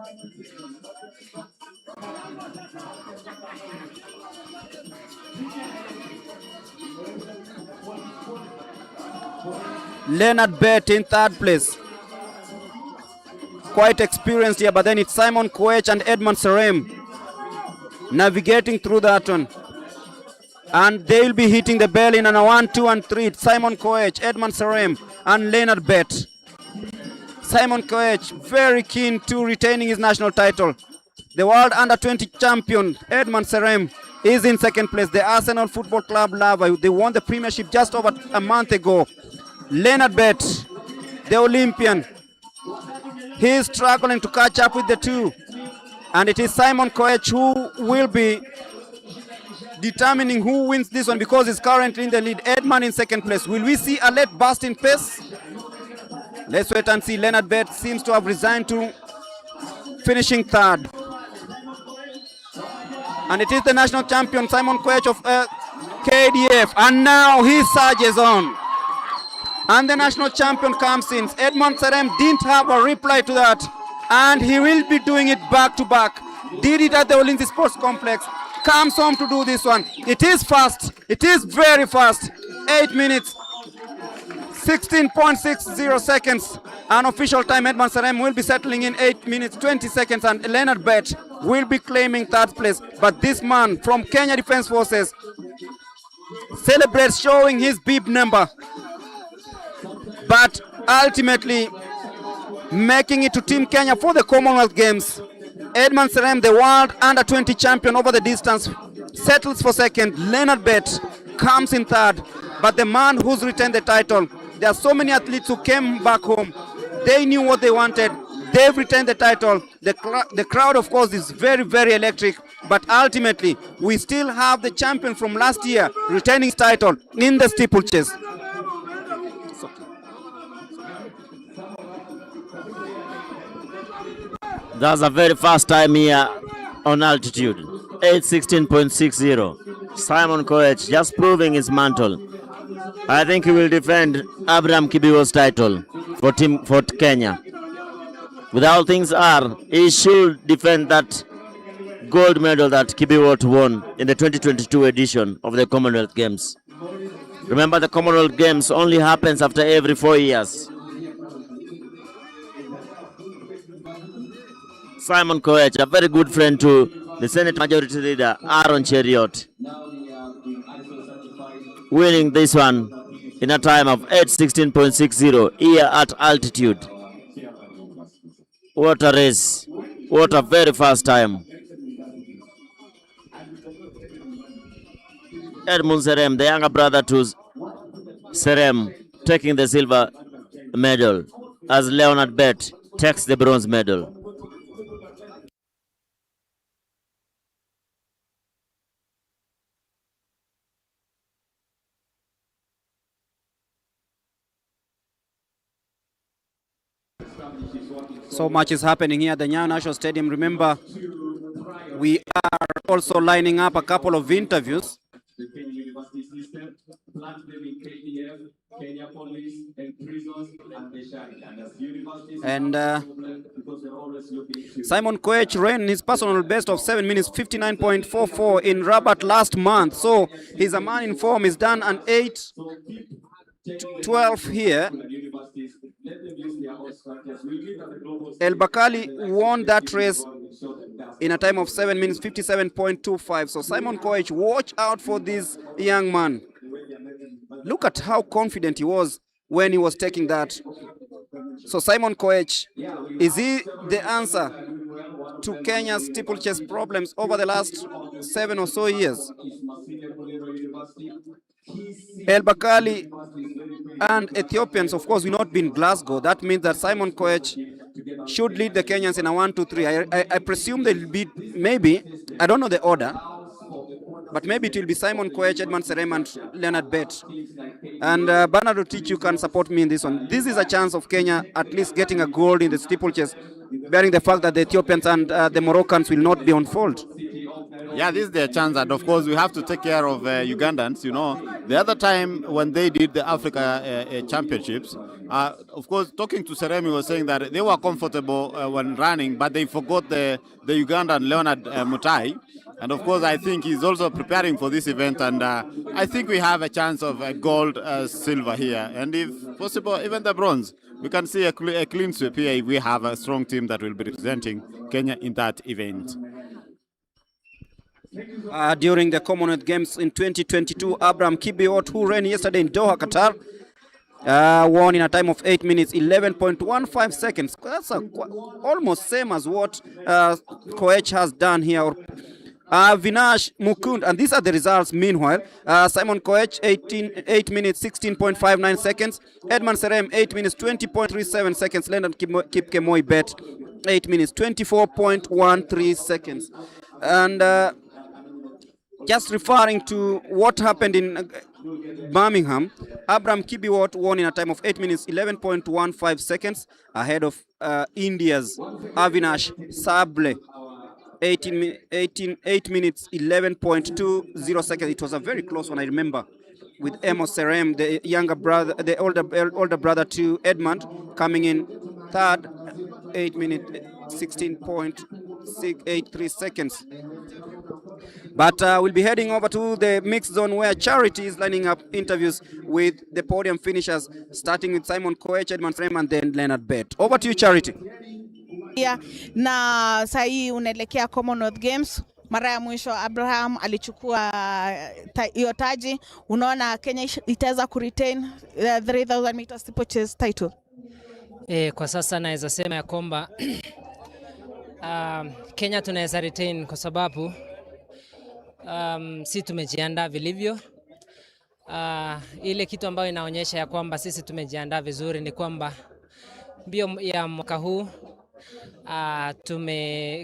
Leonard Bett in third place. Quite experienced here, but then it's Simon Koech and Edmund Serem navigating through that one. And they'll be hitting the bell in a 1, 2, and 3. It's Simon Koech, Edmund Serem, and Leonard Bett. Simon Koech very keen to retaining his national title. The world under-20 champion, Edmund Serem, is in second place. The Arsenal Football Club lover, they won the premiership just over a month ago. Leonard Bett, the Olympian, he is struggling to catch up with the two. And it is Simon Koech who will be determining who wins this one because he's currently in the lead. Edmund in second place. Will we see a late burst in pace? Let's wait and see. Leonard Bett seems to have resigned to finishing third. And it is the national champion, Simon Koech of KDF. And now he surges on. And the national champion comes in. Edmund Serem didn't have a reply to that. And he will be doing it back to back. Did it at the Olympic Sports Complex. Comes home to do this one. It is fast. It is very fast. 8 minutes, 16.60 seconds. Unofficial time. Edmund Serem will be settling in 8 minutes, 20 seconds. And Leonard Bett will be claiming third place. But this man from Kenya Defence Forces celebrates showing his bib number. But ultimately making it to Team Kenya for the Commonwealth Games. Edmund Serem, the world under-20 champion over the distance, settles for second. Leonard Bett comes in third. But the man who's retained the title, there are so many athletes who came back home. They knew what they wanted. They've retained the title. The crowd, of course, is very, very electric. But ultimately, we still have the champion from last year retaining his title in the steeplechase. That's a very fast time here on altitude. 8:16.60. Simon Koech just proving his mantle. I think he will defend Abraham Kibiwo's title for Kenya. With how things are, he should defend that gold medal that Kibiwo won in the 2022 edition of the Commonwealth Games. Remember, the Commonwealth Games only happens after every 4 years. Simon Koech, a very good friend to the Senate Majority Leader Aaron Cheriot, winning this one in a time of 8:16.60 here at altitude. What a race. What a very fast time. Edmund Serem, the younger brother to Serem, taking the silver medal as Leonard Bett takes the bronze medal. So much is happening here at the Nyayo National Stadium. Remember, we are also lining up a couple of interviews. And Simon Koech ran his personal best of 7 minutes 59.44 in Rabat last month. So he's a man in form. He's done an 8:12 here. El Bakali won that race in a time of 7 minutes 57.25. So Simon Koech, watch out for this young man. Look at how confident he was when he was taking that. So Simon Koech, is he the answer to Kenya's steeplechase problems over the last 7 or so years? El Bakali and Ethiopians, of course, will not be in Glasgow. That means that Simon Koech should lead the Kenyans in a 1, 2, 3. I presume they'll be, maybe, I don't know the order, but maybe it will be Simon Koech, Edmund Serem, and Leonard Bett. And Bernard Otich, you can support me in this one. This is a chance of Kenya at least getting a gold in the steeplechase, bearing the fact that the Ethiopians and the Moroccans will not be on fold. Yeah, this is their chance, and of course we have to take care of Ugandans. You know, the other time when they did the Africa Championships, of course, talking to Seremi was saying that they were comfortable when running, but they forgot the Ugandan Leonard Mutai. And of course, I think he's also preparing for this event, and I think we have a chance of gold, silver here, and if possible, even the bronze. We can see a clean sweep here if we have a strong team that will be representing Kenya in that event. During the Commonwealth Games in 2022, Abraham Kibiwott, who ran yesterday in Doha, Qatar, won in a time of 8 minutes, 11.15 seconds. That's almost same as what Koech has done here. Vinash Mukund, and these are the results meanwhile. Simon Koech, 8 minutes, 16.59 seconds. Edmund Serem, 8 minutes, 20.37 seconds. Leonard Kipkemoi Bet, 8 minutes, 24.13 seconds. And just referring to what happened in Birmingham, Abraham Kibiwott won in a time of 8 minutes, 11.15 seconds, ahead of India's Avinash Sable, 8 minutes, 11.20 seconds. It was a very close one, I remember, with Amos Serem, the younger brother, the older brother to Edmund, coming in third, 8 minutes, 16.683 seconds. But we'll be heading over to the mixed zone where Charity is lining up interviews with the podium finishers, starting with Simon Koech, Edmund Serem, and then Leonard Bet. Over to you, Charity. Yeah, na sahi unaelekea Commonwealth Games. Mara ya mwisho Abraham alichukua hiyo taji. Unaona Kenya itaweza kuretain the 3000 meters steeplechase title? Kwa sasa naweza sema ya kwamba Kenya tunaweza retain kwa sababu si tumejiandaa vilivyo. Ile kitu ambayo inaonyesha ya kwamba sisi tumejiandaa vizuri ni kwamba mbio ya mwaka huu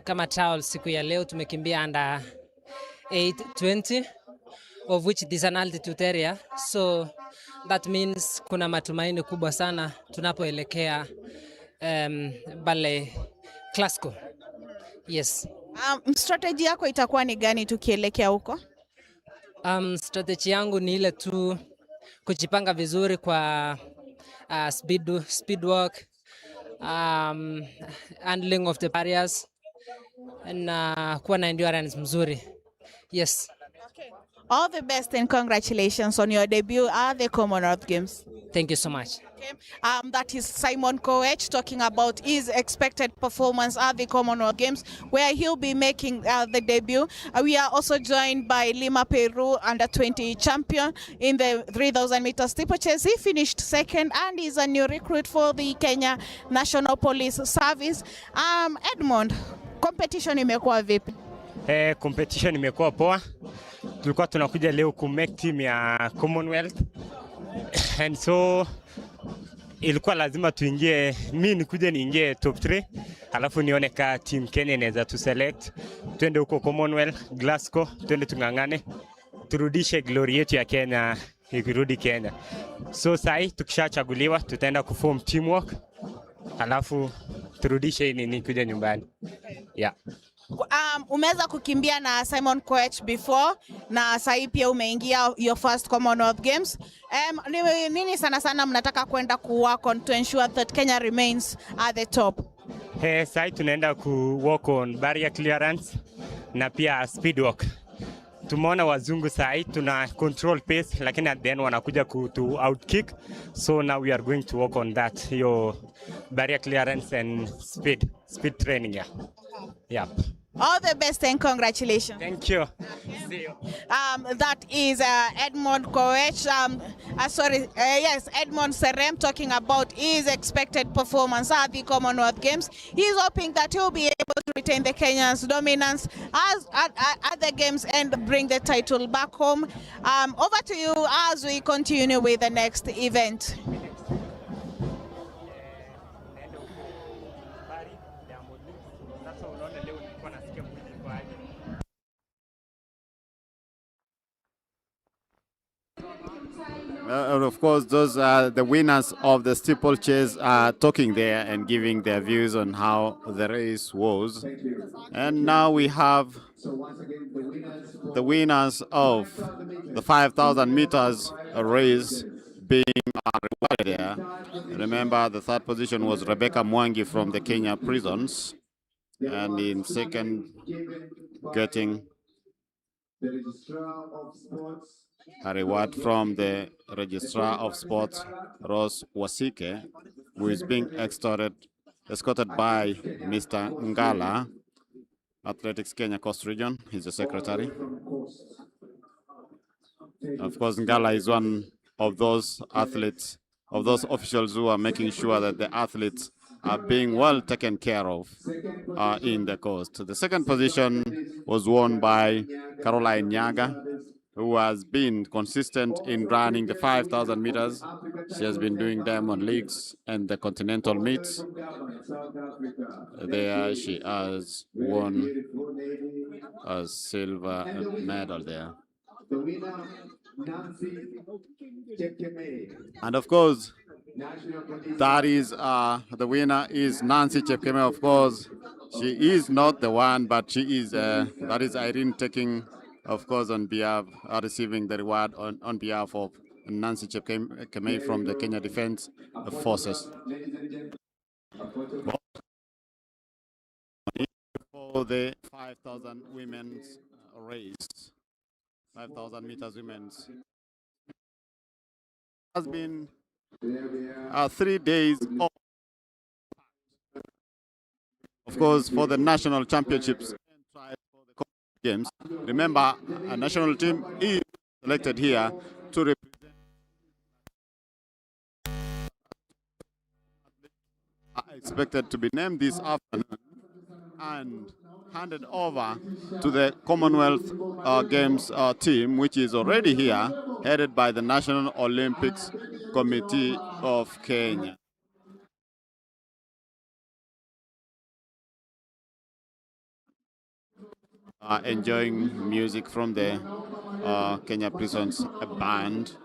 kama towel siku ya leo tumekimbia under 820, of which this is an altitude area, so that means kuna matumaini kubwa sana tunapoelekea Bale Classico. Yes. Strategy yako itakuwa ni gani tukielekea huko? Strategy yangu ni ile tu kujipanga vizuri kwa speed work, handling of the barriers, na kuwa na endurance mzuri. Yes. Okay. All the best and congratulations on your debut at the Commonwealth Games. Thank you so much. Okay. That is Simon Koech talking about his expected performance at the Commonwealth Games, where he'll be making the debut. We are also joined by Lima Peru, under-20 champion in the 3000 meter steeplechase. He finished second and is a new recruit for the Kenya National Police Service. Edmund, competition imekuwa vipi? Competition imekuwa poa. Tulikuwa tunakuja leo ku make team ya Commonwealth. And so ilikuwa lazima tuingie, mimi nikuje niingie top 3, alafu nione ka team Kenya inaweza tu select twende huko Commonwealth Glasgow, twende tungangane turudishe glory yetu ya Kenya ikirudi Kenya. So sai tukishachaguliwa tutaenda kuform teamwork, alafu turudishe nini kuja nyumbani. Yeah. Umeweza kukimbia na Simon Koech before na sasa pia umeingia your first Commonwealth Games. Nini sana mnataka kwenda ku work on to ensure that Kenya remains at the top? Sasa tunaenda ku work on barrier clearance na pia speed work. Tumeona wazungu sasa tuna control pace, lakini at the end wanakuja to outkick, so now we are going to work on that, your barrier clearance and speed training. Yeah. All the best and congratulations. Thank you. See you. That is Edmund Koech. Edmund Serem talking about his expected performance at the Commonwealth Games. He's hoping that he'll be able to retain the Kenyans' dominance at the Games and bring the title back home. Over to you as we continue with the next event. And of course, those are the winners of the steeplechase talking there and giving their views on how the race was. And now we have the winners of the 5,000 meters race being rewarded there. Remember, the third position was Rebecca Mwangi from the Kenya Prisons, and in second, getting a reward from the Registrar of Sports, Rose Wasike, who is being escorted by Mr. Ngala, Athletics Kenya Coast Region. He's the secretary. Of course, Ngala is one of those athletes, of those officials who are making sure that the athletes are being well taken care of in the coast. The second position was won by Caroline Nyaga, who has been consistent in running the 5,000 meters. She has been doing Diamond Leagues and the Continental Meets. There she has won a silver medal there. And of course, that is the winner is Nancy Chepkeme. Of course, she is not the one, but she is. That is Irene taking, of course, on behalf, receiving the reward on behalf of Nancy Chepkeme from the Kenya Defense Forces. For the 5,000 women's race, 5,000 meters women's, has been 3 days of course, for the national championships and for the games. Remember, a national team is selected here to represent. Are expected to be named this afternoon and handed over to the Commonwealth Games team, which is already here, headed by the National Olympics Committee of Kenya. Enjoying music from the Kenya Prisons band.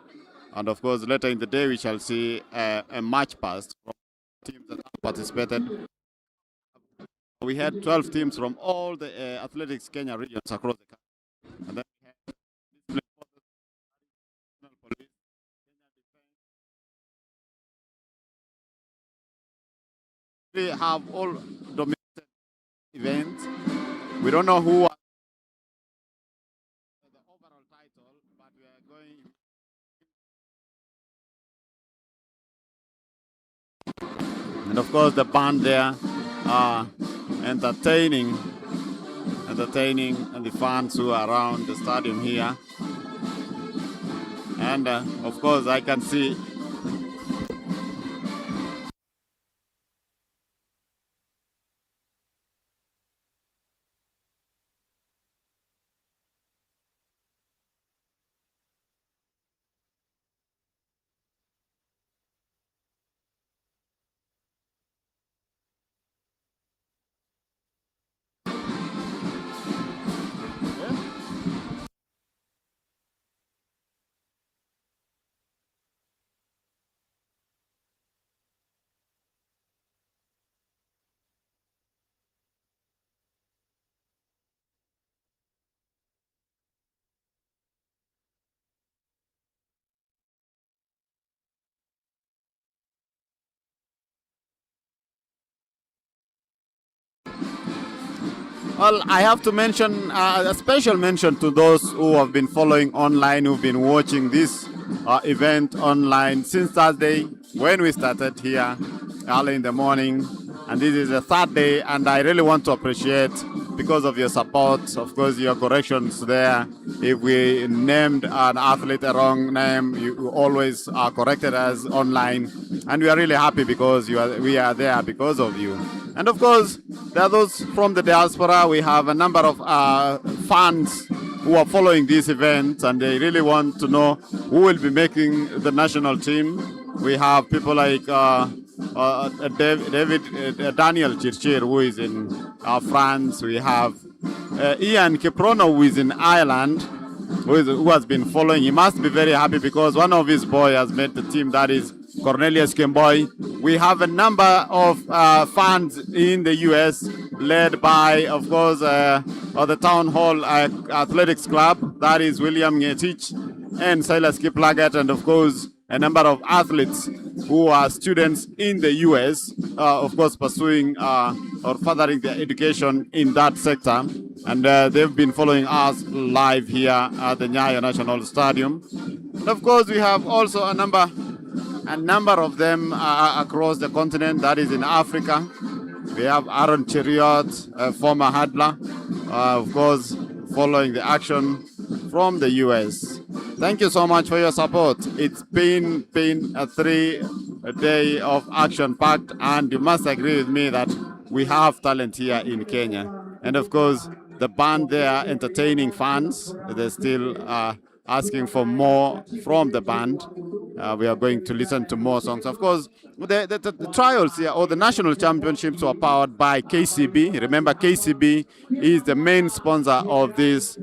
And of course, later in the day, we shall see a march past from teams that have participated. We had 12 teams from all the Athletics Kenya regions across the country. And then we had discipline forces, national police, Kenya defense. We have all domestic events. We don't know who are the overall title, but we are going. And of course, the band there are entertaining the fans who are around the stadium here. And of course, I can see well, I have to mention a special mention to those who have been following online, who've been watching this event online since Thursday when we started here early in the morning. And this is the third day, and I really want to appreciate because of your support, of course, your corrections there. If we named an athlete a wrong name, you always corrected us online. And we are really happy because we are there because of you. And of course, there are those from the diaspora. We have a number of fans who are following this event, and they really want to know who will be making the national team. We have people like Daniel Chirchir, who is in France. We have Ian Kiprono, who is in Ireland. who has been following. He must be very happy because one of his boy has made the team. That is Cornelius Kemboy. We have a number of fans in the U.S. led by, of course, the Town Hall Athletics Club. That is William Ngetich and Silas Kiplagat, and of course a number of athletes who are students in the U.S., of course, pursuing or furthering their education in that sector. And they've been following us live here at the Nyayo National Stadium. And of course, we have also a number of them across the continent, that is in Africa. We have Aaron Cheriot, a former hurdler, of course, following the action from the US. Thank you so much for your support. It's been a 3-day of action packed, and you must agree with me that we have talent here in Kenya. And of course, the band there entertaining fans. They're still asking for more from the band. We are going to listen to more songs. Of course, the trials here, or the national championships, were powered by KCB. Remember, KCB is the main sponsor of these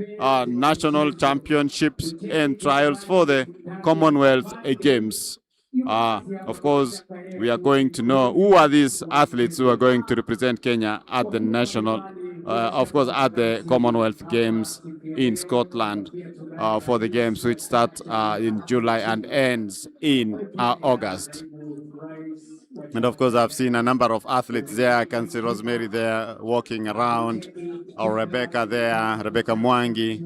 national championships and trials for the Commonwealth Games. Of course, we are going to know who are these athletes who are going to represent Kenya at the national, of course, at the Commonwealth Games in Scotland for the games which start in July and ends in August. And of course, I've seen a number of athletes there. I can see Rosemary there walking around, or Rebecca there, Rebecca Mwangi.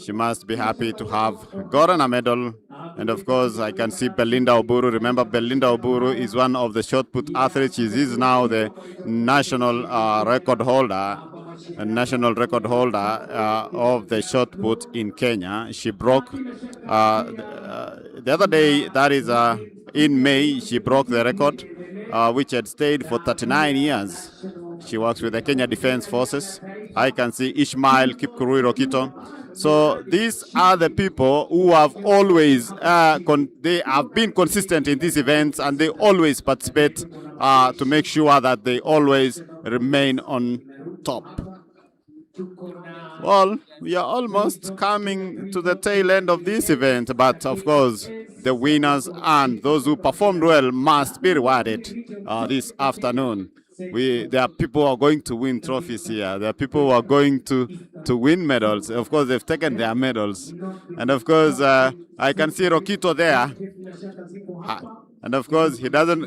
She must be happy to have gotten a medal. And of course, I can see Belinda Oburu. Remember, Belinda Oburu is one of the shot put athletes. She is now the national record holder, of the shot put in Kenya. She broke the other day, that is in May, she broke the record, which had stayed for 39 years. She works with the Kenya Defense Forces. I can see Ishmael Kipkurui Rokito. So these are the people who have always, they have been consistent in these events, and they always participate to make sure that they always remain on top. Well, we are almost coming to the tail end of this event, but of course, the winners and those who performed well must be rewarded this afternoon. There are people who are going to win trophies here. There are people who are going to win medals. Of course, they've taken their medals. And of course, I can see Rokito there. And of course, he doesn't.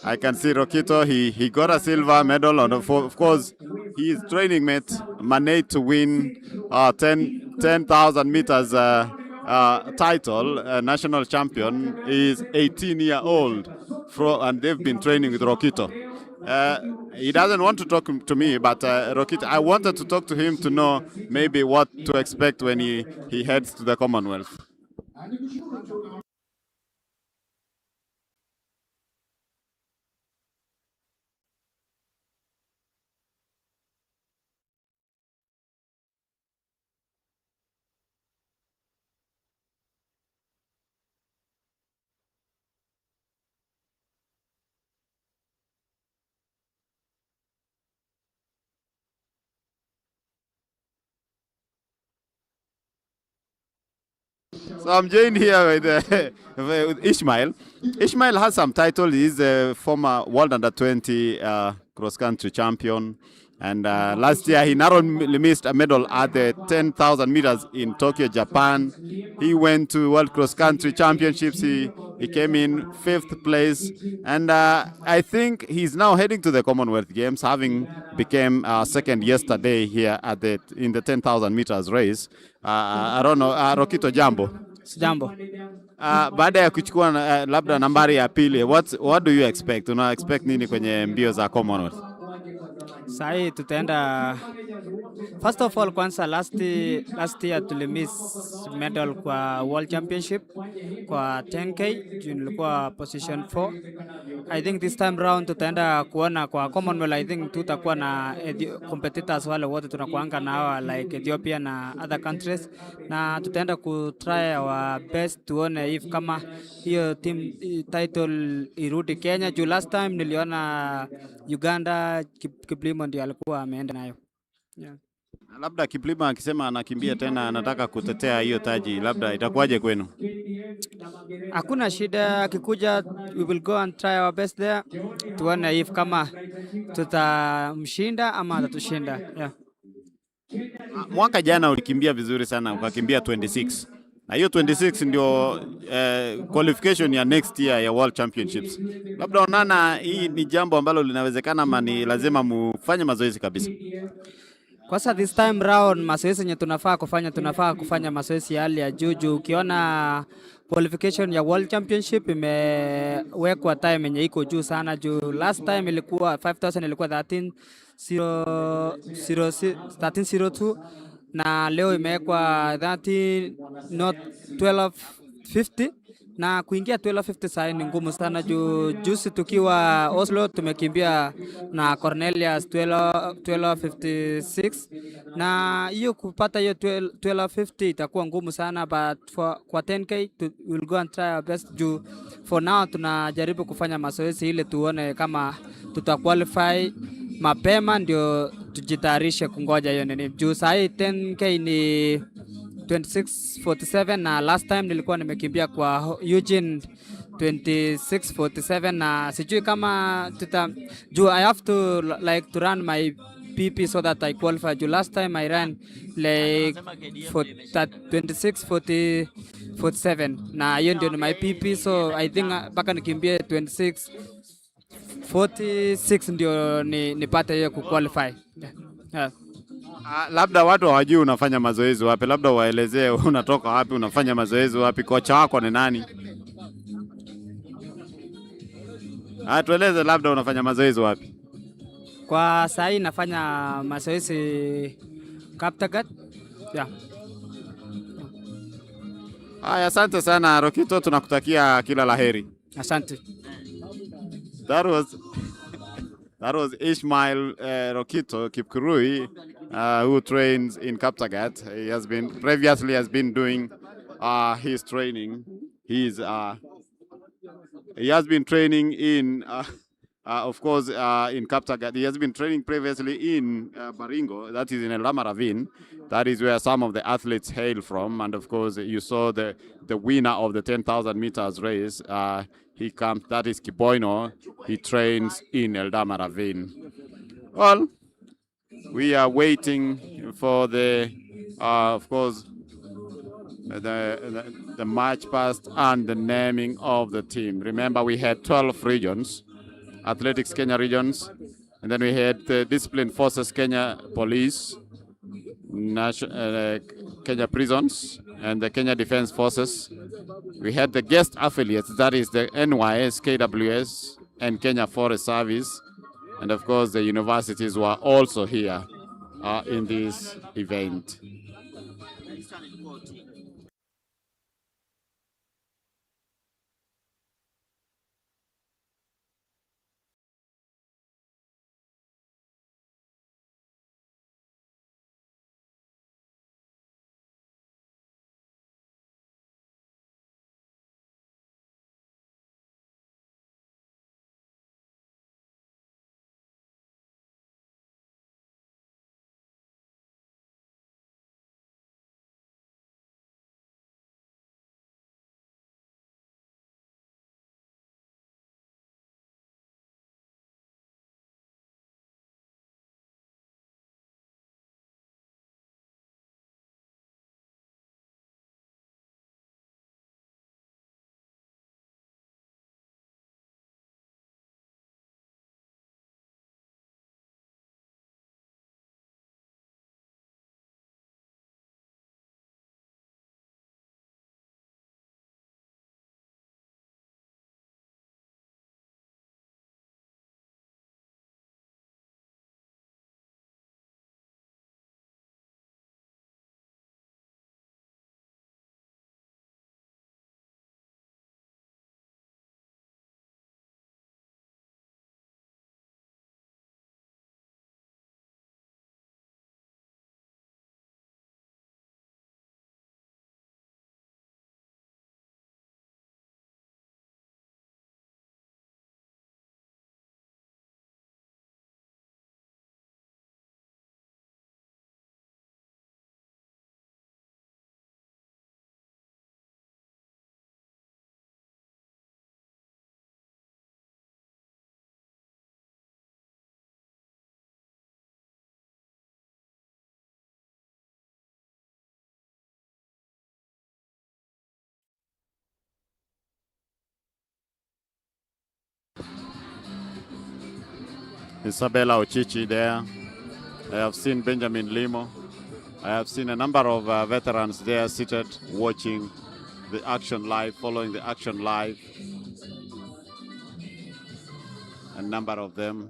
I can see Rokito. He got a silver medal, and of course, his training mate managed to win 10,000 meters title. National champion is 18-year-old, and they've been training with Rokito. He doesn't want to talk to me, but Rokito, I wanted to talk to him to know maybe what to expect when he heads to the Commonwealth. So I'm joined here with Ishmael. Ishmael has some title. He's a former World Under-20 cross-country champion. And last year, he narrowly missed a medal at the 10,000 meters in Tokyo, Japan. He went to World Cross Country Championships. He came in 5th place. And I think he's now heading to the Commonwealth Games, having became second yesterday here at in the 10,000 meters race. I don't know, Rokito, jambo. Jambo. Baada ya kuchukua labda nambari ya pili, what do you expect? Una expect nini kwenye mbio za Commonwealth? Sahi tutaenda, first of all, kwanza last year tulimiss medal kwa World Championship kwa 10K, juu nilikuwa position 4. I think this time round tutaenda kuona kwa Commonwealth. I think tutakuwa na competitors wale wote tunakuanga na hawa like Ethiopia na other countries, na tutaenda ku try our best tuone if kama hiyo team title irudi Kenya, juu last time niliona Uganda Kiplimo ndio alikuwa ameenda nayo. Yeah. labda Kiplima akisema anakimbia tena, anataka kutetea hiyo taji, labda itakuwaje kwenu? Hakuna shida, akikuja we will go and try our best there, tuone if kama tutamshinda ama atatushinda. Yeah. Mwaka jana ulikimbia vizuri sana, ukakimbia 26 na hiyo 26 ndio qualification ya next year ya World Championships. Labda onana, hii ni jambo ambalo linawezekana ama ni lazima mufanye mazoezi kabisa? Kwa sasa this time round mazoezi yenye tunafaa kufanya mazoezi ya hali ya juu. Ukiona qualification ya World Championship imewekwa time yenye iko juu sana, juu last time ilikuwa 5000 ilikuwa 1302 na leo imewekwa 13 not 1250 na kuingia 1250 sasa ni ngumu sana, juu juzi tukiwa Oslo tumekimbia na Cornelius 1256 na hiyo kupata hiyo 1250 itakuwa ngumu sana, but kwa 10k we'll go and try our best. Juu for now tunajaribu kufanya mazoezi ile tuone kama tuta qualify mapema, ndio tujitayarishe kungoja hiyo nini, juu saa hii 10k ni 26:47 na last time nilikuwa nimekimbia kwa Eugene 26:47 na sijui kama juu I have to to run my PP so that I qualify. Juu last time I ran like 26:47 na hiyo ndio ni my PP, so I think mpaka nikimbie 26:46 ndio nipate hiyo kuqualify. Yeah. Labda watu hawajui unafanya mazoezi wapi, labda waelezee unatoka wapi, unafanya mazoezi wapi, kocha wako ni nani? Tueleze labda unafanya mazoezi wapi. Kwa saa hii nafanya mazoezi Kaptagat. Yeah. Haya, asante sana Rokito, tunakutakia kila laheri. Asante. That was Ishmael Rokito Kipkurui, who trains in Kaptagat. He has been doing his training. He has been training in, of course, in Kaptagat. He has been training previously in Baringo, that is in Eldama Ravine. That is where some of the athletes hail from. And of course, you saw the winner of the 10,000 meters race. He comes, that is Kiboino. He trains in Eldama Ravine. Well, we are waiting for the, of course, the march past and the naming of the team. Remember, we had 12 regions, Athletics Kenya regions, and then we had the Discipline Forces Kenya Police, Kenya Prisons, and the Kenya Defense Forces. We had the guest affiliates, that is the NYS, KWS, and Kenya Forest Service. And of course, the universities were also here in this event. Isabella Ochichi there. I have seen Benjamin Limo. I have seen a number of veterans there seated watching the action live, following the action live. A number of them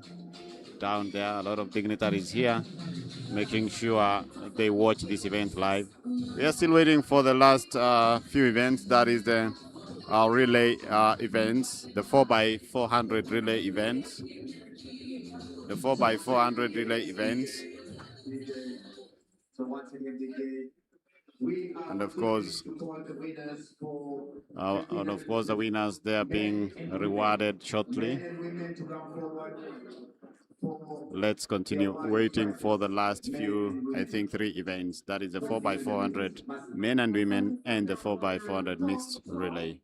down there, a lot of dignitaries here, making sure they watch this event live. We are still waiting for the last few events, that is the relay events, the 4x400 relay events. The 4x400 relay events. And of course, the winners, they are being rewarded shortly. Let's continue waiting for the last few, I think 3 events. That is the 4x400 men and women and the 4x400 mixed relay.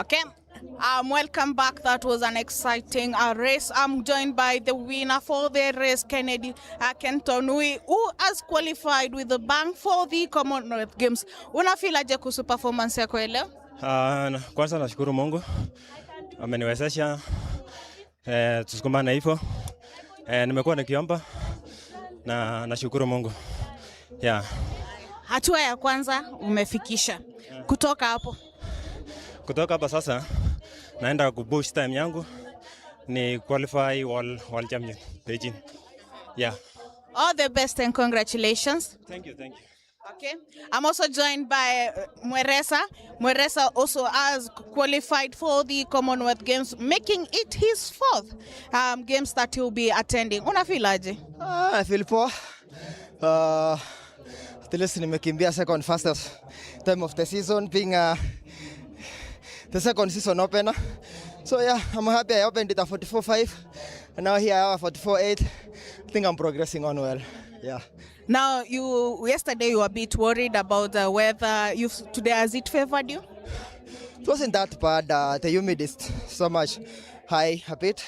Okay. Welcome back. That was an exciting race. I'm joined by the winner for the race, Kennedy Kentonui, who has qualified with the bank for the Commonwealth Games. Unafeel aje kuhusu performance yako leo? Kwanza nashukuru Mungu ameniwezesha tusukumane hivyo. Nimekuwa nikiomba na nashukuru Mungu. Yeah. Hatua ya kwanza umefikisha. Kutoka hapa sasa naenda kubush time yangu ni qualify world champion Beijing. Yeah. All the best and congratulations. Thank you. Okay. I'm also joined by Mweresa. Mweresa also has qualified for the Commonwealth Games, making it his 4th games that he'll be attending. Unafeel aje? I feel poor. At least nimekimbia second fastest time of the season, being the second season opener. So yeah, I'm happy I opened it at 44.5 and now here I have 44.8. I think I'm progressing on well. Yeah. Now, yesterday you were a bit worried about the weather. Today, has it favored you? It wasn't that bad. The humidity is so much high a bit.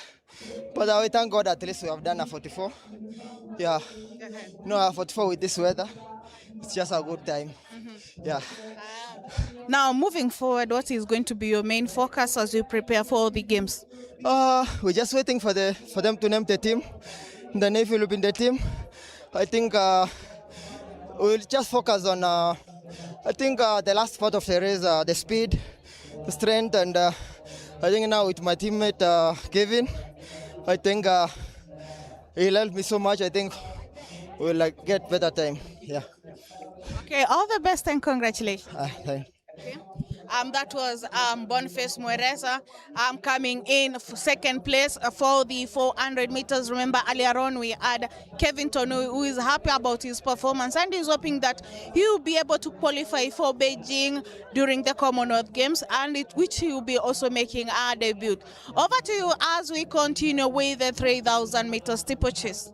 But I thank God at least we have done a 44. Yeah. No, a 44 with this weather. It's just a good time. Yeah. Now, moving forward, what is going to be your main focus as you prepare for all the games? We're just waiting for them to name the team. The Navy will be in the team. I think we'll just focus on. The last part of the race, the speed, the strength, and I think now with my teammate Kevin, I think he'll help me so much. I think we'll get better time. Yeah. Okay, all the best and congratulations. Thank That was Boniface Muereza coming in for second place for the 400 meters. Remember, earlier on we had Kevin Tonu, who is happy about his performance and is hoping that he will be able to qualify for Beijing during the Commonwealth Games, and which he will be also making a debut. Over to you as we continue with the 3,000 meter steeplechase.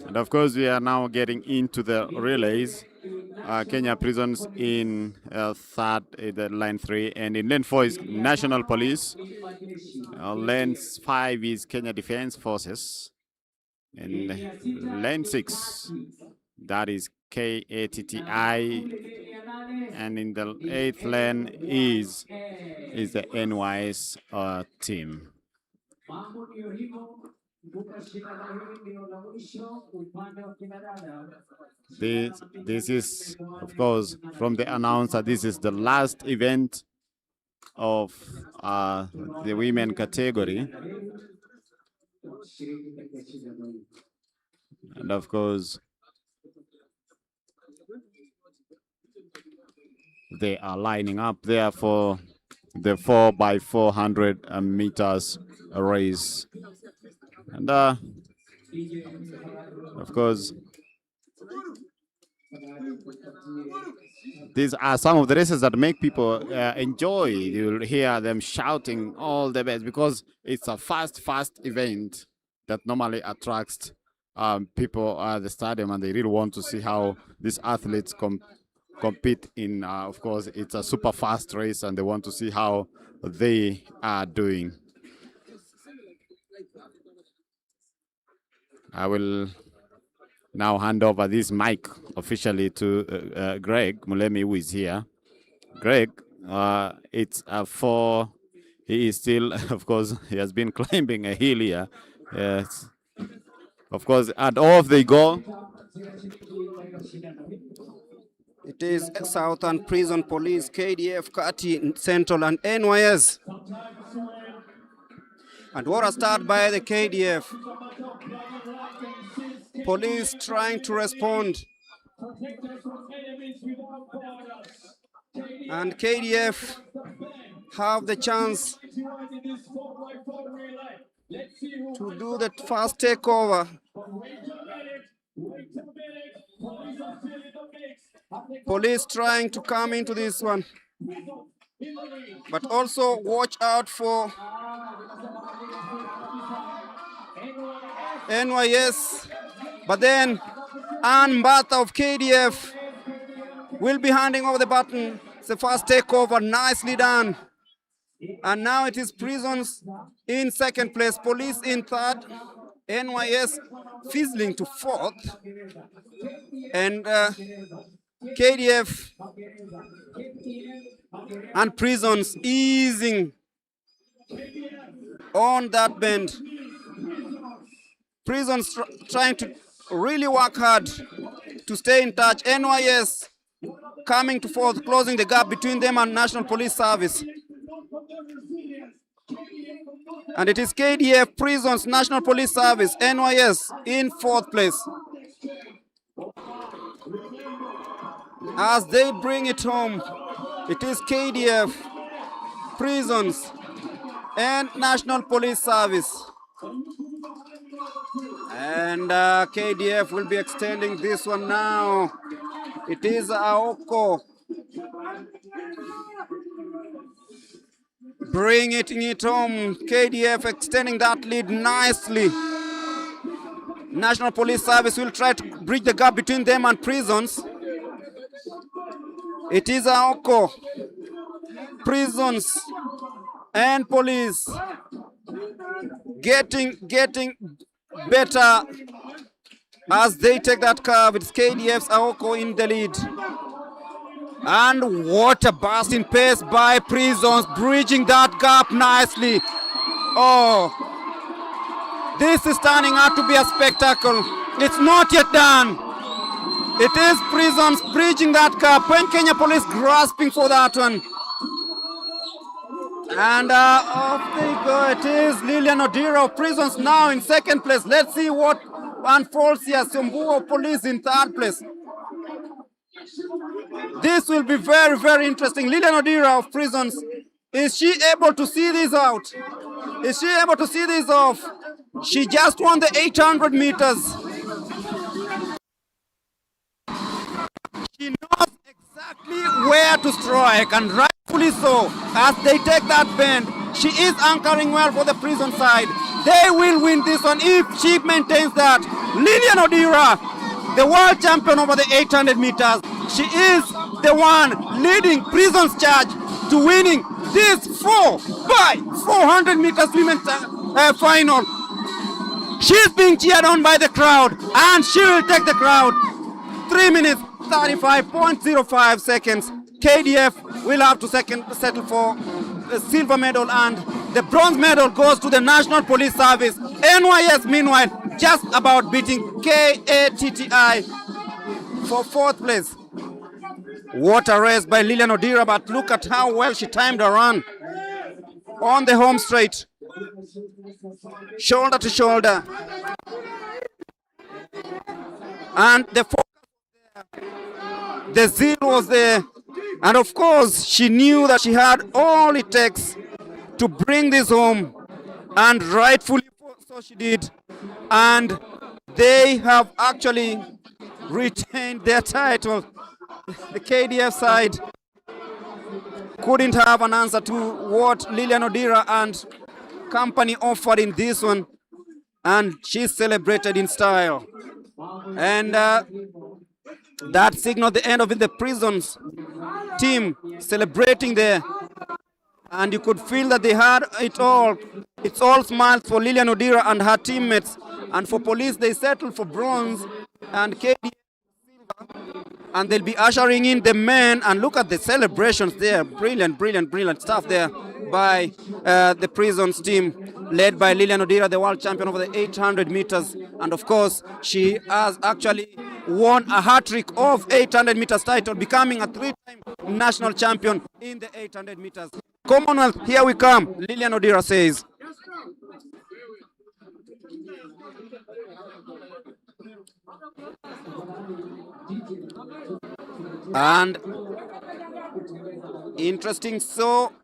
And of course, we are now getting into the relays. Kenya Prisons in third, the line 3, and in lane 4 is National Police. Lane 5 is Kenya Defense Forces, and lane 6, that is KATTI, and in the 8th lane is the NYS team. This is, of course, from the announcer, this is the last event of the women category. And of course, they are lining up there for the 4x400 meters race. And of course, these are some of the races that make people enjoy. You'll hear them shouting all the best because it's a fast event that normally attracts people at the stadium, and they really want to see how these athletes compete in. Of course, it's a super fast race, and they want to see how they are doing. I will now hand over this mic officially to Greg Mulemi, who is here. Greg, it's for, he is still, of course, he has been climbing a hill here. Yes. Of course, and off they go. It is Southern Prison Police, KDF, Kati Central, and NYS. And what a start by the KDF. Police trying to respond. And KDF have the chance to do the fast takeover. Police trying to come into this one. But also watch out for NYS. But then Ann Mbatha of KDF will be handing over the baton. It's the first takeover, nicely done. And now it is Prisons in second place, Police in third, NYS fizzling to fourth, and KDF and Prisons easing on that bend. Prisons trying to really work hard to stay in touch. NYS coming to fourth, closing the gap between them and National Police Service. And it is KDF, Prisons, National Police Service, NYS in fourth place. As they bring it home, it is KDF, Prisons, and National Police Service. And KDF will be extending this one now. It is Aoko bringing it home. KDF extending that lead nicely. National Police Service will try to bridge the gap between them and Prisons. It is Aoko, Prisons, and Police getting better as they take that curve. It's KDF's Aoko in the lead. And what a burst in pace by Prisons, bridging that gap nicely. Oh, this is turning out to be a spectacle. It's not yet done. It is Prisons bridging that gap, when Kenya Police grasping for that one. And off they go. It is Lilian Odira of Prisons now in second place. Let's see what unfolds here. Sombu of Police in third place. This will be very, very interesting. Lilian Odira of Prisons, is she able to see this out? Is she able to see this off? She just won the 800 meters. She knows exactly where to strike, and rightfully so, as they take that bend. She is anchoring well for the prison side. They will win this one if she maintains that. Lilian Odira, the world champion over the 800 meters. She is the one leading prison's charge to winning this 4x400 meters women's final. She's being cheered on by the crowd, and she will take the crowd. 3 minutes 35.05 seconds. KDF will have to settle for the silver medal, and the bronze medal goes to the National Police Service. NYS, meanwhile, just about beating KATTI for 4th place. What a race by Lilian Odira, but look at how well she timed her run on the home straight. Shoulder to shoulder. And the zeal was there. And of course, she knew that she had all it takes to bring this home. And rightfully so she did. And they have actually retained their title. The KDF side couldn't have an answer to what Lilian Odira and company offered in this one. And she celebrated in style. And that signaled the end of the prisons team celebrating there. And you could feel that they had it all. It's all smiles for Lilian Odira and her teammates. And for police, they settled for bronze and KDF silver. And they'll be ushering in the men. And look at the celebrations there. Brilliant, brilliant, brilliant stuff there by the prisons team, led by Lilian Odira, the world champion over the 800 meters. And of course, she has actually won a hat-trick of 800 meters title, becoming a 3-time national champion in the 800 meters. Commonwealth, here we come, Lilian Odira says. And interesting, so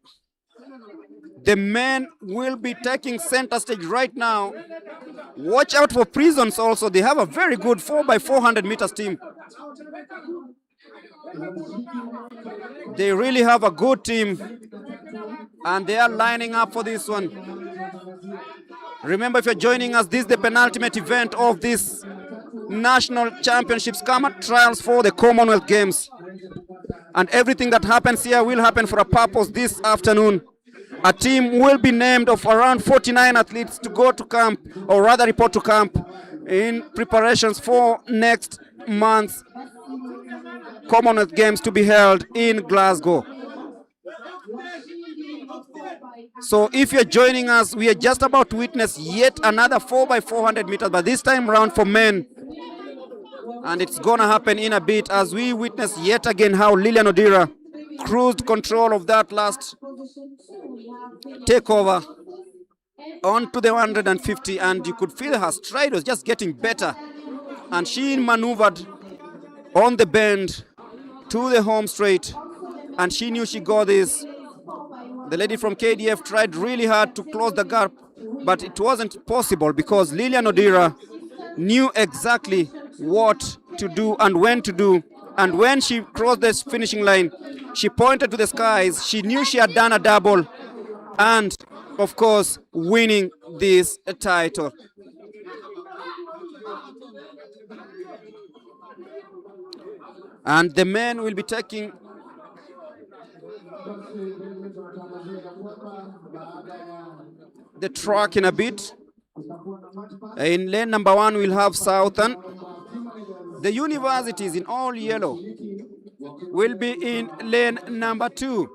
the men will be taking center stage right now. Watch out for prisons also. They have a very good 4x400 meters team. They really have a good team. And they are lining up for this one. Remember, if you're joining us, this is the penultimate event of this National Championships trials for the Commonwealth Games. And everything that happens here will happen for a purpose this afternoon. A team will be named of around 49 athletes to go to camp, or rather report to camp, in preparations for next month's Commonwealth Games to be held in Glasgow. So if you're joining us, we are just about to witness yet another 4x400 meters, but this time round for men. And it's gonna happen in a bit as we witness yet again how Lilian Odira cruised control of that last takeover onto the 150, and you could feel her stride was just getting better. And she maneuvered on the bend to the home straight, and she knew she got this. The lady from KDF tried really hard to close the gap, but it wasn't possible because Lilian Odira knew exactly what to do and when to do. And when she crossed the finishing line, she pointed to the skies. She knew she had done a double and, of course, winning this title. And the men will be taking the track in a bit. In lane number 1, we'll have Southern. The universities in all yellow will be in lane number 2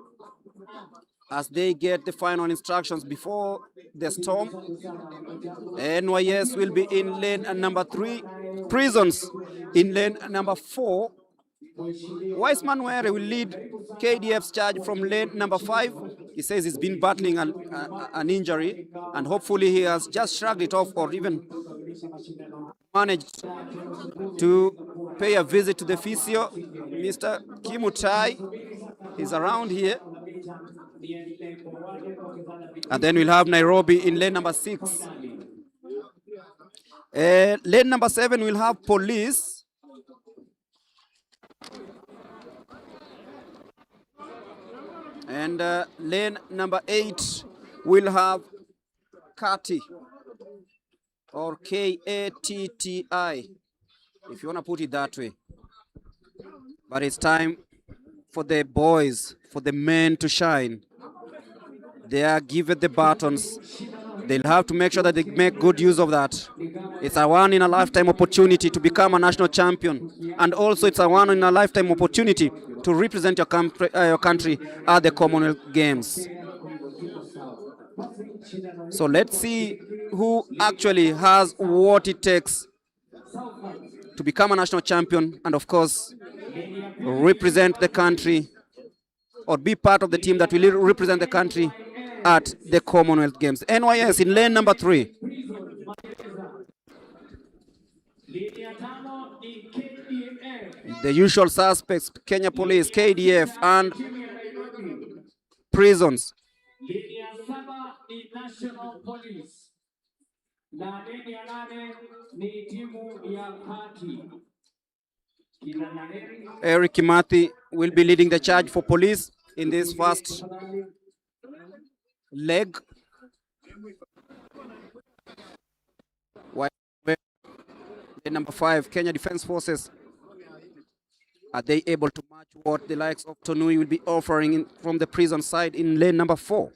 as they get the final instructions before the storm. NYS will be in lane number 3. Prisons in lane number 4. Wiseman Were will lead KDF's charge from lane number 5. He says he's been battling an injury, and hopefully he has just shrugged it off or even managed to pay a visit to the physio. Mr. Kimutai is around here. And then we'll have Nairobi in lane number 6. Lane number 7 we'll have Police. And lane number 8 will have Kati, or K-A-T-T-I, if you want to put it that way. But it's time for the boys, for the men to shine. They are given the batons. They'll have to make sure that they make good use of that. It's a one-in-a-lifetime opportunity to become a national champion. And also it's a one-in-a-lifetime opportunity to represent your country at the Commonwealth Games. So let's see who actually has what it takes to become a national champion and, of course, represent the country or be part of the team that will represent the country at the Commonwealth Games. NYS in lane number 3. The usual suspects, Kenya Police, KDF, and prisons. Eric Kimathi will be leading the charge for police in this first leg. Number 5, Kenya Defence Forces. Are they able to match what the likes of Tonui will be offering from the prison side in lane number 4?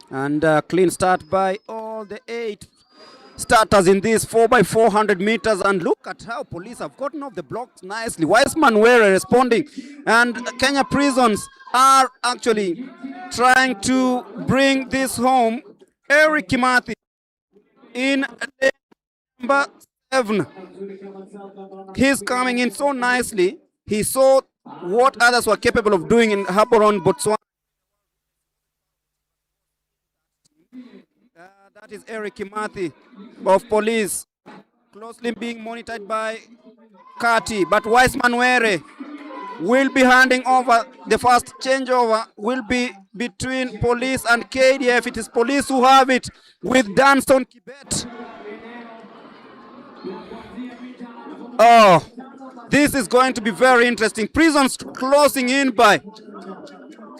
And a clean start by all the 8 starters in this 4x400 meters. And look at how police have gotten off the blocks nicely. Wiseman Were responding. And Kenya Prisons are actually trying to bring this home. Eric Kimathi in number 7. He's coming in so nicely. He saw what others were capable of doing in Gaborone, Botswana. That is Eric Kimathi of police, closely being monitored by Kati. But Wiseman Were will be handing over. The first changeover will be between police and KDF. It is police who have it with Danson Kibet. Oh, this is going to be very interesting. Prisons closing in by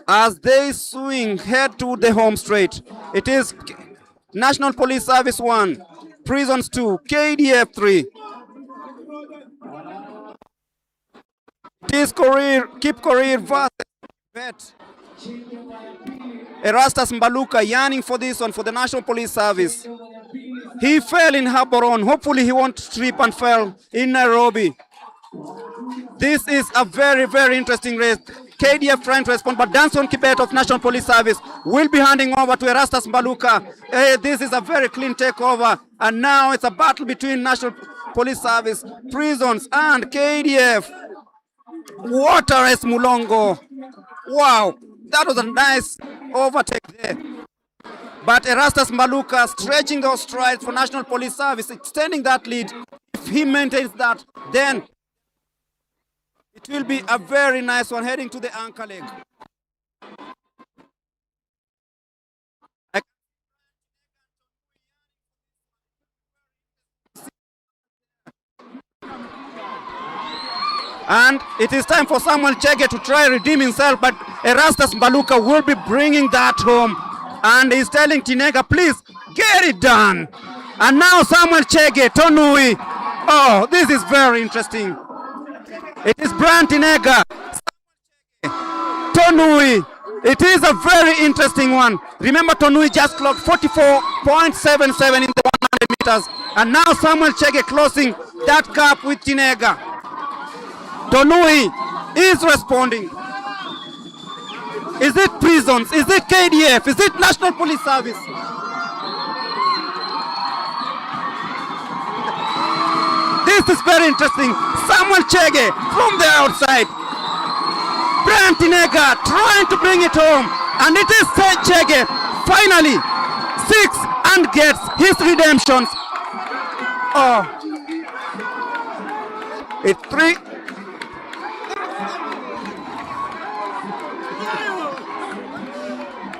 as they swing head to the home straight. It is National Police Service 1, Prisons 2, KDF 3. It is Kip Korir versus Bet. Erastus Mbaluka yearning for this one, for the National Police Service. He fell in Gaborone. Hopefully he won't trip and fall in Nairobi. This is a very, very interesting race. KDF trying to respond, but Danson Kibet of National Police Service will be handing over to Erastus Mbaluka. This is a very clean takeover, and now it's a battle between National Police Service, Prisons, and KDF. What a race, Mulongo. Wow, that was a nice overtake there. But Erastus Mbaluka stretching those strides for National Police Service, extending that lead. If he maintains that, then it will be a very nice one heading to the anchor leg. And it is time for Samuel Chege to try redeem himself, but Erastus Mbaluka will be bringing that home. And he's telling Tinega, please, get it done. And now Samuel Chege, Tonui. Oh, this is very interesting. It is Brian Tinega, Tonui. It is a very interesting one. Remember, Tonui just clocked 44.77 in the 100 meters. And now Samuel Chege closing that gap with Tinega. Tonui is responding. Is it Prisons? Is it KDF? Is it National Police Service? This is very interesting. Samuel Chege from the outside. Brian Tinega trying to bring it home. And it is Chege finally 6 and gets his redemptions. Oh, it's 3.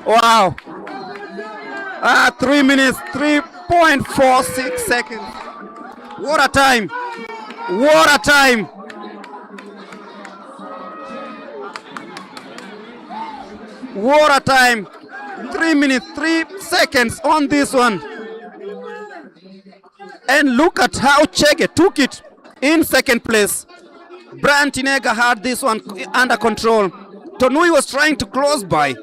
Wow. 3 minutes, 3.46 seconds. What a time. What a time. What a time. 3 minutes, 3 seconds on this one. And look at how Chege took it in second place. Brian Tinega had this one under control. Tonui was trying to close by.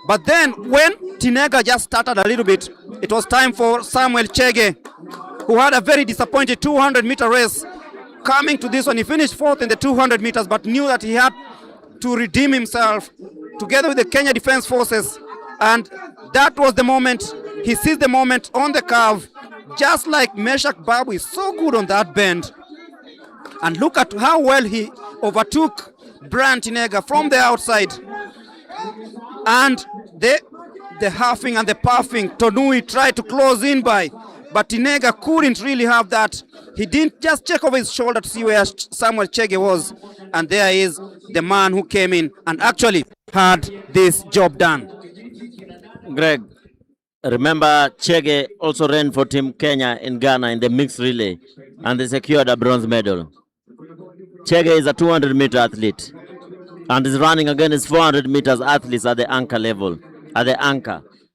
But then when Tinega just started a little bit, it was time for Samuel Chege, who had a very disappointing 200-meter race. Coming to this one, he finished fourth in the 200 meters, but knew that he had to redeem himself together with the Kenya Defense Forces. And that was the moment. He seized the moment on the curve, just like Meshach Babu is so good on that bend. And look at how well he overtook Brian Tinega from the outside. And the huffing and the puffing, Tonui tried to close in by, but Tinega couldn't really have that. He didn't just check over his shoulder to see where Samuel Chege was. And there is the man who came in and actually had this job done. Greg, remember Chege also ran for Team Kenya in Ghana in the mixed relay, and they secured a bronze medal. Chege is a 200-meter athlete and is running against 400 meters athletes at the anchor level,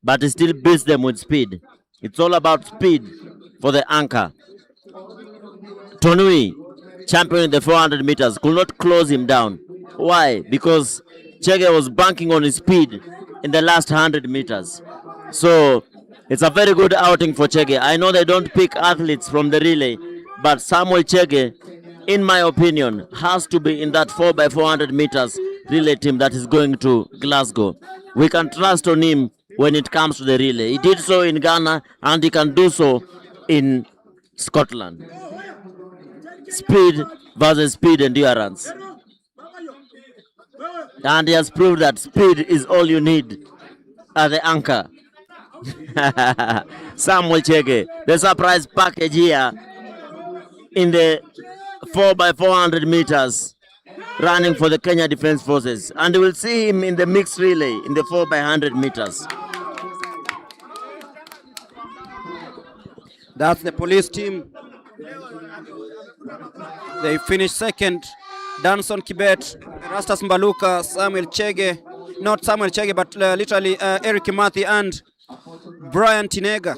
but he still beats them with speed. It's all about speed for the anchor. Tonui, champion in the 400 meters, could not close him down. Why? Because Chege was banking on his speed in the last 100 meters. So it's a very good outing for Chege. I know they don't pick athletes from the relay, but Samuel Chege, in my opinion, has to be in that 4x400 meters relay team that is going to Glasgow. We can trust on him when it comes to the relay. He did so in Ghana and he can do so in Scotland. Speed versus speed endurance. And he has proved that speed is all you need at the anchor. Samuel Chege, the surprise package here in the 4x400 meters, running for the Kenya Defense Forces. And we'll see him in the mixed relay in the 4x100 meters. That's the police team. They finished second. Danson Kibet, Rastas Mbaluka, Samuel Chege, not Samuel Chege, but literally Eric Kimathi and Brian Tinega.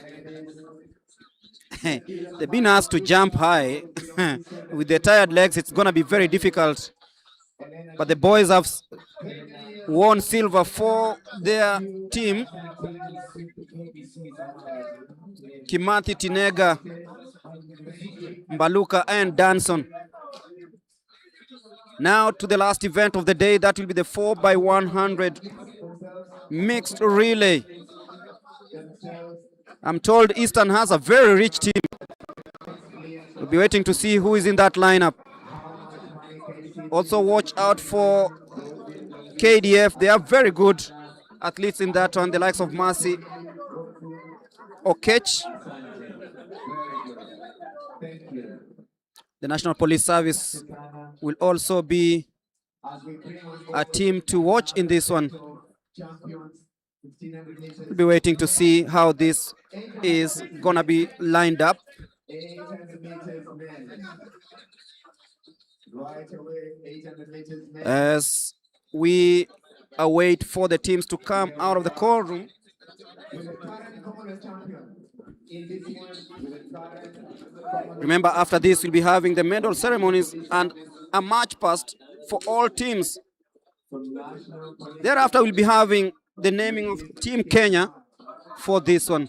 They've been asked to jump high. With their tired legs, it's going to be very difficult. But the boys have won silver for their team. Kimathi, Tinega, Mbaluka, and Danson. Now to the last event of the day, that will be the 4x100 mixed relay. I'm told Eastern has a very rich team. We'll be waiting to see who is in that lineup. Also watch out for KDF. They are very good athletes in that one, the likes of Mercy Okech. The National Police Service will also be a team to watch in this one. We'll be waiting to see how this is gonna be lined up. As we await for the teams to come out of the call room. Remember, after this, we'll be having the medal ceremonies and a march past for all teams. Thereafter, we'll be having the naming of Team Kenya for this one.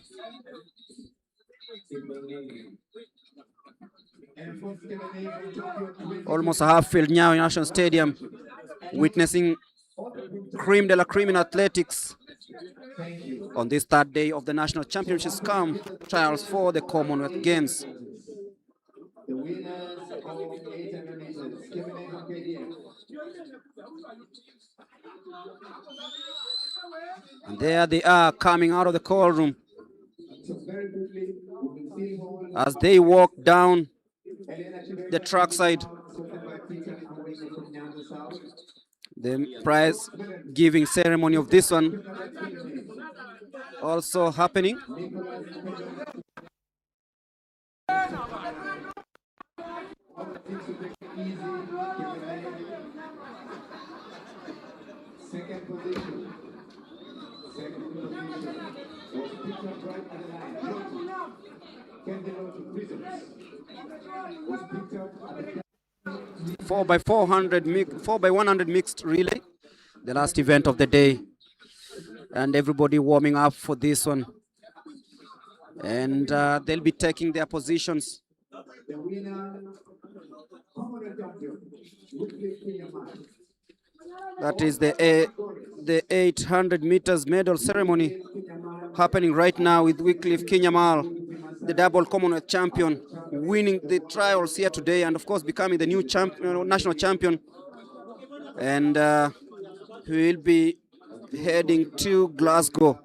Almost a half filled Nyayo National Stadium, witnessing creme de la creme in athletics on this third day of the National Championships come trials for the Commonwealth Games. And there they are coming out of the call room. As they walk down the trackside, the prize giving ceremony of this one also happening. Second position. Second position was picked up right at the line. Candy Lotto Prisons was picked up at the 4x100 mixed relay, the last event of the day, and everybody warming up for this one, and they'll be taking their positions. The winner, Commonwealth champion, That is the 800 meters medal ceremony happening right now with Wycliffe Kinyamal, the double Commonwealth champion, winning the trials here today and of course becoming the new national champion. And he will be heading to Glasgow.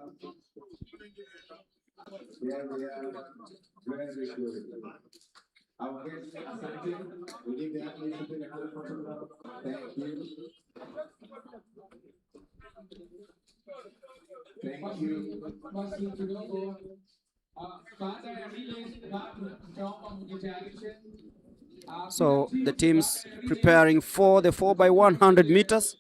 Very good. Our guest, Asante, we leave the athletes to take another photograph. Thank you. Thank you. So the team's preparing for the 4x100 meters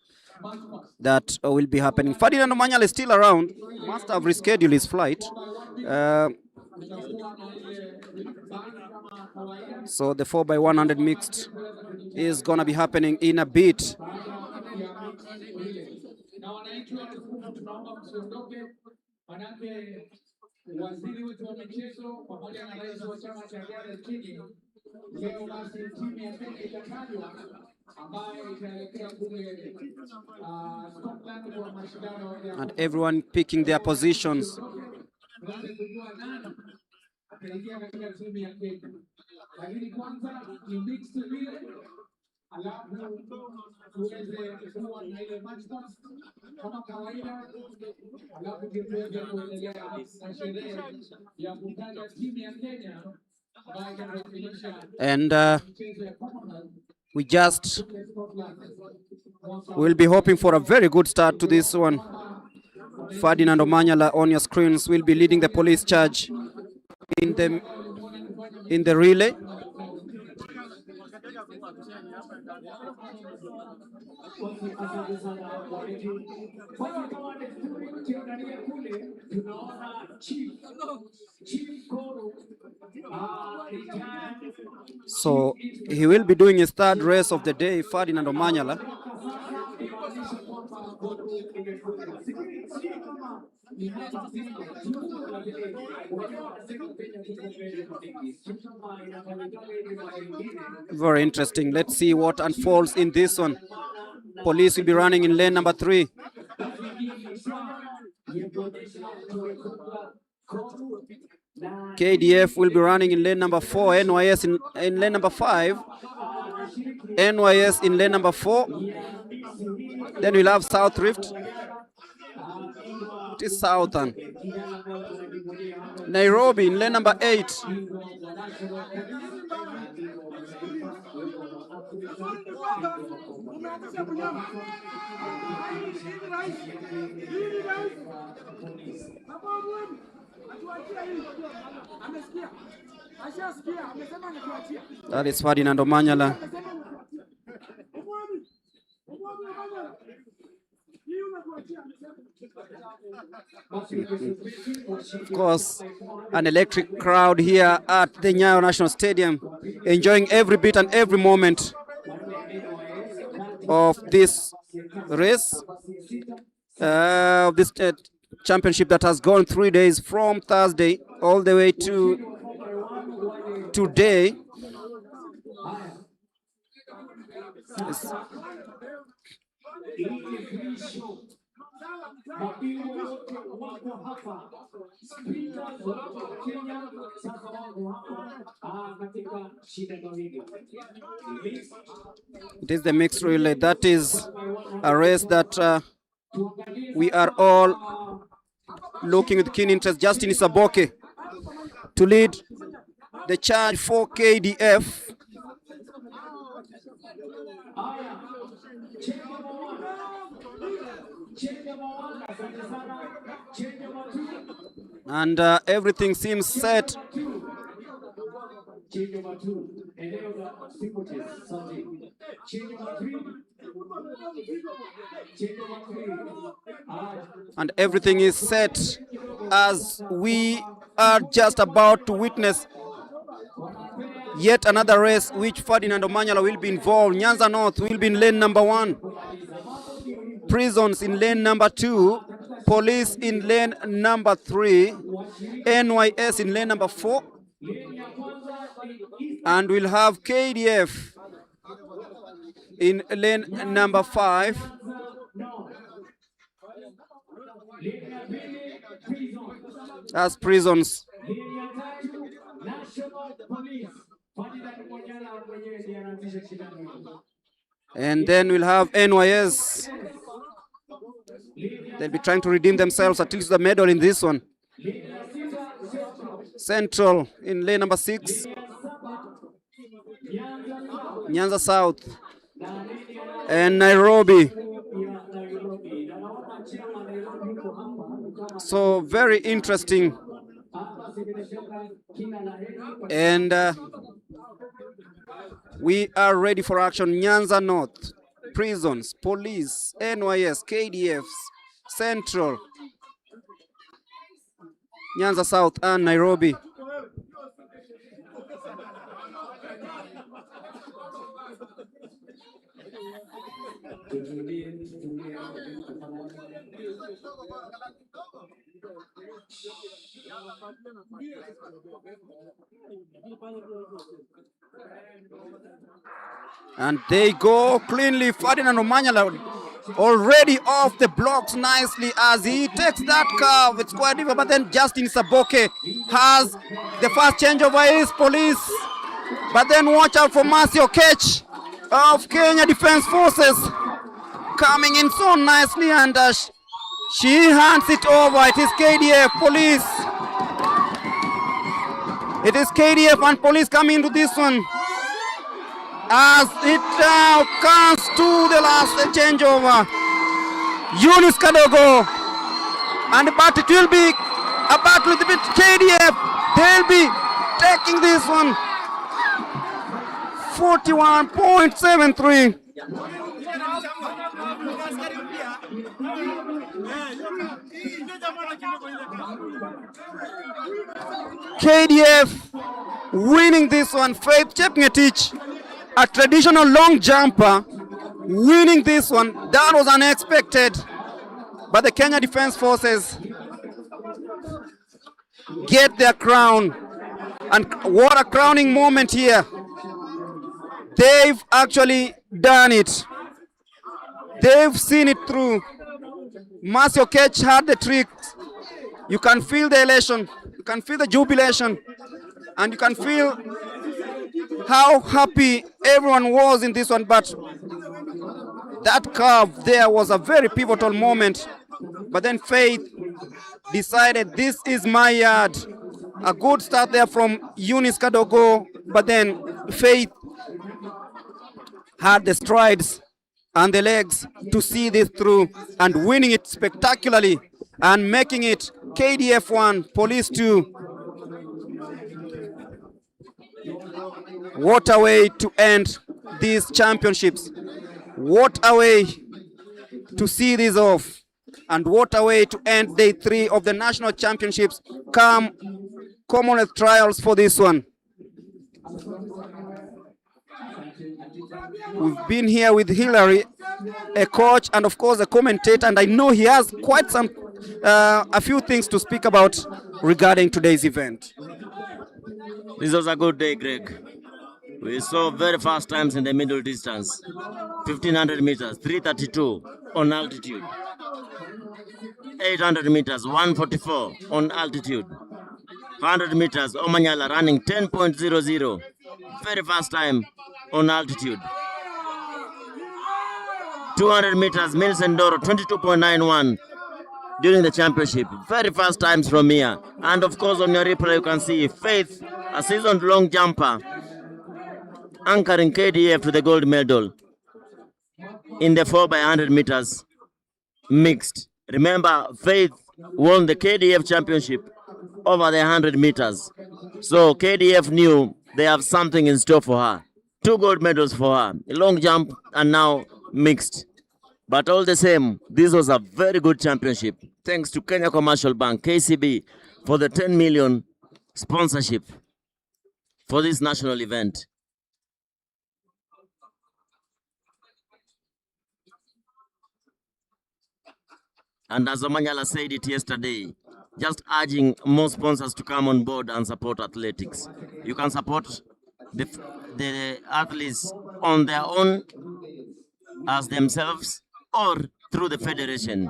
that will be happening. Ferdinand Omanyala is still around, must have rescheduled his flight. So the 4x100 mixed is going to be happening in a bit. Waziri wetu wa michezo pamoja na rais wa chama cha riadha nchini, leo basi timu ya Kenya itatajwa ambayo itaelekea kule Scotland kwa mashindano ya And everyone picking their positions. ataingia katika timu ya Kenya. Lakini kwanza ni mixed relay, alafu tuweze kuwa na ile match pass kama kawaida, alafu tuweze kuendelea na sherehe ya kutaja timu ya Kenya ambayo itawakilisha And we'll be hoping for a very good start to this one. Ferdinand Omanyala on your screens will be leading the police charge in the relay. So he will be doing his third race of the day, Ferdinand Omanyala. Very interesting. Let's see what unfolds in this one. Police will be running in lane number 3. KDF will be running in lane number 4, NYS in lane number 5, NYS in lane number 4. Then we'll have South Rift. It is Southern. Nairobi in lane number 8. That is Ferdinand Omanyala. Of course, an electric crowd here at the Nyayo National Stadium, enjoying every bit and every moment of this race, of this championship that has gone 3 days from Thursday all the way to today. Yes. It is the mixed relay. That is a race that we are all looking with keen interest. Justin Isaboke to lead the charge for KDF. And everything seems set. And everything is set as we are just about to witness yet another race which Ferdinand Omanyala will be involved. Nyanza North will be in lane number 1. Prisons in lane number 2. Police in lane number 3. NYS in lane number 4. And we'll have KDF in lane number 5. As Prisons. And then we'll have NYS. They'll be trying to redeem themselves, at least the medal in this one. Central in lane number 6. Nyanza South. And Nairobi. So very interesting. And we are ready for action. Nyanza North, Prisons, Police, NYS, KDFs, Central, Nyanza South, and Nairobi. And they go cleanly. Ferdinand Omanyala already off the blocks nicely as he takes that curve. It's quite difficult, but then Justin Saboke has the first changeover. Is Police, but then watch out for Masio Ketch of Kenya Defense Forces coming in so nicely, and she hands it over. It is KDF, Police. It is KDF and Police coming into this one. As it now comes to the last changeover. Eunice Kadogo. But it will be a battle with KDF. They'll be taking this one. 41.73. KDF winning this one. Faith Chepngetich, a traditional long jumper, winning this one. That was unexpected, but the Kenya Defense Forces get their crown. And what a crowning moment here. They've actually done it. They've seen it through. Masio Ketch had the tricks. You can feel the elation, you can feel the jubilation, and you can feel how happy everyone was in this one. But that curve there was a very pivotal moment. But then Faith decided, this is my yard. A good start there from Eunice Kadogo, but then Faith had the strides and the legs to see this through, and winning it spectacularly and making it KDF 1, Police 2. What a way to end these championships. What a way to see this off. And what a way to end day 3 of the national championships come Commonwealth trials for this one. We've been here with Hillary, a coach and of course a commentator, and I know he has quite some a few things to speak about regarding today's event. This was a good day, Greg. We saw very fast times in the middle distance. 1500 meters, 332 on altitude. 800 meters, 144 on altitude. 100 meters, Omanyala running 10.00. Very fast time on altitude. 200 meters, Millicent Doro 22.91 during the championship. Very fast times from here. And of course on your replay you can see Faith, a seasoned long jumper, anchoring KDF to the gold medal in the 4x100 meters. mixed. Remember, Faith won the KDF championship over the 100 meters. So KDF knew they have something in store for her. 2 gold medals for her, a long jump and now mixed. But all the same, this was a very good championship. Thanks to Kenya Commercial Bank, KCB, for the 10 million sponsorship for this national event. And as Omanyala said it yesterday, just urging more sponsors to come on board and support athletics. You can support the athletes on their own as themselves or through the federation.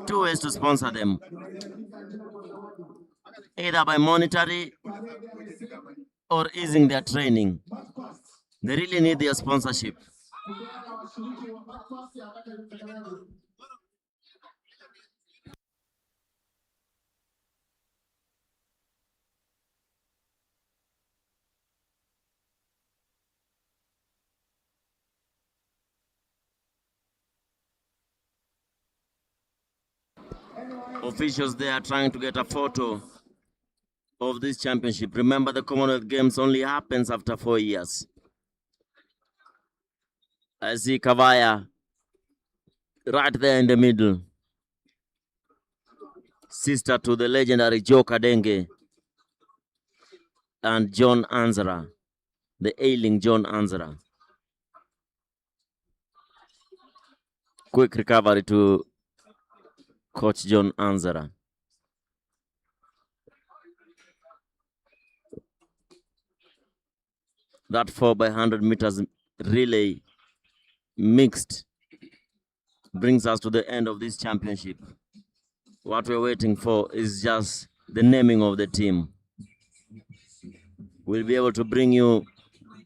2 ways to sponsor them. Either by monetary or easing their training. They really need their sponsorship. Officials there are trying to get a photo of this championship. Remember, the Commonwealth Games only happens after 4 years. I see Kavaya right there in the middle. Sister to the legendary Joe Kadenge and John Anzara, the ailing John Anzara. Quick recovery to Coach John Anzara. That 4x100 meters relay mixed brings us to the end of this championship. What we're waiting for is just the naming of the team. We'll be able to bring you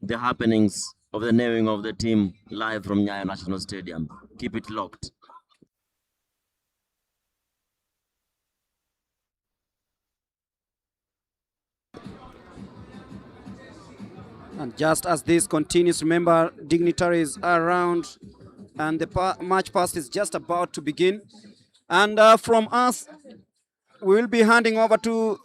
the happenings of the naming of the team live from Nyayo National Stadium. Keep it locked. And just as this continues, remember, dignitaries are around and the march past is just about to begin. And from us, we will be handing over to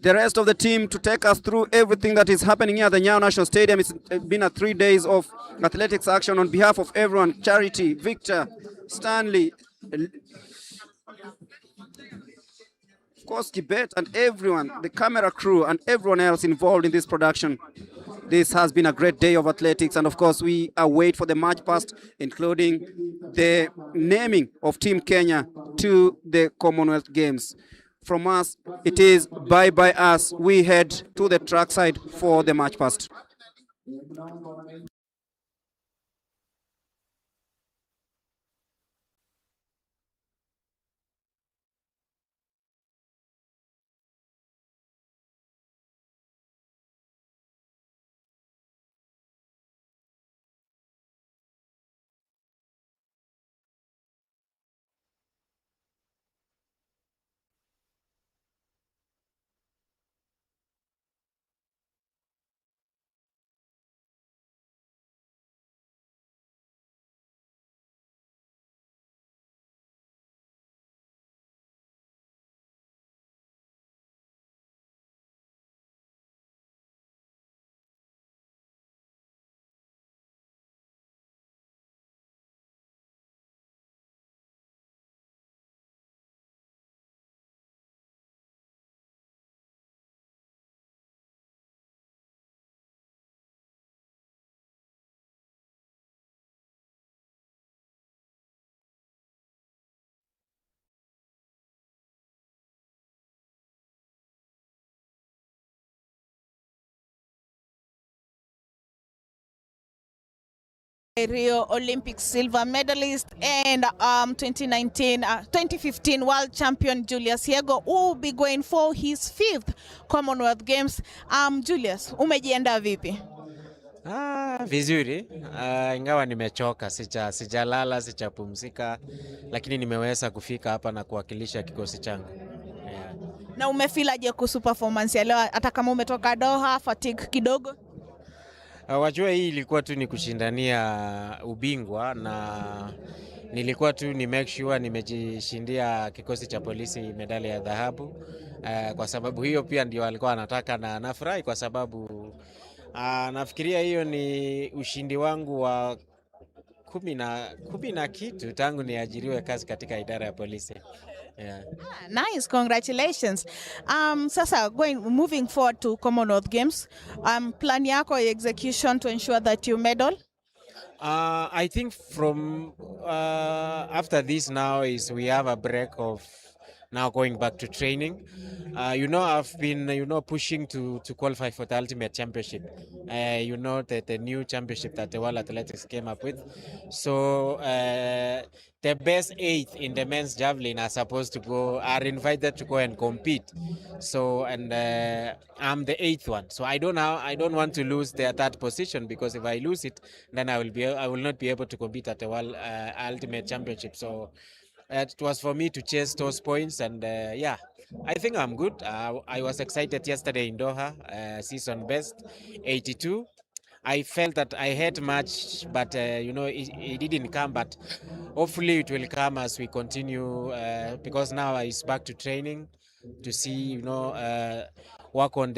the rest of the team to take us through everything that is happening here at the Nyayo National Stadium. It's been a 3 days of athletics action on behalf of everyone. Charity, Victor, Stanley, of course, Kibet, and everyone, the camera crew and everyone else involved in this production. This has been a great day of athletics, and of course we await for the march past, including the naming of Team Kenya to the Commonwealth Games. From us, it is bye-bye us. We head to the trackside for the march past. Rio Olympic silver medalist and 2015 world champion Julius Yego will be going for his 5th Commonwealth Games. Julius, umejiandaa vipi? Vizuri, ingawa nimechoka, sijalala, sijapumzika, lakini nimeweza kufika hapa na kuwakilisha kikosi changu. Yeah. Na umefeel aje kuhusu performance ya leo hata kama umetoka Doha, fatigue kidogo? Wajua, hii ilikuwa tu ni kushindania ubingwa na nilikuwa tu ni make sure nimejishindia kikosi cha polisi medali ya dhahabu. Kwa sababu hiyo pia ndio alikuwa anataka, na nafurahi kwa sababu nafikiria hiyo ni ushindi wangu wa kumi na kitu tangu niajiriwe kazi katika idara ya polisi. Yeah. Nice, congratulations. Sasa moving forward to Commonwealth Games, plan yako ya execution to ensure that you medal? I think from after this now is we have a break of now going back to training. I've been pushing to qualify for the Ultimate Championship. The new championship that the World Athletics came up with. So the best 8 in the men's javelin are invited to go and compete. So and I'm the 8th one. So I don't want to lose the third position, because if I lose it, then I will not be able to compete at the World Ultimate Championship. So it was for me to chase those points, and I think I'm good. I was excited yesterday in Doha, season best 82. I felt that I had much, but it didn't come. But hopefully it will come as we continue, because now it's back to training to see, work on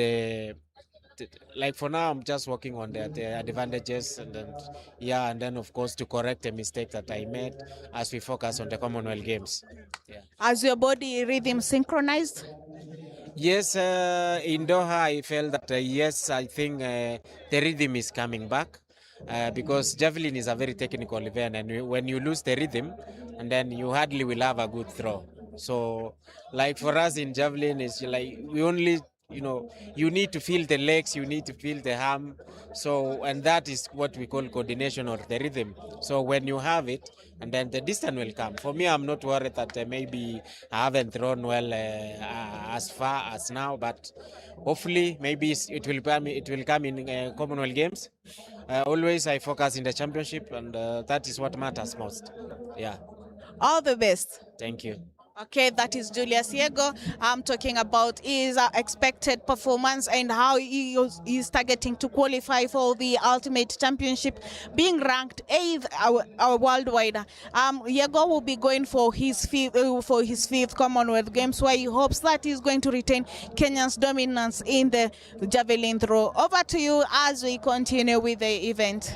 like for now I'm just working on the advantages, and then of course to correct the mistake that I made as we focus on the Commonwealth Games. Yeah. Has your body rhythm synchronized? Yes, in Doha I felt that yes, I think the rhythm is coming back, because javelin is a very technical event, and when you lose the rhythm, and then you hardly will have a good throw. So like for us in javelin, it's like we only, you need to feel the legs, you need to feel the arm. So, and that is what we call coordination or the rhythm. So when you have it, and then the distance will come. For me, I'm not worried that maybe I haven't thrown well as far as now, but hopefully maybe it will come in Commonwealth Games. Always I focus in the championship, and that is what matters most. Yeah. All the best. Thank you. Okay, that is Julius Yego. I'm talking about his expected performance and how is targeting to qualify for the Ultimate Championship, being ranked 8th worldwide. Yego will be going for his fifth Commonwealth Games, where he hopes that he's going to retain Kenya's dominance in the javelin throw. Over to you as we continue with the event.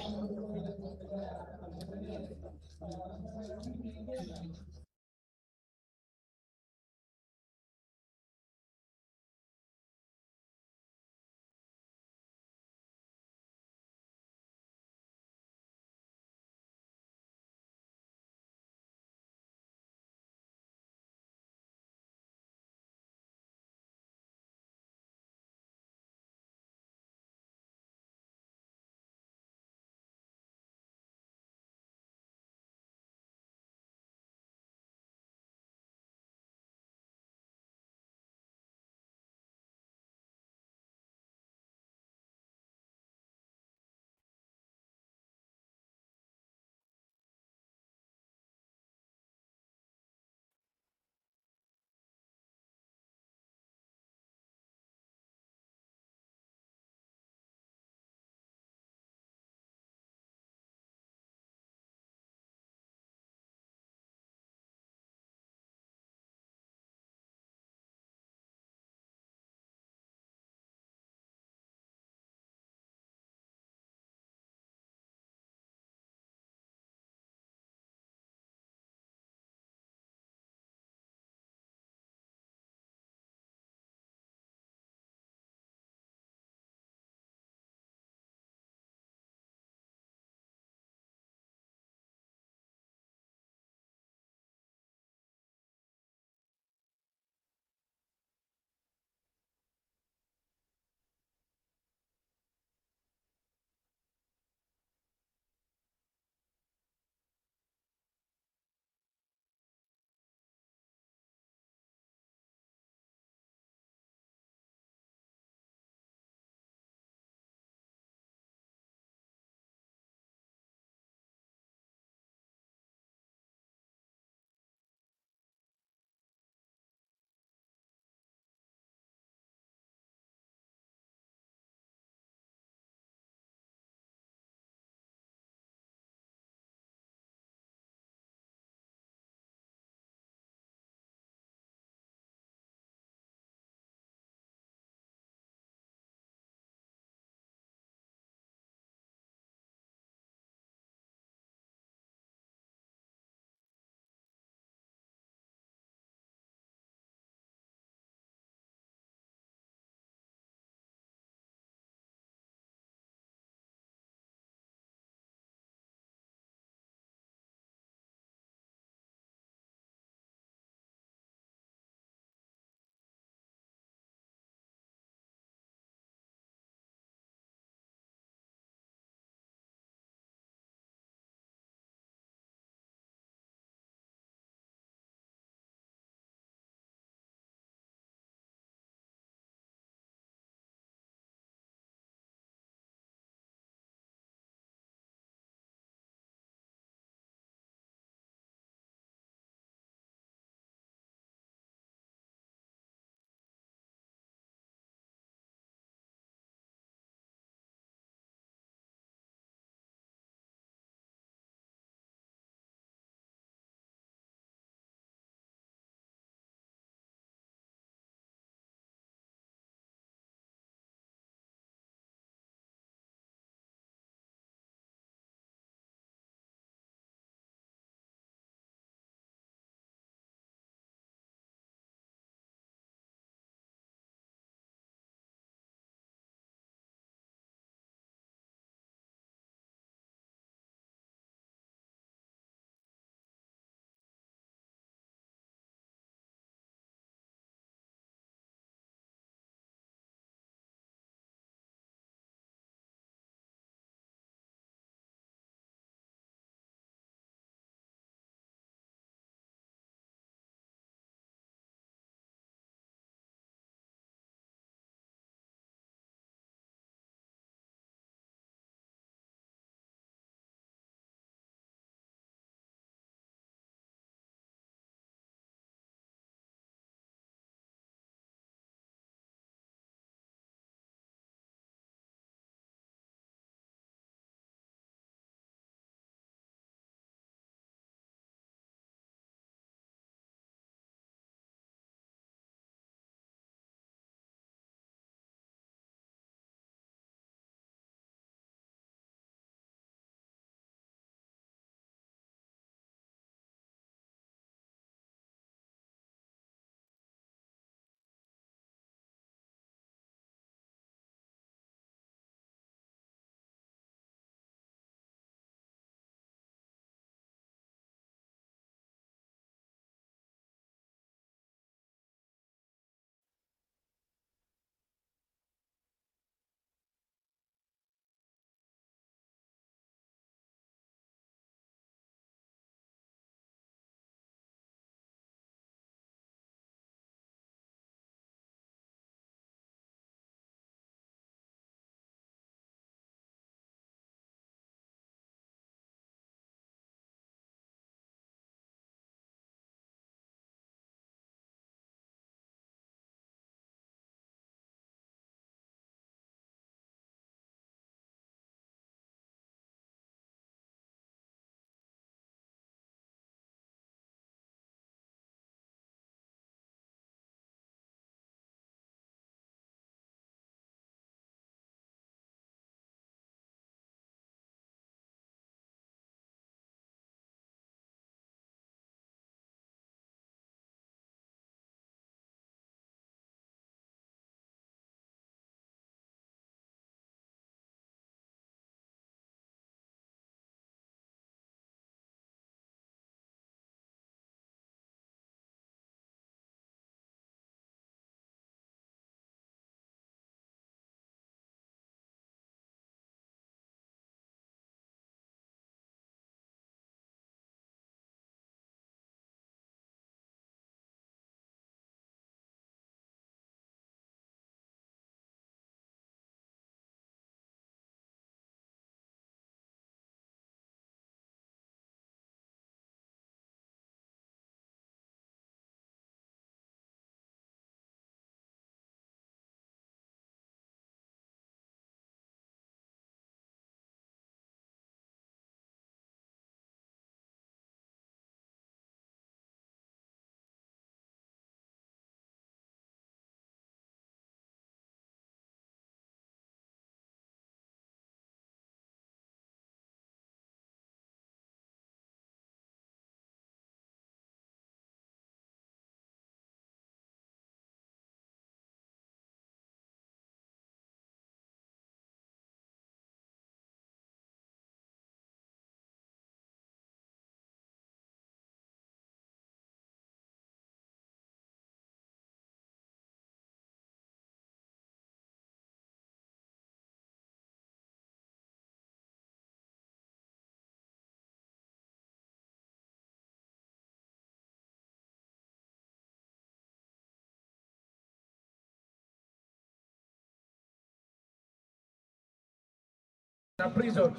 na prison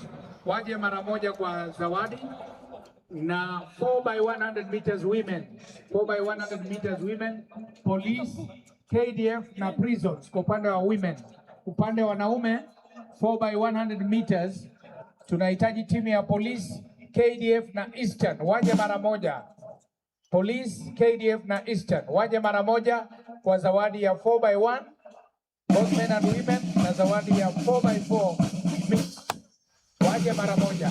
waje mara moja kwa zawadi, na 4 by 100 meters women, 4 by 100 meters women, police, KDF na prisons kwa upande wa women. Upande wa wanaume 4 by 100 meters tunahitaji timu ya police, KDF na Eastern waje mara moja. Police, KDF na Eastern waje mara moja kwa zawadi ya 4 by 1 both men and women na zawadi ya 4 by 4 mix. Waje mara moja,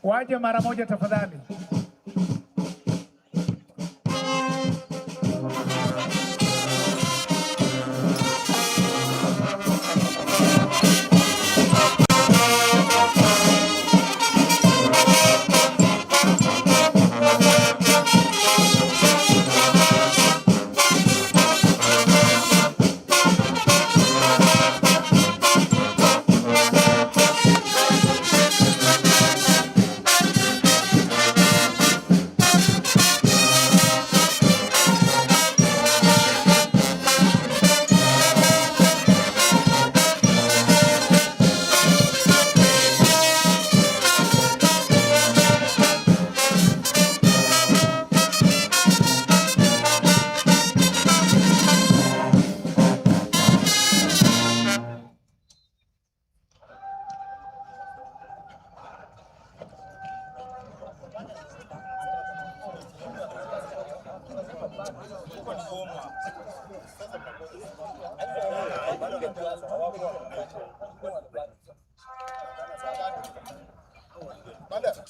waje mara moja tafadhali.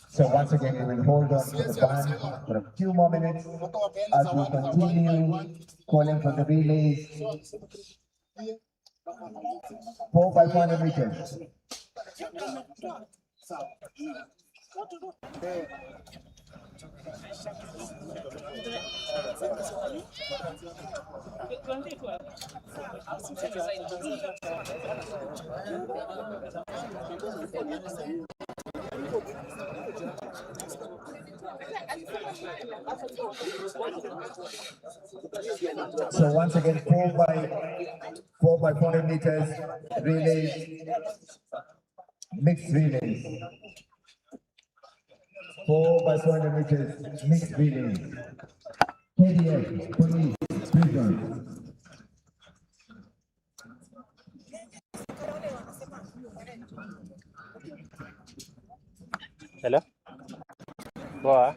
So once again, we will hold on to the band for a few more minutes as we continue calling for the relays. 4 by 400 meters. So once again, 4 by 400 meters relays, mixed relays. 4 by 400 meters mixed relays. KDF, police, prison. Hello? Poa.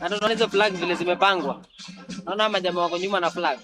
Hata tunaona hizo flag vile zimepangwa. Naona majamaa wako nyuma na flag.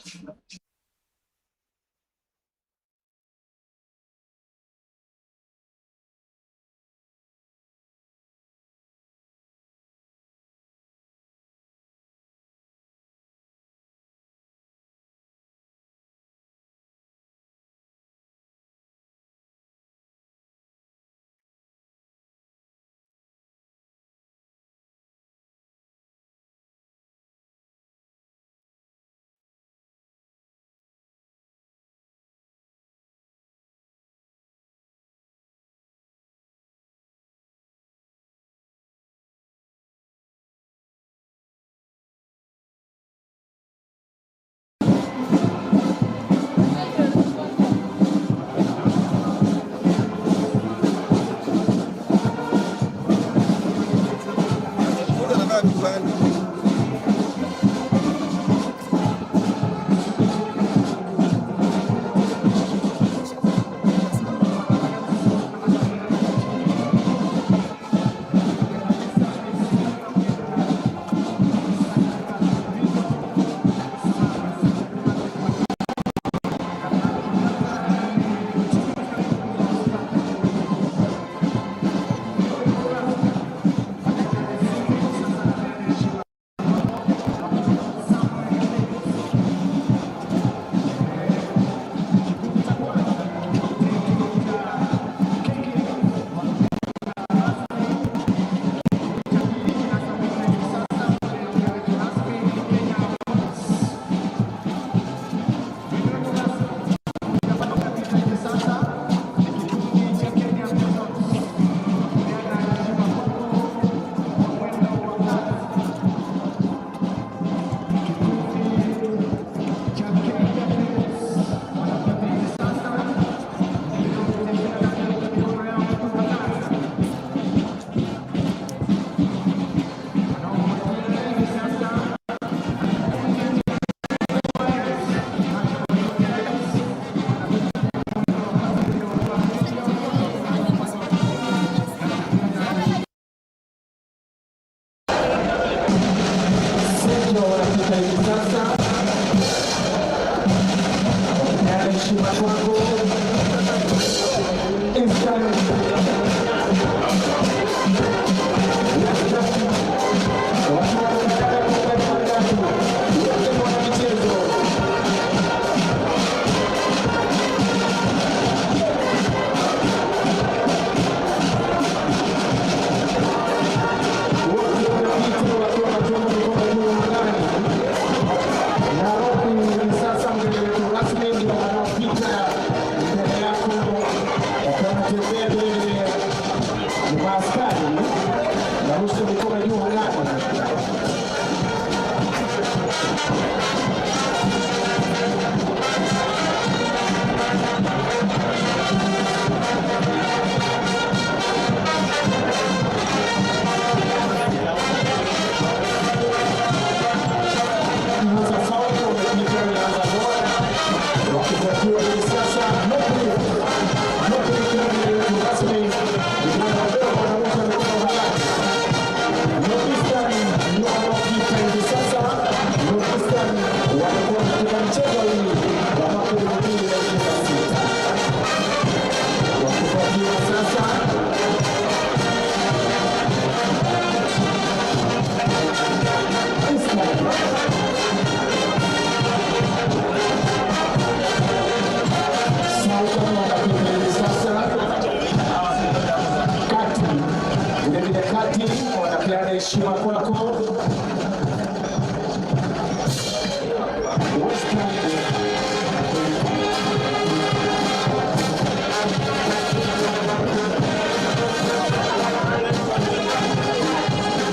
heshima kwako.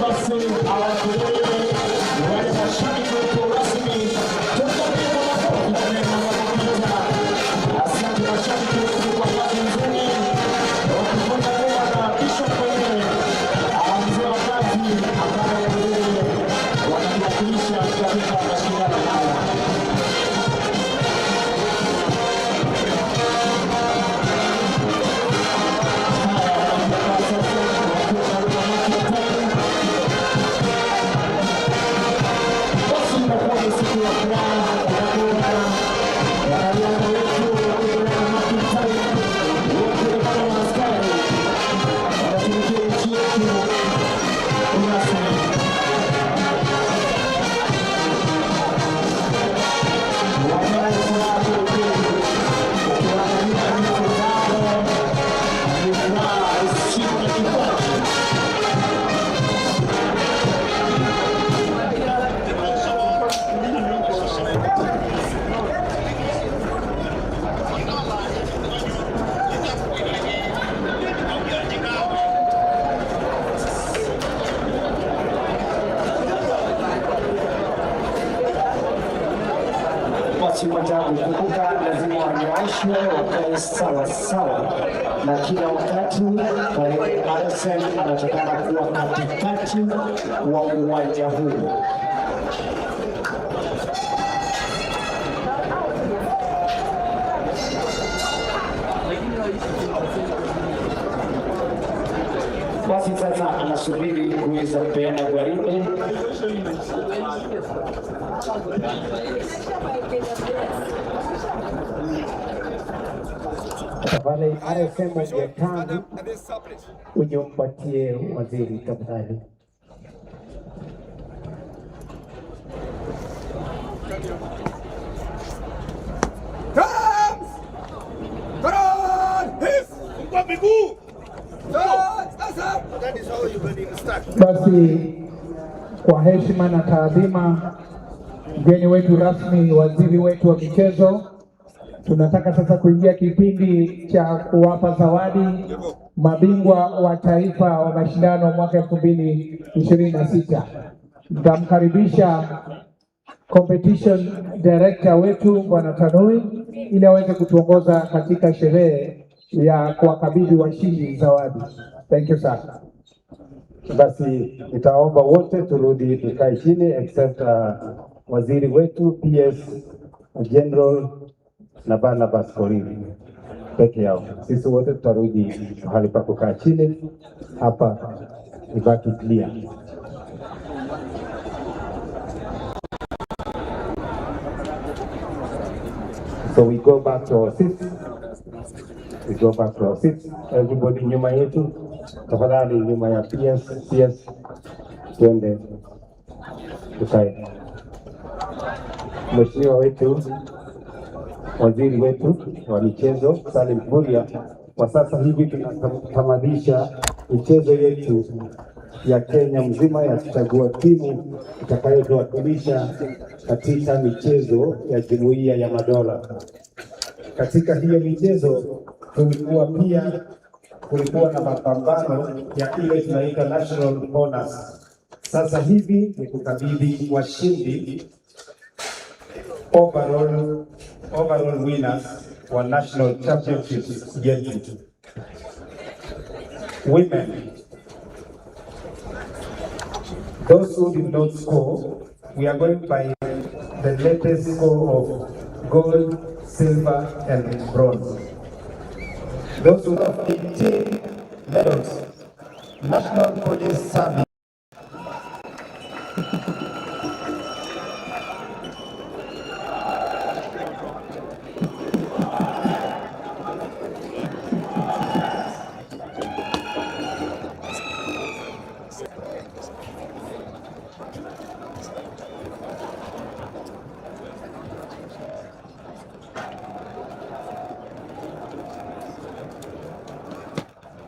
Basi awakulele wale mashabiki wetu rasmi, tukapiga makofi kwa neema ya Mungu. Asante mashabiki wetu kwa kazi nzuri wakifanya neema na Bishop mwenyewe mzee wa kazi ambaye kumbuka lazima wanyoashwe wakae sawa sawa, na kila wakati pale RSM inatakana kuwa katikati wa uwanja huu. Basi sasa anasubiri kuweza kupeana gwaride. Tafadhali RSM ya tano uje umpatie waziri tafadhali. Basi kwa heshima na taadhima, mgeni wetu rasmi, waziri wetu wa michezo, tunataka sasa kuingia kipindi cha kuwapa zawadi mabingwa wa taifa wa mashindano mwaka 2026. Nitamkaribisha competition director wetu Bwana Tanui ili aweze kutuongoza katika sherehe ya kuwakabidhi washindi zawadi. Thank you sir. Basi nitaomba wote turudi tukae chini except waziri wetu PS General na Barnabas Korir peke yao. Sisi wote tutarudi mahali pa kukaa chini hapa, ibaki clear. So we go back to our seats. We go back to our seats. Everybody nyuma yetu. Tafadhali nyuma ya PS tuende tukae. Mheshimiwa wetu, waziri wetu wa michezo Salim Kuria, kwa sasa hivi tunatamatisha michezo yetu ya Kenya mzima ya kuchagua timu itakayotuwakilisha katika michezo ya Jumuiya ya Madola. Katika hiyo michezo kulikuwa na mapambano ya ile tunaita national honors. Sasa hivi ni kukabidhi washindi overall winners wa national championships yetu. Women, those who did not score, we are going by the latest score of gold, silver and bronze. Those who have 18 medals, National Police Service.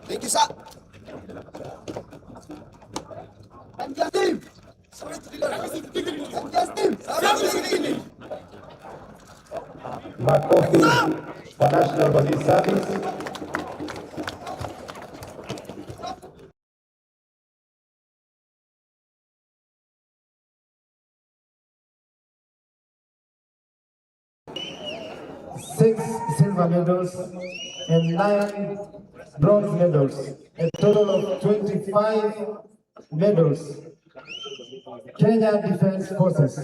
Thank you, sir. Makofi for National Police Service. Six silver medals and 9 bronze medals, a total of 25 medals. Kenya Defense Forces.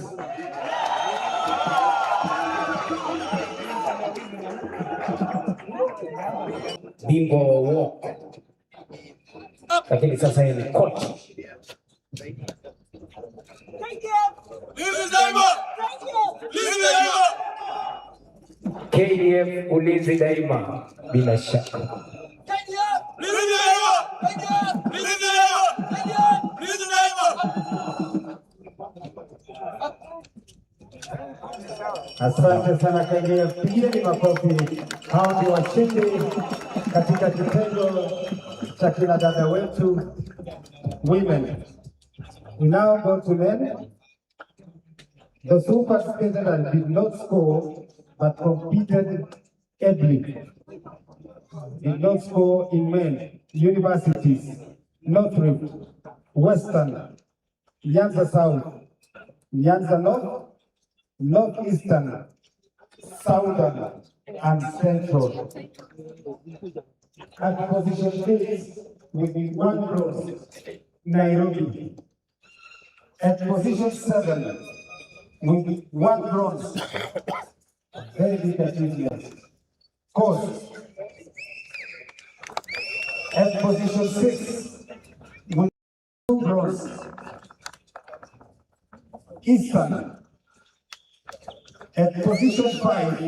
Bingwa wa walk, lakini sasa yeye ni coach. KDF ulinzi daima bila shaka. Asante sana KDF, pigeni makofi. Hao ndio washindi katika kitendo cha kina dada wetu women. We now go to men. The super skater did not score but competed ably. Did not score in men, universities, North Rift, Western, Nyanza South, Nyanza North, Northeastern, Southern, and Central. At position 8 with 1 bronze, Nairobi. At position 7 with 1 bronze, very big achievement, Coast. At position 6 with 2 bronze, Eastern. At position 5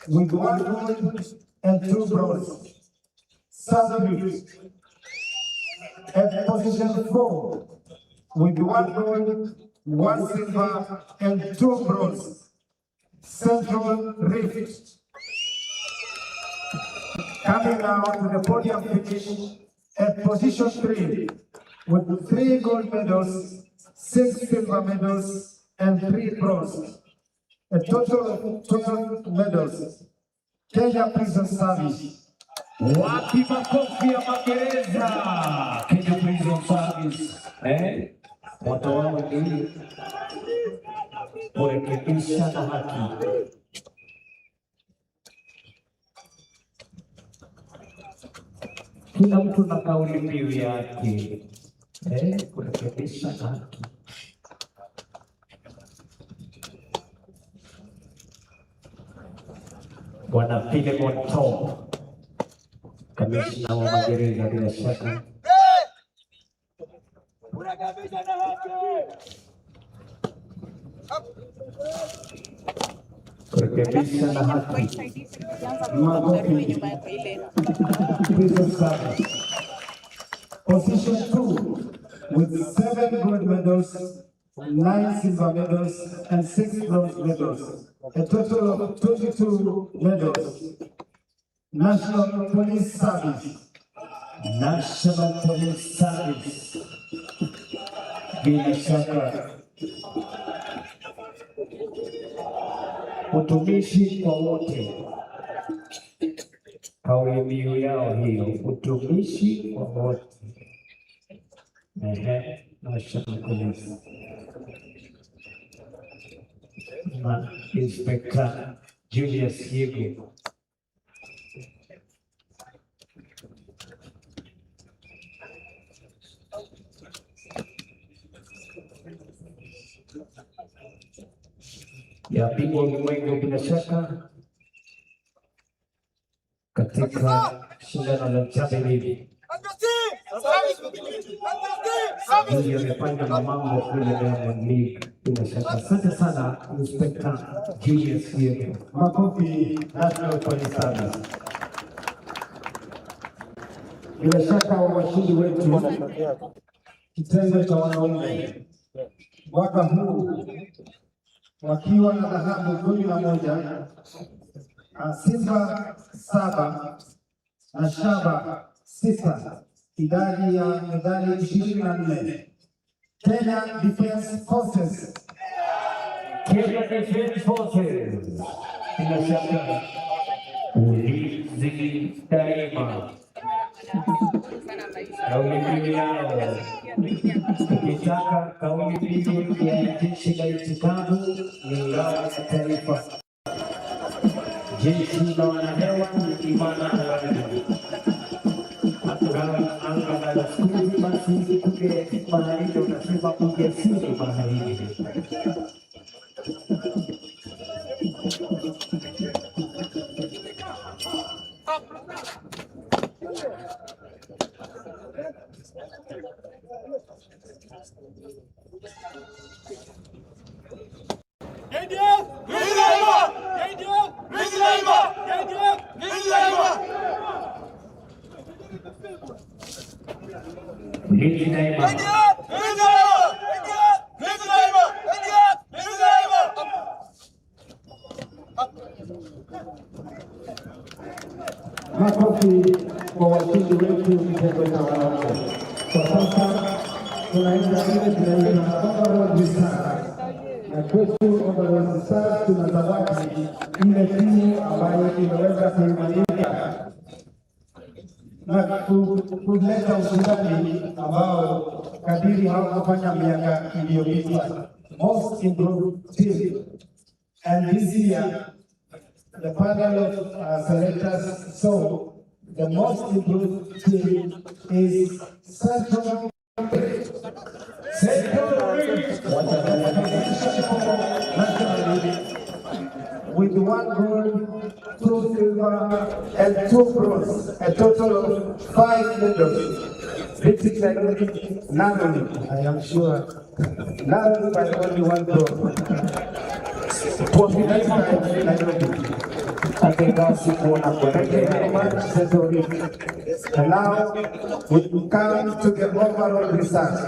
with 1 gold and 2 bronze, South. At position 4 with 1 gold, 1 silver, and 2 bronze, Central Rift. Coming now to the podium finish at position 3 with 3 gold medals, 6 silver medals, and 3 bronze. A total of 12 medals. Kenya Prison Service. Wapi makofi ya magereza? Kenya Prison Service. Moto wao ni kurekebisha na haki. Kila mtu na kauli mbiu yake. Kurekebisha na haki. Bwana Philemon Tom, kamishna wa magereza, bila shaka kurekebisha na haki. Position 2 with 7 gold medals, 9 silver medals, and 6 bronze medals. A total of 22 medals. National Police Service. National Police Service. Bila shaka utumishi kwa wote, kauli mbiu yao hiyo, utumishi kwa wote. National Police. Na Inspector Julius Yego. Ya bingwa ulimwengu bila shaka katika shindano la Champions. Huyu amefanya mambo kule Diamond League bila shaka. Asante sana Inspector Julius Yego. Makofi National Police Service. Bila shaka washindi wetu kitengo cha wanaume mwaka huu wakiwa na dhahabu 11, silva 7 na shaba 6, idadi ya medali 24. Kenya Defence Forces. Kenya Defence Forces. Bila shaka ulinzi daima. Kauli mbiu yao, ukitaka kauli mbiu ya jeshi la nchi kavu ni ngao ya taifa. Jeshi la wanahewa ni imara zaidi. Anga la skuli basi kuke baharini, unasema ujasiri baharini. Makofi kwa washindi wetu kitengo cha wanaume. Kwa sasa tunaenda ile tunaita overall results. Na kwetu overall results tuna zawadi ile timu ambayo imeweza kuimarika na kuleta ushindani ambao kadiri hawakufanya miaka iliyopita. Most improved team. And this year the panel of selectors. So the most improved team is Central. With 1 gold, 2 silver, and 2 bronze, a total of 5 medals. Beating Nairobi narrowly, I am sure, narrowly by only 1 gold. 29 times Nairobi. Thank you very much, Senator. And now we come to the overall result.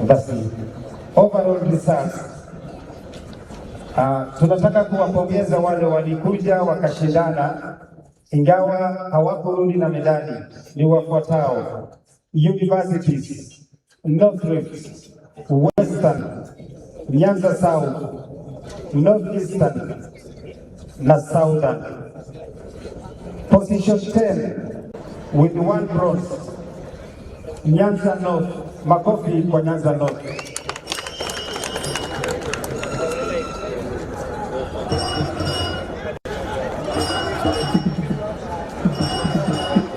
Basi, overall results. Tunataka kuwapongeza wale walikuja wakashindana ingawa hawakurudi na medali. Ni wafuatao: universities, North Rift, Western, Nyanza South, Northeastern na Southern. Position 10 with 1 bronze, Nyanza North. Makofi kwa Nyanza North.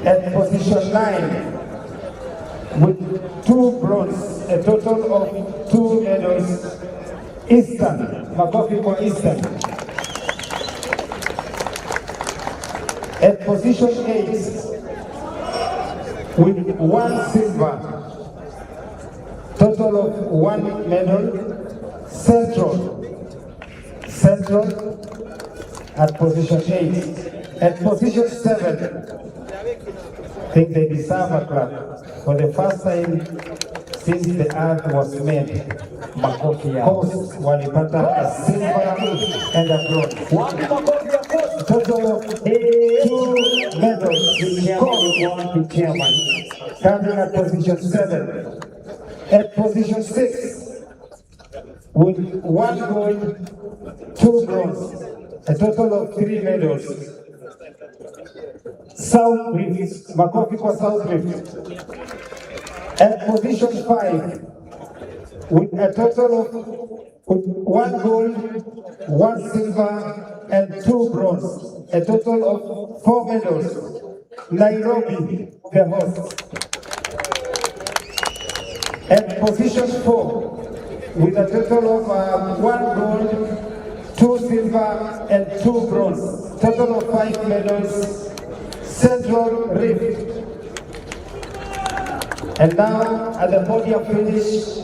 At position 9 with 2 bronze, a total of 2 medals, Eastern. Makofi kwa Eastern. At position 8 with 1 silver, total of 1 medal, Central. Central at position 8. At position 7, I think they deserve a clap. For the first time since the earth was made, Coast walipata a silver and a bronze. Total of 2 medals. Coming at position 7. At position 6, with 1 gold, 2 bronze, a total of 3 medals. South Rift, Makofi kwa South Rift. At position 5, with a total of 1 gold, 1 silver, and 2 bronze, a total of 4 medals. Nairobi, the host. At position 4, with a total of 1 gold, 2 silver, and 2 bronze, total of 5 medals, Central Rift. And now at the podium finish,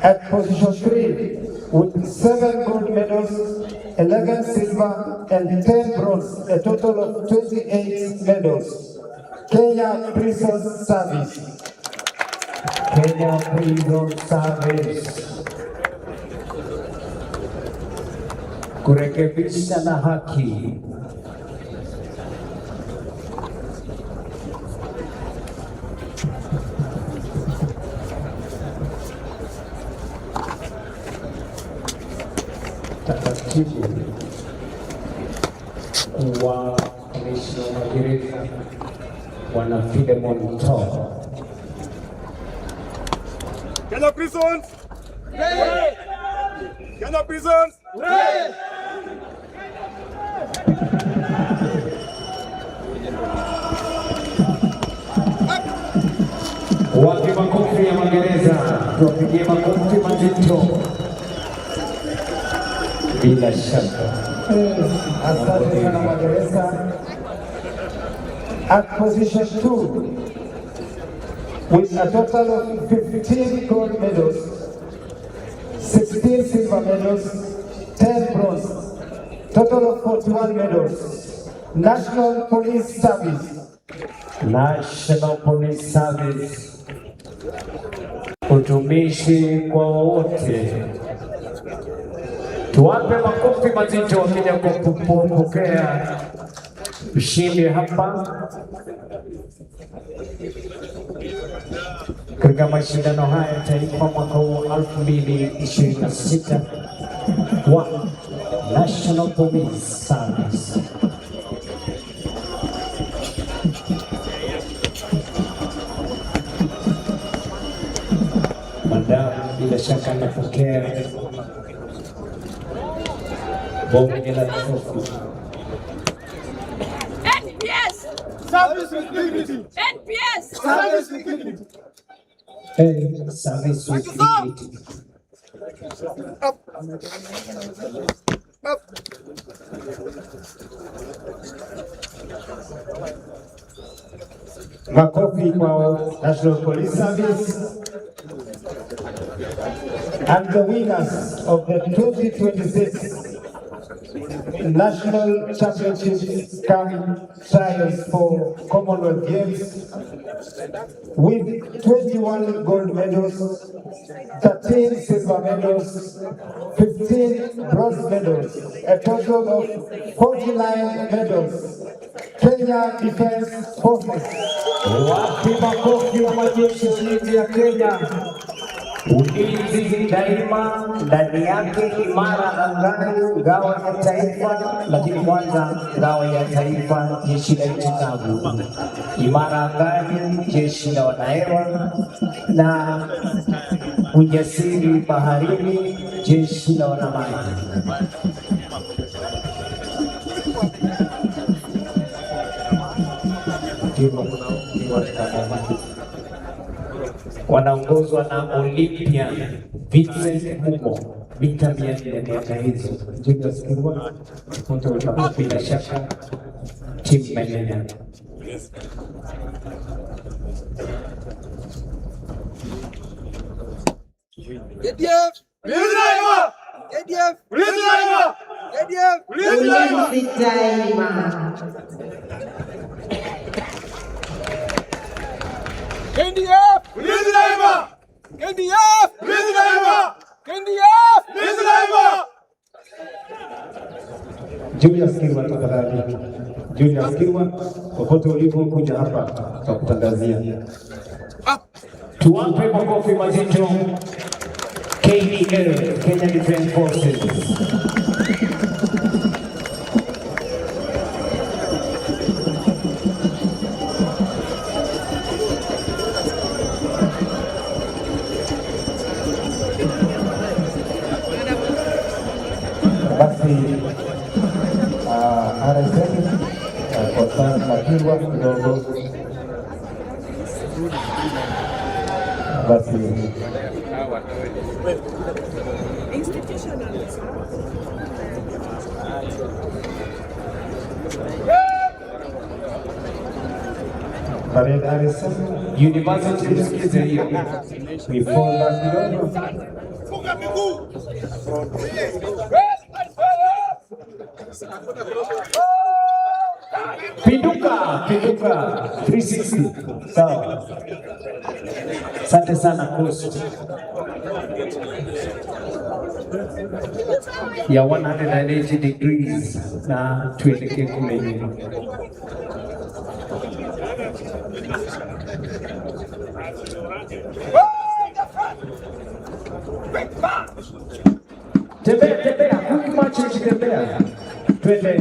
at position 3, with 7 gold medals, 11 silver, and 10 bronze, a total of 28 medals, Kenya Prison Service. Kenya Prison Service. Kurekebisha na haki. Taratibu wa kamishna wa magereza Bwana Filemon Too. Kenya Prisons! Ready! Kenya Prisons! Ready! Wapi makofi ya magereza, tuwapigie makofi mazito. Bila shaka. Asante sana magereza. At position 2, with a total of 15 gold medals, 16 silver medals, 10 bronze, total of 41 medals. National Police Service. National Police Service. Utumishi kwa wote. Tuwape makofi mazito wakija kupokea ushindi hapa katika mashindano haya taifa mwaka huu 2026 wa National Police Service. bila shaka napokea bonge la kofi. NPS! Service with dignity! NPS! Service with dignity! Hey, service with dignity. Up! Up! Makofi kwa National Police Service. And the winners of the 2026 National Championships Come Trials for Commonwealth Games with 21 gold medals, 13 silver medals, 15 bronze medals, a total of 49 medals. Kenya Defense Forces. Wapi makofi wa majeshi yetu ya Kenya. Ulinzi daima ndani yake imara angani, ngao ya taifa. Lakini kwanza ngao ya taifa, jeshi la nchi kavu, imara angani, jeshi la wanahewa, na ujasiri baharini, jeshi la wanamaji. Wanaongozwa na Olympia Vincent Mumo, mita 400 miaka hizo. Julius Kirwa, mtu utakuwa bila shaka team manager. KDF! Ulinzi! KDF! Ulinzi! KDF! Ulinzi! KDF! Ulinzi daima! KDF! Ulinzi daima! KDF! Ulinzi daima! Julius Kirwa tafadhali. Julius Kirwa, popote ulipo kuja hapa tutakutangazia. Tuwape makofi mazito KDF, Kenya Defense Forces. Basi RSM kwa sana Kirwa kidogo. Basi Parade RSM University tusikize hiyo. Mifunga kidogo. Funga miguu! Pinduka, pinduka 360. Sawa. Asante sana Coast. Ya 180 degrees na tuelekee kule nyuma. Tembea, tembea, quick march tembea. Twende,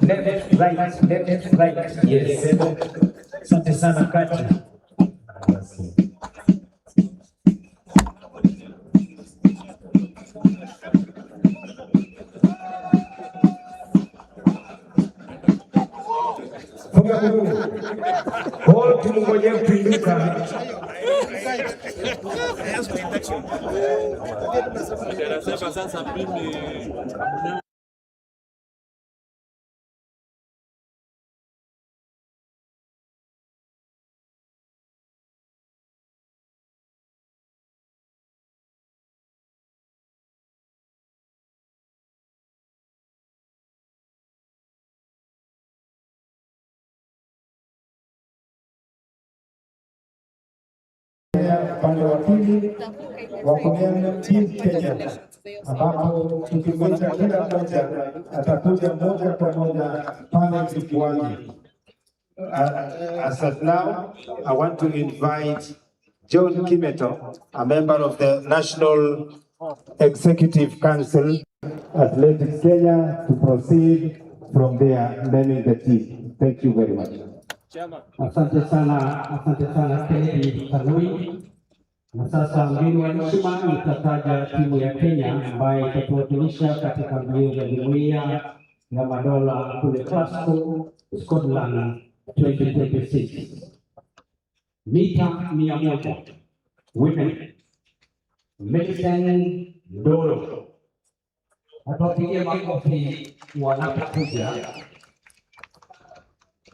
left, right. Yes. Asante sana Kati. Funga miguu. Wote mngoje kupinduka. Anasema sasa mimi upande wa pili wa kulia Team Kenya, ambapo tukimwita kila mmoja atakuja moja kwa moja pale jukwani. As of now, I want to invite John Kimeto, a member of the National Executive Council, Athletics Kenya, to proceed from there, naming the team. Thank you very much. Asante sana Kennedy Kanui. Na sasa mgeni wa heshima nitataja timu ya Kenya ambayo itatuwakilisha katika mbio za jumuiya ya madola kule Glasgow, Scotland 2026. Mita 100 women. Millicent Ndolo. Atuwapigie makofi wanapokuja.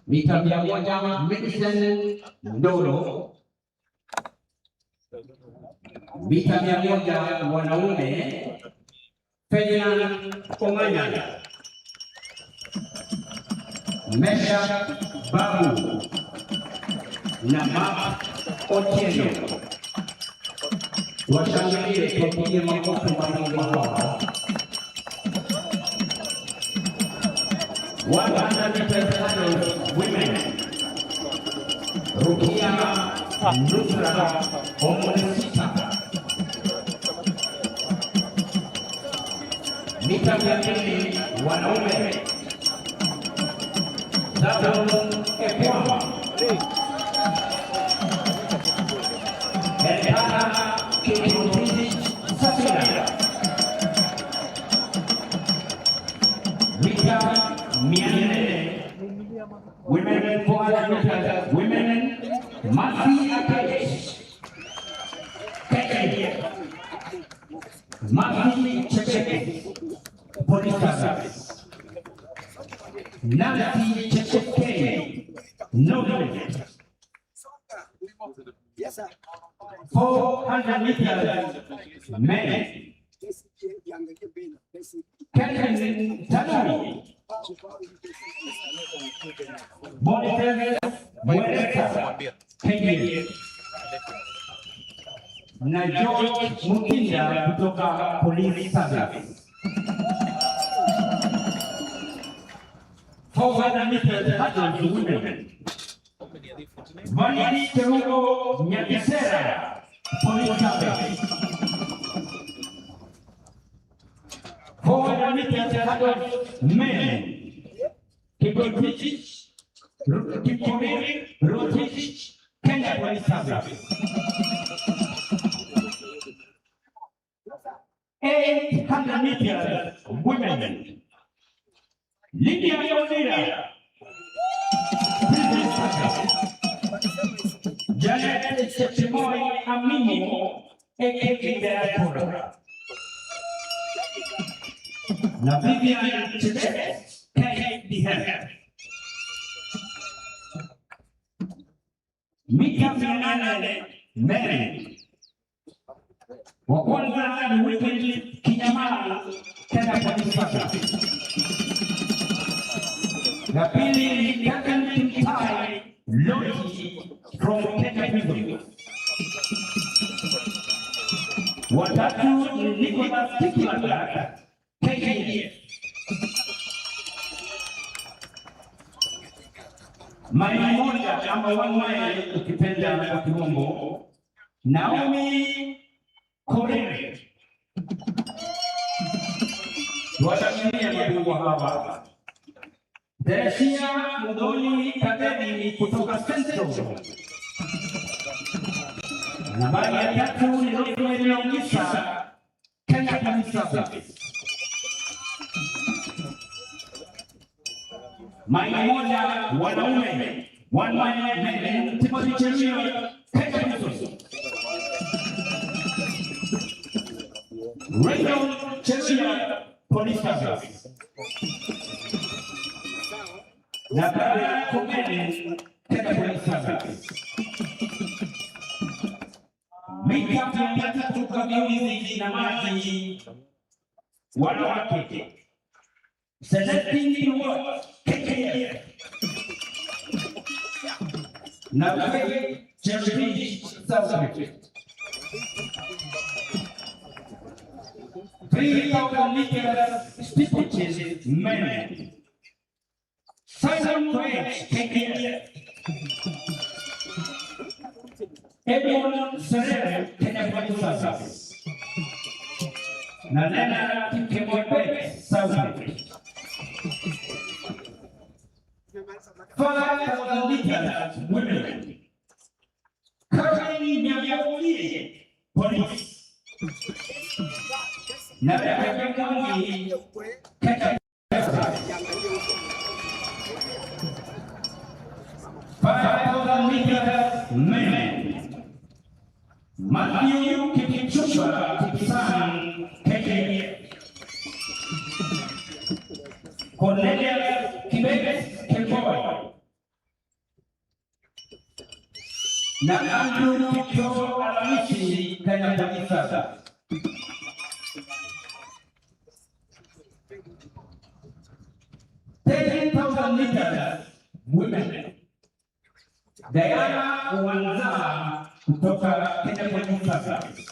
Mita 100 Millicent Ndolo. Mita 100 wanaume Ferdinand Omanya, Mesha Babu na Mark Otieno. Washangilie, tupige makofi kwa hawa. 100 meters women. Rukia Nusra Omolesita. Mita 200 wanaume. Zabon Ekwama. Elkana Kikutizi Safira. Mita 400 women 400 meters women. Masi Akesh. Masi Checheke. Police service. Nancy Checheke. No limit. 400 meters men. Kevin Tanui. Boniface Mweleka. Kenya. Na George Mukinda kutoka Police Service. 400 meters hurdles women. Vani Terugo Nyakisera, Police Service. 400 meters hurdles men. Kipotich, Kipomiri, Rotich, Kenya Police Service. 800 meters women. Lydia Yonira, Janet Chechimoi Amimo, aka Kura. Na Vivian Chibet, KDF. Mika Fianane, Mary. Wa kwanza ni Wycliffe Kinyamala, Kenya Police Service. La pili ni Captain Kimtai Loti from Kenya Prison. Watatu ni Nicholas Kiklanda, KKF. Maili moja ama 1 mile ukipenda kwa Kirombo. Naomi Korere. Washangilia mabingwa hawa. Teresia Mudoli Kadeni kutoka Central. Nambari ya 3 ni Rosemary Ongisa, Kenya Police Service. Maili moja wanaume, 1 mile men, Timothy Cheruiyot, Kenya Police. Raymond Cheruiyot, Police Service. Na baada Komeni, Kenya Police Service. Mita 300 kwa viunzi na maji wanawake. Celestine Iwot, KKF. Na Faith Cherubich, South Africa. 3,000 meters steeplechase men. Simon Craig, KKF. Edwin Serere, Kenya Police Service. Na Lena Kikemwebe, South Africa. 5,000 meters women. Caroline Nyamyaulie, Police. Na Rebecca Mwangi, Kenya. 5,000 meters men. Matthew Kipichumba Kipisan, KKF. Cornelius Kibet Kemboy. Na Andrew Kipcho Alamisi, Kenya Police Service. Meters women. Diana Wanza kutoka Kenya Police Service.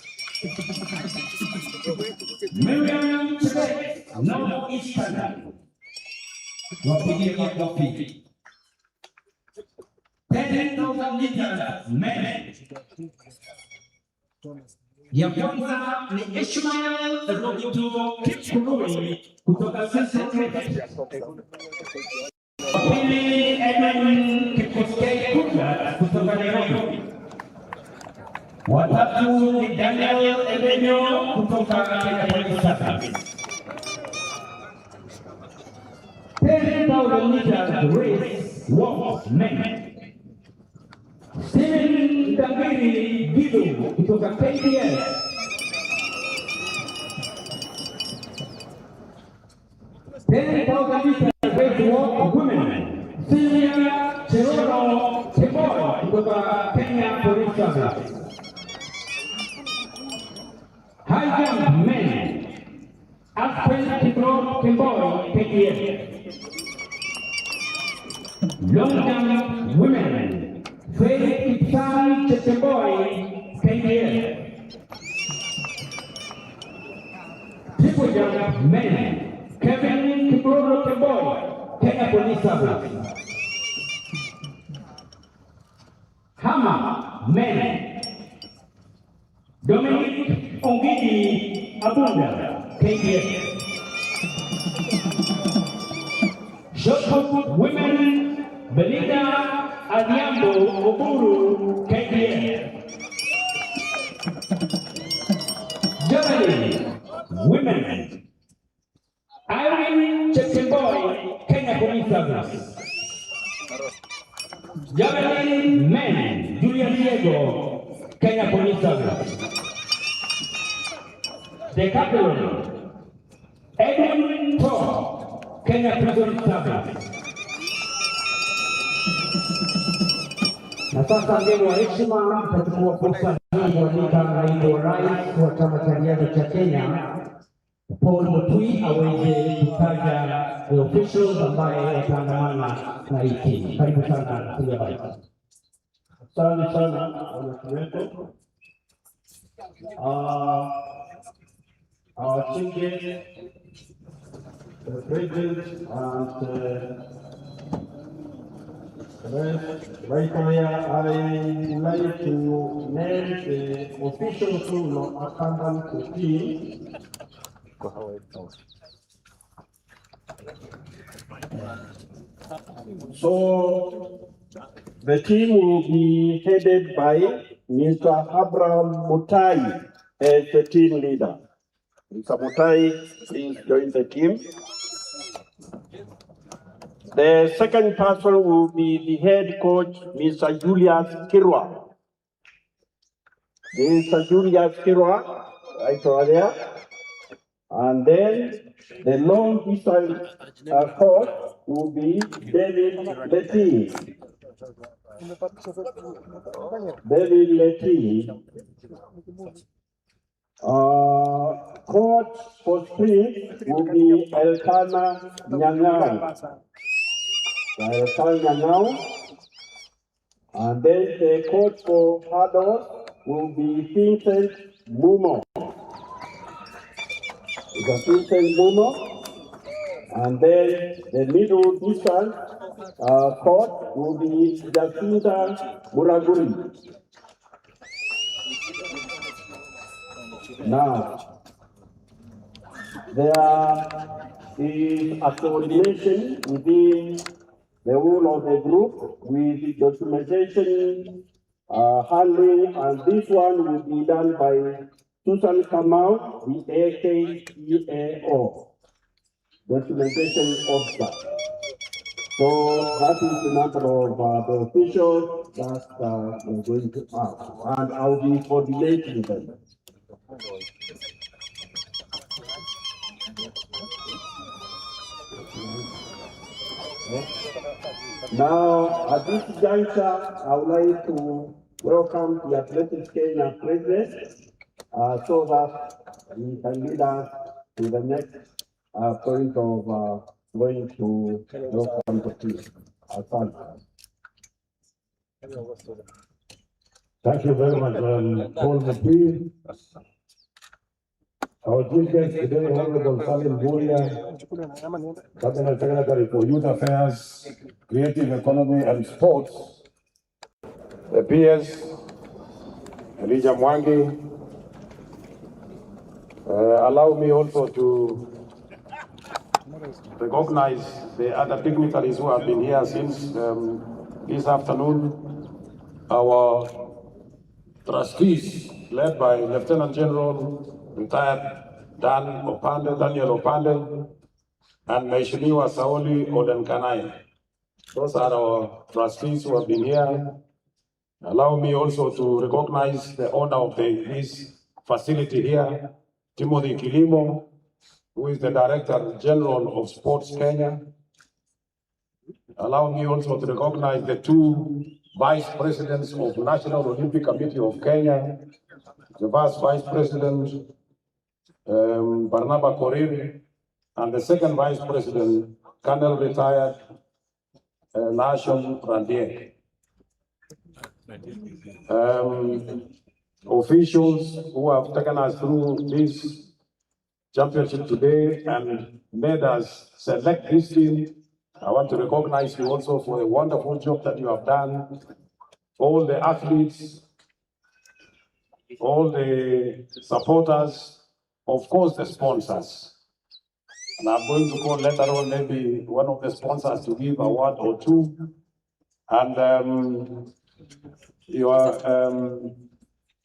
Miriam Chebet, North Eastern. Wapigie makofi. 10,000 meters men. Ya kwanza ni Ishmael Robuto Kipkurui kutoka Central. Pili Edwin Kipkoskei Kudla kutoka Nairobi. Watatu ni Daniel Ebenyo kutoka Kenya Police Service. 10,000 meters race walk men. Steven Dambiri Gido kutoka KPL. 10,000 meters race walk women. Sylvia Cheroro Teboy kutoka Kenya Police Service. High jump men. Aspen Kipro Teboy KPL. Long jump women. Faith Ipsan Checheboy, KPL. Triple jump men. Kevin Kipro Teboy, Kenya Police Service. Hammer men. Dominic Ongidi Abunda, KPL. Shot put women. Belinda Adiambo Oburu, KPL. Javelin, women. Irene Checheboy, Kenya Police Service. Javelin, men. Julian Diego, Kenya Police Service. Decathlon, Edwin Thor, Kenya Prison Service. Na sasa mgeni wa heshima atachukua fursa hii kualika naibu wa rais wa chama cha riadha cha Kenya Paul Mutui aweze kutaja the officials ambaye wataandamana na hii timu. Karibu sana Mheshimiwa Rais. Asante sana wanakiwepo. Our chief guest, the president and right here, I would like to name the officials who will accompany the team. So the team will be headed by Mr. Abraham Mutai as the team leader. Mr. Mutai, please join the team. The second person will be the head coach, Mr. Julius Kirwa. Mr. Julius Kirwa, right over there. And then the long distance coach will be David Letty. David Letty. Coach for sprint will be Elkana Nyang'ao. And then the coach for hurdles will be Vincent Mumo. Vincent Mumo. And then the middle distance coach will be Jacinta Muraguri. Now, there is a coordination within the whole of the group with documentation handling, and this one will be done by Susan Kamau, the AKEAO, documentation officer. So that is the number of the officials that we're going to have, and I'll be coordinating them. Now, at this juncture, I would like to welcome the Athletics Kenya president so that he can lead us to the next point of going to welcome the team. Thank you very much, Paul McPhee. Our chief guest today, Honorable Salim Buria, Cabinet Secretary for Youth Affairs, Creative Economy and Sports. The PS, Elijah Mwangi. Allow me also to recognize the other dignitaries who have been here since this afternoon. Our trustees, led by Lieutenant General retired Daniel Opande, and Mheshimiwa Sauli Odenkanai. Those are our trustees who have been here. Allow me also to recognize the owner of this facility here, Timothy Kilimo, who is the Director General of Sports Kenya. Allow me also to recognize the two Vice Presidents of National Olympic Committee of Kenya, the Vice President Barnaba Korir, and the second Vice President, Colonel Retired Nashon Randier. Officials who have taken us through this championship today and made us select this team, I want to recognize you also for a wonderful job that you have done. All the athletes, all the supporters, of course the sponsors. And I'm going to call later on maybe one of the sponsors to give a word or two. And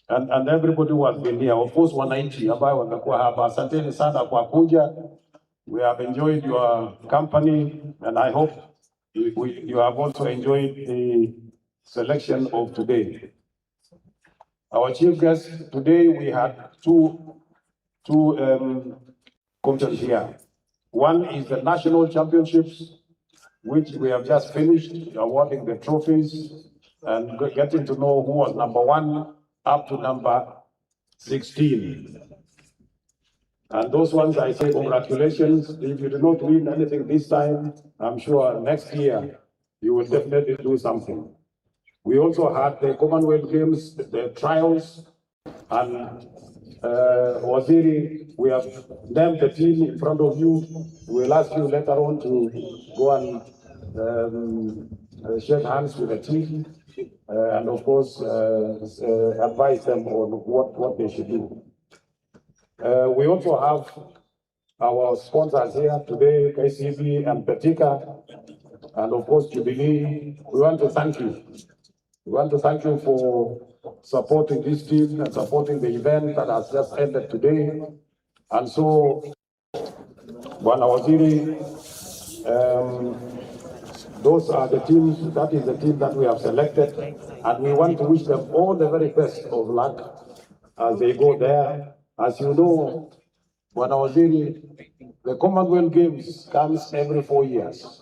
and everybody who has been here, of course, wananchi ambao wamekuwa hapa, asanteni sana kwa kuja. We have enjoyed your company, and I hope you have also enjoyed the selection of today. Our chief guest today, we had two competitions here. One is the national championships, which we have just finished, awarding the trophies and getting to know who was number 1 up to number 16. And those ones, I say congratulations. If you do not win anything this time, I'm sure next year you will definitely do something. We also had the Commonwealth Games, the trials, and Waziri, we have named the team in front of you. We'll ask you later on to go and shake hands with the team and of course advise them on what they should do. We also have our sponsors here today, KCB and Petika, and of course Jubilee. We want to thank you. We want to thank you for supporting this team and supporting the event that has just ended today. And so, Bwana Waziri, those are the teams, that is the team that we have selected, and we want to wish them all the very best of luck as they go there. As you know, Bwana Waziri, the Commonwealth Games comes every 4 years.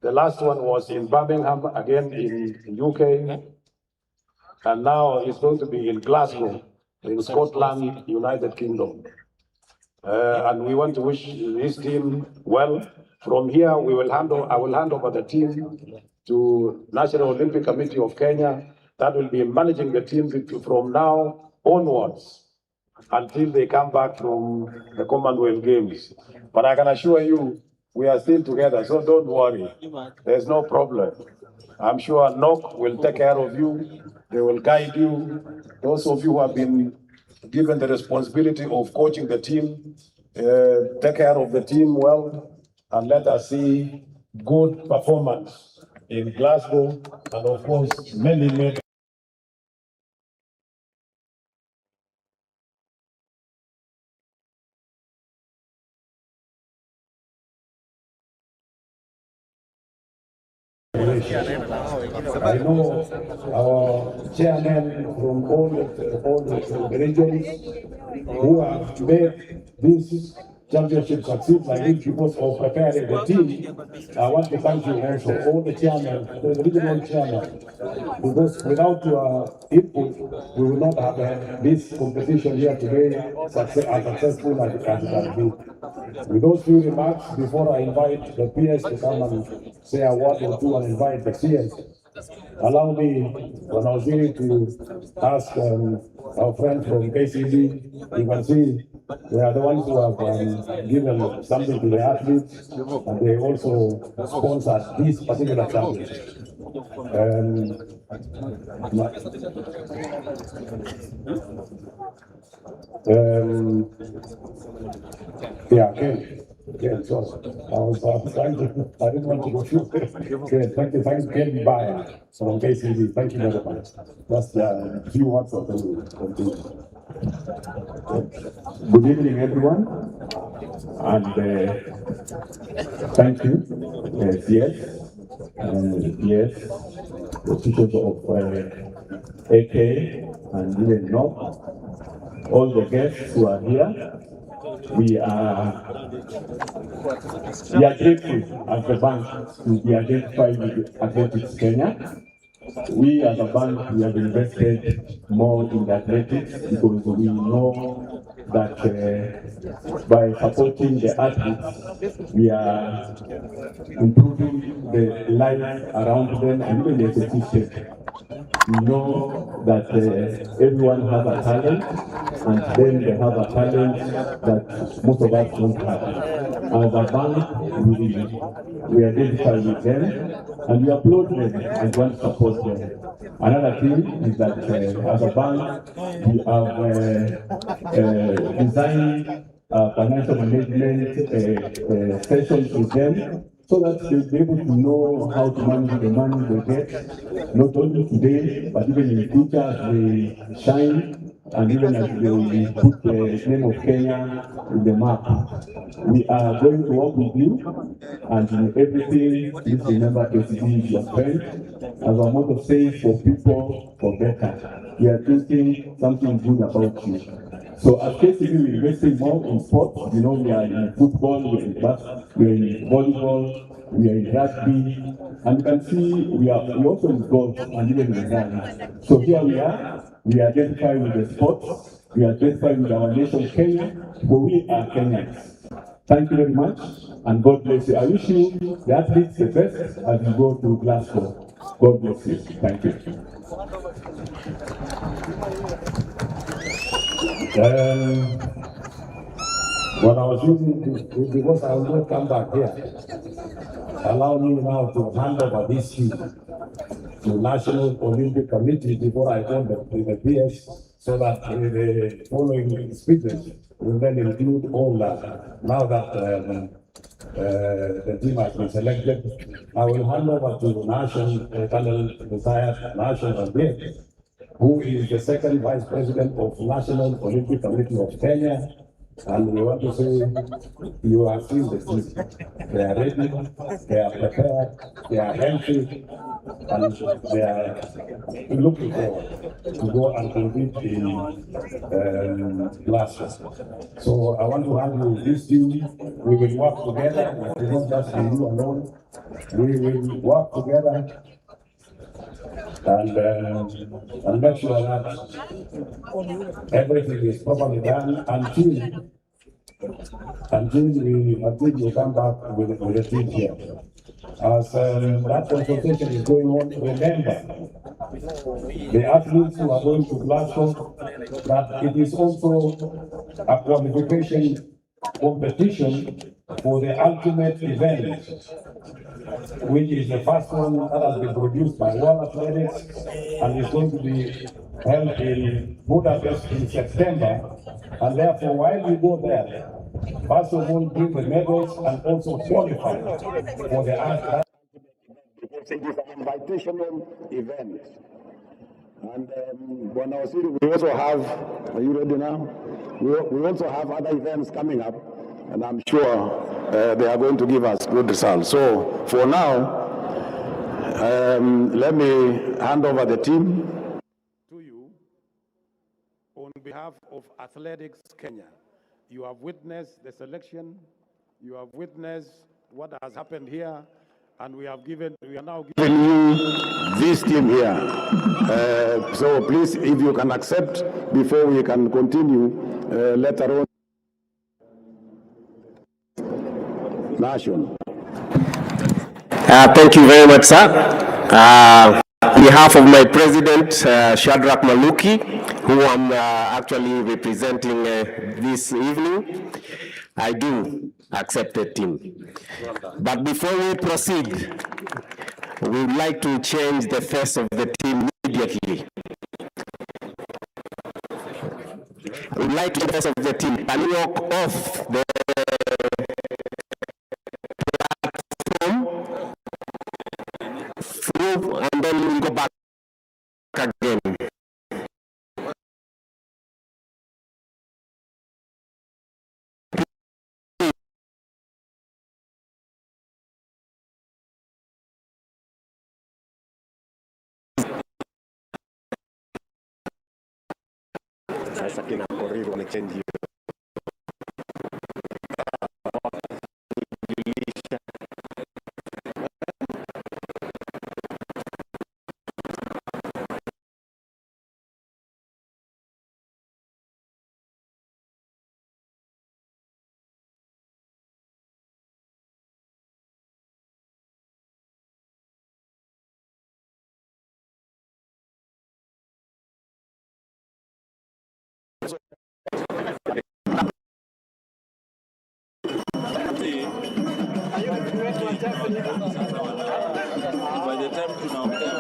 The last one was in Birmingham, again in UK, and now it's going to be in Glasgow, in Scotland, United Kingdom. And we want to wish this team well. From here, I will hand over the team to National Olympic Committee of Kenya. That will be managing the team from now onwards until they come back from the Commonwealth Games. But I can assure you, we are still together, so don't worry. There's no problem. I'm sure NOC will take care of you. They will guide you. Those of you who have been given the responsibility of coaching the team, take care of the team well, and let us see good performance in Glasgow, and of course, many I know our chairman from all the regions who have made this championship succeed like this because of preparing the team. I want to thank you also, all the chairmen, the regional chairmen, because without your input, we will not have this competition here today as successful as it has been. With those few remarks, before I invite the PS to come and say a word or two and invite the CS, allow me, when I was here, to ask our friend from KCB. You can see they are the ones who have given something to the athletes, and they also sponsored this particular championship. Yeah, okay. Yeah, so I was trying to, I didn't want to go through. Okay, thank you, Ken Bayer from KCB. Thank you very much. Just a few words of the Good evening, everyone, and thank you, yes, and yes, the teachers of AK and even North, all the guests who are here. We are grateful as a bank to be identified with Athletics Kenya. We as a bank, we have invested more in the athletics because we know that by supporting the athletes, we are improving the life around them and even the ecosystem. We know that everyone has a talent, and then they have a talent that most of us don't have. As a bank, we identify with them, and we applaud them and want to support them. Another thing is that as a bank, we have designed financial management sessions with them so that they'll be able to know how to manage the money they get, not only today, but even in the future as they shine, and even as they put the name of Kenya in the map. We are going to work with you, and in everything, please remember KCB is your friend. As our motto says, for people, for better. We are thinking something good about you. So at KCB, we're investing more in sports. You know, we are in football, we are in basketball, we are in volleyball, we are in rugby, and you can see we also in golf and even in running. So here we identify with the sports, we identify with our nation Kenya, but we are Kenyans. Thank you very much, and God bless you. I wish you, the athletes, the best as you go to Glasgow. God bless you. Thank you. When I was using this, because I will not come back here, allow me now to hand over this seat to National Olympic Committee before I go to the PS, so that the following speakers will then include all that. Now that the team has been selected, I will hand over to National Colonel Messiah National Gate, who is the second Vice President of National Olympic Committee of Kenya. And we want to say, you have seen the team. They are ready, they are prepared, they are healthy, and they are looking forward to go and compete in Glasgow. So I want to hand you this team. We will work together. It will not just be you alone. We will work together and make sure that everything is properly done until you come back with the team here. As that consultation is going on, remember the athletes who are going to Glasgow, that it is also a qualification competition for the ultimate event, which is the first one that has been produced by World Athletics and is going to be held in Budapest in September. And therefore, while we go there, first of all, bring the medals and also qualify for the art. Because it is an invitational event. And when I was here, we also have, are you ready now? We also have other events coming up, and I'm sure they are going to give us good results. So for now, let me hand over the team to you on behalf of Athletics Kenya. You have witnessed the selection, you have witnessed what has happened here, and we are now giving you this team here. So please, if you can accept before we can continue later on. Nation. Thank you very much, sir. On behalf of my president, Shadrach Maluki, who I'm actually representing this evening, I do accept the team. But before we proceed, we would like to change the face of the team immediately. We would like to change the face of the team. Can you walk off the platform through and then we'll go back again. Sasa kina corrido wamechange hiyo. By the time tunaongea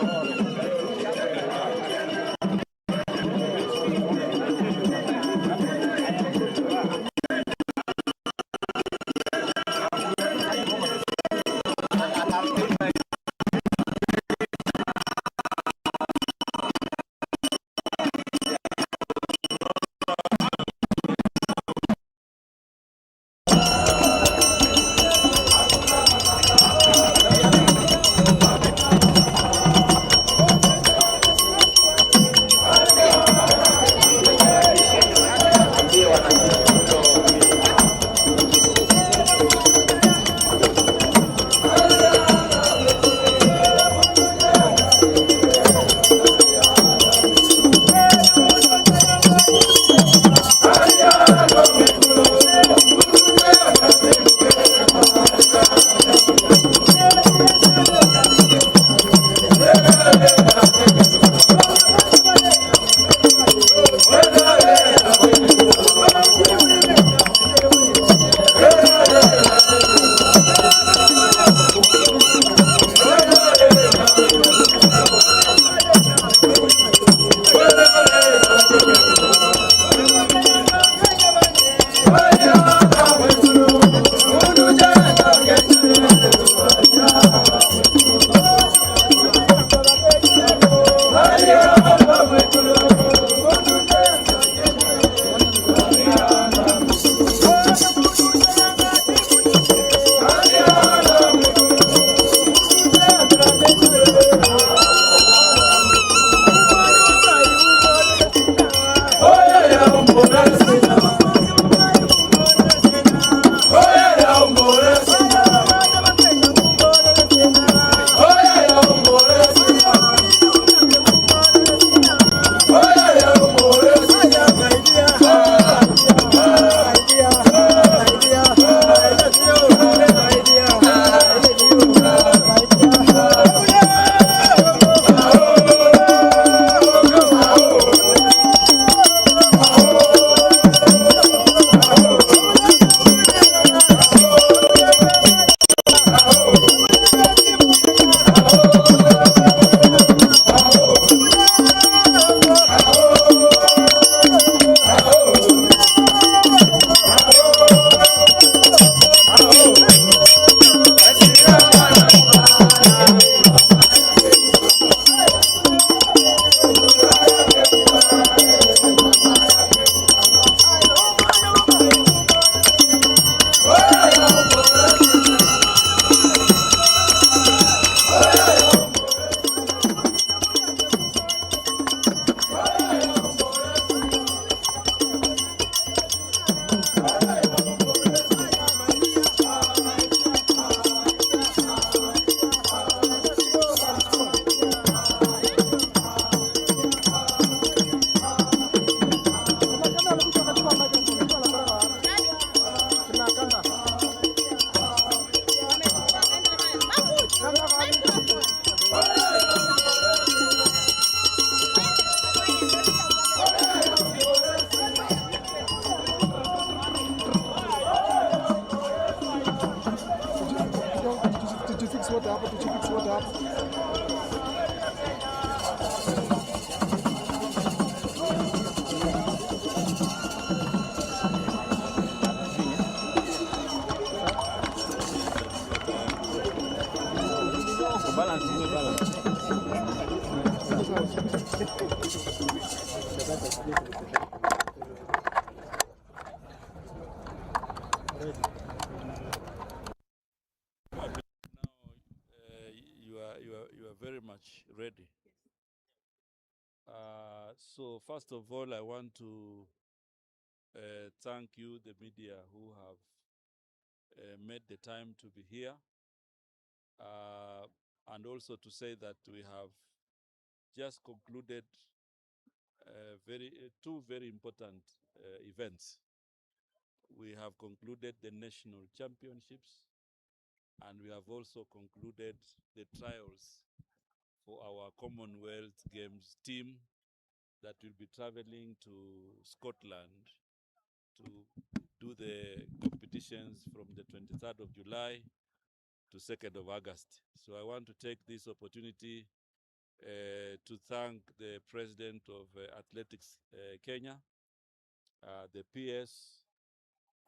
You are very much ready. So first of all, I want to thank you, the media, who have made the time to be here, and also to say that we have just concluded two very important events. We have concluded the national championships, and we have also concluded the trials for our Commonwealth Games team that will be traveling to Scotland to do the competitions from the 23rd of July to 2nd of August. So I want to take this opportunity to thank the President of Athletics Kenya, the PS,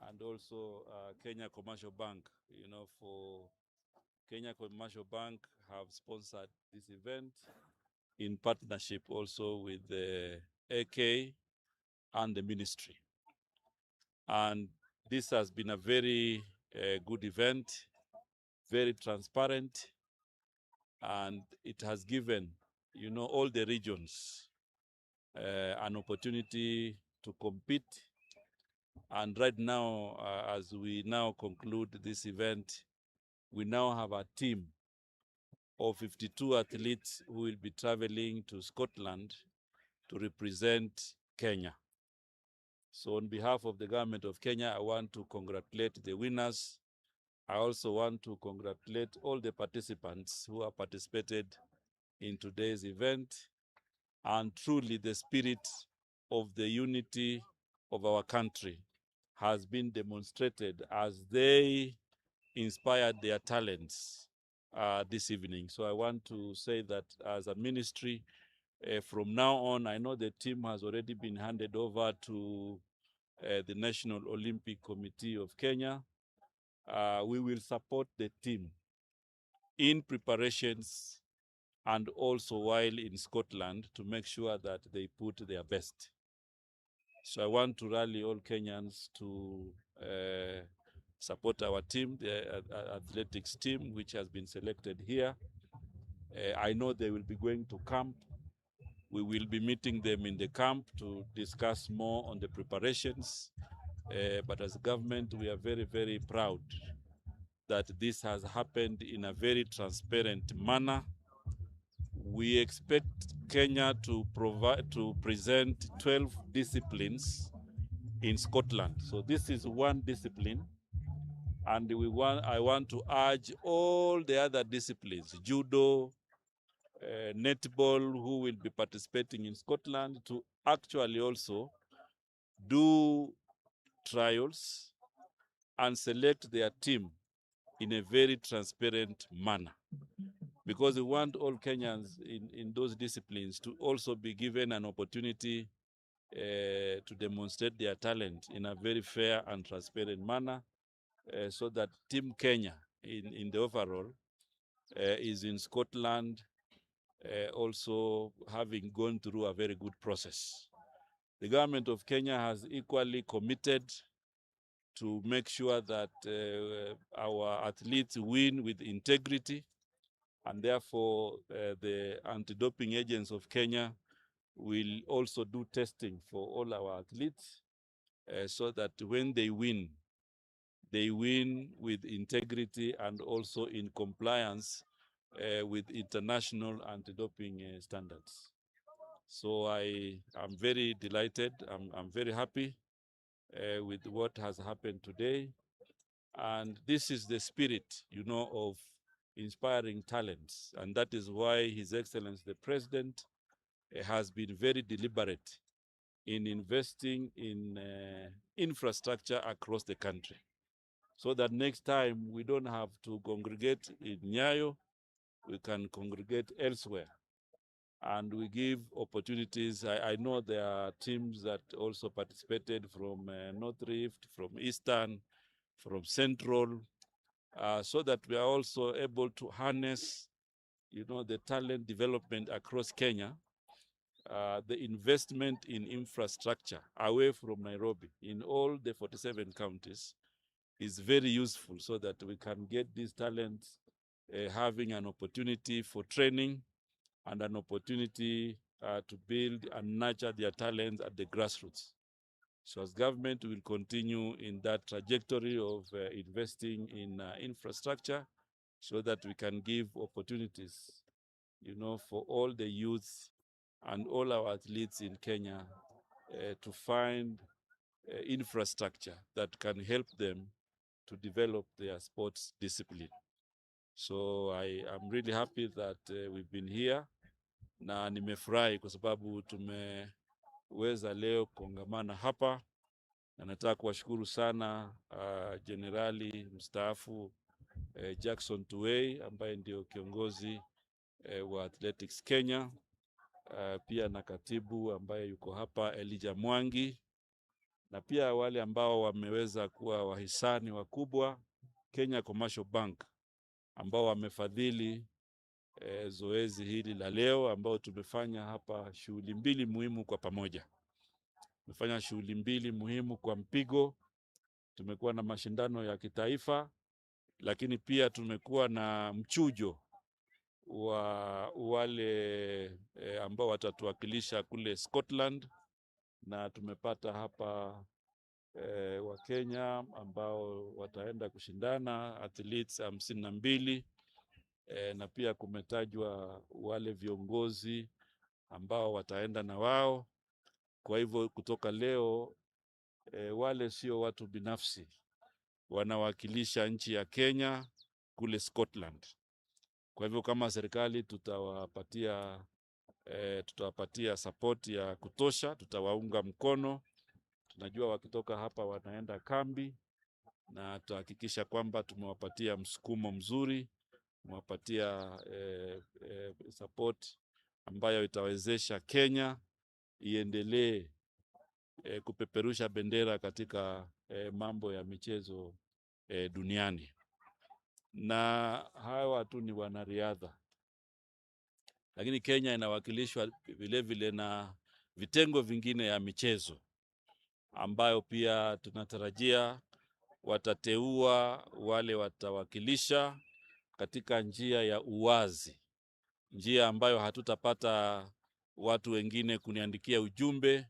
and also Kenya Commercial Bank. You know, for Kenya Commercial Bank have sponsored this event in partnership also with the AK and the ministry. And this has been a very good event, very transparent, and it has given, you know, all the regions an opportunity to compete. And right now, as we now conclude this event, we now have a team of 52 athletes who will be traveling to Scotland to represent Kenya. So on behalf of the government of Kenya, I want to congratulate the winners. I also want to congratulate all the participants who have participated in today's event. And truly the spirit of the unity of our country has been demonstrated as they inspired their talents this evening. So I want to say that as a ministry, from now on, I know the team has already been handed over to the National Olympic Committee of Kenya. We will support the team in preparations and also while in Scotland to make sure that they put their best. So I want to rally all Kenyans to support our team, the athletics team, which has been selected here. I know they will be going to camp. We will be meeting them in the camp to discuss more on the preparations. But as a government, we are very, very proud that this has happened in a very transparent manner. We expect Kenya to present 12 disciplines in Scotland. So this is one discipline, and I want to urge all the other disciplines, judo, netball, who will be participating in Scotland, to actually also do trials and select their team in a very transparent manner. Because we want all Kenyans in those disciplines to also be given an opportunity to demonstrate their talent in a very fair and transparent manner, so that Team Kenya in the overall is in Scotland also having gone through a very good process. The government of Kenya has equally committed to make sure that our athletes win with integrity, and therefore the anti-doping agents of Kenya will also do testing for all our athletes so that when they win with integrity and also in compliance with international anti-doping standards. So I am very delighted, I'm very happy with what has happened today. And this is the spirit, you know, of inspiring talents. And that is why His Excellency the President has been very deliberate in investing in infrastructure across the country, so that next time we don't have to congregate in Nyayo, we can congregate elsewhere. And we give opportunities. I know there are teams that also participated from North Rift, from Eastern, from Central, so that we are also able to harness, the talent development across Kenya, the investment in infrastructure away from Nairobi in all the 47 counties is very useful so that we can get these talents having an opportunity for training and an opportunity to build and nurture their talents at the grassroots. So as government, we will continue in that trajectory of investing in infrastructure so that we can give opportunities, for all the youth and all our athletes in Kenya to find infrastructure that can help them to develop their sports discipline. So I am really happy that we've been here, na nimefurahi kwa sababu tumeweza leo kongamana hapa, na nataka kuwashukuru sana Generali mstaafu Jackson Tuwei ambaye ndio kiongozi wa Athletics Kenya, pia na katibu ambaye yuko hapa Elijah Mwangi, na pia wale ambao wameweza kuwa wahisani wakubwa Kenya Commercial Bank ambao wamefadhili zoezi hili la leo, ambao tumefanya hapa shughuli mbili muhimu kwa pamoja. Tumefanya shughuli mbili muhimu kwa mpigo. Tumekuwa na mashindano ya kitaifa, lakini pia tumekuwa na mchujo wa wale ambao watatuwakilisha kule Scotland, na tumepata hapa wa Kenya ambao wataenda kushindana athletes 52, na pia kumetajwa wale viongozi ambao wataenda na wao. Kwa hivyo kutoka leo wale sio watu binafsi, wanawakilisha nchi ya Kenya kule Scotland. Kwa hivyo kama serikali tutawapatia support ya kutosha, tutawaunga mkono. Tunajua wakitoka hapa wanaenda kambi, na tutahakikisha kwamba tumewapatia msukumo mzuri, tumewapatia support ambayo itawezesha Kenya iendelee kupeperusha bendera katika mambo ya michezo duniani. Na hawa tu ni wanariadha, lakini Kenya inawakilishwa vile vile na vitengo vingine ya michezo ambayo pia tunatarajia watateua wale watawakilisha katika njia ya uwazi, njia ambayo hatutapata watu wengine kuniandikia ujumbe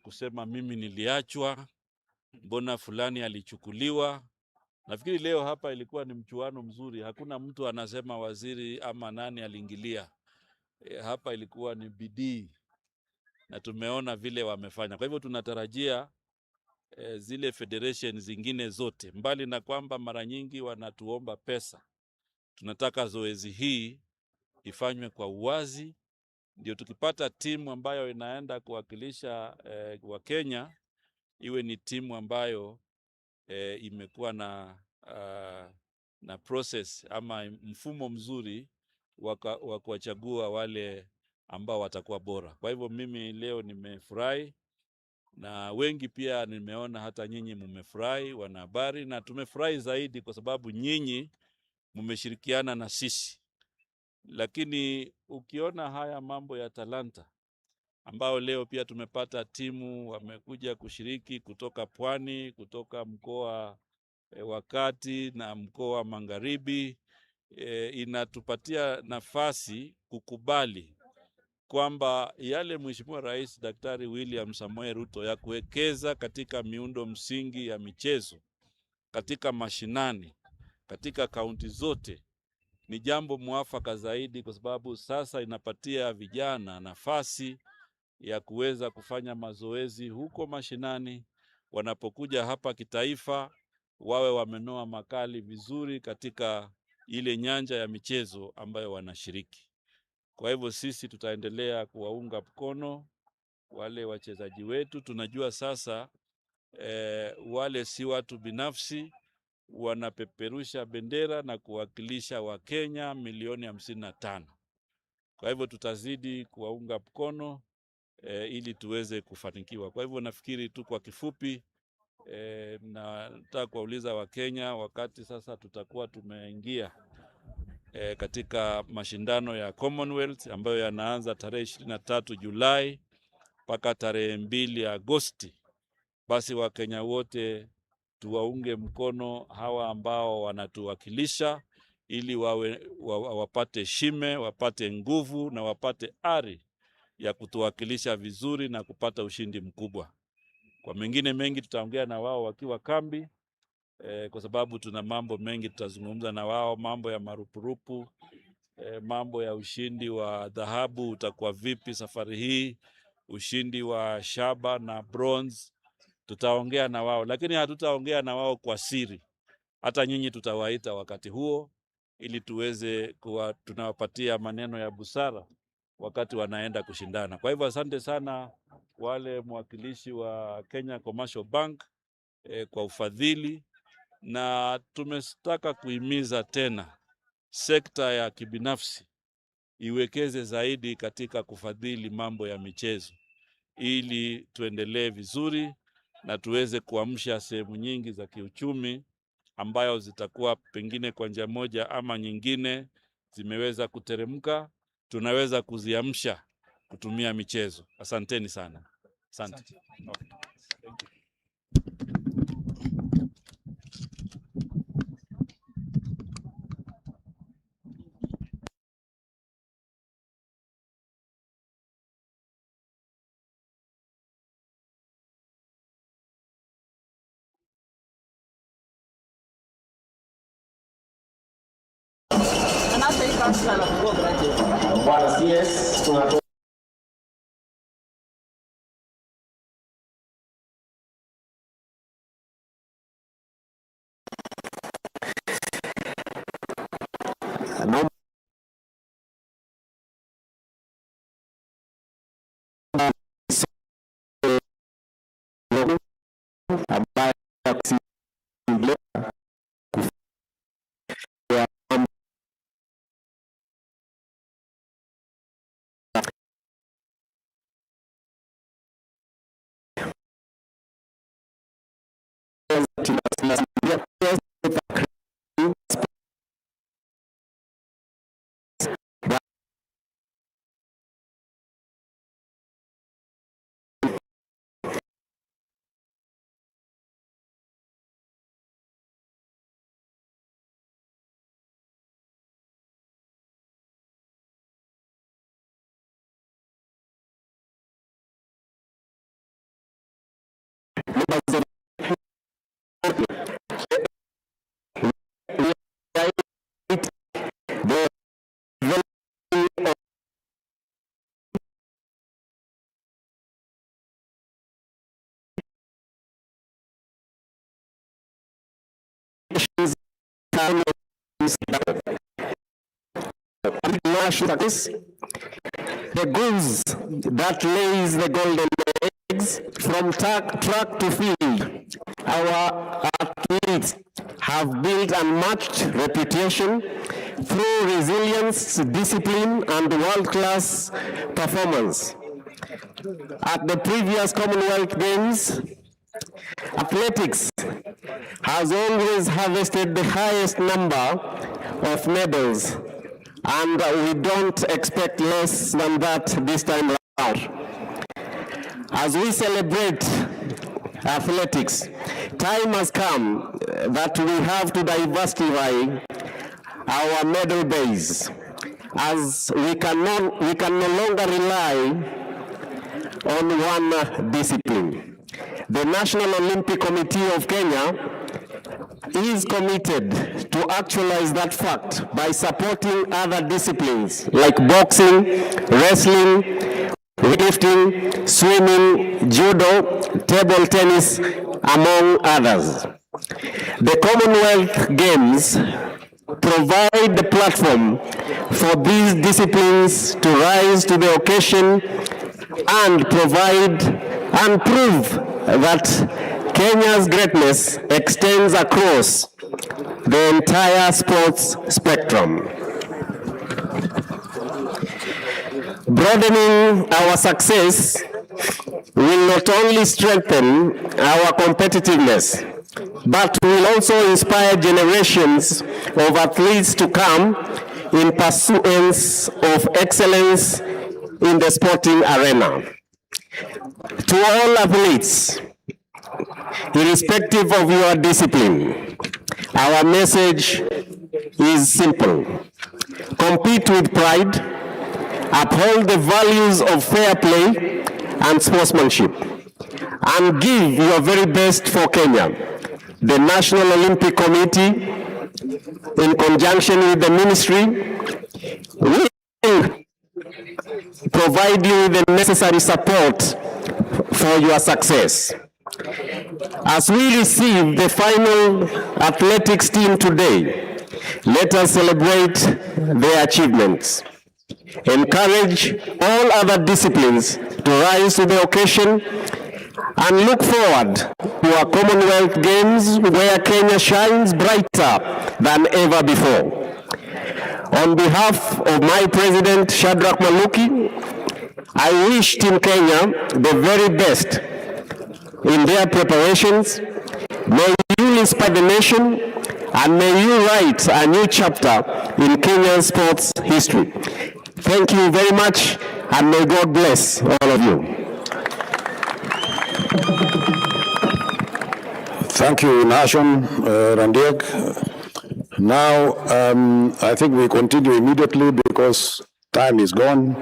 kusema mimi niliachwa, mbona fulani alichukuliwa. Nafikiri leo hapa ilikuwa ni mchuano mzuri, hakuna mtu anasema waziri ama nani aliingilia. Hapa ilikuwa ni bidii, na tumeona vile wamefanya. Kwa hivyo tunatarajia zile federation zingine zote, mbali na kwamba mara nyingi wanatuomba pesa, tunataka zoezi hii ifanywe kwa uwazi, ndio tukipata timu ambayo inaenda kuwakilisha wa Kenya, iwe ni timu ambayo imekuwa na process ama mfumo mzuri wa kuwachagua wale ambao watakuwa bora. Kwa hivyo mimi leo nimefurahi, na wengi pia nimeona hata nyinyi mmefurahi wanahabari, na tumefurahi zaidi kwa sababu nyinyi mmeshirikiana na sisi. Lakini ukiona haya mambo ya talanta ambao leo pia tumepata timu wamekuja kushiriki kutoka Pwani, kutoka mkoa wa Kati na mkoa wa Magharibi, inatupatia nafasi kukubali kwamba yale Mheshimiwa Rais Daktari William Samoei Ruto ya kuwekeza katika miundo msingi ya michezo, katika mashinani, katika kaunti zote ni jambo mwafaka zaidi, kwa sababu sasa inapatia vijana nafasi ya kuweza kufanya mazoezi huko mashinani, wanapokuja hapa kitaifa wawe wamenoa makali vizuri katika ile nyanja ya michezo ambayo wanashiriki. Kwa hivyo sisi tutaendelea kuwaunga mkono wale wachezaji wetu. Tunajua sasa wale si watu binafsi, wanapeperusha bendera na kuwakilisha Wakenya milioni 55. Kwa hivyo tutazidi kuwaunga mkono ili tuweze kufanikiwa. Kwa hivyo nafikiri tu kwa kifupi, na nataka kuwauliza Wakenya, wakati sasa tutakuwa tumeingia katika mashindano ya Commonwealth ambayo yanaanza tarehe 23 Julai mpaka tarehe 2 Agosti. Basi Wakenya wote tuwaunge mkono hawa ambao wanatuwakilisha ili wapate shime, wapate nguvu na wapate ari ya kutuwakilisha vizuri na kupata ushindi mkubwa. Kwa mengine mengi tutaongea na wao wakiwa kambi, kwa sababu tuna mambo mengi tutazungumza na wao, mambo ya marupurupu, mambo ya ushindi wa dhahabu utakuwa vipi safari hii, ushindi wa shaba na bronze. Tutaongea na wao, lakini hatutaongea na wao kwa siri. Hata nyinyi tutawaita wakati huo ili tuweze kuwa tunawapatia maneno ya busara wakati wanaenda kushindana. Kwa hivyo asante sana wale mwakilishi wa Kenya Commercial Bank kwa ufadhili, na tumetaka kuhimiza tena sekta ya kibinafsi iwekeze zaidi katika kufadhili mambo ya michezo ili tuendelee vizuri na tuweze kuamsha sehemu nyingi za kiuchumi ambayo zitakuwa pengine kwa njia moja ama nyingine zimeweza kuteremka, tunaweza kuziamsha kutumia michezo. Asanteni sana. Asante. Okay. Thank you. Bwana CS tunatoa the goose that lays the golden eggs from track to field. Our athletes have built unmatched reputation through resilience, discipline, and world-class performance. At the previous Commonwealth Games, athletics has always harvested the highest number of medals, and we don't expect less than that this time around. As we celebrate athletics, time has come that we have to diversify our medal base, as we can no longer rely on one discipline. The National Olympic Committee of Kenya is committed to actualize that fact by supporting other disciplines like boxing, wrestling, weightlifting, swimming, judo, table tennis, among others. The Commonwealth Games provide the platform for these disciplines to rise to the occasion and provide and prove that Kenya's greatness extends across the entire sports spectrum. Broadening our success will not only strengthen our competitiveness, but will also inspire generations of athletes to come in pursuance of excellence in the sporting arena. To all athletes, irrespective of your discipline, our message is simple. Compete with pride, uphold the values of fair play and sportsmanship, and give your very best for Kenya. The National Olympic Committee, in conjunction with the ministry, will provide you with the necessary support for your success. As we receive the final athletics team today, let us celebrate their achievements. Encourage all other disciplines to rise to the occasion and look forward to our Commonwealth Games where Kenya shines brighter than ever before. On behalf of my president, Shadrach Maluki, I wish Team Kenya the very best in their preparations. May you inspire the nation and may you write a new chapter in Kenyan sports history. Thank you very much and may God bless all of you. Thank you, Nashon Randiek. Now, I think we continue immediately because time is gone.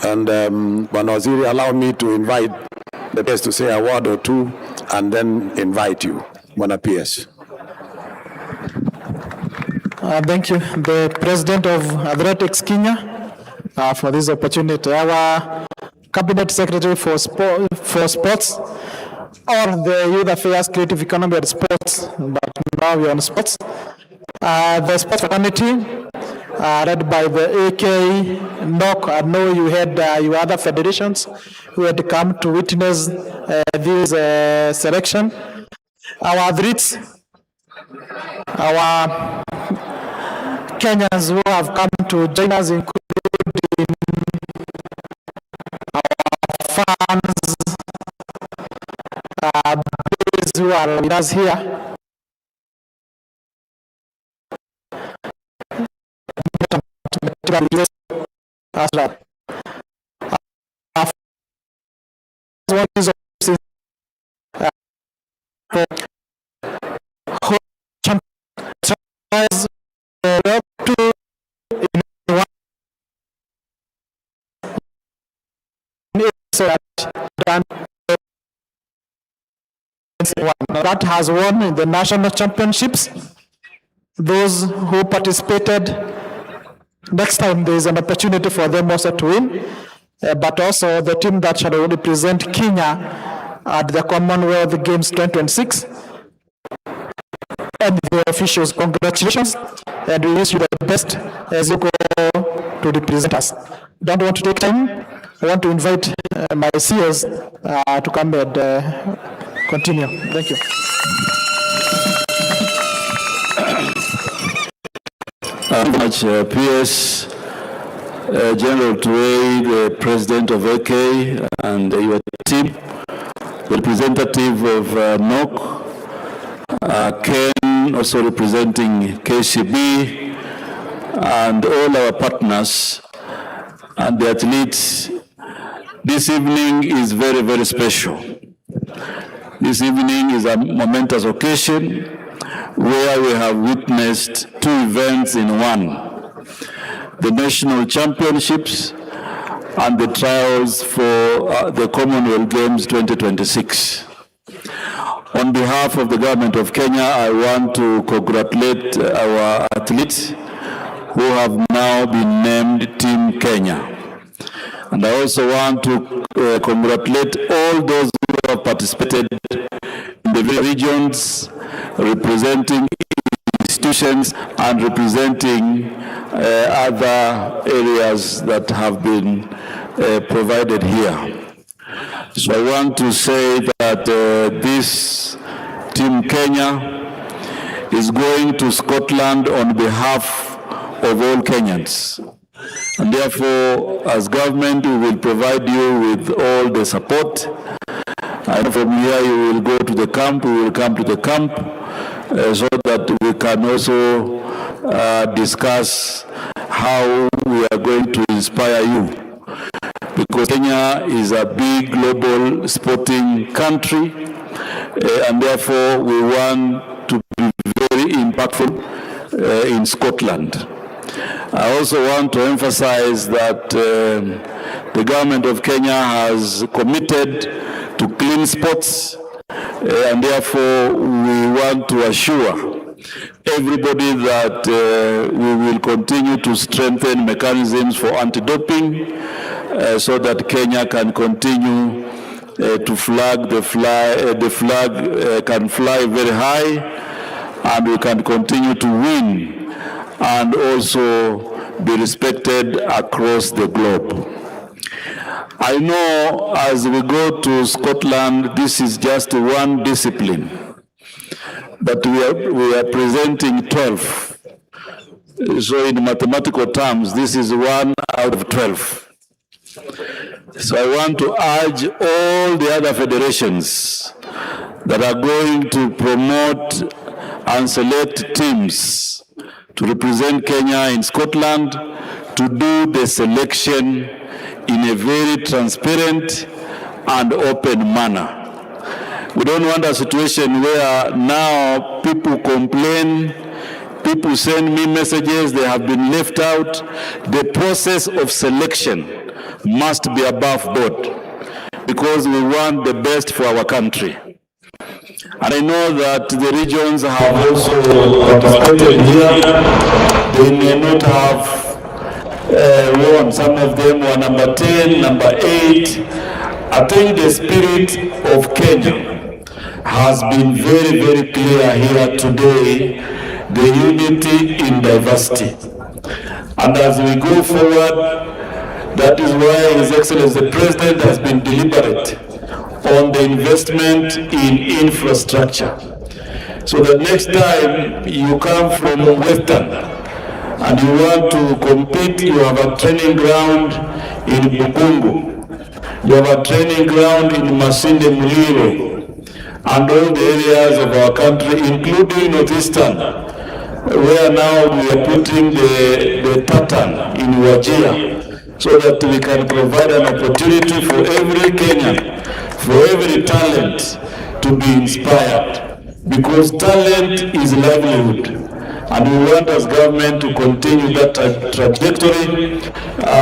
And Banwaziri, allow me to invite the guest to say a word or two and then invite you. Bwana PS. Thank you, the President of Athletics Kenya, for this opportunity. Our Cabinet Secretary for Sports, or the Youth Affairs, Creative Economy and Sports, but now we're on sports. The sports fraternity, led by the AK, NOC. I know you had your other federations who had come to witness this selection. Our athletes, our Kenyans who have come to join us, including our fans, those who are with us here. As well. One is that has won in the national championships. Those who participated, next time there is an opportunity for them also to win, but also the team that shall represent Kenya at the Commonwealth Games 2026. And the officials, congratulations, and we wish you the best as you go to represent us. Don't want to take time. I want to invite my CEOs to come and continue. Thank you. Much PS, General Tuwei, the President of AK, and your team, representative of NOC, Ken, also representing KCB, and all our partners and the athletes. This evening is very, very special. This evening is a momentous occasion where we have witnessed two events in one: the national championships and the trials for the Commonwealth Games 2026. On behalf of the government of Kenya, I want to congratulate our athletes who have now been named Team Kenya. And I also want to congratulate all those who have participated in the regions, representing institutions and representing other areas that have been provided here. So I want to say that this Team Kenya is going to Scotland on behalf of all Kenyans. And therefore, as government, we will provide you with all the support. And from here, you will go to the camp, we will come to the camp, so that we can also discuss how we are going to inspire you, because Kenya is a big global sporting country, and therefore we want to be very impactful in Scotland. I also want to emphasize that the government of Kenya has committed to clean sports, and therefore we want to assure everybody that we will continue to strengthen mechanisms for anti-doping so that Kenya can continue to flag the flag can fly very high, and we can continue to win and also be respected across the globe. I know as we go to Scotland, this is just one discipline, but we are presenting 12. So in mathematical terms, this is 1 out of 12. So I want to urge all the other federations that are going to promote and select teams to represent Kenya in Scotland to do the selection in a very transparent and open manner. We don't want a situation where now people complain, people send me messages, they have been left out. The process of selection must be above board, because we want the best for our country. And I know that the regions have also participated here. They may not have won. Some of them were number 10, number 8. I think the spirit of Kenya has been very, very clear here today, the unity in diversity. And as we go forward, that is why His Excellency the President has been deliberate on the investment in infrastructure. So that next time you come from Western and you want to compete, you have a training ground in Bukungu, you have a training ground in Masinde Muliro, and all the areas of our country, including Northeastern, where now we are putting the pattern in Wajir, so that we can provide an opportunity for every Kenyan, for every talent to be inspired, because talent is livelihood, and we want as government to continue that trajectory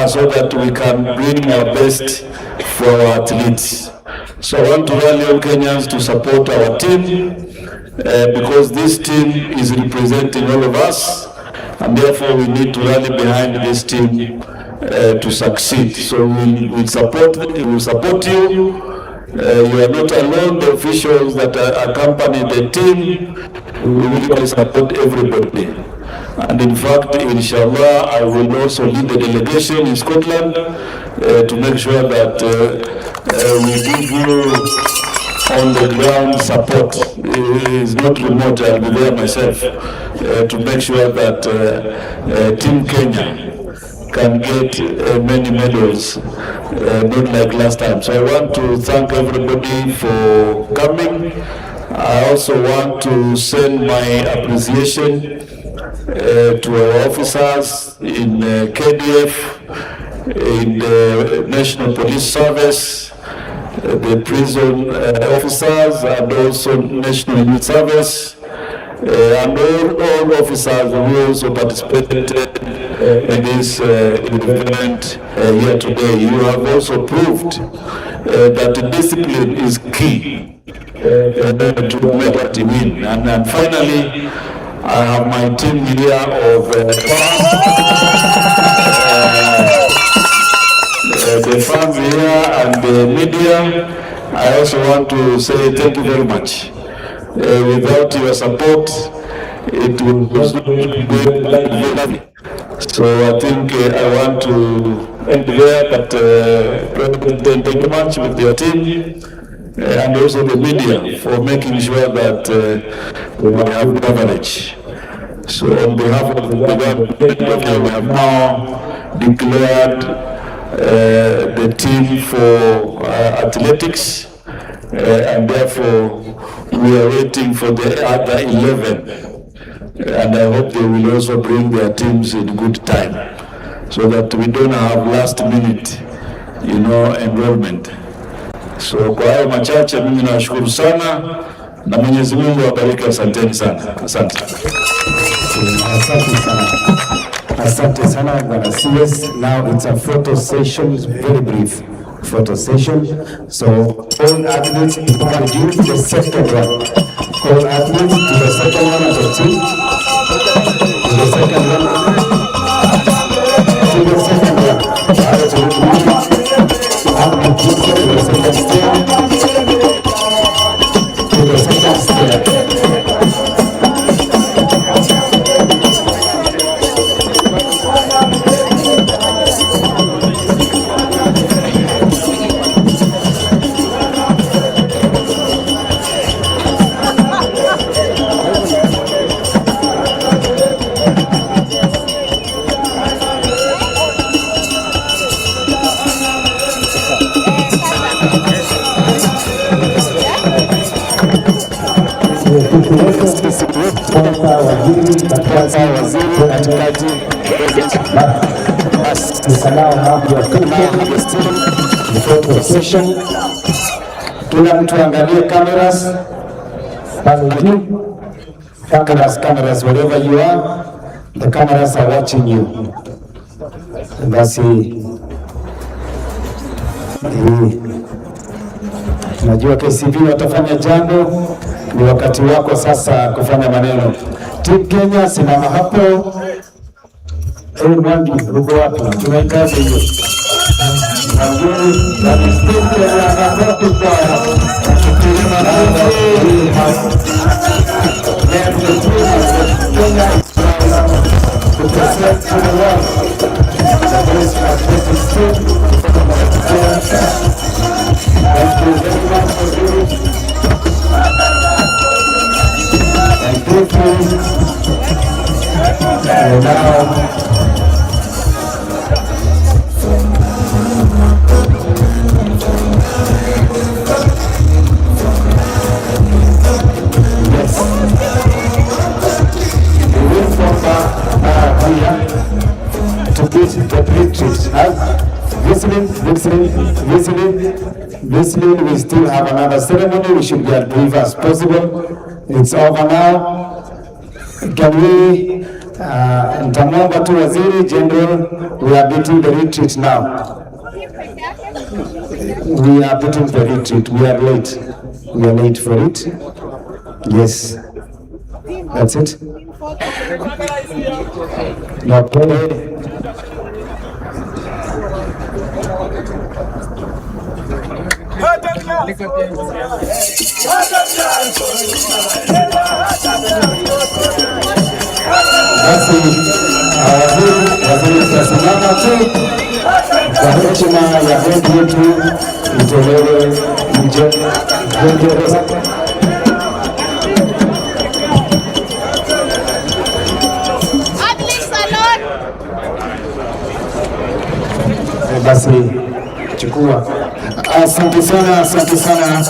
so that we can bring our best for our athletes. So I want to rally on Kenyans to support our team, because this team is representing all of us, and therefore we need to rally behind this team to succeed. So we'll support you. You are not alone. The officials that accompany the team, we will support everybody. And in fact, inshallah, I will also lead the delegation in Scotland to make sure that we give you on the ground support. It is not remote. I'll be there myself to make sure that Team Kenya can get many medals, not like last time. So I want to thank everybody for coming. I also want to send my appreciation to our officers in KDF, in the National Police Service, the prison officers, and also National Youth Service, and all officers who also participated in this event here today. You have also proved that discipline is key to make a team win. And finally, I have my team here of the fans here and the media. I also want to say thank you very much. Without your support, it was not going. So I think I want to end there, but President, thank you much with your team and also the media for making sure that we have coverage. So on behalf of the government, we have now declared the team for athletics, and therefore we are waiting for the other 11. And I hope they will also bring their teams in good time. so that we don't have last minute, enrollment. So kwa hayo machache mimi nawashukuru sana na Mwenyezi Mungu awabariki. Asanteni sana. Asante. Asante sana. Asante sana Bwana CS. Now it's a photo session, very brief photo session. So all athletes, if you can do the second one. All athletes to the second one of the team. To the second one. To the second one. To the second stair. To the second stair. Session. Kila mtu angalie cameras pale juu. Cameras, wherever you are, the cameras are watching you. Basi najua KCB watafanya jambo, ni wakati wako sasa kufanya maneno. Team Kenya, simama hapo. Mwangi, uko wapi? Tunahitaji hiyo. Listening, we still have another ceremony. We should be as brief as possible. It's over now. Can we, Ntamwomba tu Waziri General, we are beating the retreat now. We are beating the retreat. We are late. We are late for it. Yes. That's it. Okay. Basi waziri tutasimama tu kwa heshima ya bendi yetu itolewe nje. Basi chukua. Asante sana, asante sana.